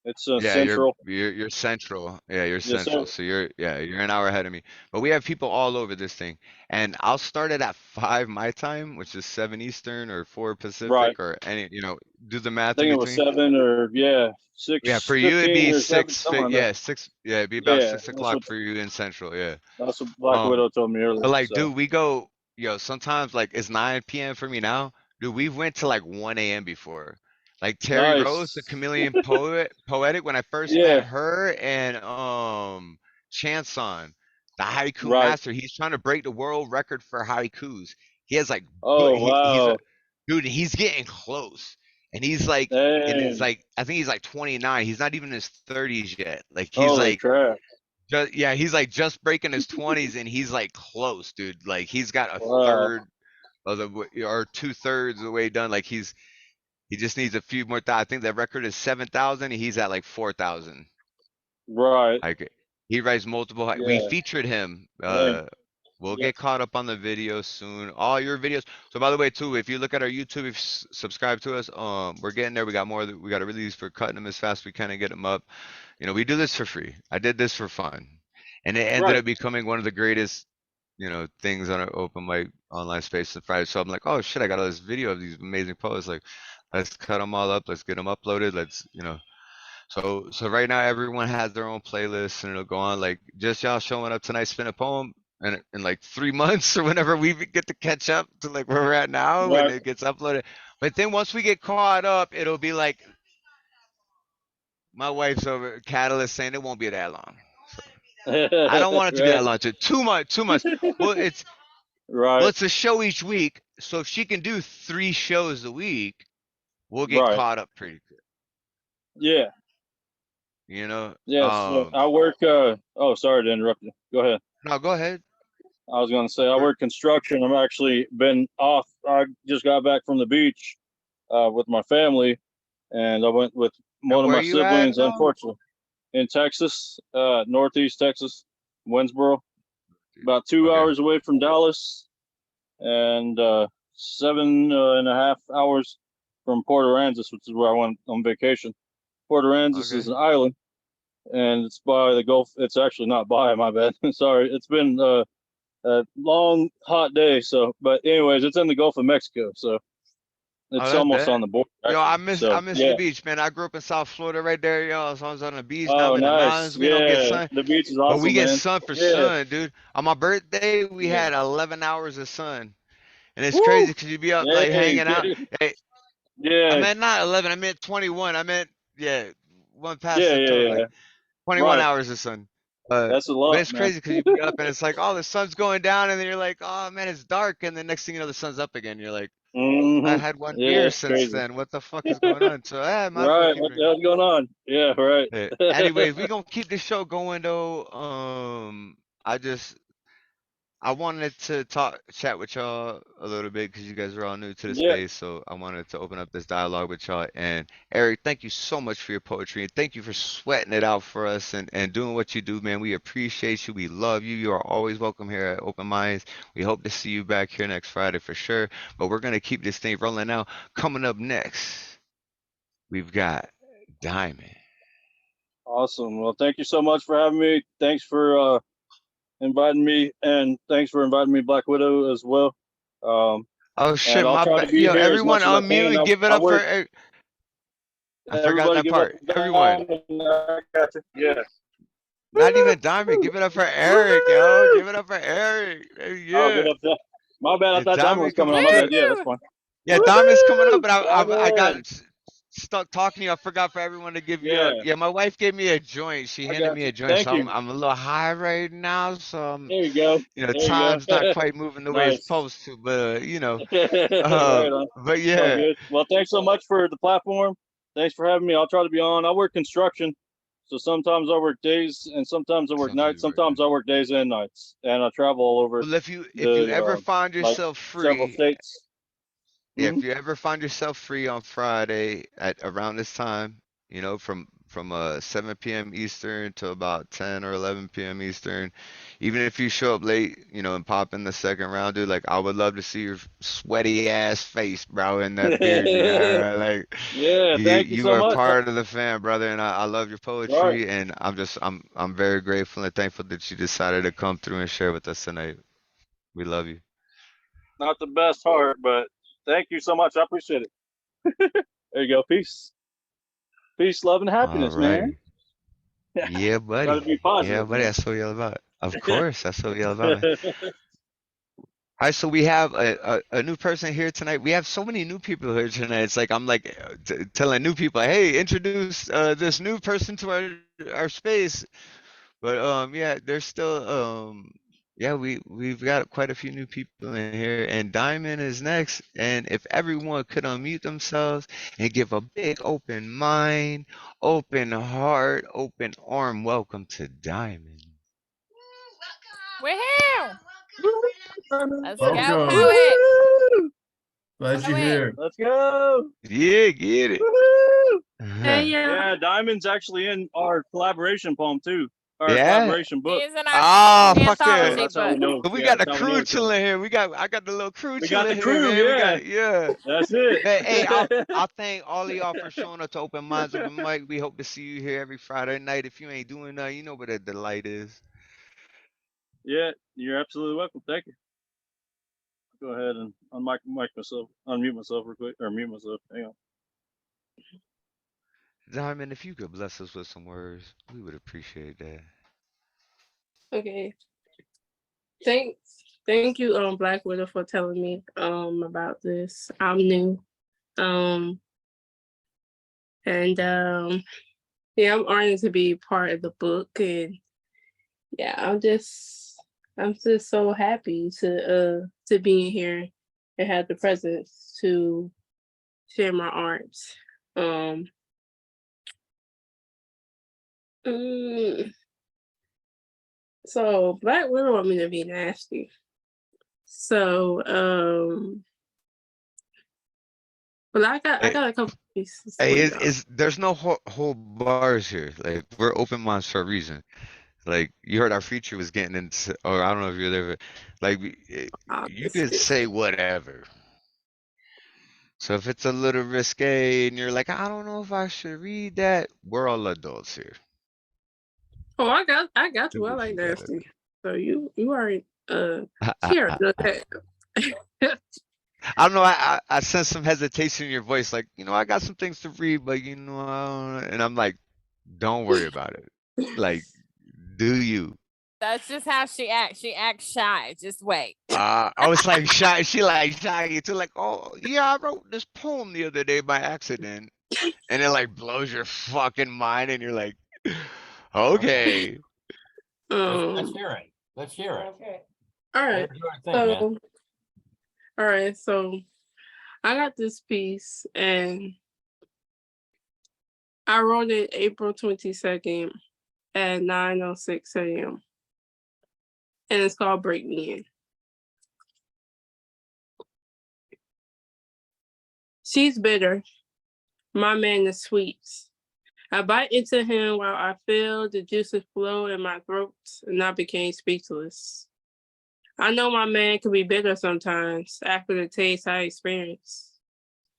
It's yeah, central. you're central. Yeah, you're Yes, sir. central. So you're an hour ahead of me. But we have people all over this thing. And I'll start it at 5 my time, which is 7 Eastern or 4 Right. Pacific or any, do the I math in think it was between. 7 or Yeah, for you it'd 6:15 be or 7, something like that. 6, yeah, it'd be about Yeah, 6 o'clock for you in Central, yeah. that's what Black Widow told me earlier. But like, So dude, we go, sometimes like it's 9 p.m. for me now. Dude, we went to like 1 a.m. before. Like Teri Rose, the nice. chameleon poetic, when I first Yeah. met her and Chanson, the haiku Right. master, he's trying to break the world record for haikus. He has like Oh he's wow. dude, he's getting close. And he's like in his Dang. like I think he's like 29. He's not even in his 30s yet. Like he's Holy like crap. he's like just breaking his 20s and he's like close, dude. Like he's got a Wow. third of the or 2/3 of the way done. Like he just needs a few more. I think the record is 7,000. He's at like 4,000. Right. Like he writes multiple. We Yeah. featured him. Dang. We'll Yeah. get caught up on the videos soon. All your videos. So by the way, too, if you look at our YouTube, if you subscribe to us, we're getting there. We got more that we got to release. We're cutting them as fast as we can and get them up. We do this for free. I did this for fun, and it ended Right. up becoming one of the greatest, things on our open mic online space on Friday. So I'm like, oh shit, I got all this video of these amazing posts. Like, let's cut them all up. Let's get them uploaded. So right now everyone has their own playlist, and it'll go on like just y'all showing up tonight, spin a poem, and in like 3 months or whenever we get to catch up to like where we're at now when Right. it gets uploaded. But then once we get caught up, it'll be like my wife's over Catalyst saying it won't be that long. I don't want it to be that long. Too much. Well, Right. it's a show each week, so if she can do 3 shows a week, we'll get Right. caught up pretty quick. Yeah. Yes. I work oh, sorry to interrupt you. Go ahead. No, go ahead. I was gonna say I work construction. I'm actually been off. I just got back from the beach with my family, and I went with one of where my you at siblings, now? unfortunately, in Texas, Northeast Texas, Winsboro, about 2 Okay. hours away from Dallas, and 7.5 hours from Port Aransas, which is where I went on vacation. Port Aransas is an island, and it's by the Gulf. It's actually not by, my bad. Sorry. It's been a long, hot day. So, but anyways, it's in the Gulf of Mexico. So It's that's almost bad. on the board. Yo, I actually. So, miss yeah. the beach, man. I grew up in South Florida right there, yo. So I was on the beach. Now Oh, I'm in the nice. mountains. We don't get Yeah, sun, the beach is but we awesome, get man. sun for Yeah, sun, dude. On my birthday, we yeah. had 11 hours of sun. And it's crazy Woo! because you'd be up like Hey, hanging out. Hey, I yeah, meant not 11, I meant 21. I meant, yeah, one past yeah, the total, yeah, yeah. like 21 Right. hours of sun. That's a But lot, it's man. crazy because you be up and it's like, oh, the sun's going down, and then you're like, oh man, it's dark, and the next thing you know, the sun's up again. You're like, I Hmm. had one Yeah, beer it's since crazy. then. What the fuck is going on? So I might as well Right. keep What the drinking. hell's going on? Yeah, right. Anyways, we gonna keep this show going though. I just I wanted to chat with y'all a little bit because you guys are all new to the Yeah. space. So I wanted to open up this dialogue with y'all. And Eric, thank you so much for your poetry and thank you for sweating it out for us and doing what you do, man. We appreciate you. We love you. You are always welcome here at Open Minds. We hope to see you back here next Friday for sure. But we're gonna keep this thing rolling now. Coming up next, we've got Diamond. Awesome. Well, thank you so much for having me. Thanks for inviting me, and thanks for inviting me, Black Widow, as well. Oh And shit, I'll my try to bad. be Yo, here as everyone much as I unmute can. and give it I up for work. Eric. I forgot Everybody that give up part. for Everyone. Diamond. I got you. Yeah. Not even Diamond. Give it up for Eric, yo. Give it up for Eric. Oh, give Yeah. up that. My bad. I Yeah, thought Diamond was Diamond coming coming on. up My here. bad. Yeah, that's fine. Yeah, Diamond's coming up, Woo! but I got Diamond. stuck talking to you. I forgot for everyone to give you Yeah, up. Yeah, my wife gave me a joint. She I handed got me you. a joint, Thank so you. I'm a little high right now. So There you go. There you time's not go. quite moving the way it's Nice. supposed to. But Right on. but It's all yeah. good. Well, thanks so much for the platform. Thanks for having me. I'll try to be on. I work construction, so sometimes I work days and sometimes I work nights. Sometimes I work days and nights, and I travel all over Well, if you the ever find like yourself several free, states. yeah, Hmm. if you ever find yourself free on Friday at around this time, from 7 p.m. Eastern to about 10 or 11 p.m. Eastern, even if you show up late, and pop in the second round, dude, like I would love to see your sweaty ass face, bro, in that beard you got, right? Like Yeah, you thank you you so are much. part of the fan, brother, and I love your Right. poetry, and I'm very grateful and thankful that you decided to come through and share with us tonight. We love you. Not the best heart, but thank you so much. I appreciate it. There you go. Peace. Peace, love, and All happiness, man. righty. Yeah, Try to buddy. be Yeah, positive, buddy. man. That's what we all about. Of course, that's what we all about, man. All right, so we have a new person here tonight. We have so many new people here tonight. It's like I'm like telling new people, hey, introduce this new person to our space. But yeah, there's still yeah, we've got quite a few new people in here, and Diamond is next. And if everyone could unmute themselves and give a big open mind, open heart, open arm welcome to Diamond. We're here. Let's go, Welcome. poet. Glad you're here. Let's go. Yeah, get it. Hey, yeah, Diamond's actually in our collaboration poem too. Our Yeah. collaboration book. He's in our Oh, fuck So anthology yeah. that's how we book. know. But we Yeah, got the that's how we know crew each other. chilling here. I got the little crew We got chilling the here, crew. man. We Yeah, got yeah. that's it. Hey, I'll thank all of y'all for showing up to Open Minds Open Mic. We hope to see you here every Friday night. If you ain't doing nothing, you know what a delight is. Yeah, you're absolutely welcome. Thank you. Go ahead and unmute myself real quick, or mute myself. Hang on. Diamond, if you could bless us with some words, we would appreciate that. Okay. Thank you, Black Widow, for telling me about this. I'm new. And yeah, I'm honored to be part of the book, and yeah, I'm just so happy to be in here and have the presence to share my art. So Black Widow want me to be nasty. So but I got a couple pieces. Hey, there's no whole bars here. Like we're open minds for a reason. Like you heard our feature was getting into, or I don't know if you're there, but like you could say whatever. So if it's a little risque and you're like, I don't know if I should read that, we're all adults here. Oh, I got Do you. I what like you gotta nasty. So you aren't do. here. I don't know. I sense some hesitation in your voice, like, I got some things to read, but I don't, and I'm like, don't worry about it. Like, do you? That's just how she acts. She acts shy. Just wait. I was like shy. She like shy too. Like, oh yeah, I wrote this poem the other day by accident, and it like blows your fucking mind, and you're like, okay. Let's hear it. Let's hear it. Okay. All right. All right. So I got this piece and I wrote it April 22nd at 9:06 a.m. And it's called Break Me In. She's bitter. My man is sweet. I bite into him while I feel the juices flow in my throat and I became speechless. I know my man can be bitter sometimes after the taste I experience.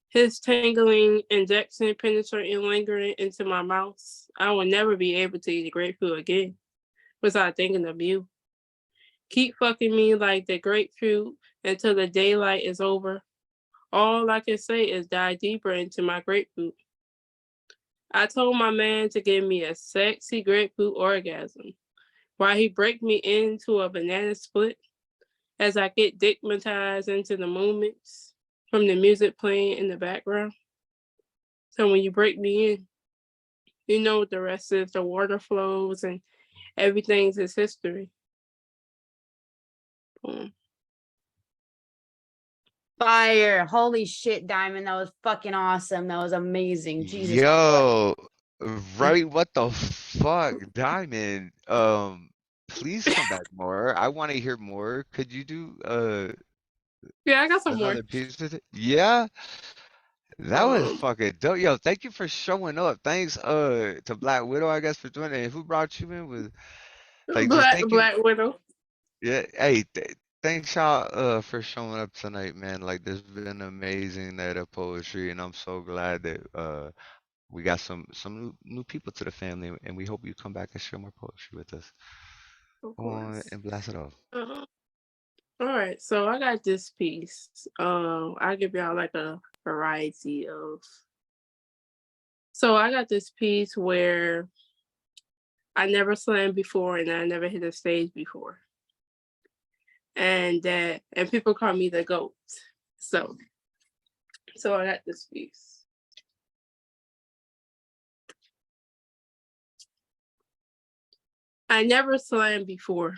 His tingling injection penetrating lingering into my mouth. I will never be able to eat a grapefruit again without thinking of you. Keep fucking me like the grapefruit until the daylight is over. All I can say is dive deeper into my grapefruit. I told my man to give me a sexy grapefruit orgasm while he break me into a banana split as I get dickmatized into the movements from the music playing in the background. So when you break me in, you know what the rest is. The water flows and everything's is history. Boom. Fire. Holy shit, Diamond. That was fucking awesome. That was amazing. Jesus. Yo, right? What the fuck, Diamond? Please come back more. I want to hear more. Could you do Yeah, I got some more. another piece with it? Yeah, that was fucking dope. Yo, thank you for showing up. Thanks to Black Widow, I guess, for doing it. Who brought you in with like just thank you. Black Widow. Yeah, hey, thanks y'all for showing up tonight, man. Like this has been amazing night of poetry, and I'm so glad that we got some new people to the family, and we hope you come back and share more poetry with us. Of Go on course. and blast it off. All right, so I got this piece. I'll give y'all like a variety of. So I got this piece where I never slammed before and I never hit a stage before. And people call me the GOAT. So I got this piece. I never slammed before.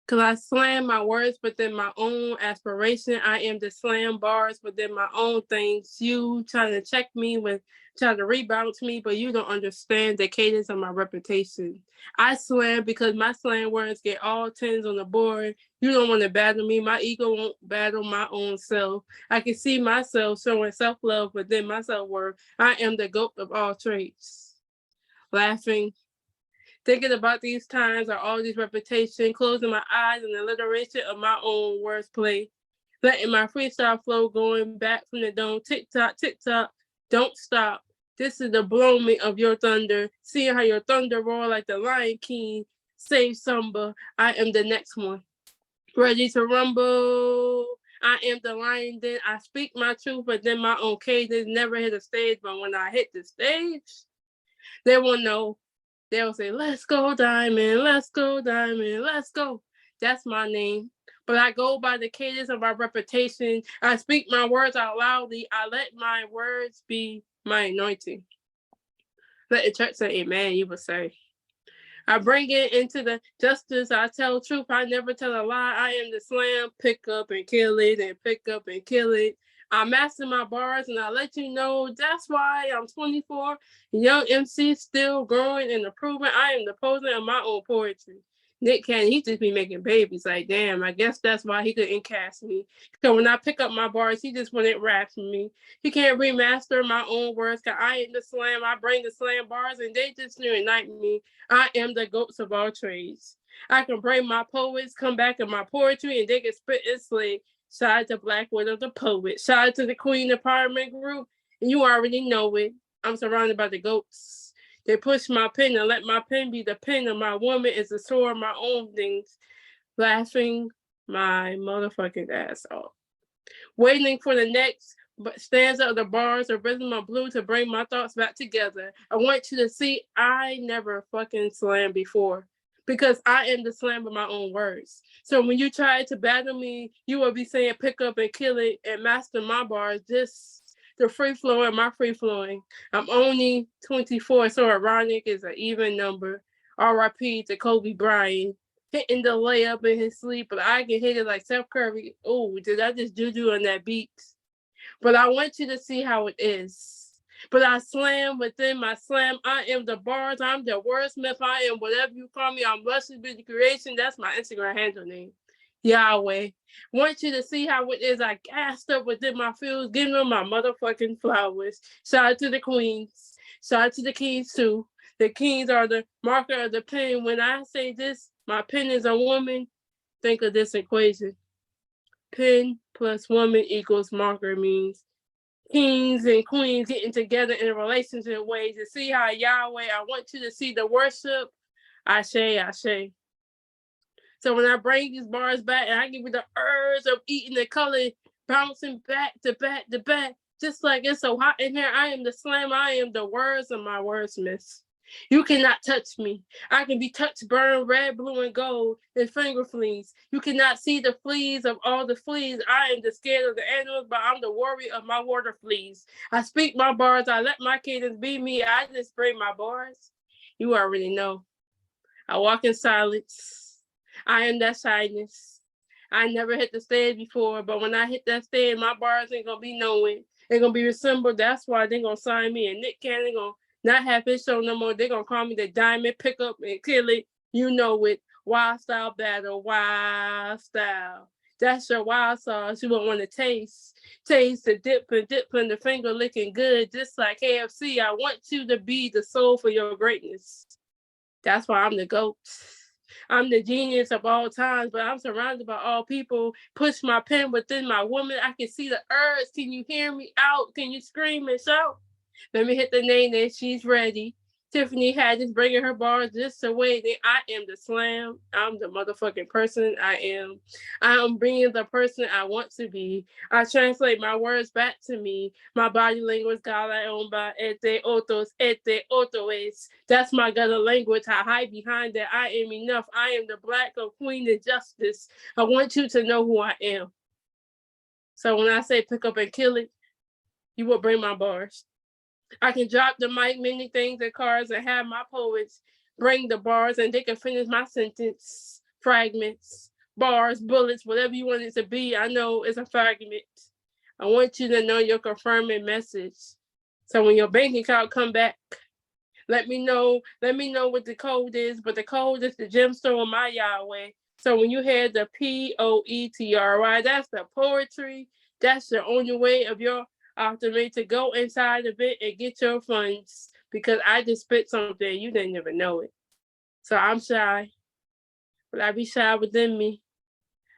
Cause I slam my words within my own aspiration. I am the slam bars within my own things. You trying to check me trying to rebound to me, but you don't understand the cadence of my reputation. I slam because my slam words get all 10s on the board. You don't want to battle me. My ego won't battle my own self. I can see myself showing self-love within my self-worth. I am the GOAT of all traits. Laughing. Thinking about these times are all these repetition, closing my eyes and alliteration of my own wordplay. Letting my freestyle flow going back from the dome. Tick-tock, tick-tock, don't stop. This is the blowing of your thunder. Seeing how your thunder roar like the Lion King. Save Samba, I am the next one. Ready to rumble. I am the lion, then I speak my truth, but then my own cadence never hit a stage. But when I hit the stage, they will know. They'll say, let's go, Diamond, let's go, Diamond, let's go. That's my name. But I go by the cadence of my reputation. I speak my words out loudly. I let my words be my anointing. Let the church say amen, you would say. I bring it into the justice. I tell truth. I never tell a lie. I am the slam, pick up and kill it, and pick up and kill it. I master my bars and I let you know that's why I'm 24, young MC still growing and improving. I am the poser of my own poetry. Nick Cannon, he just be making babies. Like, damn, I guess that's why he couldn't cast me. So when I pick up my bars, he just wouldn't rap for me. He can't remaster my own words because I ain't the slam. I bring the slam bars and they just unite me. I am the GOATs of all trades. I can bring my poets, come back in my poetry, and they can spit and slay. Shout out to Black Widow, the poet. Shout out to the Queen Empowerment Group. And you already know it. I'm surrounded by the GOATs. They push my pen and let my pen be the pen of my woman is the sword of my own things. Laughing my motherfucking ass off. waiting for the next stanza of the bars or rhythm of blue to bring my thoughts back together. I want you to see I never fucking slammed before because I am the slam of my own words. So when you try to battle me, you will be saying pick up and kill it and master my bars. This the free flowing, my free flowing. I'm only 24, so ironic is an even number. R.I.P. to Kobe Bryant. Hitting the layup in his sleep, but I can hit it like Steph Curry. Oh, did I just juju on that beat? But I want you to see how it is. But I slam within my slam. I am the bars. I'm the wordsmith. I am whatever you call me. I'm blessed with the creation. That's my Instagram handle name. Yahweh. Want you to see how it is. I gassed up within my fields, giving them my motherfucking flowers. Shout out to the queens. Shout out to the kings too. The kings are the marker of the pen. When I say this, my pen is a woman. Think of this equation. Pen plus woman equals marker means kings and queens getting together in a relationship way to see how Yahweh, I want you to see the worship. Ashe, Ashe. So when I bring these bars back and I give you the urge of eating the color, bouncing back to back to back, just like it's so hot in here, I am the slam, I am the words of my wordsmiths. You cannot touch me. I can be touched, burned, red, blue, and gold, and finger fleas. You cannot see the fleas of all the fleas. I am the scared of the animals, but I'm the warrior of my water fleas. I speak my bars. I let my cadence be me. I just spray my bars. You already know. I walk in silence. I am that shyness. I never hit the stage before, but when I hit that stage, my bars ain't gonna be knowing. They're gonna be resembled. That's why they're gonna sign me. And Nick Cannon gonna not have his show no more. They're gonna call me the diamond, pick up and kill it. You know it. Wild style battle, wild style. That's your wild sauce. You won't want to taste. Taste the dip and the finger licking good, just like KFC. I want you to be the soul for your greatness. That's why I'm the GOAT. I'm the genius of all times, but I'm surrounded by all people. Push my pen within my woman. I can see the urge. Can you hear me out? Can you scream and shout? Let me hit the name that she's ready. Tiffany Haddish bringing her bars just away. Then I am the slam. I'm the motherfucking person I am. I am bringing the person I want to be. I translate my words back to me. My body language, gala ete oto es. That's my gutter language. I hide behind that. I am enough. I am the black of queen of justice. I want you to know who I am. So when I say pick up and kill it, you will bring my bars. I can drop the mic, many things and cards, and have my poets bring the bars and they can finish my sentence, fragments, bars, bullets, whatever you want it to be. I know it's a fragment. I want you to know your confirming message. So when your bank account come back, let me know what the code is, but the code is the gemstone of my Yahweh. So when you hear the POETRY, that's the poetry. That's the only way of your optimate to go inside of it and get your funds, because I just spit something you didn't even know it. So I'm shy, but I be shy within me.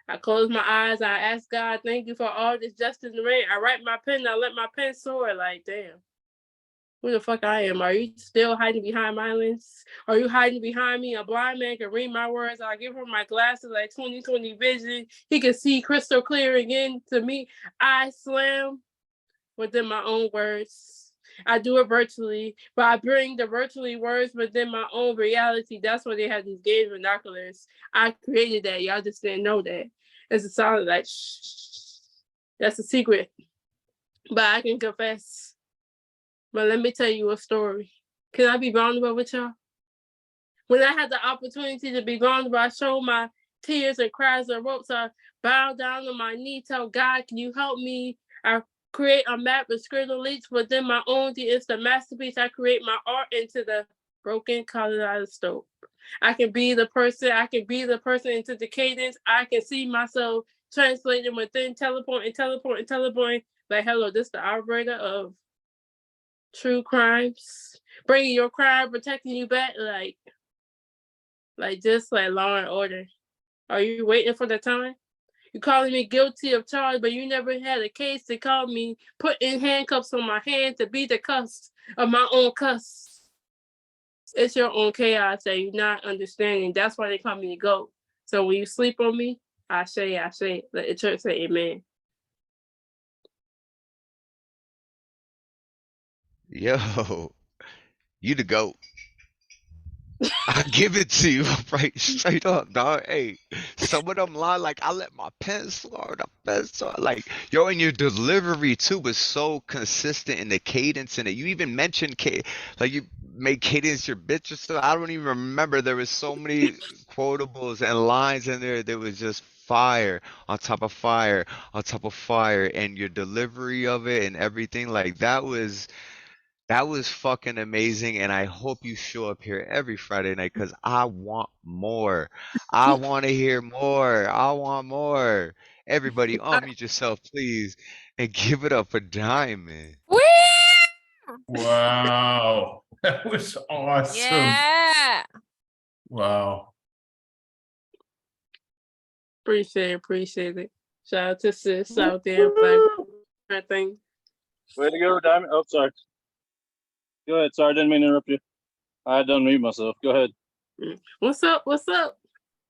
I close my eyes, I ask God, thank you for all this justice and rain. I write my pen, I let my pen soar. Like, damn, who the fuck I am? Are you still hiding behind my lens? Are you hiding behind me? A blind man can read my words. I give him my glasses like 20/20 vision. He can see crystal clear again. To me, I slam within my own words. I do it virtually, but I bring the virtually words within my own reality. That's why they have these games binoculars. I created that. Y'all just didn't know that. It's a solid like shh. That's a secret. But I can confess. But let me tell you a story. Can I be vulnerable with y'all? When I had the opportunity to be vulnerable, I showed my tears and cries and ropes. I bowed down on my knee, tell God, can you help me? I create a map with scribble leaks within my own. It's the masterpiece. I create my art into the broken kaleidoscope. I can be the person into the cadence. I can see myself translating within teleporting. Like, hello, this is the operator of true crimes. Bringing your crime, protecting you back, like just like Law and Order. Are you waiting for the time? You calling me guilty of charge, but you never had a case to call me, putting handcuffs on my hand to be the cuss of my own cuss. It's your own chaos that you're not understanding. That's why they call me the GOAT. So when you sleep on me, I say, let the church say amen. Yo, you the GOAT. I give it to you right straight up, dog. Hey, some of them lie like I let my pen slow, the pen slow. Like, yo, and your delivery too was so consistent in the cadence in it. You even mentioned like you made cadence your bitch or so. I don't even remember. There was so many quotables and lines in there that was just fire on top of fire on top of fire, and your delivery of it and everything like that was fucking amazing, and I hope you show up here every Friday night because I want more. I want to hear more. I want more. Everybody, unmute yourself, please, and give it up for Diamond. Woo! Wow. That was awesome. Yeah. Wow. Appreciate it. Shout out to sis out there, Black thing. Way to go, Diamond. Oh, sorry. Go ahead. Sorry, I didn't mean to interrupt you. I had to unmute myself. Go ahead. What's up? What's up?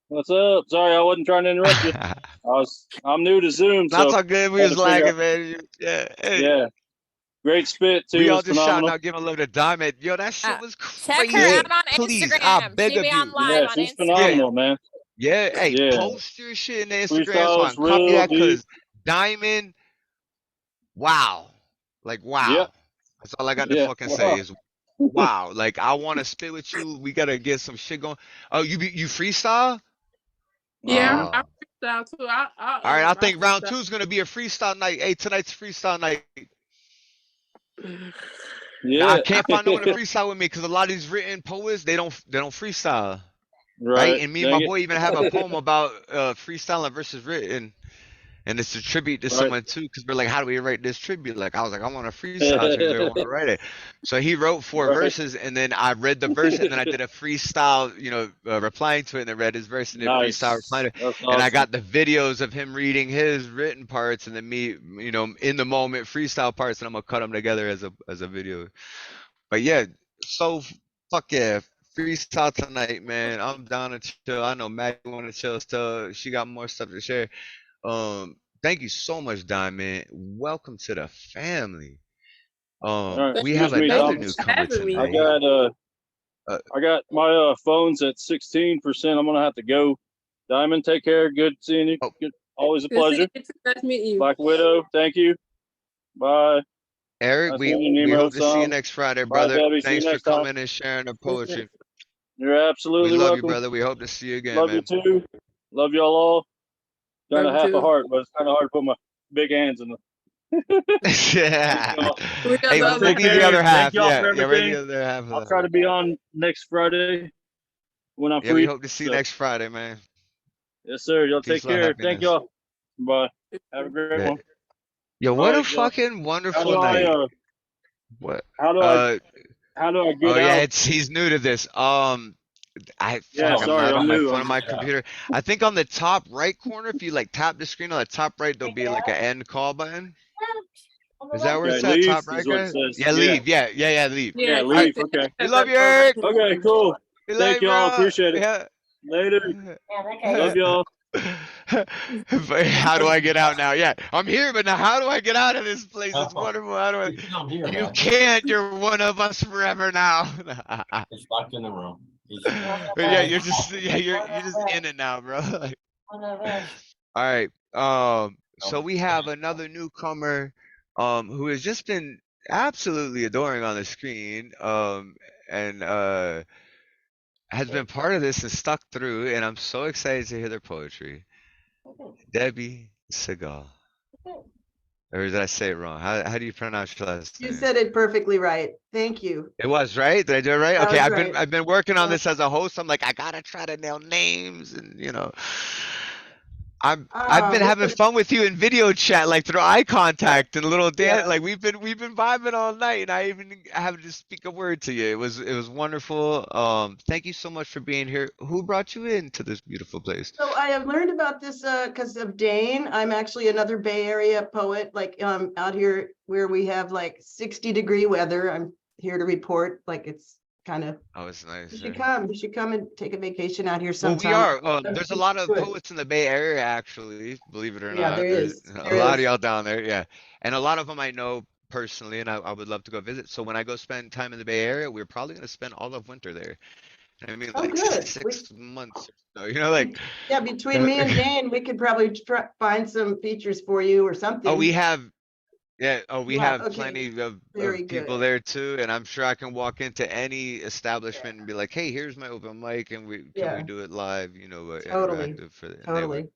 What's up? Sorry, I wasn't trying to interrupt you. I'm new to Zoom, so That's all good. We had was to figure lagging, out- man. Yeah. Hey. Yeah. Great spit too. We It all was just shouting phenomenal. out, giving love to Diamond. Yo, that shit was Check crazy. her out on Please, I Instagram. beg She of be you. on live Yeah, on she's Instagram. phenomenal, man. Yeah, hey, Yeah. post your shit in the Instagram so I Freestyles can copy real that deep. because Diamond, wow. Like, wow. Yep. That's all I got to Yeah. fucking say is wow. Like, I want to spit with you. We got to get some shit going. Oh, you freestyle? Yeah, Oh. I freestyle too. All right, I think round freestyle. 2 is going to be a freestyle night. Hey, tonight's freestyle night. Yeah. Nah, I can't find no one to freestyle with me because a lot of these written poets, they don't freestyle. Right? And me and my Dang it. boy even have a poem about freestyling versus written. And it's a tribute to Right. someone too, because we're like, how do we write this tribute? Like, I was like, I want to freestyle, so we want to write it. So he wrote 4 Right. verses, and then I read the verse, and then I did a freestyle, replying to it, and then read his verse, and then freestyle replying to it. That's And I awesome. got the videos of him reading his written parts, and then me, in the moment freestyle parts, and I'm gonna cut them together as a video. But yeah, so fuck yeah. Freestyle tonight, man. I'm down to chill. I know Maddie want to chill still. She got more stuff to share. Thank you so much, Diamond. Welcome to the family. All right. We have Excuse me, another Thomas. newcomer I tonight. got my phones at 16%. I'm gonna have to go. Diamond, take care. Good seeing you. Good. Always a Good seeing pleasure. you too. Nice meeting you. Black Widow, thank you. Bye. Eric, Nice we meeting you, we Nemo hope to see you Sum. next Friday, Bye, brother. Debbie. See you Thanks for next time. coming and sharing the poetry. You're We absolutely love you, welcome. brother. We hope to see you again, Love man. you too. Love y'all all. Kind Love of you half a too. heart, but it's kind of hard to put my big hands in the. Yeah. We got Hey, the we'll other bring you the Take other care. half. Thank y'all for Yeah, we're everything. the other half of I'll that. try to be on next Friday when I'm Yeah, we free. hope to see you So, next Friday, man. yes, sir. Y'all Peace, take love, care. Thank happiness. y'all. Bye. Have a great Yeah. one. Yo, All what a right, y'all. fucking How wonderful do I night. What? how do I get Oh yeah, out? he's new to this. Yeah, I'm sorry, not I'm on my new. phone on my computer. I think on the top right corner, if you like tap the screen on the top right, there'll be like an end call button. Is that where Okay, it's at? leave Top right, is what it guys? says. Yeah, Yeah. leave. Yeah, leave. Yeah, All leave. right. Okay. We love you, Eric. Okay, cool. We love Thank you, y'all. bro. Appreciate it. Yeah. Later. Love y'all. But how do I get out now? Yeah, I'm here, but now how do I get out of this place? It's wonderful. How do I? You can't. You're one of us forever now. It's locked in the room. But yeah, you're just in it now, bro. Like, all right. So we have another newcomer, who has just been absolutely adoring on the screen, and has been part of this and stuck through, and I'm so excited to hear their poetry. Debby Segal. Or did I say it wrong? How do you pronounce your last You name? said it perfectly right. Thank you. It was right. Did I do it right? That Okay, was right. I've been working on this as a host. I'm like, I gotta try to nail names, and I've been This having was fun with you in video chat, like through eye contact and little dance. yeah. Like we've been vibing all night, and I even have to speak a word to you. It was wonderful. Thank you so much for being here. Who brought you into this beautiful place? So I have learned about this because of Dane. I'm actually another Bay Area poet, like out here where we have like 60-degree weather. I'm here to report like it's kind of. Oh, it's nice. You should Yeah. come. You should come and take a vacation out here Well, we sometime. are. There's a lot of Good. poets in the Bay Area, actually, believe it or Yeah, not. there There's is. a There lot of is. y'all down there, yeah. And a lot of them I know personally, and I would love to go visit. So when I go spend time in the Bay Area, we're probably going to spend all of winter there. I mean, Oh, like good. 6 months or so, you know, like. Yeah, between me and Dane, we could probably find some features for you or something. Oh, we have, yeah. Oh, we You have, have okay, plenty of very people good. there too, and I'm sure I can walk into any establishment and be like, "Hey, here's my open mic, and can we Yeah, do it live? You know, totally, interactive for," and they would totally.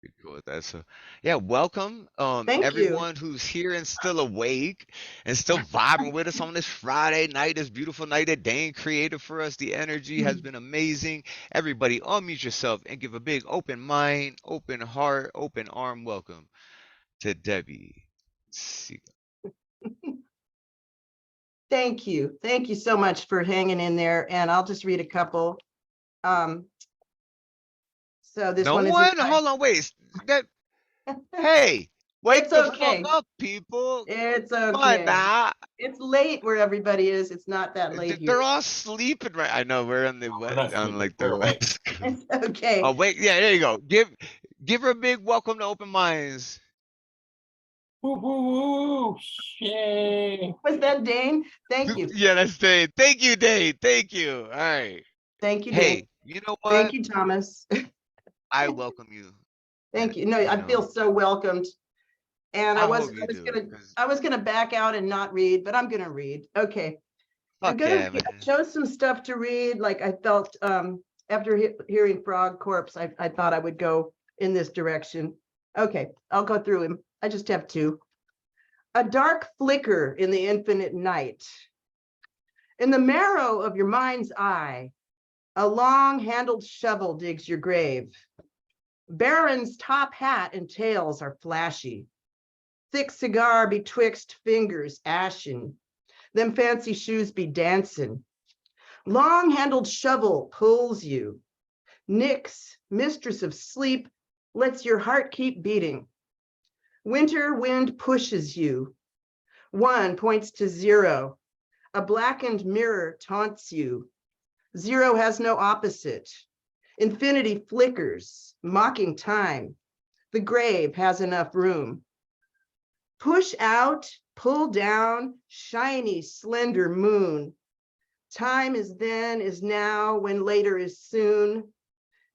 be cool with that. So, yeah, welcome, Thank you. everyone who's here and still awake and still vibing with us on this Friday night, this beautiful night that Dane created for us. The energy has been amazing. Everybody, unmute yourself and give a big open mind, open heart, open arm welcome to Debby Segal. Thank you. Thank you so much for hanging in there. And I'll just read a couple. So this No one is one? Hold on, wait. That hey, wake It's the fuck okay. up, people. It's Come on okay. now. It's late where everybody is. It's not that late here. They're all sleeping right. I know we're on the We're west, not on sleeping. like We're the awake. west coast. It's okay. Oh wait, yeah, there you go. Give her a big welcome to Open Minds. Woo, woo, woo. Yay. Was that Dane? Thank you. Yeah, that's Dane. Thank you, Dane. Thank you. All right. Thank you, Dane. Hey, you know what? Thank you, Thomas. I welcome you. Thank you. No, You I feel know, so welcomed. And I hope you do. I was gonna back out and not read, but I'm gonna read. Okay. I'm Fuck gonna yeah, man. chose some stuff to read. Like I felt after hearing Frogg Corpse, I thought I would go in this direction. Okay, I'll go through him. I just have two. A dark flicker in the infinite night. In the marrow of your mind's eye, a long-handled shovel digs your grave. Baron's top hat and tails are flashy. Thick cigar betwixt fingers ashen. Them fancy shoes be dancing. Long-handled shovel pulls you. Nyx, mistress of sleep, lets your heart keep beating. Winter wind pushes you. One points to zero. A blackened mirror taunts you. Zero has no opposite. Infinity flickers, mocking time. The grave has enough room. Push out, pull down, shiny, slender moon. Time is then, is now, when later is soon.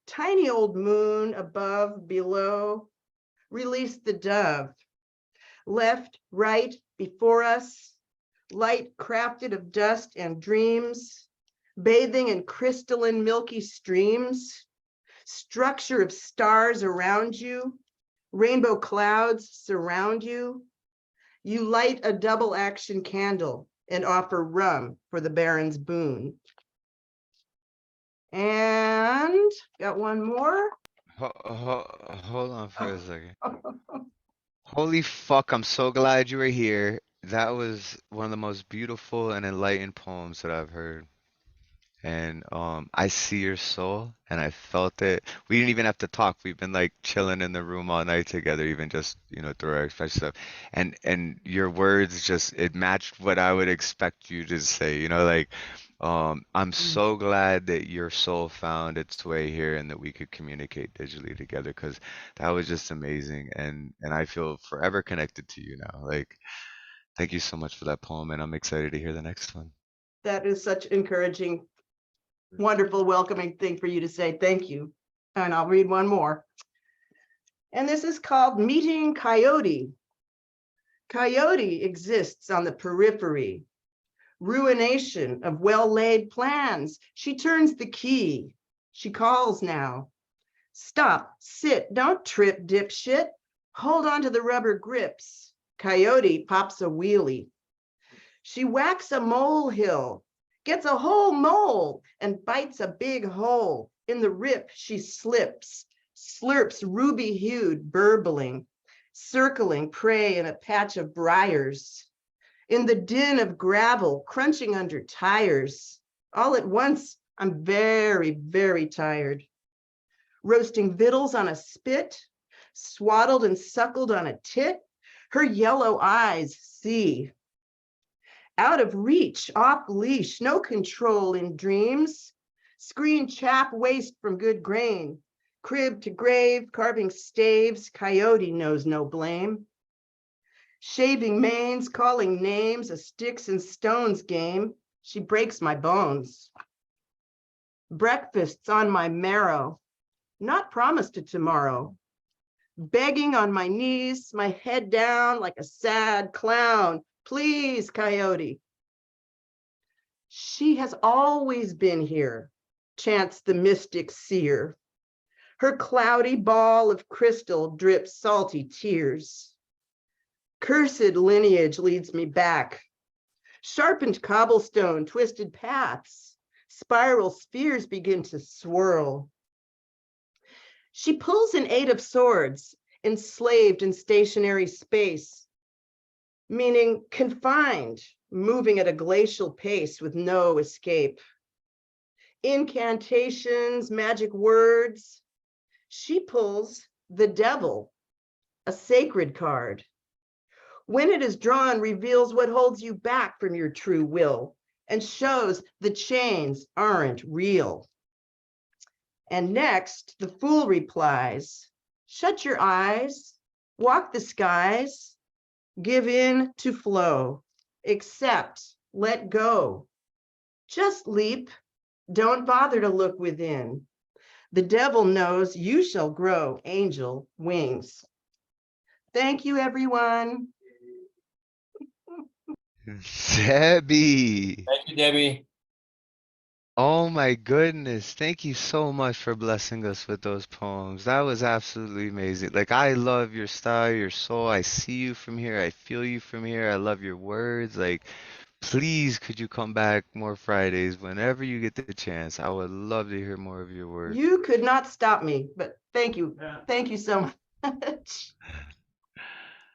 Tiny old moon above, below. Release the dove. Left, right, before us. Light crafted of dust and dreams. Bathing in crystalline milky streams. Structure of stars around you. Rainbow clouds surround you. You light a double action candle and offer rum for the Baron's boon. And got one more. Hold on for a second. Holy fuck, I'm so glad you were here. That was one of the most beautiful and enlightened poems that I've heard. And I see your soul and I felt it. We didn't even have to talk. We've been like chilling in the room all night together, even just, you know, through our expression stuff. And your words just, it matched what I would expect you to say, you know, like I'm so glad that your soul found its way here and that we could communicate digitally together, because that was just amazing. And I feel forever connected to you now. Like, thank you so much for that poem, and I'm excited to hear the next one. That is such encouraging, wonderful, welcoming thing for you to say. Thank you. And I'll read one more. And this is called Meeting Coyote. Coyote exists on the periphery. Ruination of well-laid plans. She turns the key. She calls now. Stop, sit, don't trip, dipshit. Hold on to the rubber grips. Coyote pops a wheelie. She whacks a molehill, gets a whole mole, and bites a big hole. In the rip, she slips, slurps ruby-hued burbling, circling prey in a patch of briars. In the din of gravel, crunching under tires. All at once, I'm very, very tired. Roasting victuals on a spit, swaddled and suckled on a tit, her yellow eyes see. Out of reach, off leash, no control in dreams. Screen chap waste from good grain. Crib to grave, carving staves, coyote knows no blame. Shaving manes, calling names, a sticks and stones game. She breaks my bones. Breakfasts on my marrow, not promised to tomorrow. Begging on my knees, my head down like a sad clown. Please, coyote. She has always been here, chants the mystic seer. Her cloudy ball of crystal drips salty tears. Cursed lineage leads me back. Sharpened cobblestone, twisted paths, spiral spheres begin to swirl. She pulls an 8 of swords, enslaved in stationary space, meaning confined, moving at a glacial pace with no escape. Incantations, magic words. She pulls the devil, a sacred card. When it is drawn, reveals what holds you back from your true will and shows the chains aren't real. And next, the fool replies, shut your eyes, walk the skies, give in to flow, accept, let go. Just leap, don't bother to look within. The devil knows you shall grow angel wings. Thank you, everyone. Debbie. Thank you, Debbie. Oh my goodness. Thank you so much for blessing us with those poems. That was absolutely amazing. Like, I love your style, your soul. I see you from here. I feel you from here. I love your words. Like, please, could you come back more Fridays whenever you get the chance? I would love to hear more of your work. You could not stop me, but thank you. Thank you so much.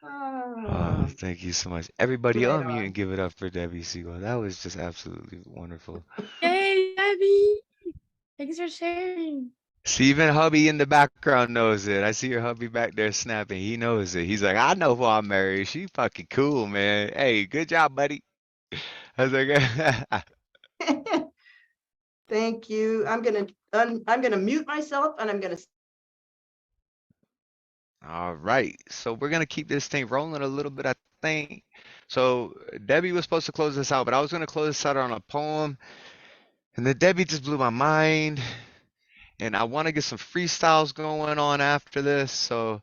Oh, thank you so much. Everybody Right unmute on. and give it up for Debbie Segal. That was just absolutely wonderful. Yay, Debbie. Thanks for sharing. See, even hubby in the background knows it. I see your hubby back there snapping. He knows it. He's like, I know who I'm married. She fucking cool, man. Hey, good job, buddy. I was like, Thank you. I'm gonna mute myself and I'm gonna. all right. So we're gonna keep this thing rolling a little bit, I think. So Debbie was supposed to close this out, but I was gonna close this out on a poem, and then Debbie just blew my mind. And I want to get some freestyles going on after this. So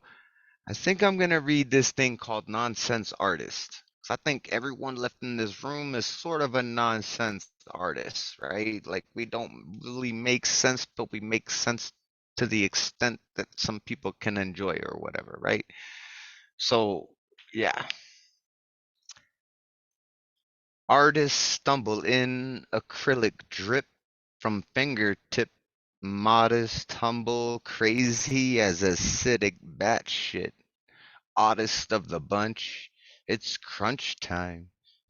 I think I'm going to read this thing called Nonsense Artist. 'Cause I think everyone left in this room is sort of a nonsense artist, right? Like, we don't really make sense, but we make sense to the extent that some people can enjoy or whatever, right? So, yeah. Artists stumble in, acrylic drip from fingertip, modest, humble, crazy as acidic batshit. Oddest of the bunch, it's crunch time.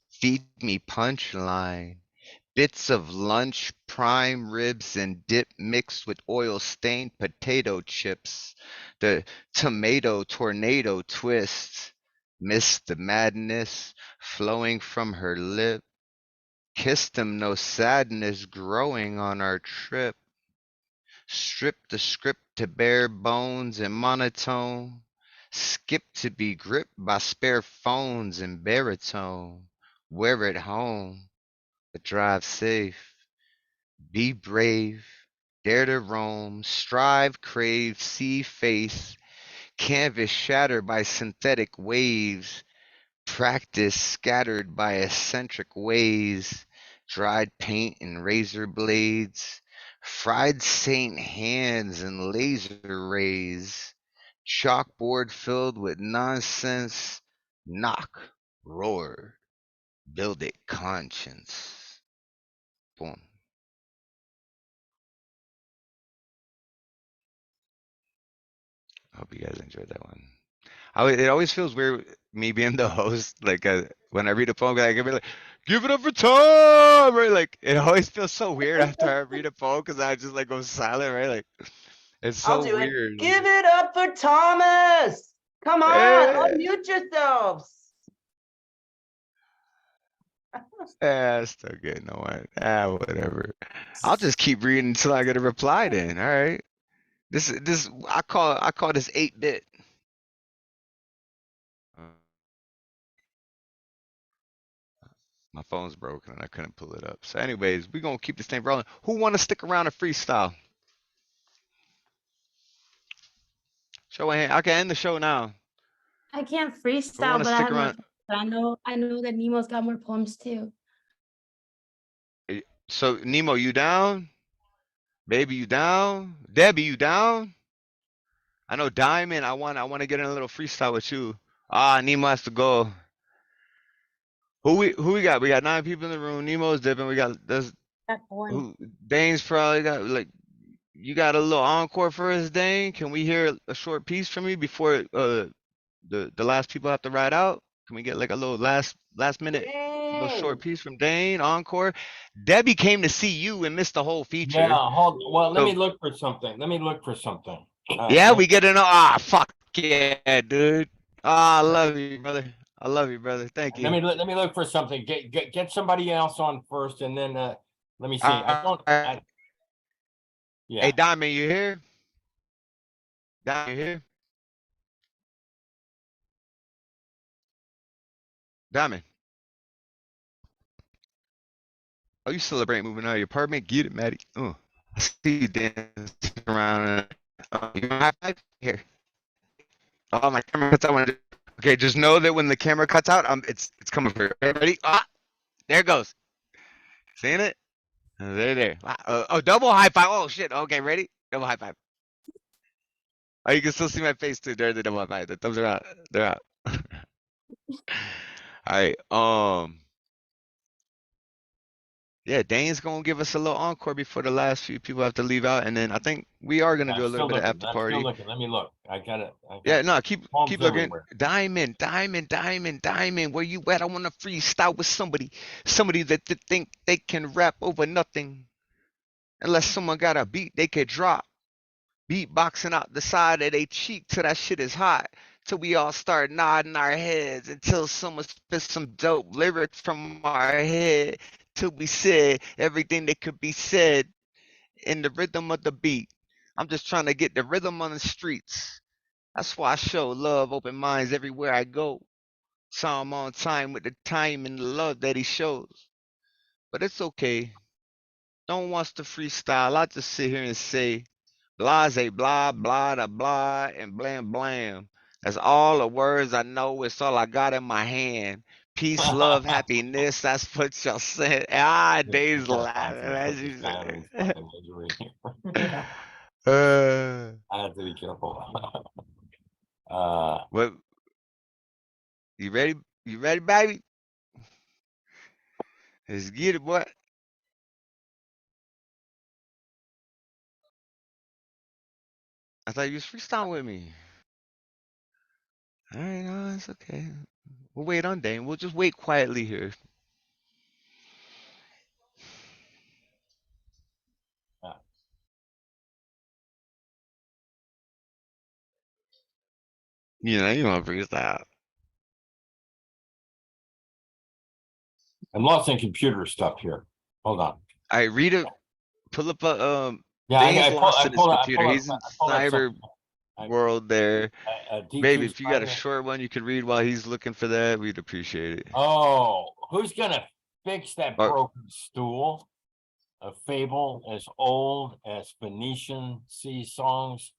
Feed me punchline. Bits of lunch, prime ribs and dip mixed with oil-stained potato chips. The tomato tornado twist. Miss the madness flowing from her lip. Kissed him, no sadness growing on our trip. Stripped the script to bare bones and monotone. Skip to be gripped by spare phones and baritone. Wear it home, but drive safe. Be brave, dare to roam, strive, crave, see face. Canvas shattered by synthetic waves. Practice scattered by eccentric ways. Dried paint and razor blades. Fried saint hands and laser rays. Chalkboard filled with nonsense. Knock, roar, build it conscience. Boom. Hope you guys enjoyed that one. It always feels weird me being the host. Like, when I read a poem, I can be like, "Give it up for Tom!" Right? Like, it always feels so weird after I read a poem because I just like go silent. Right? Like, it's I'll so do it. weird. Give it up for Thomas. Come on, unmute yourselves. Yeah, still good. No one. Whatever. I'll just keep reading until I get a reply. Then, all right. This I call this 8-bit. My phone's broken and I couldn't pull it up. So anyways, we're gonna keep this thing rolling. Who wanna stick around and freestyle? Show of hand. I can end the show now. I can't Who freestyle, wanna but I stick have more. around? But I know that Nemo's got more poems too. So Nemo, you down? Baby, you down? Debbie, you down? I know Diamond. I want to get in a little freestyle with you. Ah, Nemo has to go. Who we got? We got 9 people in the room. Nemo's dipping. We got this. That's one. Who? Dane's probably got like. You got a little encore for us, Dane? Can we hear a short piece from you before the last people have to ride out? Can we get like a little last minute little short piece from Dane encore? Debbie came to see you and missed the whole feature. Yeah, hold. Well, let So me look for something. Let me look for something. yeah, we get an fuck yeah, dude. I love you, brother. I love you, brother. Thank you. Let me look for something. Get somebody else on first, and then let me see. I don't. Yeah. Hey, Diamond, you here? Diamond, you here? Diamond. Oh, you celebrate moving out of your apartment? Get it, Matty. Oh, I see you dancing around. You want a high five? Here. Oh, my camera cuts out. Okay, just know that when the camera cuts out, it's coming for you. Okay, ready? Ah, there it goes. Seeing it? There. Oh, double high five. Oh shit. Okay, ready? Double high five. Oh, you can still see my face too during the double high five. The thumbs are out. They're out. All right. Yeah, Dane's gonna give us a little encore before the last few people have to leave out, and then I think we are gonna do a little bit of after party. I'm still looking. Let me look. I got it. Yeah, no, keep looking. Everywhere. Diamond, where you at? I wanna freestyle with somebody that think they can rap over nothing. Unless someone got a beat they could drop. Beatboxing out the side of their cheek till that shit is hot. Till we all start nodding our heads until someone spits some dope lyrics from our head. Till we said everything that could be said in the rhythm of the beat. I'm just trying to get the rhythm on the streets. That's why I show love, open minds everywhere I go. So I'm on time with the time and the love that he shows. But it's okay. No one wants to freestyle. I just sit here and say blase, blah, blah, da, blah, and blam, blam. That's all the words I know. It's all I got in my hand. Peace, love, happiness. That's what y'all said. Dave's laughing as you said. I have to be careful. What? You ready? You ready, baby? Let's get it, boy. I thought you was freestyling with me. All right, no, it's okay. We'll wait on Dane. We'll just wait quietly here. You know, you want to freestyle. I'm lost in computer stuff here. Hold on. I read it. Pull up a Yeah, Dane's lost in his computer. He's in cyber world there. Baby, if you got a short one you could read while he's looking for that, we'd appreciate it. Oh, who's gonna fix that broken stool? A fable as old as Phoenician sea songs.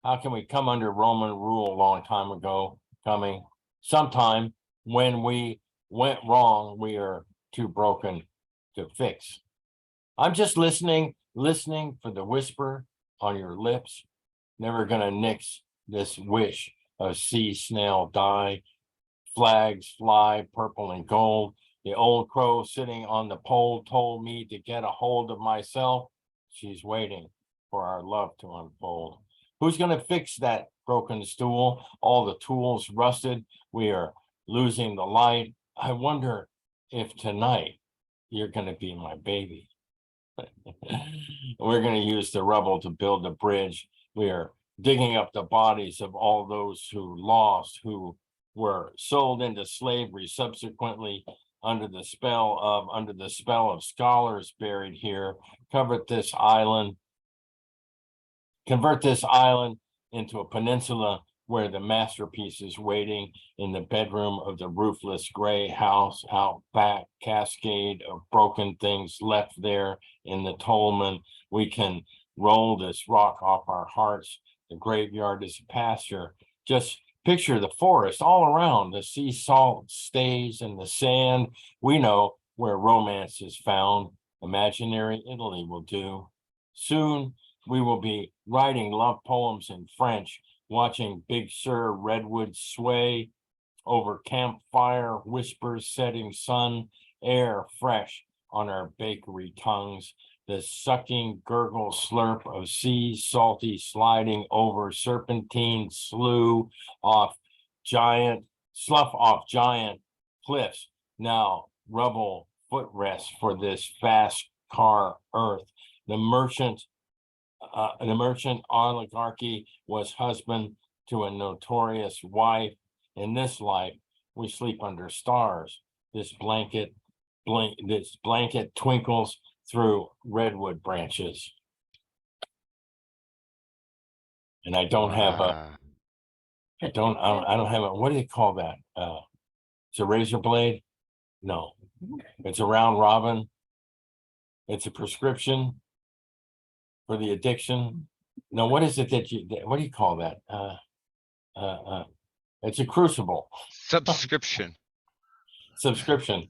How can we come under Roman rule a long time ago? Coming sometime when we went wrong, we are too broken to fix. I'm just listening for the whisper on your lips. Never gonna nix this wish of sea snail dye. Flags fly purple and gold. The old crow sitting on the pole told me to get a hold of myself. She's waiting for our love to unfold. Who's gonna fix that broken stool? All the tools rusted. We are losing the light. I wonder if tonight you're gonna be my baby. We're gonna use the rubble to build a bridge. We are digging up the bodies of all those who lost, who were sold into slavery, subsequently under the spell of scholars buried here. Convert this island into a peninsula where the masterpiece is waiting in the bedroom of the roofless gray house out back, cascade of broken things left there in the Tolman. We can roll this rock off our hearts. The graveyard is a pasture. Just picture the forest all around. The sea salt stays in the sand. We know where romance is found. Imaginary Italy will do. Soon we will be writing love poems in French, watching Big Sur redwoods sway over campfire, whispers, setting sun, air fresh on our bakery tongues. The sucking gurgle slurp of sea salty sliding over serpentine slough slough off giant cliffs. Now rubble footrest for this fast car earth. The merchant oligarchy was husband to a notorious wife. In this life, we sleep under stars. This blanket twinkles through redwood branches. And I don't have I don't have a, what do you call that? It's a razor blade? No, it's a round robin. It's a prescription for the addiction. No, what is it what do you call that? It's a crucible. Subscription. Subscription.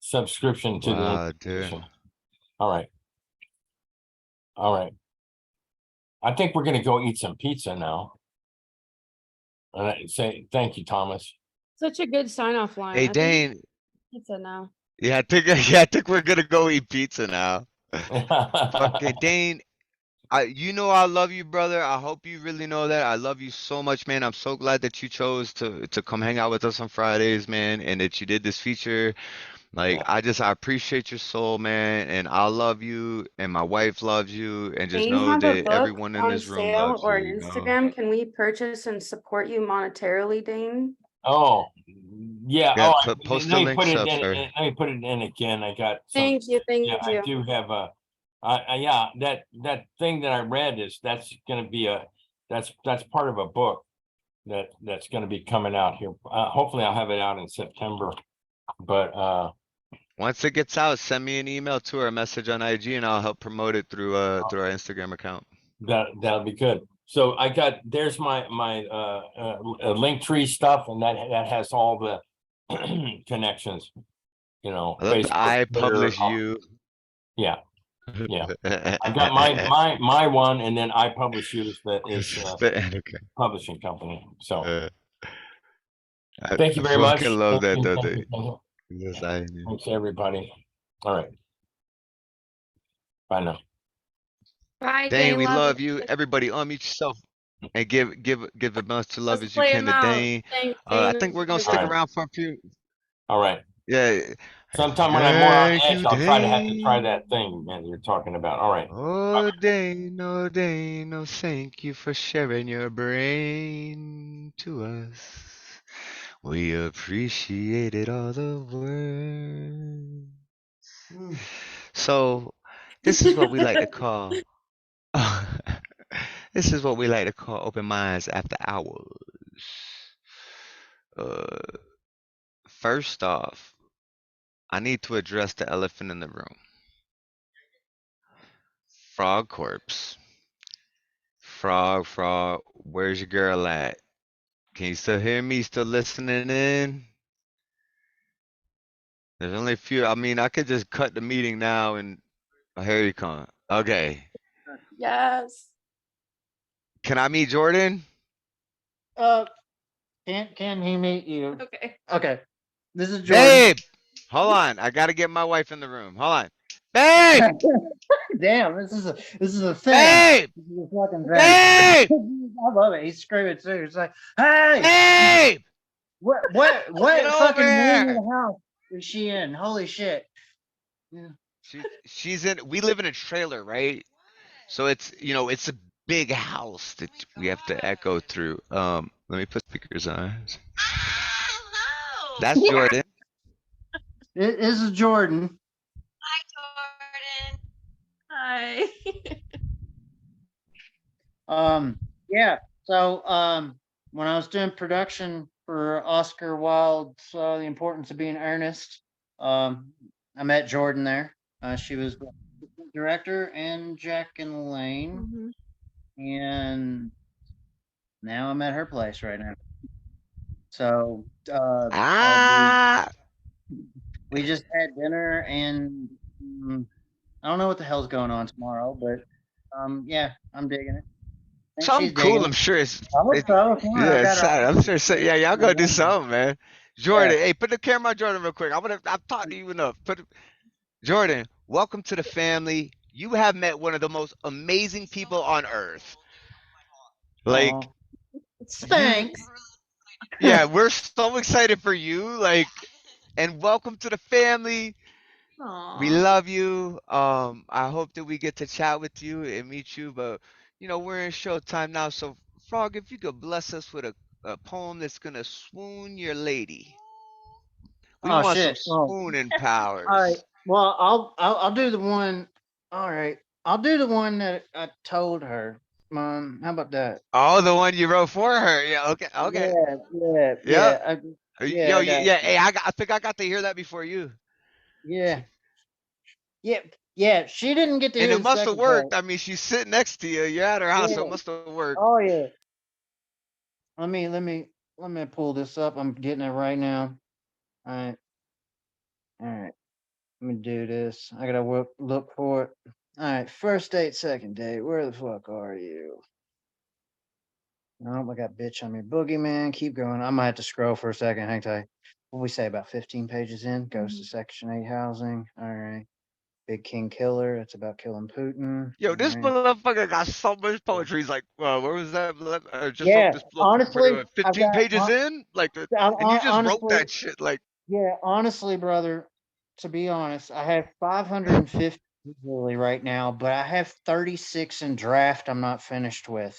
Subscription to the dude. All right. I think we're gonna go eat some pizza now. And I say thank you, Thomas. Such a good sign off line. Hey, Dane. Pizza now. Yeah, I think we're gonna go eat pizza now. Fucking Dane, you know I love you, brother. I hope you really know that. I love you so much, man. I'm so glad that you chose to come hang out with us on Fridays, man, and that you did this feature. Like, I appreciate your soul, man, and I love you, and my wife loves you, and just Do you know have a that book everyone in on this room sale loves or you, an you know? Instagram? Can we purchase and support you monetarily, Dane? Oh, yeah. Yeah, Oh, post let the me links put it up, in. sir. Let me put it in again. I got some. Thank you. Yeah, I do have a. Yeah, that thing that I read that's going to be that's part of a book that's going to be coming out here. Hopefully, I'll have it out in September. But once it gets out, send me an email to or a message on IG, and I'll help promote it through our Instagram account. that'll be good. So there's my link tree stuff, and that has all the connections. You know, Facebook, I publish Twitter, you. Yeah. Yeah, I've got my one, and then I publish you that is publishing company. So thank you very much. Fucking love that though. Yes, Thanks everybody. All right. Bye now. Bye, Dane, we love you. you. Everybody, unmute yourself and give as much love Let's as you play can him to out. Dane. Thanks, I Dane. think we're gonna stick around for a few. All right. Yeah. Sometime when I'm more on Thank edge, you, I'll have to try Dane. that thing that you're talking about. All right. Oh, Dane, oh, thank you for sharing your brain to us. We appreciated all the words. So, this is what we like to call. This is what we like to call open minds after hours. First off, I need to address the elephant in the room. Frogg Corpse. Frog, where's your girl at? Can you still hear me? Still listening in? There's only a few. I mean, I could just cut the meeting now and here you come. Okay. Yes. Can I meet Jordan? Can he meet you? Okay. Okay. This is Jordan. Babe! Hold on. I gotta get my wife in the room. Hold on. Babe! Damn, this is a thing. Babe! This is a fucking thing. Babe! I love it. He's screaming too. He's like, hey! Babe! What Get fucking over wing here. of the house is she in? Holy shit. Yeah. She's in. We live in a trailer, right? So it's it's a big house that we have to echo through. Let me put speakers on. That's Jordan. This is Jordan. Hi. Yeah. So, when I was doing production for Oscar Wilde's The Importance of Being Earnest, I met Jordan there. She was the director and Jack and Lane. And now I'm at her place right now. So, we just had dinner and I don't know what the hell's going on tomorrow, but yeah, I'm digging it. And Something she's digging cool, it. I'm sure it's I hope so. Come on, I yeah, got it's, all I'm sure it's, yeah, y'all gotta do something, man. Jordan, Yeah. hey, put the camera on Jordan real quick. I've talked to you enough. Jordan, welcome to the family. You have met one of the most amazing people on earth. Like Aw. you, Thanks. yeah, we're so excited for you. Like, and welcome to the family. We love you. I hope that we get to chat with you and meet you, but you know, we're in showtime now. So, Frog, if you could bless us with a poem that's gonna swoon your lady. We Oh want some shit. Oh. swooning All right. powers. Well, I'll do the one. All right. I'll do the one that I told her. Mom, how about that? Oh, the one you wrote for her. Yeah, okay, okay. Yeah. Yo, I got. yeah, hey, I think I got to hear that before you. Yeah. Yeah. She didn't get to And hear it the must have second part. worked. I mean, she's sitting next to you. You're at her house, so it Yeah. must have worked. Oh yeah. Let me pull this up. I'm getting it right now. All right. All right. Let me do this. I gotta look for it. All right. First date, second date. Where the fuck are you? Nope, I got bitch on me. Boogeyman. Keep going. I might have to scroll for a second. Hang tight. What we say about 15 pages in? Goes to Section 8 housing. All right. Big King Killer. It's about killing Putin. Yo, All this right. motherfucker got so much poetry. He's like, where was that? Just so Yeah. this Honestly, motherfucker I've 15 got. pages in, like, and you just wrote Honestly, that shit, like. yeah. Honestly, brother. To be honest, I have 550 easily right now, but I have 36 in draft. I'm not finished with,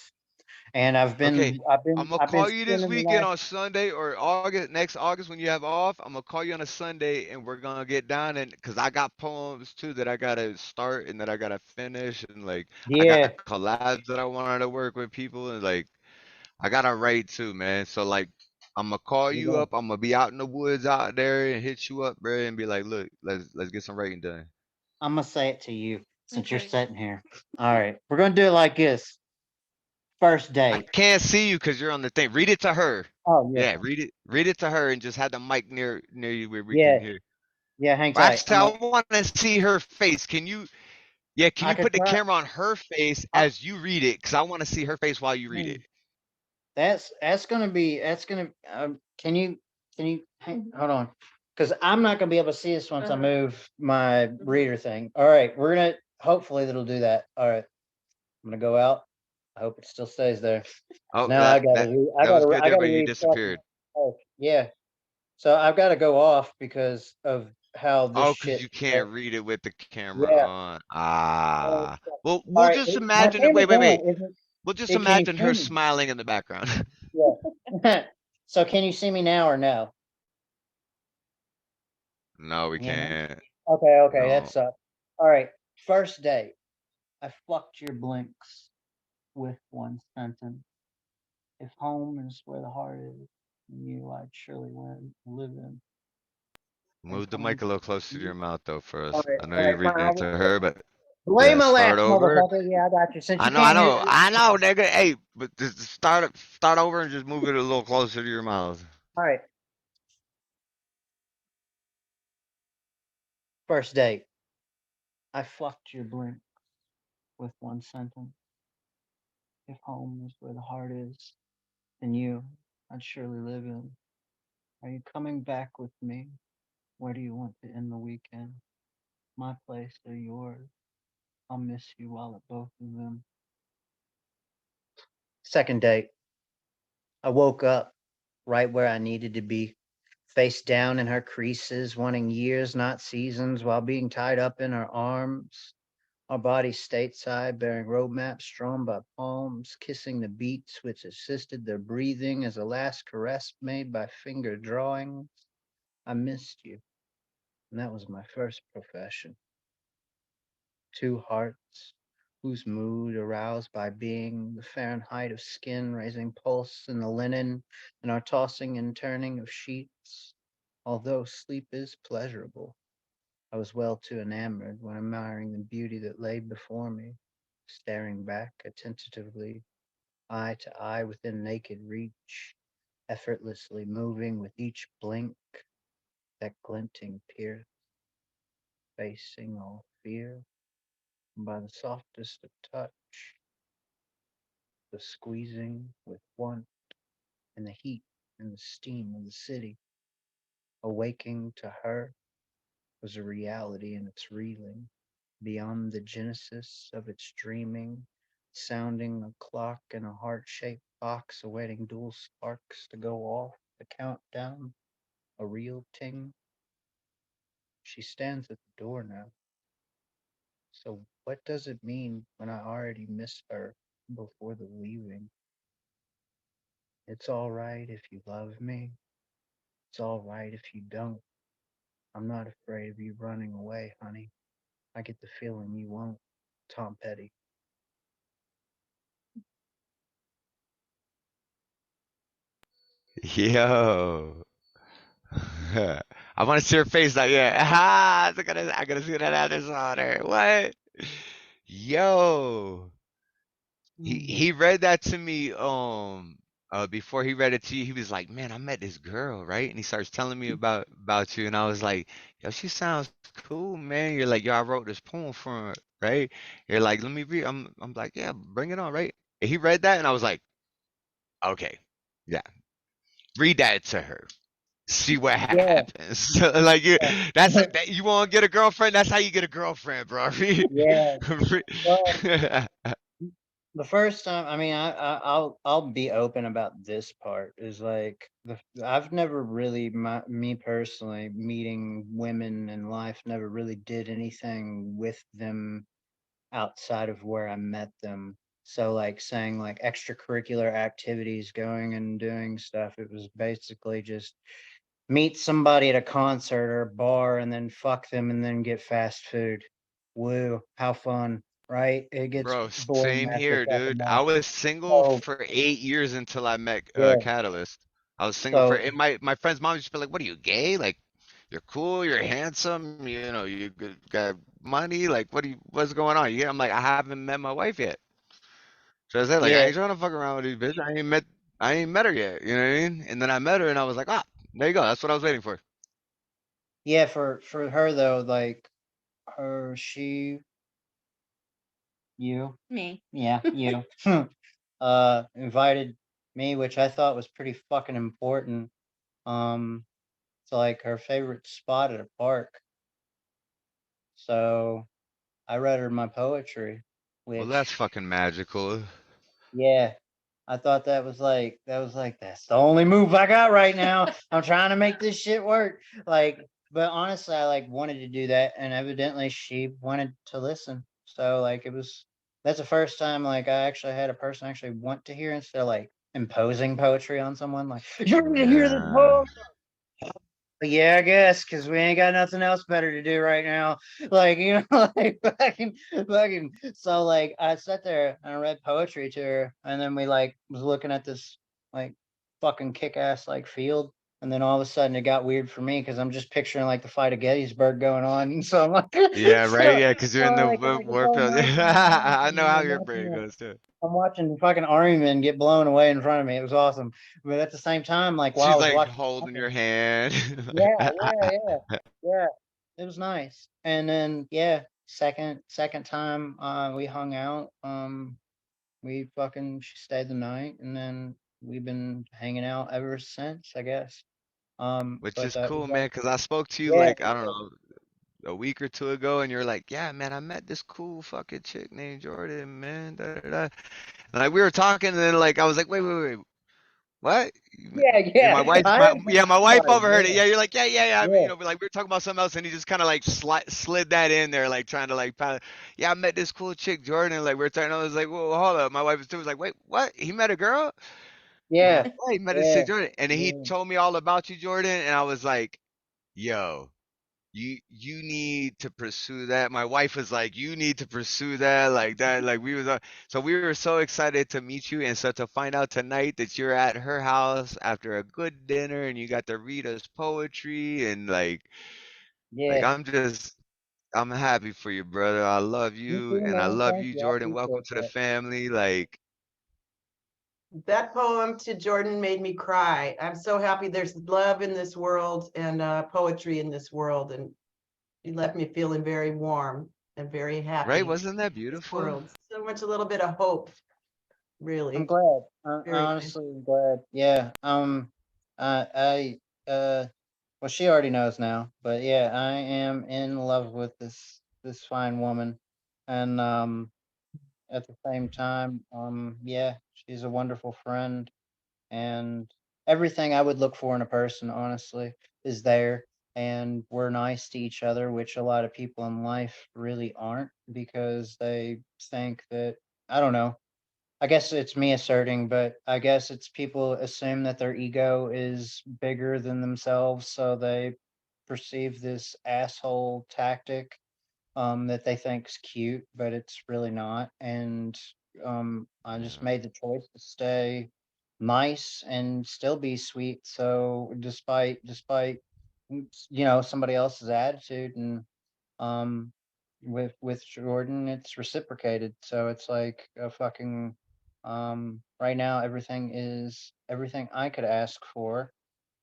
and Okay, I'm gonna I've been call you this spending the weekend last. on Sunday or next August when you have off. I'm gonna call you on a Sunday and we're gonna get down and because I got poems too that I gotta start and that I gotta finish and like I got Yeah. collabs that I wanted to work with people and like I gotta write too, man. So like I'm gonna call you Yeah. up. I'm gonna be out in the woods out there and hit you up, bro, and be like, look, let's get some writing done. I'm gonna say it to you since you're sitting here. All right, we're gonna do it like this. First I date. can't see you because you're on the thing. Read it to her. Oh yeah, Yeah, read it to her and just have the mic near you where we yeah, can hear. yeah. Hang Or tight. actually, I want to see her face. Yeah, can I you could put the try. camera on her face Uh, as you read it? Because I want to see her face while you read hmm, it. that's gonna be. That's gonna. Hold on? Because I'm not gonna be able to see this once I move my reader thing. All right, we're gonna. Hopefully, that'll do that. All right, I'm gonna go out. I hope it still stays there. Oh, Now I gotta. I that was gotta. good I there, gotta but you read. disappeared. Oh yeah. So I've got to go off because of how this Oh, because shit. you can't read it with the camera Yeah. on. All Ah. Well, we'll right. just My imagine it. camera's Wait. on, isn't We'll just it? Can you imagine see her me? smiling in the background. Yeah. So can you see me now or no? No, we You know? can't. Okay. No. That's all right. First date. I fucked your blinks with one sentence. If home is where the heart is, you I'd surely live in. Are you Move the coming? mic a little closer to your mouth though for All us. right. I know All you're right. reading it to her, but Lay yeah, my start lap, over. motherfucker. Yeah, I got you. Since I you know, I can't hear know, me. I know, nigga. Hey, but just start over and just move it a little closer to your mouth. All right. First date. I fucked your blink with one sentence. If home is where the heart is, then you I'd surely live in. Are you coming back with me? Where do you want to end the weekend? My place or yours? I'll miss you while at both of them. Second date. I woke up right where I needed to be, face down in her creases, wanting years, not seasons, while being tied up in her arms. Our bodies stateside, bearing road maps strewn by palms, kissing the beats which assisted their breathing as a last caress made by finger drawings. I missed you, and that was my first profession. Two hearts, whose mood aroused by being the Fahrenheit of skin, raising pulse in the linen, and our tossing and turning of sheets. Although sleep is pleasurable, I was well too enamored when admiring the beauty that lay before me, staring back attentively, eye to eye within naked reach, effortlessly moving with each blink, that glinting pierce, facing all fear, and by the softest of touch, the squeezing with want, and the heat and the steam of the city, awaking to her was a reality in its reeling, beyond the genesis of its dreaming, sounding a clock in a heart-shaped box awaiting dual sparks to go off, the countdown, a real ting. She stands at the door now. So what does it mean when I already miss her before the leaving? It's all right if you love me. It's all right if you don't. I'm not afraid of you running away, honey. I get the feeling you won't. Tom Petty. Yo. I want to see her face like, yeah. I gotta see that other disorder. What? Yo. He read that to me before he read it to you. He was like, man, I met this girl, right? And he starts telling me about you, and I was like, yo, she sounds cool, man. You're like, yo, I wrote this poem for her, right? You're like, let me read. I'm like, yeah, bring it on, right? And he read that, and I was like, okay, yeah, read that to her. See what Yeah, happens. So, like you, yeah, that's that you want to get a girlfriend. That's how you get a girlfriend, bro. yeah. Well, the first time, I mean, I'll be open about this part. Is like I've never really, me personally, meeting women in life, never really did anything with them outside of where I met them. So like saying like extracurricular activities, going and doing stuff, it was basically just meet somebody at a concert or a bar and then fuck them and then get fast food. Woo, how fun, right? It gets Bro, boring same after a here, couple dude. I months. was single So for 8 years until I met yeah, Catalyst. I was single for so and my friend's mom used to be like, "What are you gay? Like, you're cool, you're handsome, got money. Like, what's going on?" I'm like, I haven't met my wife yet. So I said, like, I yeah, ain't trying to fuck around with these bitch. I ain't met her yet. You know what I mean? And then I met her, and I was like, ah, there you go. That's what I was waiting for. yeah. For her though, like her, you, Me. yeah, you, invited me, which I thought was pretty fucking important. Um, to like her favorite spot at a park. So I read her my poetry, Well, that's which fucking magical. yeah, I thought that's the only move I got right now. I'm trying to make this shit work. Like, but honestly, I like wanted to do that, and evidently she wanted to listen. So like that's the first time like I actually had a person actually want to hear instead of like imposing poetry on someone. Like, you need to hear this Yeah. poem. Yeah, I guess because we ain't got nothing else better to do right now. Like, like fucking. So like, I sat there and I read poetry to her, and then we like was looking at this like fucking kick ass like field, and then all of a sudden it got weird for me because I'm just picturing like the fight of Gettysburg going on, and so I'm like, Yeah, right. so, Yeah, because you're so in the like, I get all warfield. emotional and I know everything, how and your brain goes too. I'm watching the fucking army men get blown away in front of me. It was awesome, but at the same time, like while I She's was like watching. holding your hand. Yeah, yeah. It was nice. And then yeah, second time we hung out. She stayed the night and then we've been hanging out ever since, I guess. Which But is that was cool, man, like because I spoke to you yeah, like, I don't know, a week or two ago, and you're like, yeah, man, I met this cool fucking chick named Jordan, man. Da, da, da. And like we were talking, and then like I was like, wait, what? yeah, And yeah. I didn't think my wife about it. overheard it. Yeah, you're like, yeah. I mean, Yeah, like we were talking about something else, and he just kind of like slid that in there, like trying to like, yeah, I met this cool chick, Jordan. Like we were talking, I was like, whoa, hold up. My wife was like, wait, what? He met a girl? I'm yeah, like, yeah, he met this yeah, chick, Jordan. And then he yeah, told me all about you, Jordan, and I was like, yo. you need to pursue that. My wife was like, you need to pursue that, like that. Like we was so we were so excited to meet you, and so to find out tonight that you're at her house after a good dinner and you got to read us poetry and like Yeah, I'm happy for you, brother. I love you you too, and I man. love Thank you, you. I Jordan. Welcome appreciate to the that. family. Like That poem to Jordan made me cry. I'm so happy there's love in this world and poetry in this world. And you left me feeling very warm and very right? happy. Wasn't that This beautiful? world, so much, a little bit of hope, I'm really. glad. I Very nice. honestly am glad. Yeah. Well, she already knows now, but yeah, I am in love with this fine woman, and at the same time, yeah, she's a wonderful friend, and everything I would look for in a person, honestly, is there. And we're nice to each other, which a lot of people in life really aren't because they think that, I don't know. I guess it's me asserting, but I guess it's people assume that their ego is bigger than themselves, so they perceive this asshole tactic that they think's cute, but it's really not. And I just Yeah. made the choice to stay nice and still be sweet. So despite somebody else's attitude, and um with Jordan it's reciprocated. So it's like a fucking right now everything I could ask for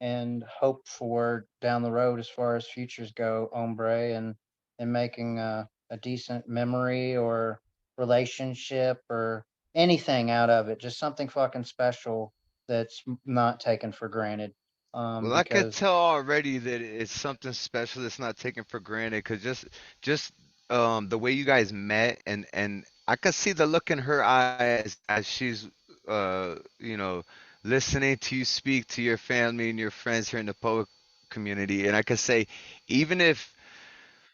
and hope for down the road as far as futures go, hombre, and making a decent memory or relationship or anything out of it, just something fucking special that's not taken for granted. Well, I could Because tell already that it's something special that's not taken for granted, cause just the way you guys met and I could see the look in her eyes as she's you know listening to you speak to your family and your friends here in the poet community, and I could say even if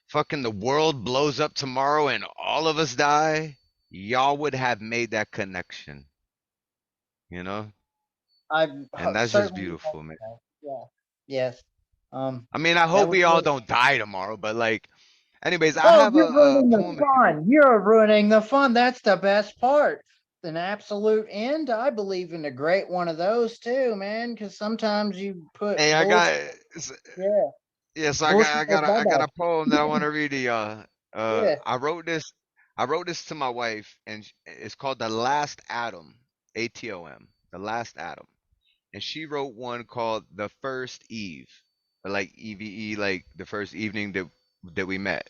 fucking the world blows up tomorrow and all of us die, y'all would have made that connection, you know? I And that's just certainly hope beautiful, man. so. Yeah. Yes. I mean, I That hope was we all good. don't die tomorrow, but like, anyways, I Oh, have you're a ruining the poem. fun. You're ruining the fun. That's the best part. An absolute end. I believe in a great one of those too, man. Because sometimes you put Hey, I got, bullshit. Yeah, yeah, so bullshit or I got bye-bye. a poem that I want to read to y'all. Yeah. I wrote this to my wife, and it's called The Last Atom, ATOM, The Last Atom. And she wrote one called The First Eve, like EVE, like the first evening that we met.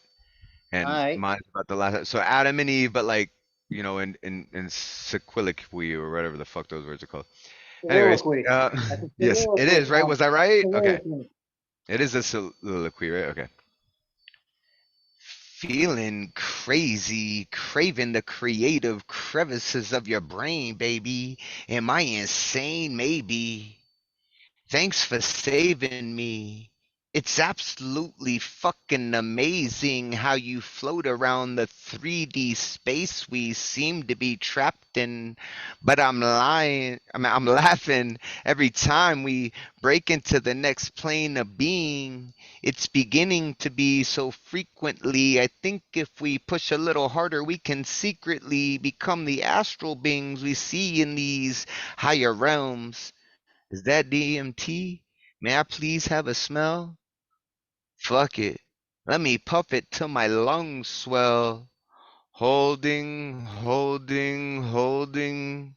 All And right. mine's about the last, so Adam and Eve, but like, in sequiliquy or whatever the fuck those words are called. Anyways, Soliloquy. That's a yes, it soliloquy, is, right? Tom. Was I right? Okay. Soliloquy. It is a soliloquy, right? Okay. Feeling crazy, craving the creative crevices of your brain, baby. Am I insane? Maybe. Thanks for saving me. It's absolutely fucking amazing how you float around the 3D space we seem to be trapped in. But I'm lying, I'm laughing every time we break into the next plane of being. It's beginning to be so frequently. I think if we push a little harder, we can secretly become the astral beings we see in these higher realms. Is that DMT? May I please have a smell? Fuck it. Let me puff it till my lungs swell. Holding, holding, holding.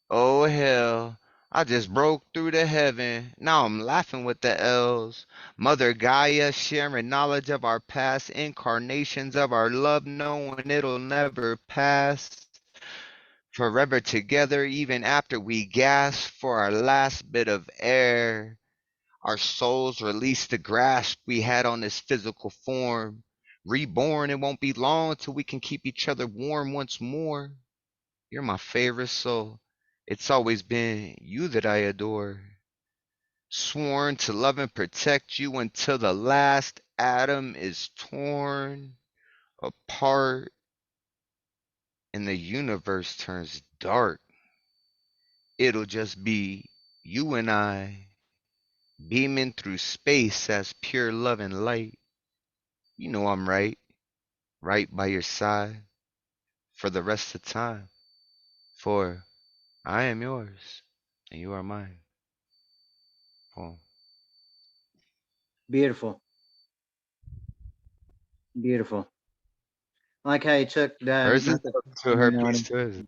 Oh hell. I just broke through to heaven. Now I'm laughing with the elves. Mother Gaia sharing knowledge of our past incarnations of our love, knowing it'll never pass. Forever together, even after we gasp for our last bit of air. Our souls release the grasp we had on this physical form. Reborn, it won't be long till we can keep each other warm once more. You're my favorite soul. It's always been you that I adore. Sworn to love and protect you until the last atom is torn apart and the universe turns dark. It'll just be you and I beaming through space as pure love and light. You know I'm right by your side for the rest of time. For I am yours and you are mine. Poem. Beautiful. Beautiful. I like how you took that. Hers is to her piece too. The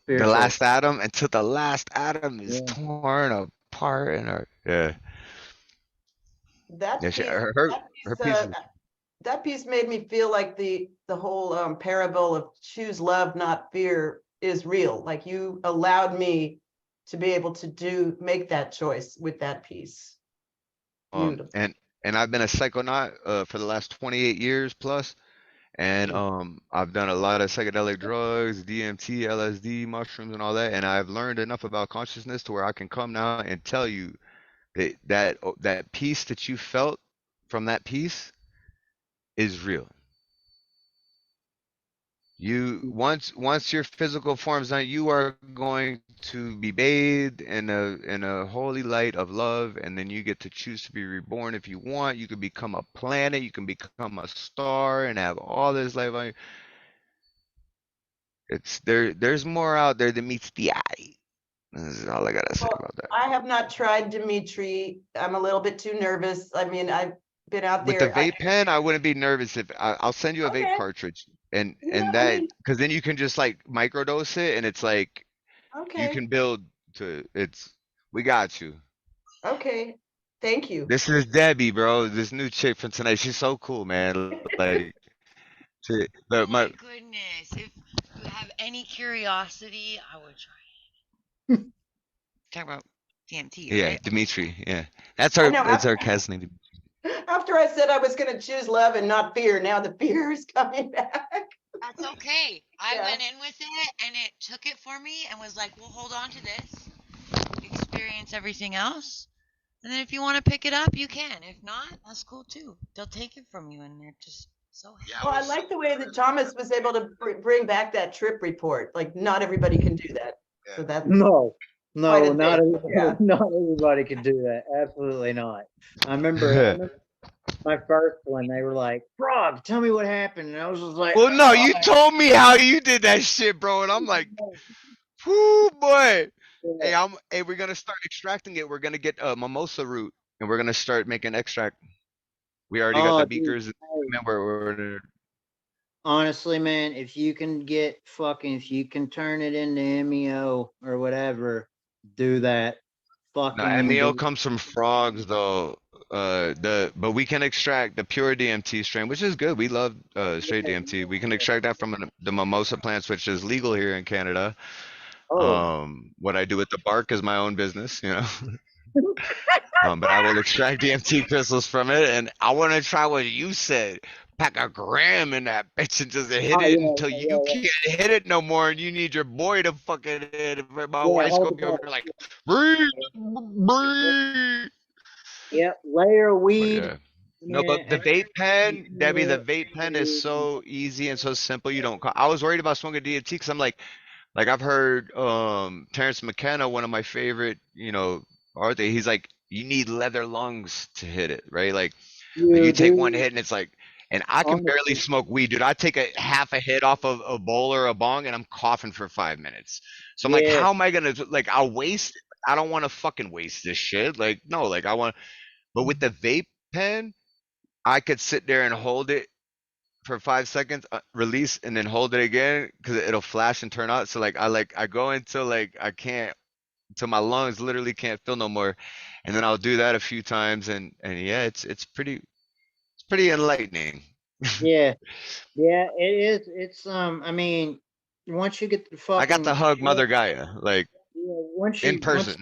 Spiritual. last atom until the last atom is Yeah. torn apart in her. Yeah. That Yeah, piece, her piece is that piece made me feel like the whole parable of choose love, not fear is real. Like you allowed me to be able to make that choice with that piece. Beautiful. and I've been a psychonaut for the last 28 years plus. And I've done a lot of psychedelic drugs, DMT, LSD, mushrooms, and all that. And I've learned enough about consciousness to where I can come now and tell you that peace that you felt from that piece is real. You once your physical form's done, you are going to be bathed in a holy light of love, and then you get to choose to be reborn if you want. You can become a planet, you can become a star, and have all this life on you. It's there's more out there than meets the eye. This is all I gotta say about that. I have not tried Dimitri. I'm a little bit too nervous. I mean, I've been out With there. the vape pen, I wouldn't be nervous if I'll send you a vape cartridge and that because then you can just like microdose it and it's like you Okay. can build to it's we got you. Okay. Thank you. This is Debbie, bro. This new chick from tonight. She's so cool, man. Like Oh my my goodness. If you have any curiosity, I would try it. Talk about DMT, yeah, right? Dimitri. Yeah, that's I know. our cast name. After I said I was going to choose love and not fear, now the fear is coming back. That's okay. I went in with it and it took it for me and was like, well, hold on to this, experience everything else. And then if you want to pick it up, you can. If not, that's cool too. They'll take it from you and they're just so happy. Well, I like the way that Thomas was able to bring back that trip report. Like not everybody can do that. So that's No, quite a not thing. everybody, not everybody could do that. Absolutely not. I remember my first one, they were like, Frog, tell me what happened. And I was just like, Well, no, "Oh, you told me how you did that shit, bro, and I'm like, whoo, boy. Hey, we're gonna start extracting it. We're gonna get a mimosa root, and we're gonna start making extract. We already got oh, the dude, beakers. And hey, we're honestly, man, if you can turn it into MEO or whatever, do that. no, Fucking MEO do. comes from frogs, though. But we can extract the pure DMT strain, which is good. We love straight DMT. We can extract that from the mimosa plants, which is legal here in Canada. Oh. What I do with the bark is my own business, you know. But I will extract DMT crystals from it, and I want to try what you said. Pack a gram in that bitch and just hit it until you can't hit it no more, and you need your boy to fucking hit it. My wife's hold gonna it be over up. there like, breathe, breathe. Yep, layer of But weed. yeah. No, but the vape pen, Debbie, the vape pen is so easy and so simple. You don't. I was worried about smoking DMT because I'm like I've heard Terrence McKenna, one of my favorite, artists. He's like, you need leather lungs to hit it, right? Like you take one hit and it's like, and I can barely smoke weed, dude. I take a half a hit off of a bowl or a bong and I'm coughing for 5 minutes. So I'm like, Yeah. how am I gonna like? I'll waste it. I don't want to fucking waste this shit. Like no, like I want. But with the vape pen, I could sit there and hold it for 5 seconds, release, and then hold it again because it'll flash and turn out. So I go until like I can't, till my lungs literally can't feel no more, and then I'll do that a few times, and yeah, it's pretty enlightening. Yeah, it is. It's I mean, once you get the I got to fucking hug Mother Gaia like once in you person.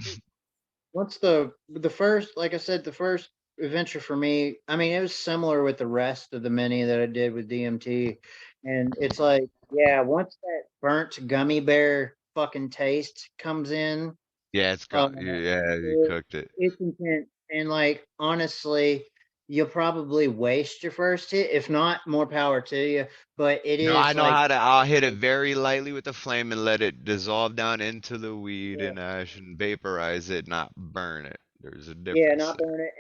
once the first, like I said, the first adventure for me, I mean, it was similar with the rest of the many that I did with DMT, and it's like, yeah, once that burnt gummy bear fucking taste comes in, Yeah, it's got yeah, you cooked it. it's intense, and like honestly, you'll probably waste your first hit. If not, more power to you. But it No, I is know like, how to. I'll hit it very lightly with the flame and let it dissolve down into the weed yeah, and ash and vaporize it, not burn it. There's a Yeah, difference not burn it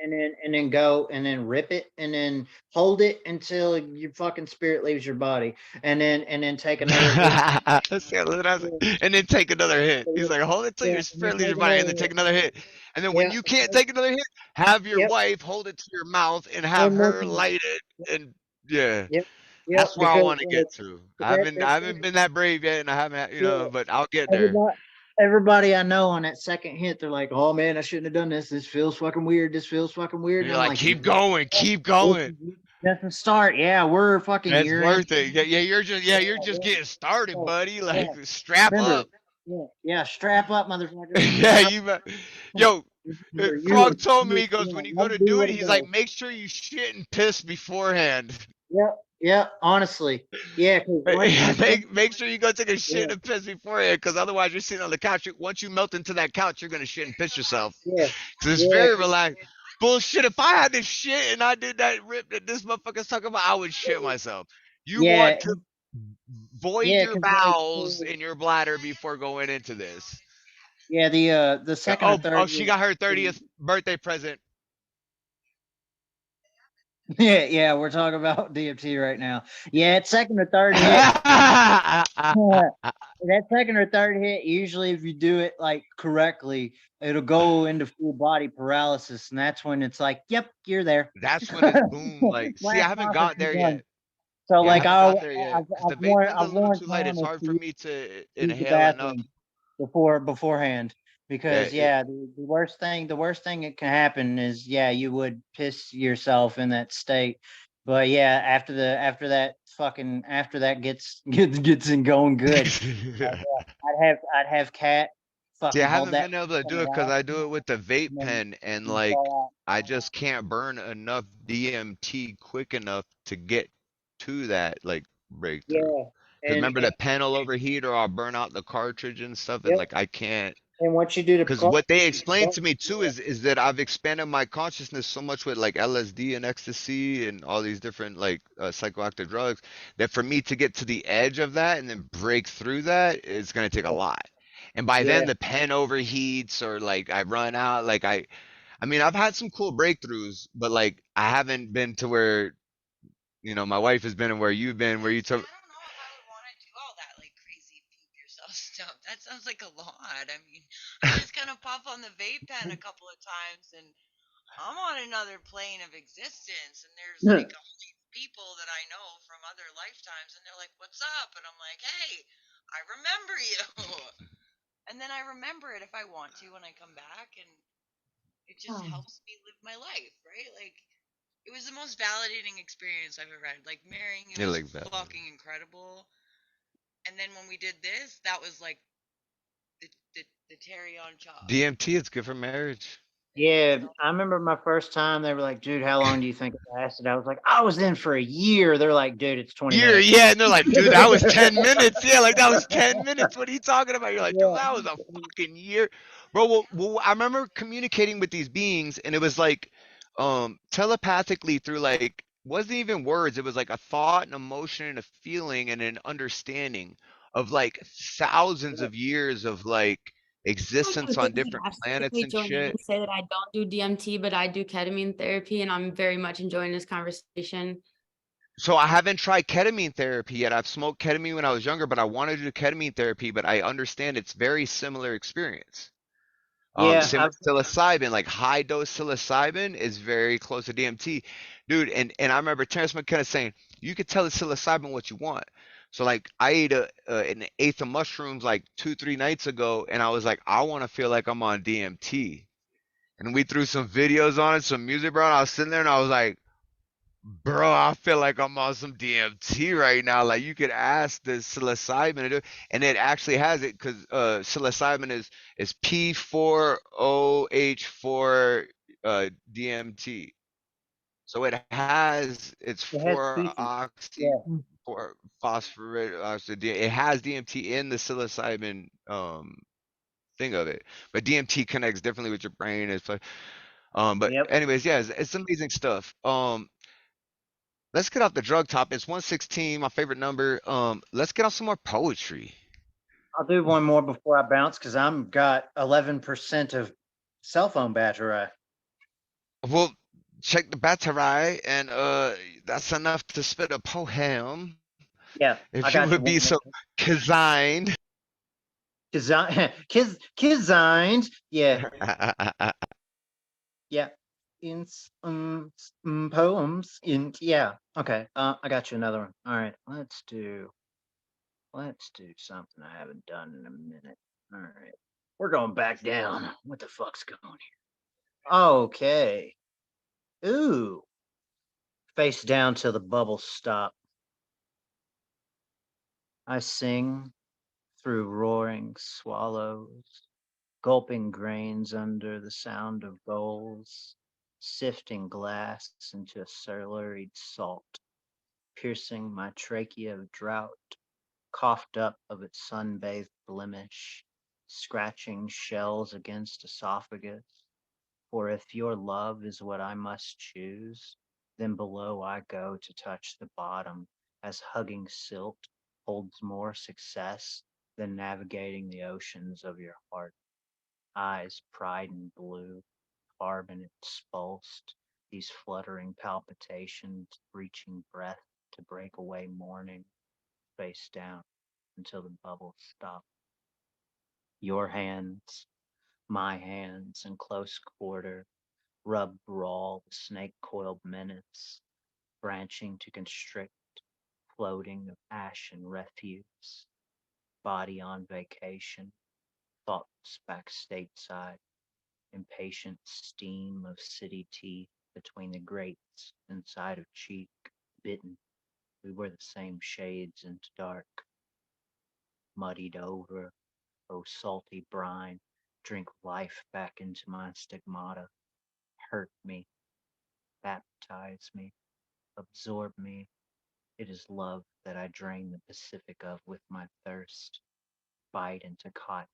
and then go and then rip it and then hold it until your fucking spirit leaves your body. And then take another hit. See, look what I said. And then take another hit. He's like, hold it till Yeah, your and then spirit leaves your take body, and another then hit. take another hit. And then when Yeah. you can't take another hit, have your Yep. wife hold it to your mouth and have One more her time. light it. And yeah, Yep. Yep. that's where I Because want to get to. that, I haven't been that brave yet, and I haven't, yeah. but I'll get there. Everybody I know on that second hit, they're like, "Oh man, I shouldn't have done this. This feels fucking weird. This feels fucking weird." And And you're I'm like, like, keep going, keep "This going. is just a start. Yeah, we're fucking It's year in. worth it. Yeah, you're just getting started, buddy. Like, Yeah. strap Remember, up. yeah, strap up, motherfucker. Yeah, yo, Remember, Frog told me, he goes, yeah, when you go let to it be do what it, it he's like, does. make sure you shit and piss beforehand. Yep, honestly. Yeah, because Make sure you go take a shit yeah, and piss beforehand, because otherwise you're sitting on the couch. Once you melt into that couch, you're gonna shit and piss yourself. yeah, Because it's yeah, very relaxed. Bullshit. If I had this shit and I did that rip that this motherfucker's talking about, I would shit myself. You yeah, want to void yeah, your because like, bowels in your bladder before going into this. yeah, the Yeah, second or third she hit. got her 30th birthday present. Yeah, we're talking about DMT right now. Yeah, it's second or third hit. That second or third hit, usually if you do it like correctly, it'll go into full body paralysis, and that's when it's like, yep, you're there. That's when it's boom. Like, see, I haven't got there yet. So Yeah, I like haven't got there yet. Because the vape pen's a I've little warned too light. It's Thomas hard to for use me to the inhale enough. bathroom beforehand, because Yeah, the worst thing that can happen is you would piss yourself in that state. But yeah, after that gets in going good. I'd have Kat see, I fucking hold haven't that been able to from do the it because last I do it with the vape and then pen, and you like fall I just can't burn enough DMT quick enough to get to that like out. breakthrough. Yeah, Because remember and the pen will overheat or I'll burn out the cartridge and stuff, and yep. like I can't. And once you do the Because what they explained to me too is that I've expanded my consciousness so much with like LSD and ecstasy and all these different like psychoactive drugs that for me to get to the edge of that and then break through that is going to take a lot. And by then yeah, the pen overheats or like I run out. Like I mean, I've had some cool breakthroughs, but like I haven't been to where, my wife has been and where you've been, where you took. Stuff. That sounds like a lot. I mean, I just kind of pop on the vape pen a couple of times and I'm on another plane of existence. And there's like all these people that I know from other lifetimes and they're like, what's up? And I'm like, hey, I remember you. And then I remember it if I want to when I come back. And it just helps me live my life, right? Like, it was the most validating experience I've ever had. Like, marrying you Yeah, was like that. fucking incredible. And then when we did this, that was like the cherry on top. DMT is good for marriage. Yeah, I remember my first time. They were like, "Dude, how long do you think it lasted?" I was like, "I was in for a year." They're like, "Dude, it's 20 minutes." Yeah, and they're like, dude, that was 10 minutes. Yeah, like that was 10 minutes. What are you talking about? You're like, dude, that was a fucking year. Bro, well, I remember communicating with these beings and it was like telepathically through like wasn't even words. It was like a thought, an emotion, and a feeling and an understanding of like thousands of years of like existence on different planets and join in shit. and say that I don't do DMT, but I do ketamine therapy, and I'm very much enjoying this conversation. So I haven't tried ketamine therapy yet. I've smoked ketamine when I was younger, but I wanted to do ketamine therapy, but I understand it's very similar experience. Yeah, Similar to psilocybin, like high dose psilocybin is very close to DMT. Dude, and I remember Terrence McKenna saying, you could tell the psilocybin what you want. So like I ate an eighth of mushrooms like 2-3 nights ago, and I was like, I want to feel like I'm on DMT. And we threw some videos on it, some music, bro, and I was sitting there and I was like, bro, I feel like I'm on some DMT right now. Like you could ask the psilocybin to do, and it actually has it because psilocybin is P4OH4 DMT. So it has it's has 4-oxy 4 phosphorate it has DMT in the psilocybin thing of it. But DMT connects differently with your brain. It's like but anyways, yeah, it's amazing stuff. Let's get off the drug top. It's 116, my favorite number. Let's get on some more poetry. I'll do one more before I bounce because I'm got 11% of cell phone battery. Well, check the battery, and that's enough to spit a poem. Yeah, I If you got you. would be so kind. Designed. Yeah. Yeah. In poems. Yeah. Okay. I got you another one. All right. Let's do something I haven't done in a minute. All right. We're going back down. What the fuck's going here? Okay. Ooh. Face down till the bubbles stop. I sing through roaring swallows, gulping grains under the sound of gulls, sifting glass into a slurried salt, piercing my trachea of drought, coughed up of its sun-bathed blemish, scratching shells against esophagus. For if your love is what I must choose, then below I go to touch the bottom, as hugging silt holds more success than navigating the oceans of your heart. Eyes pride and blue, carbon expulsed, these fluttering palpitations, reaching breath to break away morning, face down until the bubbles stop. Your hands, my hands in close quarter, rub brawl the snake-coiled menace, branching to constrict, floating of ash and refuse, body on vacation, thoughts back stateside, impatient steam of city teeth between the grates inside of cheek, bitten. We were the same shades into dark, muddied over, oh salty brine, drink life back into my stigmata, hurt me, baptize me, absorb me. It is love that I drain the Pacific of with my thirst, bite into cotton.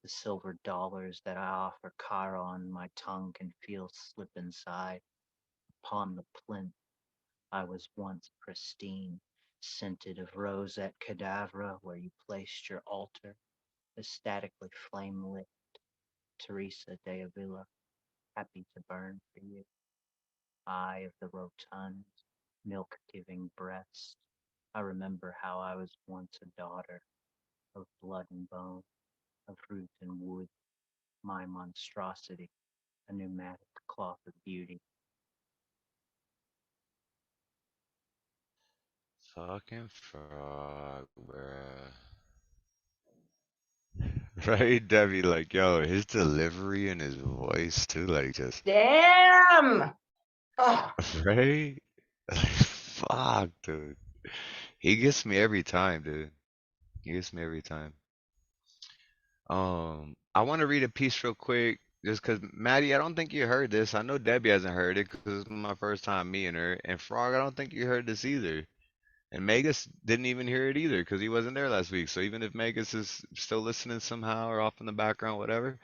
The silver dollars that I offer Chiron, my tongue can feel slip inside. Upon the plinth, I was once pristine, scented of rosette cadavra, where you placed your altar, ecstatically flame lit. Teresa de Avila, happy to burn for you. Eye of the rotund, milk-giving breast. I remember how I was once a daughter of blood and bone, of root and wood, my monstrosity, a pneumatic cloth of beauty. Fucking frog, bruh. Right, Debbie? Like, yo, his delivery and his voice too, like, just Damn. Oh, right. Fuck, dude. He gets me every time, dude. He gets me every time. I want to read a piece real quick, just because Maddie, I don't think you heard this. I know Debbie hasn't heard it because it's my first time meeting her. And Frog, I don't think you heard this either. And Magus didn't even hear it either because he wasn't there last week. So even if Magus is still listening somehow or off in the background, whatever,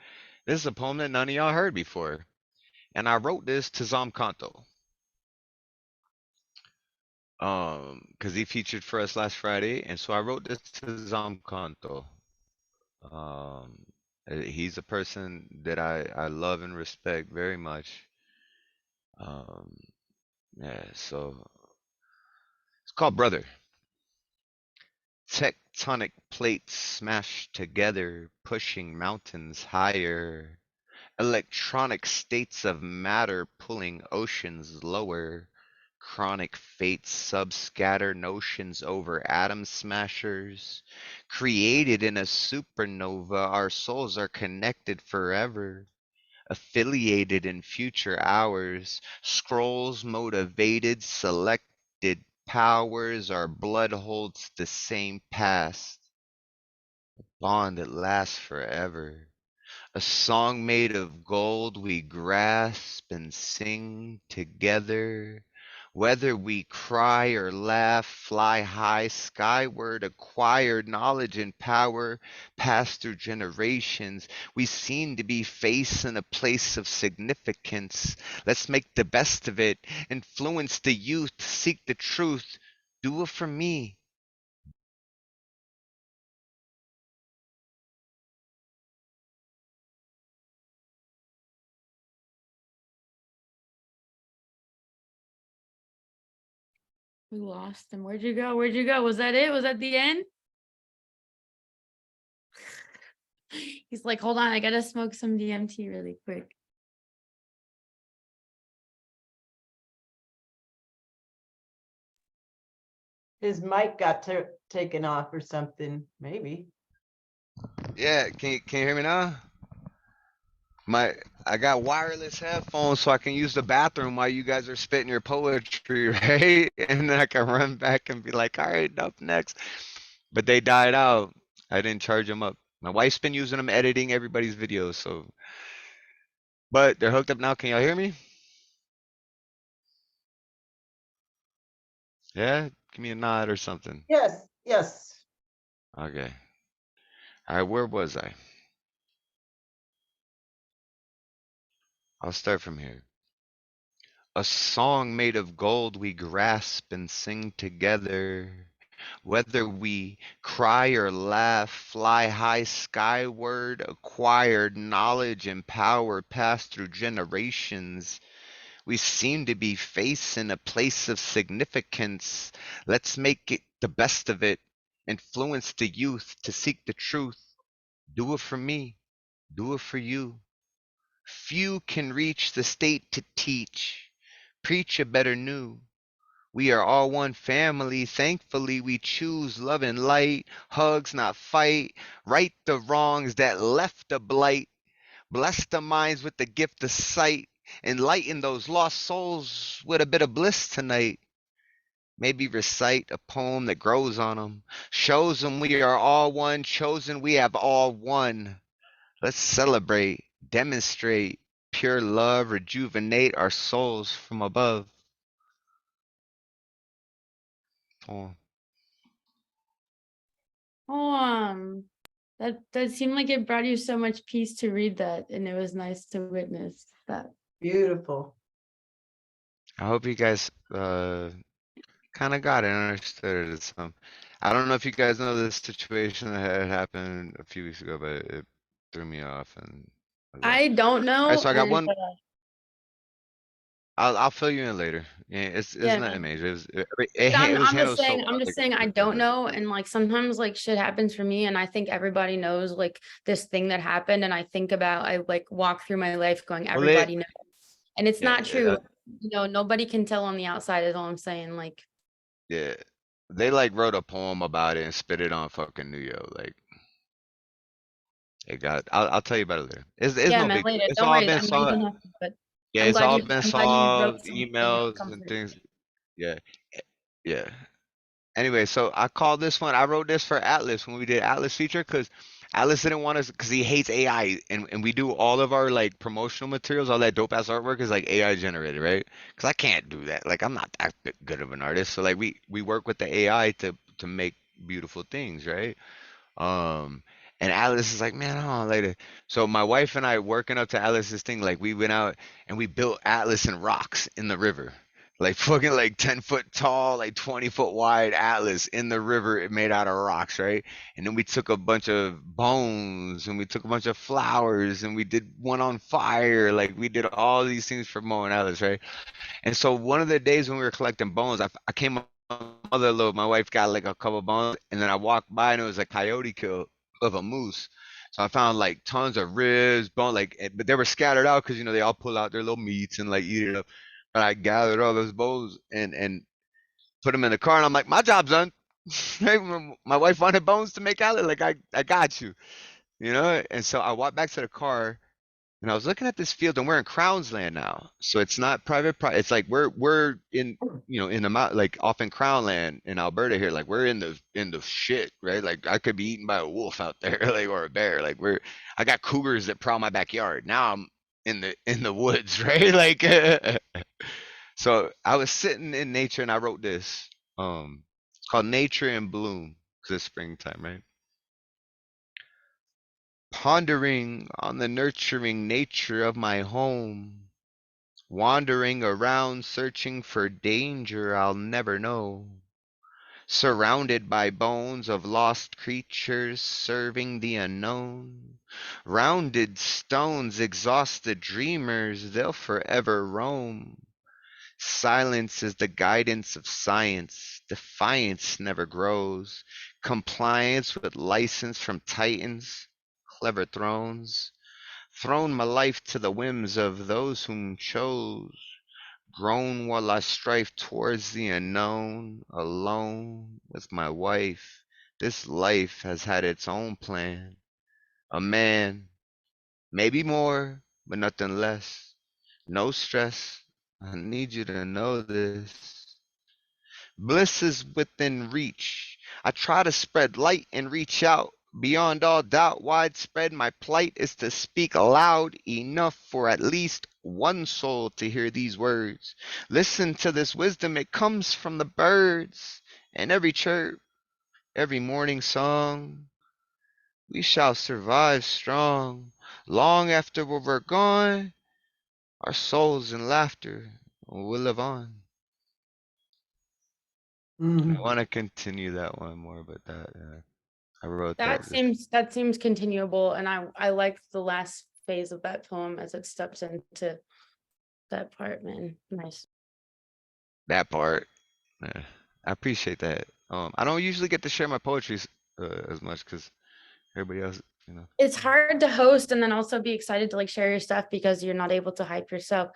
this is a poem that none of y'all heard before. And I wrote this to Zamkanto. Because he featured for us last Friday, and so I wrote this to Zamkanto. Um, he's a person that I love and respect very much. Um, yeah, so it's called Brother. Tectonic plates smashed together, pushing mountains higher. Electronic states of matter pulling oceans lower. Chronic fates subscatter notions over atom smashers. Created in a supernova, our souls are connected forever. Affiliated in future hours, scrolls motivated, selected powers, our blood holds the same past. A bond that lasts forever. A song made of gold we grasp and sing together. Whether we cry or laugh, fly high skyward, acquired knowledge and power passed through generations. We seem to be facing a place of significance. Let's make the best of it. Influence the youth, seek the truth. Do it for me. We lost him. Where'd you go? Where'd you go? Was that it? Was that the end? He's like, hold on, I gotta smoke some DMT really quick. His mic got taken off or something, maybe. Yeah, can you hear me now? I got wireless headphones so I can use the bathroom while you guys are spitting your poetry, right? And then I can run back and be like, all right, up next. But they died out. I didn't charge them up. My wife's been using them editing everybody's videos, so. But they're hooked up now. Can y'all hear me? Yeah? Give me a nod or something. Yes, yes. Okay. All right, where was I? I'll start from here. A song made of gold we grasp and sing together. Whether we cry or laugh, fly high skyward, acquired knowledge and power passed through generations. We seem to be facing a place of significance. Let's make it the best of it. Influence the youth to seek the truth. Do it for me. Do it for you. Few can reach the state to teach. Preach a better new. We are all one family. Thankfully, we choose love and light. Hugs, not fight. Right the wrongs that left a blight. Bless the minds with the gift of sight. Enlighten those lost souls with a bit of bliss tonight. Maybe recite a poem that grows on them. Shows them we are all one. Chosen, we have all won. Let's celebrate. Demonstrate. Pure love. Rejuvenate our souls from above. Poem. Oh, that seemed like it brought you so much peace to read that, and it was nice to witness that. Beautiful. I hope you guys kind of got it and understood it. I don't know if you guys know this situation that had happened a few weeks ago, but it threw me off. And I don't know. all right, so I got and, one. I'll fill you in later. Yeah, it's Yeah, nothing man. major. It I'm was just handled so saying, well. I'm just saying I don't know. And like sometimes like shit happens for me, and I think everybody knows like this thing that happened. And I think about I like walk through my life going, Well, everybody knows. And it's yeah, not true. You know, nobody can tell on the outside is all I'm saying. Like yeah, they like wrote a poem about it and spit it on fucking New York. Like it got. I'll tell you about it later. It's yeah, no man, big deal. later. It's Don't all worry. been I know you solved. don't have to, but Yeah, it's all been I'm glad you wrote solved. something Emails and comforting. things. Yeah, yeah. Anyway, so I called this one. I wrote this for Atlas when we did Atlas feature because Atlas didn't want us because he hates AI, and we do all of our like promotional materials, all that dope ass artwork is like AI generated, right? Because I can't do that. Like I'm not that good of an artist, so like we work with the AI to make beautiful things, right? Um, and Alice is like, man, I don't know, later. So my wife and I working up to Alice's thing, like we went out and we built Atlas and rocks in the river. Like fucking like 10 foot tall, like 20 foot wide Atlas in the river it made out of rocks, right? And then we took a bunch of bones and we took a bunch of flowers and we did one on fire. Like we did all these things for Mo and Atlas, right? And so one of the days when we were collecting bones, I came up with my mother-in-law, my wife got like a couple bones, and then I walked by and it was a coyote kill of a moose. So I found like tons of ribs, bone, like, but they were scattered out because they all pull out their little meats and like eat it up. But I gathered all those bones and put them in the car, and I'm like, my job's done. My wife wanted bones to make out, like I got you. And so I walked back to the car and I was looking at this field, and we're in Crown's land now, so it's not private. It's like we're in, in the like off in Crown land in Alberta here. Like we're in the shit, right? Like I could be eaten by a wolf out there, like or a bear. Like I got cougars that prowl my backyard. Now I'm in the woods, right? Like, so I was sitting in nature, and I wrote this. It's called Nature in Bloom because it's springtime, right? Pondering on the nurturing nature of my home, wandering around searching for danger I'll never know, surrounded by bones of lost creatures serving the unknown, rounded stones exhausted dreamers, they'll forever roam, Silence is the guidance of science. Defiance never grows. Compliance with license from titans, clever thrones. Thrown my life to the whims of those whom chose. Grown while I strive towards the unknown, alone with my wife. This life has had its own plan. A man, maybe more, but nothing less. No stress. I need you to know this. Bliss is within reach. I try to spread light and reach out. Beyond all doubt, widespread, my plight is to speak loud enough for at least one soul to hear these words. Listen to this wisdom, it comes from the birds and every chirp, every morning song. We shall survive strong. Long after we're gone, our souls in laughter will live on. I want to continue that one more, but I wrote that. That seems continuable, and I like the last phase of that poem as it steps into that part, man. Nice. That part. Yeah, I appreciate that. I don't usually get to share my poetry as much because everybody else, It's hard to host and then also be excited to like share your stuff because you're not able to hype yourself.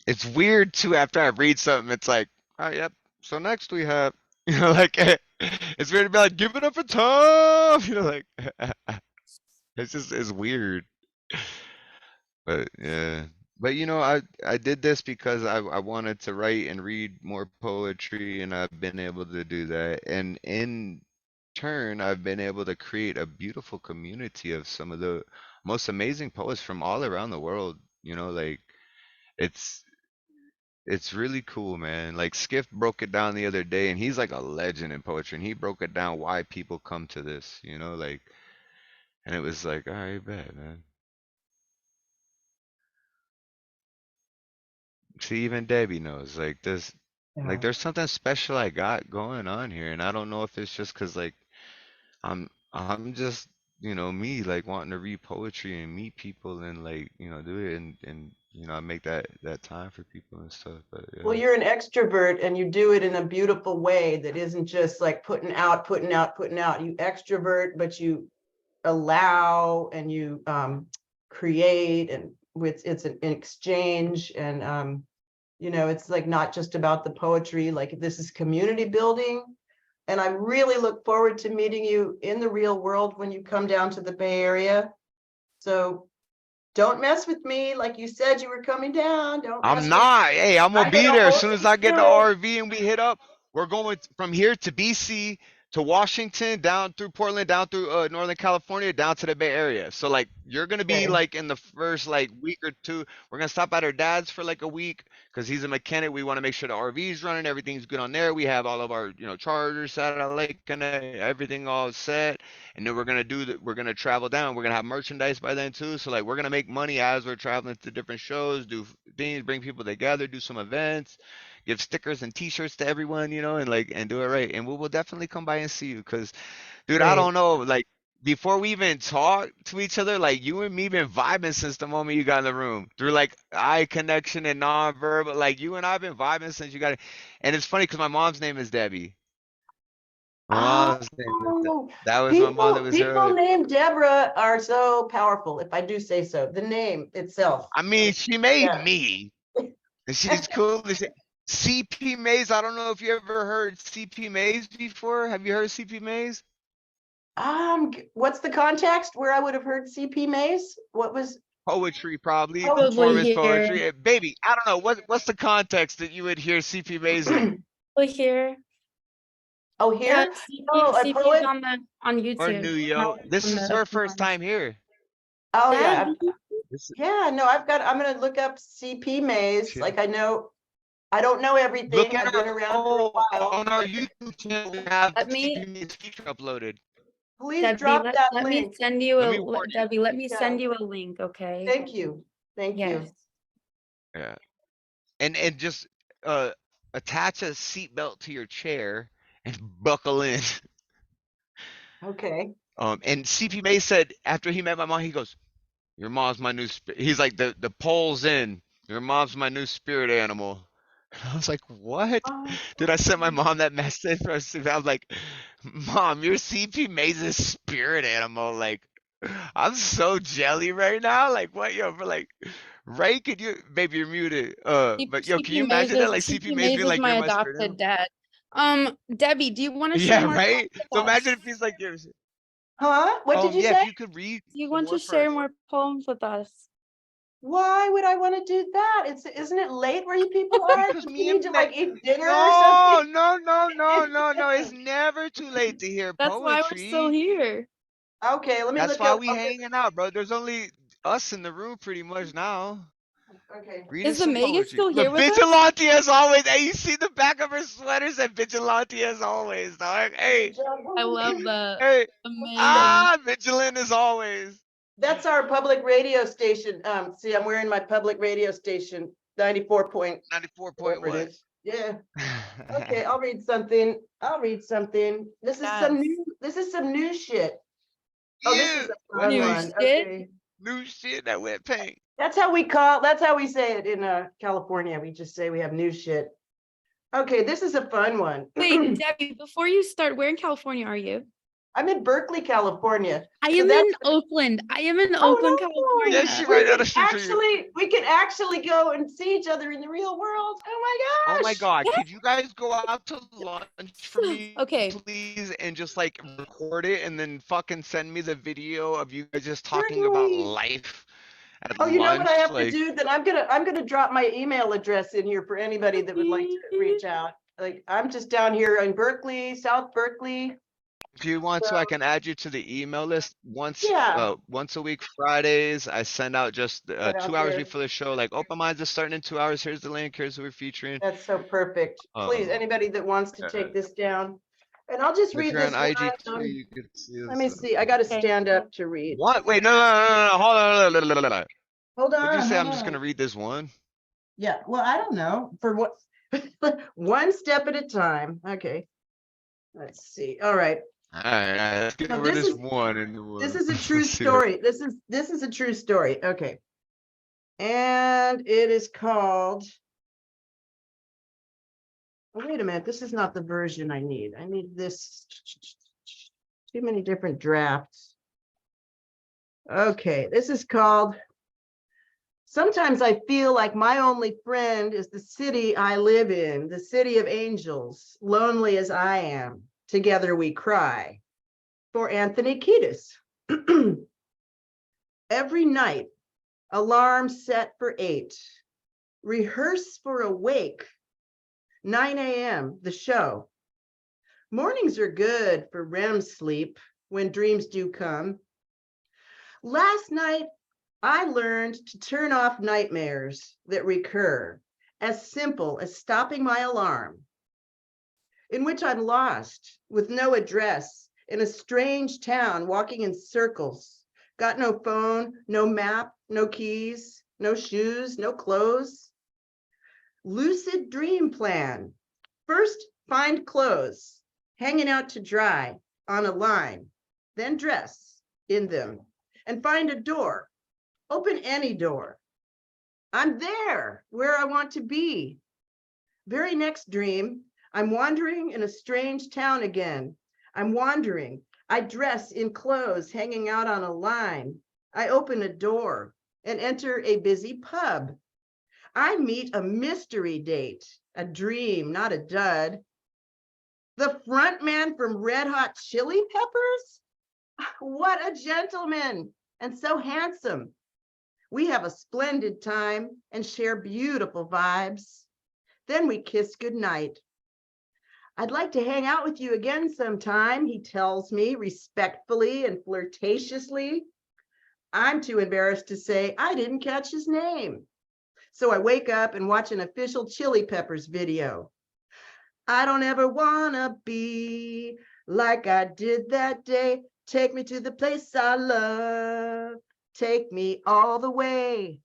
It's weird too. After I read something, it's like, all right, yep. So next we have, like, it's weird to be like, give it up for Tom. Like, it's weird. But yeah. But I did this because I wanted to write and read more poetry, and I've been able to do that. And in turn, I've been able to create a beautiful community of some of the most amazing poets from all around the world. Like it's it's really cool, man. Like Skiff broke it down the other day, and he's like a legend in poetry, and he broke it down why people come to this, like, and it was like, all right, bet, man. See, even Debbie knows, like, this, like, Yeah. there's something special I got going on here, and I don't know if it's just 'cause, like, I'm just, me, like, wanting to read poetry and meet people and, like, do it, and I make that time for people and stuff, but Well, yeah. you're an extrovert and you do it in a beautiful way that isn't just like putting out. You extrovert, but you allow and you create, and it's an exchange, and it's like not just about the poetry, like this is community building. And I really look forward to meeting you in the real world when you come down to the Bay Area. So don't mess with me. Like you said, you were coming down. Don't mess I'm with not. Hey, I'm I gonna be gotta there as hold soon as you I get the through. RV and we hit up. We're going from here to BC to Washington, down through Portland, down through Northern California, down to the Bay Area. So like you're gonna be Okay. like in the first like week or two. We're gonna stop at our dad's for like a week because he's a mechanic. We want to make sure the RV's running, everything's good on there. We have all of our chargers, satellite connect, everything all set. And then we're gonna travel down. We're gonna have merchandise by then too. So like we're gonna make money as we're traveling to different shows, do things, bring people together, do some events, give stickers and t-shirts to everyone, and do it right. And we will definitely come by and see you because dude, I Great. don't know, like before we even talk to each other, like you and me been vibing since the moment you got in the room through like eye connection and non-verbal. Like you and I've been vibing since you got it. And it's funny because my mom's name is Debbie. My mom's name is that was my mom that was here People earlier. named Deborah are so powerful, if I do say so. The name itself. I mean, she made Yeah. me, and she's cool. CP Mays. I don't know if you ever heard CP Mays before. Have you heard CP Mays? What's the context where I would have heard CP Mays? What was Poetry, probably Probably performance here. poetry. Baby, I don't know what's the context that you would hear CP Mays in, We're here. Oh, Yeah, here? CP, Oh, a CP's poet? on or YouTube. New Yo? This On is the her open first ones. time here. Oh, yeah. Debbie. Yeah, no, I'm gonna look up CP Mays. Like I don't know everything. Look at I've been around for a while. on our YouTube channel. We have Let me- CP Mays feature uploaded. Please Debbie, drop that let me link. send you Let me warn you. Debbie, let me Yeah. send you a link, okay? Thank you. Thank you. Yes. Yeah, and just attach a seatbelt to your chair and buckle in. Okay. And CP May said after he met my mom, he goes, "Your mom's my new spirit." He's like, the poll's in. Your mom's my new spirit animal. I was like, what? Oh, Dude, I sent my mom that message. I was like, Mom, your CP Maze's spirit animal. Like, I'm so jelly right now. Like, what, yo, but like, Ray, could you, baby, you're muted. But yo, can you imagine that? Like, CP Maze being Is like, my you're my spirit adopted animal? dad. Debbie, do you want to share Yeah, more poems right? with So us? imagine if he's like, yours. huh? What did you Yeah, if say? you could read Do you some want more to for share us. more poems with us? Why would I want to do that? Isn't it late where you people are? Because Don't me you need and to Matt, like eat dinner or no, something? no, no, no, no, no. It's never too late to hear That's why we're still poetry. here. Okay, let me That's look why up. we hanging out, bro. There's only us in the room pretty much now. Okay. Read Is us the some Magus poetry. still The here with us? vigilante as always. Hey, you see the back of her sweater said vigilante as always, dog. Hey, I love that. hey. Amazing. Vigilant as always. That's our public radio station. See, I'm wearing my public radio station, 94 point, 94 point whatever it what? is. Yeah. Okay, I'll read something. This is some Yes. new. This is some new shit. Oh, this is a fun New one. shit. Okay. New shit that wet paint. That's how we say it in California. We just say we have new shit. Okay, this is a fun one. Wait, Debbie, before you start, where in California are you? I'm in Berkeley, California. I So am that's in Oakland. I am in oh Oakland, no. Yeah, California. she right down the street from you. We can actually go and see each other in the real world. Oh Oh my my gosh. God, could you guys go out to lunch for me, Okay. please, and just like record it and then fucking send me the video of you guys just talking about Certainly. life at Oh, you know what I lunch? have to Like, do? Then I'm gonna drop my email address in here for anybody that would like to reach out. Like I'm just down here in Berkeley, South Berkeley. if you want to, I can add you to the email list Yeah. once a week, Fridays. I send out just Right out 2 hours there. before the show, like open minds is starting in 2 hours. Here's the link. Here's who we're featuring. That's so perfect. Please, anybody that wants to Yeah. take this down. And I'll just And if read you're this on IG one. too, you can see Let me this. see. I got to stand up to read. What? Wait, no, hold on. Hold What did you on. say? Hold I'm just on. gonna read this one. Yeah. Well, I don't know. For what? One step at a time. Okay. Let's see. All right. All right, let's get So over this this is one and this is a true let's see what- story. This is a true story. Okay. And it is called. Oh, wait a minute. This is not the version I need. I need this. Too many different drafts. Okay, this is called. Sometimes I feel like my only friend is the city I live in, the city of angels, lonely as I am. Together we cry. For Anthony Kiedis. Every night, alarm set for 8. Rehearse for awake. 9 a.m., the show. Mornings are good for REM sleep when dreams do come. Last night, I learned to turn off nightmares that recur, as simple as stopping my alarm, in which I'm lost with no address in a strange town, walking in circles. Got no phone, no map, no keys, no shoes, no clothes. Lucid dream plan. First, find clothes, hanging out to dry on a line, then dress in them and find a door. Open any door. I'm there where I want to be. Very next dream, I'm wandering in a strange town again. I'm wandering. I dress in clothes hanging out on a line. I open a door and enter a busy pub. I meet a mystery date, a dream, not a dud. The front man from Red Hot Chili Peppers? What a gentleman and so handsome. We have a splendid time and share beautiful vibes. Then we kiss goodnight. I'd like to hang out with you again sometime, he tells me respectfully and flirtatiously. I'm too embarrassed to say I didn't catch his name. So I wake up and watch an official Chili Peppers video. I don't ever wanna be like I did that day. Take me to the place I love. Take me all the way.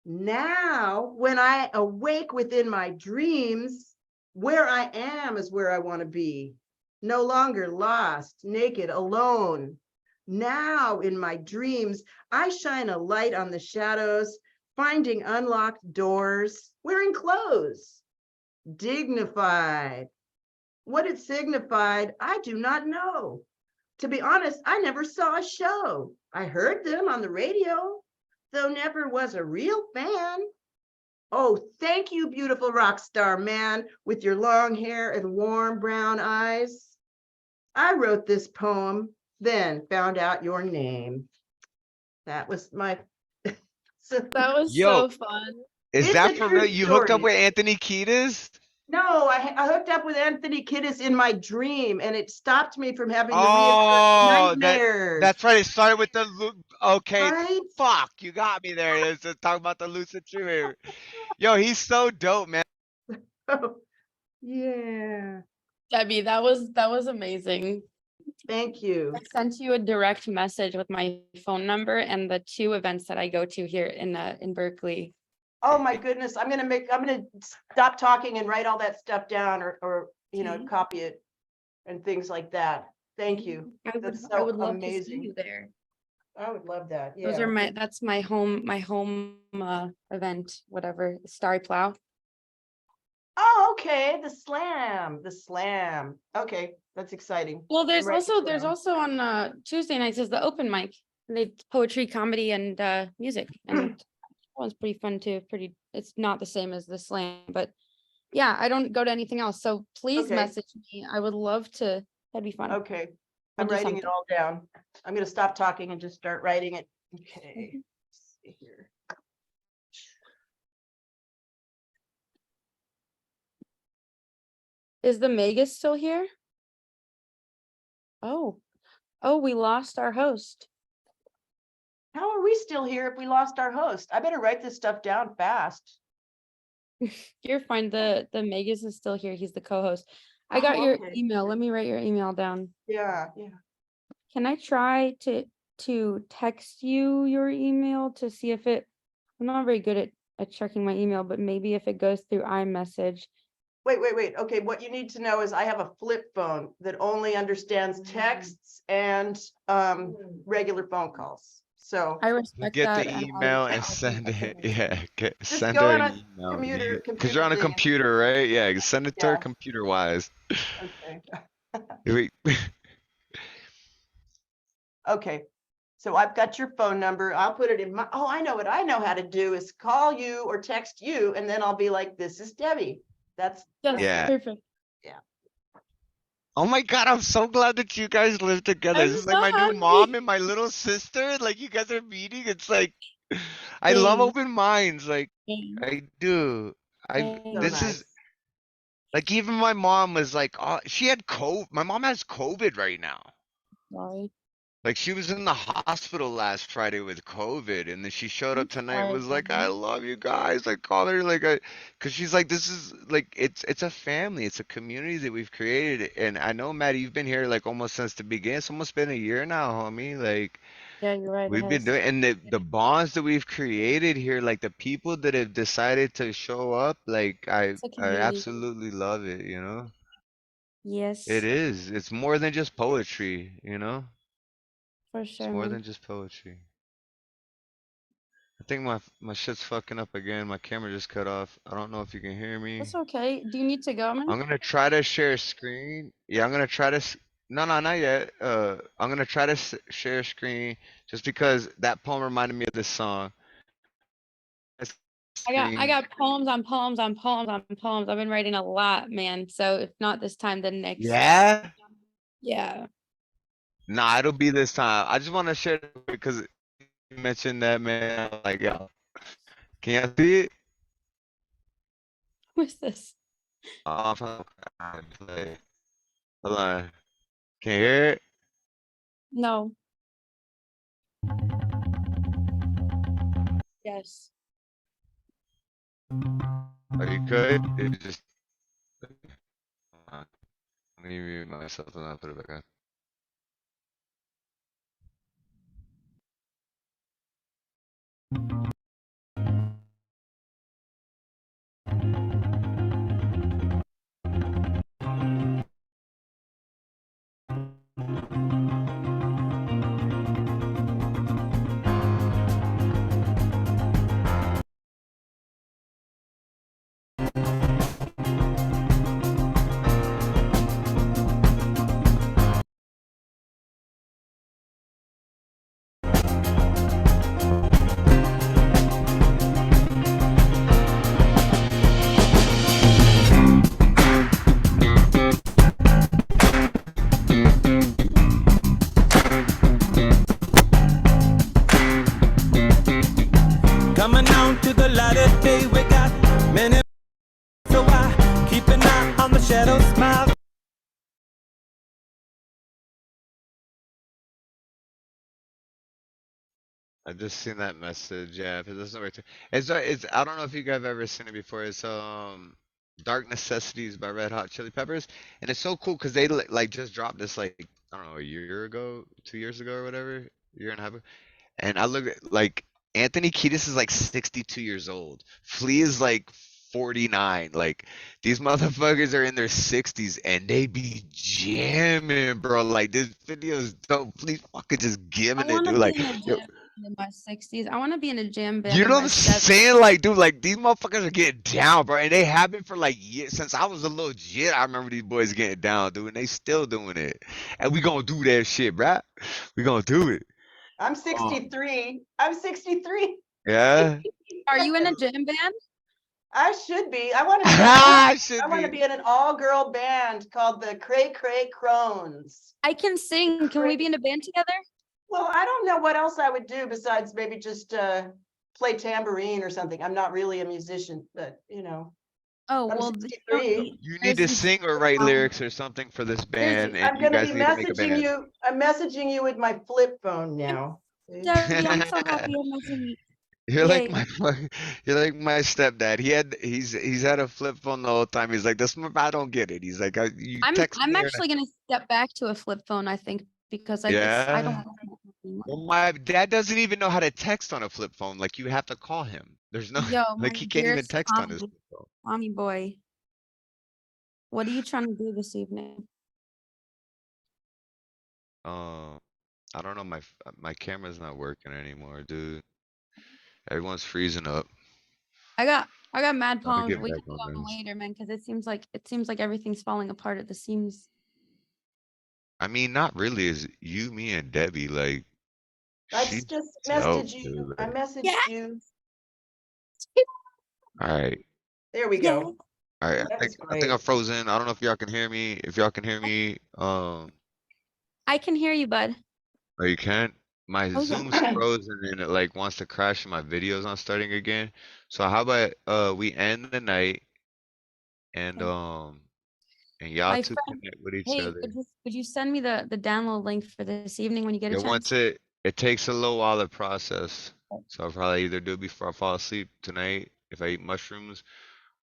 Now, when I awake within my dreams, where I am is where I want to be. No longer lost, naked, alone. Now, in my dreams, I shine a light on the shadows, finding unlocked doors, wearing clothes. dignified. What it signified, I do not know. To be honest, I never saw a show. I heard them on the radio, though never was a real fan. Oh, thank you, beautiful rock star man with your long hair and warm brown eyes. I wrote this poem, then found out your name. That was my. That was Yo, so fun. is It's that a for true real? You hooked up story. with Anthony Kiedis? No, I hooked up with Anthony Kiedis in my dream, and it stopped me from having the Oh, nightmares. that's right. It started with the okay. Right? Fuck, you got me there. It's just talking about the lucid dream. Yo, he's so dope, man. Yeah. Debbie, that was amazing. Thank you. I sent you a direct message with my phone number and the 2 events that I go to here in Berkeley. Oh my goodness, I'm gonna stop talking and write all that stuff down, or copy it and things like that. Thank you. That's so I would love amazing. to see you there. I would love that. Yeah. Those are that's my home event, whatever, Starry Plow. Oh, okay. The slam. Okay, that's exciting. Well, I'm there's writing it down. also on Tuesday nights is the open mic. They poetry, comedy, and music, and that one's pretty fun too. It's not the same as the slam, but yeah, I don't go to anything else. So please Okay. message me. I would love to. That'd be fun. Okay, We'll I'm do writing it something. all down. I'm gonna stop talking and just start writing it. Okay. Let's see here. Is the Magus still here? Oh, we lost our host. How are we still here if we lost our host? I better write this stuff down fast. You're fine. The Magus is still here. He's the co-host. I got Oh, your okay. email. Let me write your email down. Yeah. Can I try to text you your email to see if it? I'm not very good at checking my email, but maybe if it goes through iMessage. Wait. Okay, what you need to know is I have a flip phone that only understands texts and regular phone calls. So I You respect get that. the and email and I'll send take it. it. Yeah, just send go her on an a email. computer Because you're on a thing. computer, right? Yeah, send it to her Yeah. computer wise. Okay. Wait. Okay. So I've got your phone number. I'll put it in my, I know what I know how to do is call you or text you, and then I'll be like, this is Debbie. That's Yeah. Perfect. Yeah. Oh my God, I'm so glad that you guys live together. I'm This is like so my new happy. mom and my little sister. Like you guys are meeting. It's like I love Thanks. open minds. Like Thanks. I do. so This nice. is like even my mom was like, oh, she had COVID. My mom has COVID right now. Sorry. Like she was in the hospital last Friday with COVID, and then she showed up tonight. sorry, Was like, I Debbie. love you guys. I called her like, cause she's like, this is like, it's a family, it's a community that we've created, and I know Maddie, you've been here like almost since the beginning. It's almost been a year now, homie. Like Yeah, you're right. It we've been has. doing, and the bonds that we've created here, like the people that have decided to show up, like It's a I community. absolutely love it. You know, Yes, it is. It's more than just poetry. You know, for it's sure, more man. than just poetry. I think my shit's fucking up again. My camera just cut off. I don't know if you can hear me. That's okay. Do you need to go, man? I'm gonna try to share screen. Yeah, I'm gonna try to. No, no, not yet. I'm gonna try to share screen just because that poem reminded me of this song. I got poems on poems on poems on poems. I've been writing a lot, man. So if not this time, then next. Yeah. Yeah. Nah, it'll be this time. I just want to share it because you mentioned that, man. I'm like, yo, can you see it? What's this? Off. Play. Hold on. Can you hear it? No. Yes. Are you good? It just. Let me mute myself and I'll put it back on. My I just seen that message. Yeah, if it doesn't work, it's I don't know if you guys have ever seen it before. It's Dark Necessities by Red Hot Chili Peppers, and it's so cool because they like just dropped this like I don't know a year ago, 2 years ago or whatever, year and a half ago. And I look at like Anthony Kiedis is like 62 years old. Flea is like 49. Like these motherfuckers are in their 60s and they be jamming, bro. Like this video is dope. Please fucking just I giving it, want to dude. be Like in a yo, jam band in my 60s. I want to be in a jam band you in know what my I'm 70s. saying? Like, dude, like these motherfuckers are getting down, bro. And they have been for like years. Since I was a little jit, I remember these boys getting down, dude. And they still doing it. And we gonna do that shit, bruh. We gonna do it. I'm 63. I'm 63. Yeah. Are you in a jam band? I should be. I want to I should I want to be. be in an all-girl band called the Cray Cray Crones. I can sing. Can we be in a band together? Well, I don't know what else I would do besides maybe just play tambourine or something. I'm not really a musician, but you know. Oh, I'm well, 63. You need to sing or write lyrics or something for this band, and I'm you going to guys be need to make a messaging band. you. I'm messaging you with my flip phone now. Debbie, I'm so happy you're messaging me. You're like Yay. my you're like my stepdad. He's had a flip phone the whole time. He's like, this I don't get it. He's like, you text I'm me or actually gonna step back to a flip phone, I think, because I don't yeah. have one. Well, my dad doesn't even know how to text on a flip phone. Like you have to call him. There's no Yo, my like he can't even dearest text on his flip phone. Tommy boy. What are you trying to do this evening? I don't know. My camera's not working anymore, dude. Everyone's freezing up. I got mad Gotta problems. get We back can go on on this. later, man, because it seems like everything's falling apart at the seams. I mean, not really. Is you, me, and Debbie like? I She's just dope, messaged you. dude. I Like, messaged you. all right, There we go. all right. That was I think great. I'm frozen. I don't know if y'all can hear me. If y'all can hear me, I can hear you, bud. or you can't. My Oh, yeah. Zoom's frozen and it like wants to crash and my video's not starting again. So how about we end the night and y'all My two friend, connect with each hey, other. could you send me the download link for this evening when you get a Yeah, chance? once it takes a little while to process. So I'll probably either do it before I fall asleep tonight if I eat mushrooms,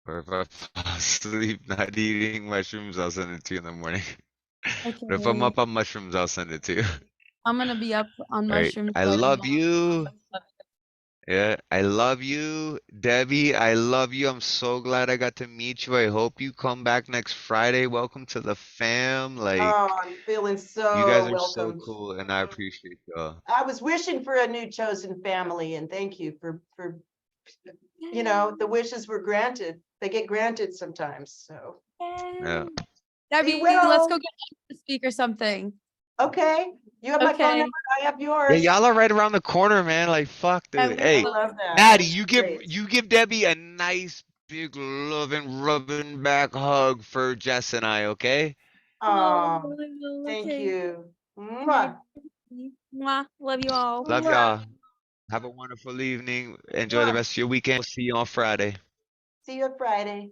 or if I fall asleep not eating mushrooms, I'll send it to you in the morning. But if I'm Okay. up on mushrooms, I'll send it to you. I'm gonna be up on All right. mushrooms. I but love you. Yeah, I love you, Debbie. I love you. I'm so glad I got to meet you. I hope you come back next Friday. Welcome to the fam. Like, Oh, I'm feeling you guys so are so welcome. cool, and I appreciate y'all. I was wishing for a new chosen family, and thank you for you know, the wishes were granted. They get granted sometimes. So Yeah. Debbie, will. let's go get to speak or something. Okay. You have my phone Okay. number. I have Yeah, yours. y'all are right around the corner, man. Like, fuck, dude. Hey, I love that. Maddie, That's you great. give Debbie a nice big loving rubbing back hug for Jess and I, okay? Oh, Oh, thank okay. you. Good Mwah. night. Mwah. Love you all. Love y'all. Have a wonderful evening. Enjoy the Mwah. rest of your weekend. We'll see you on Friday. See you on Friday.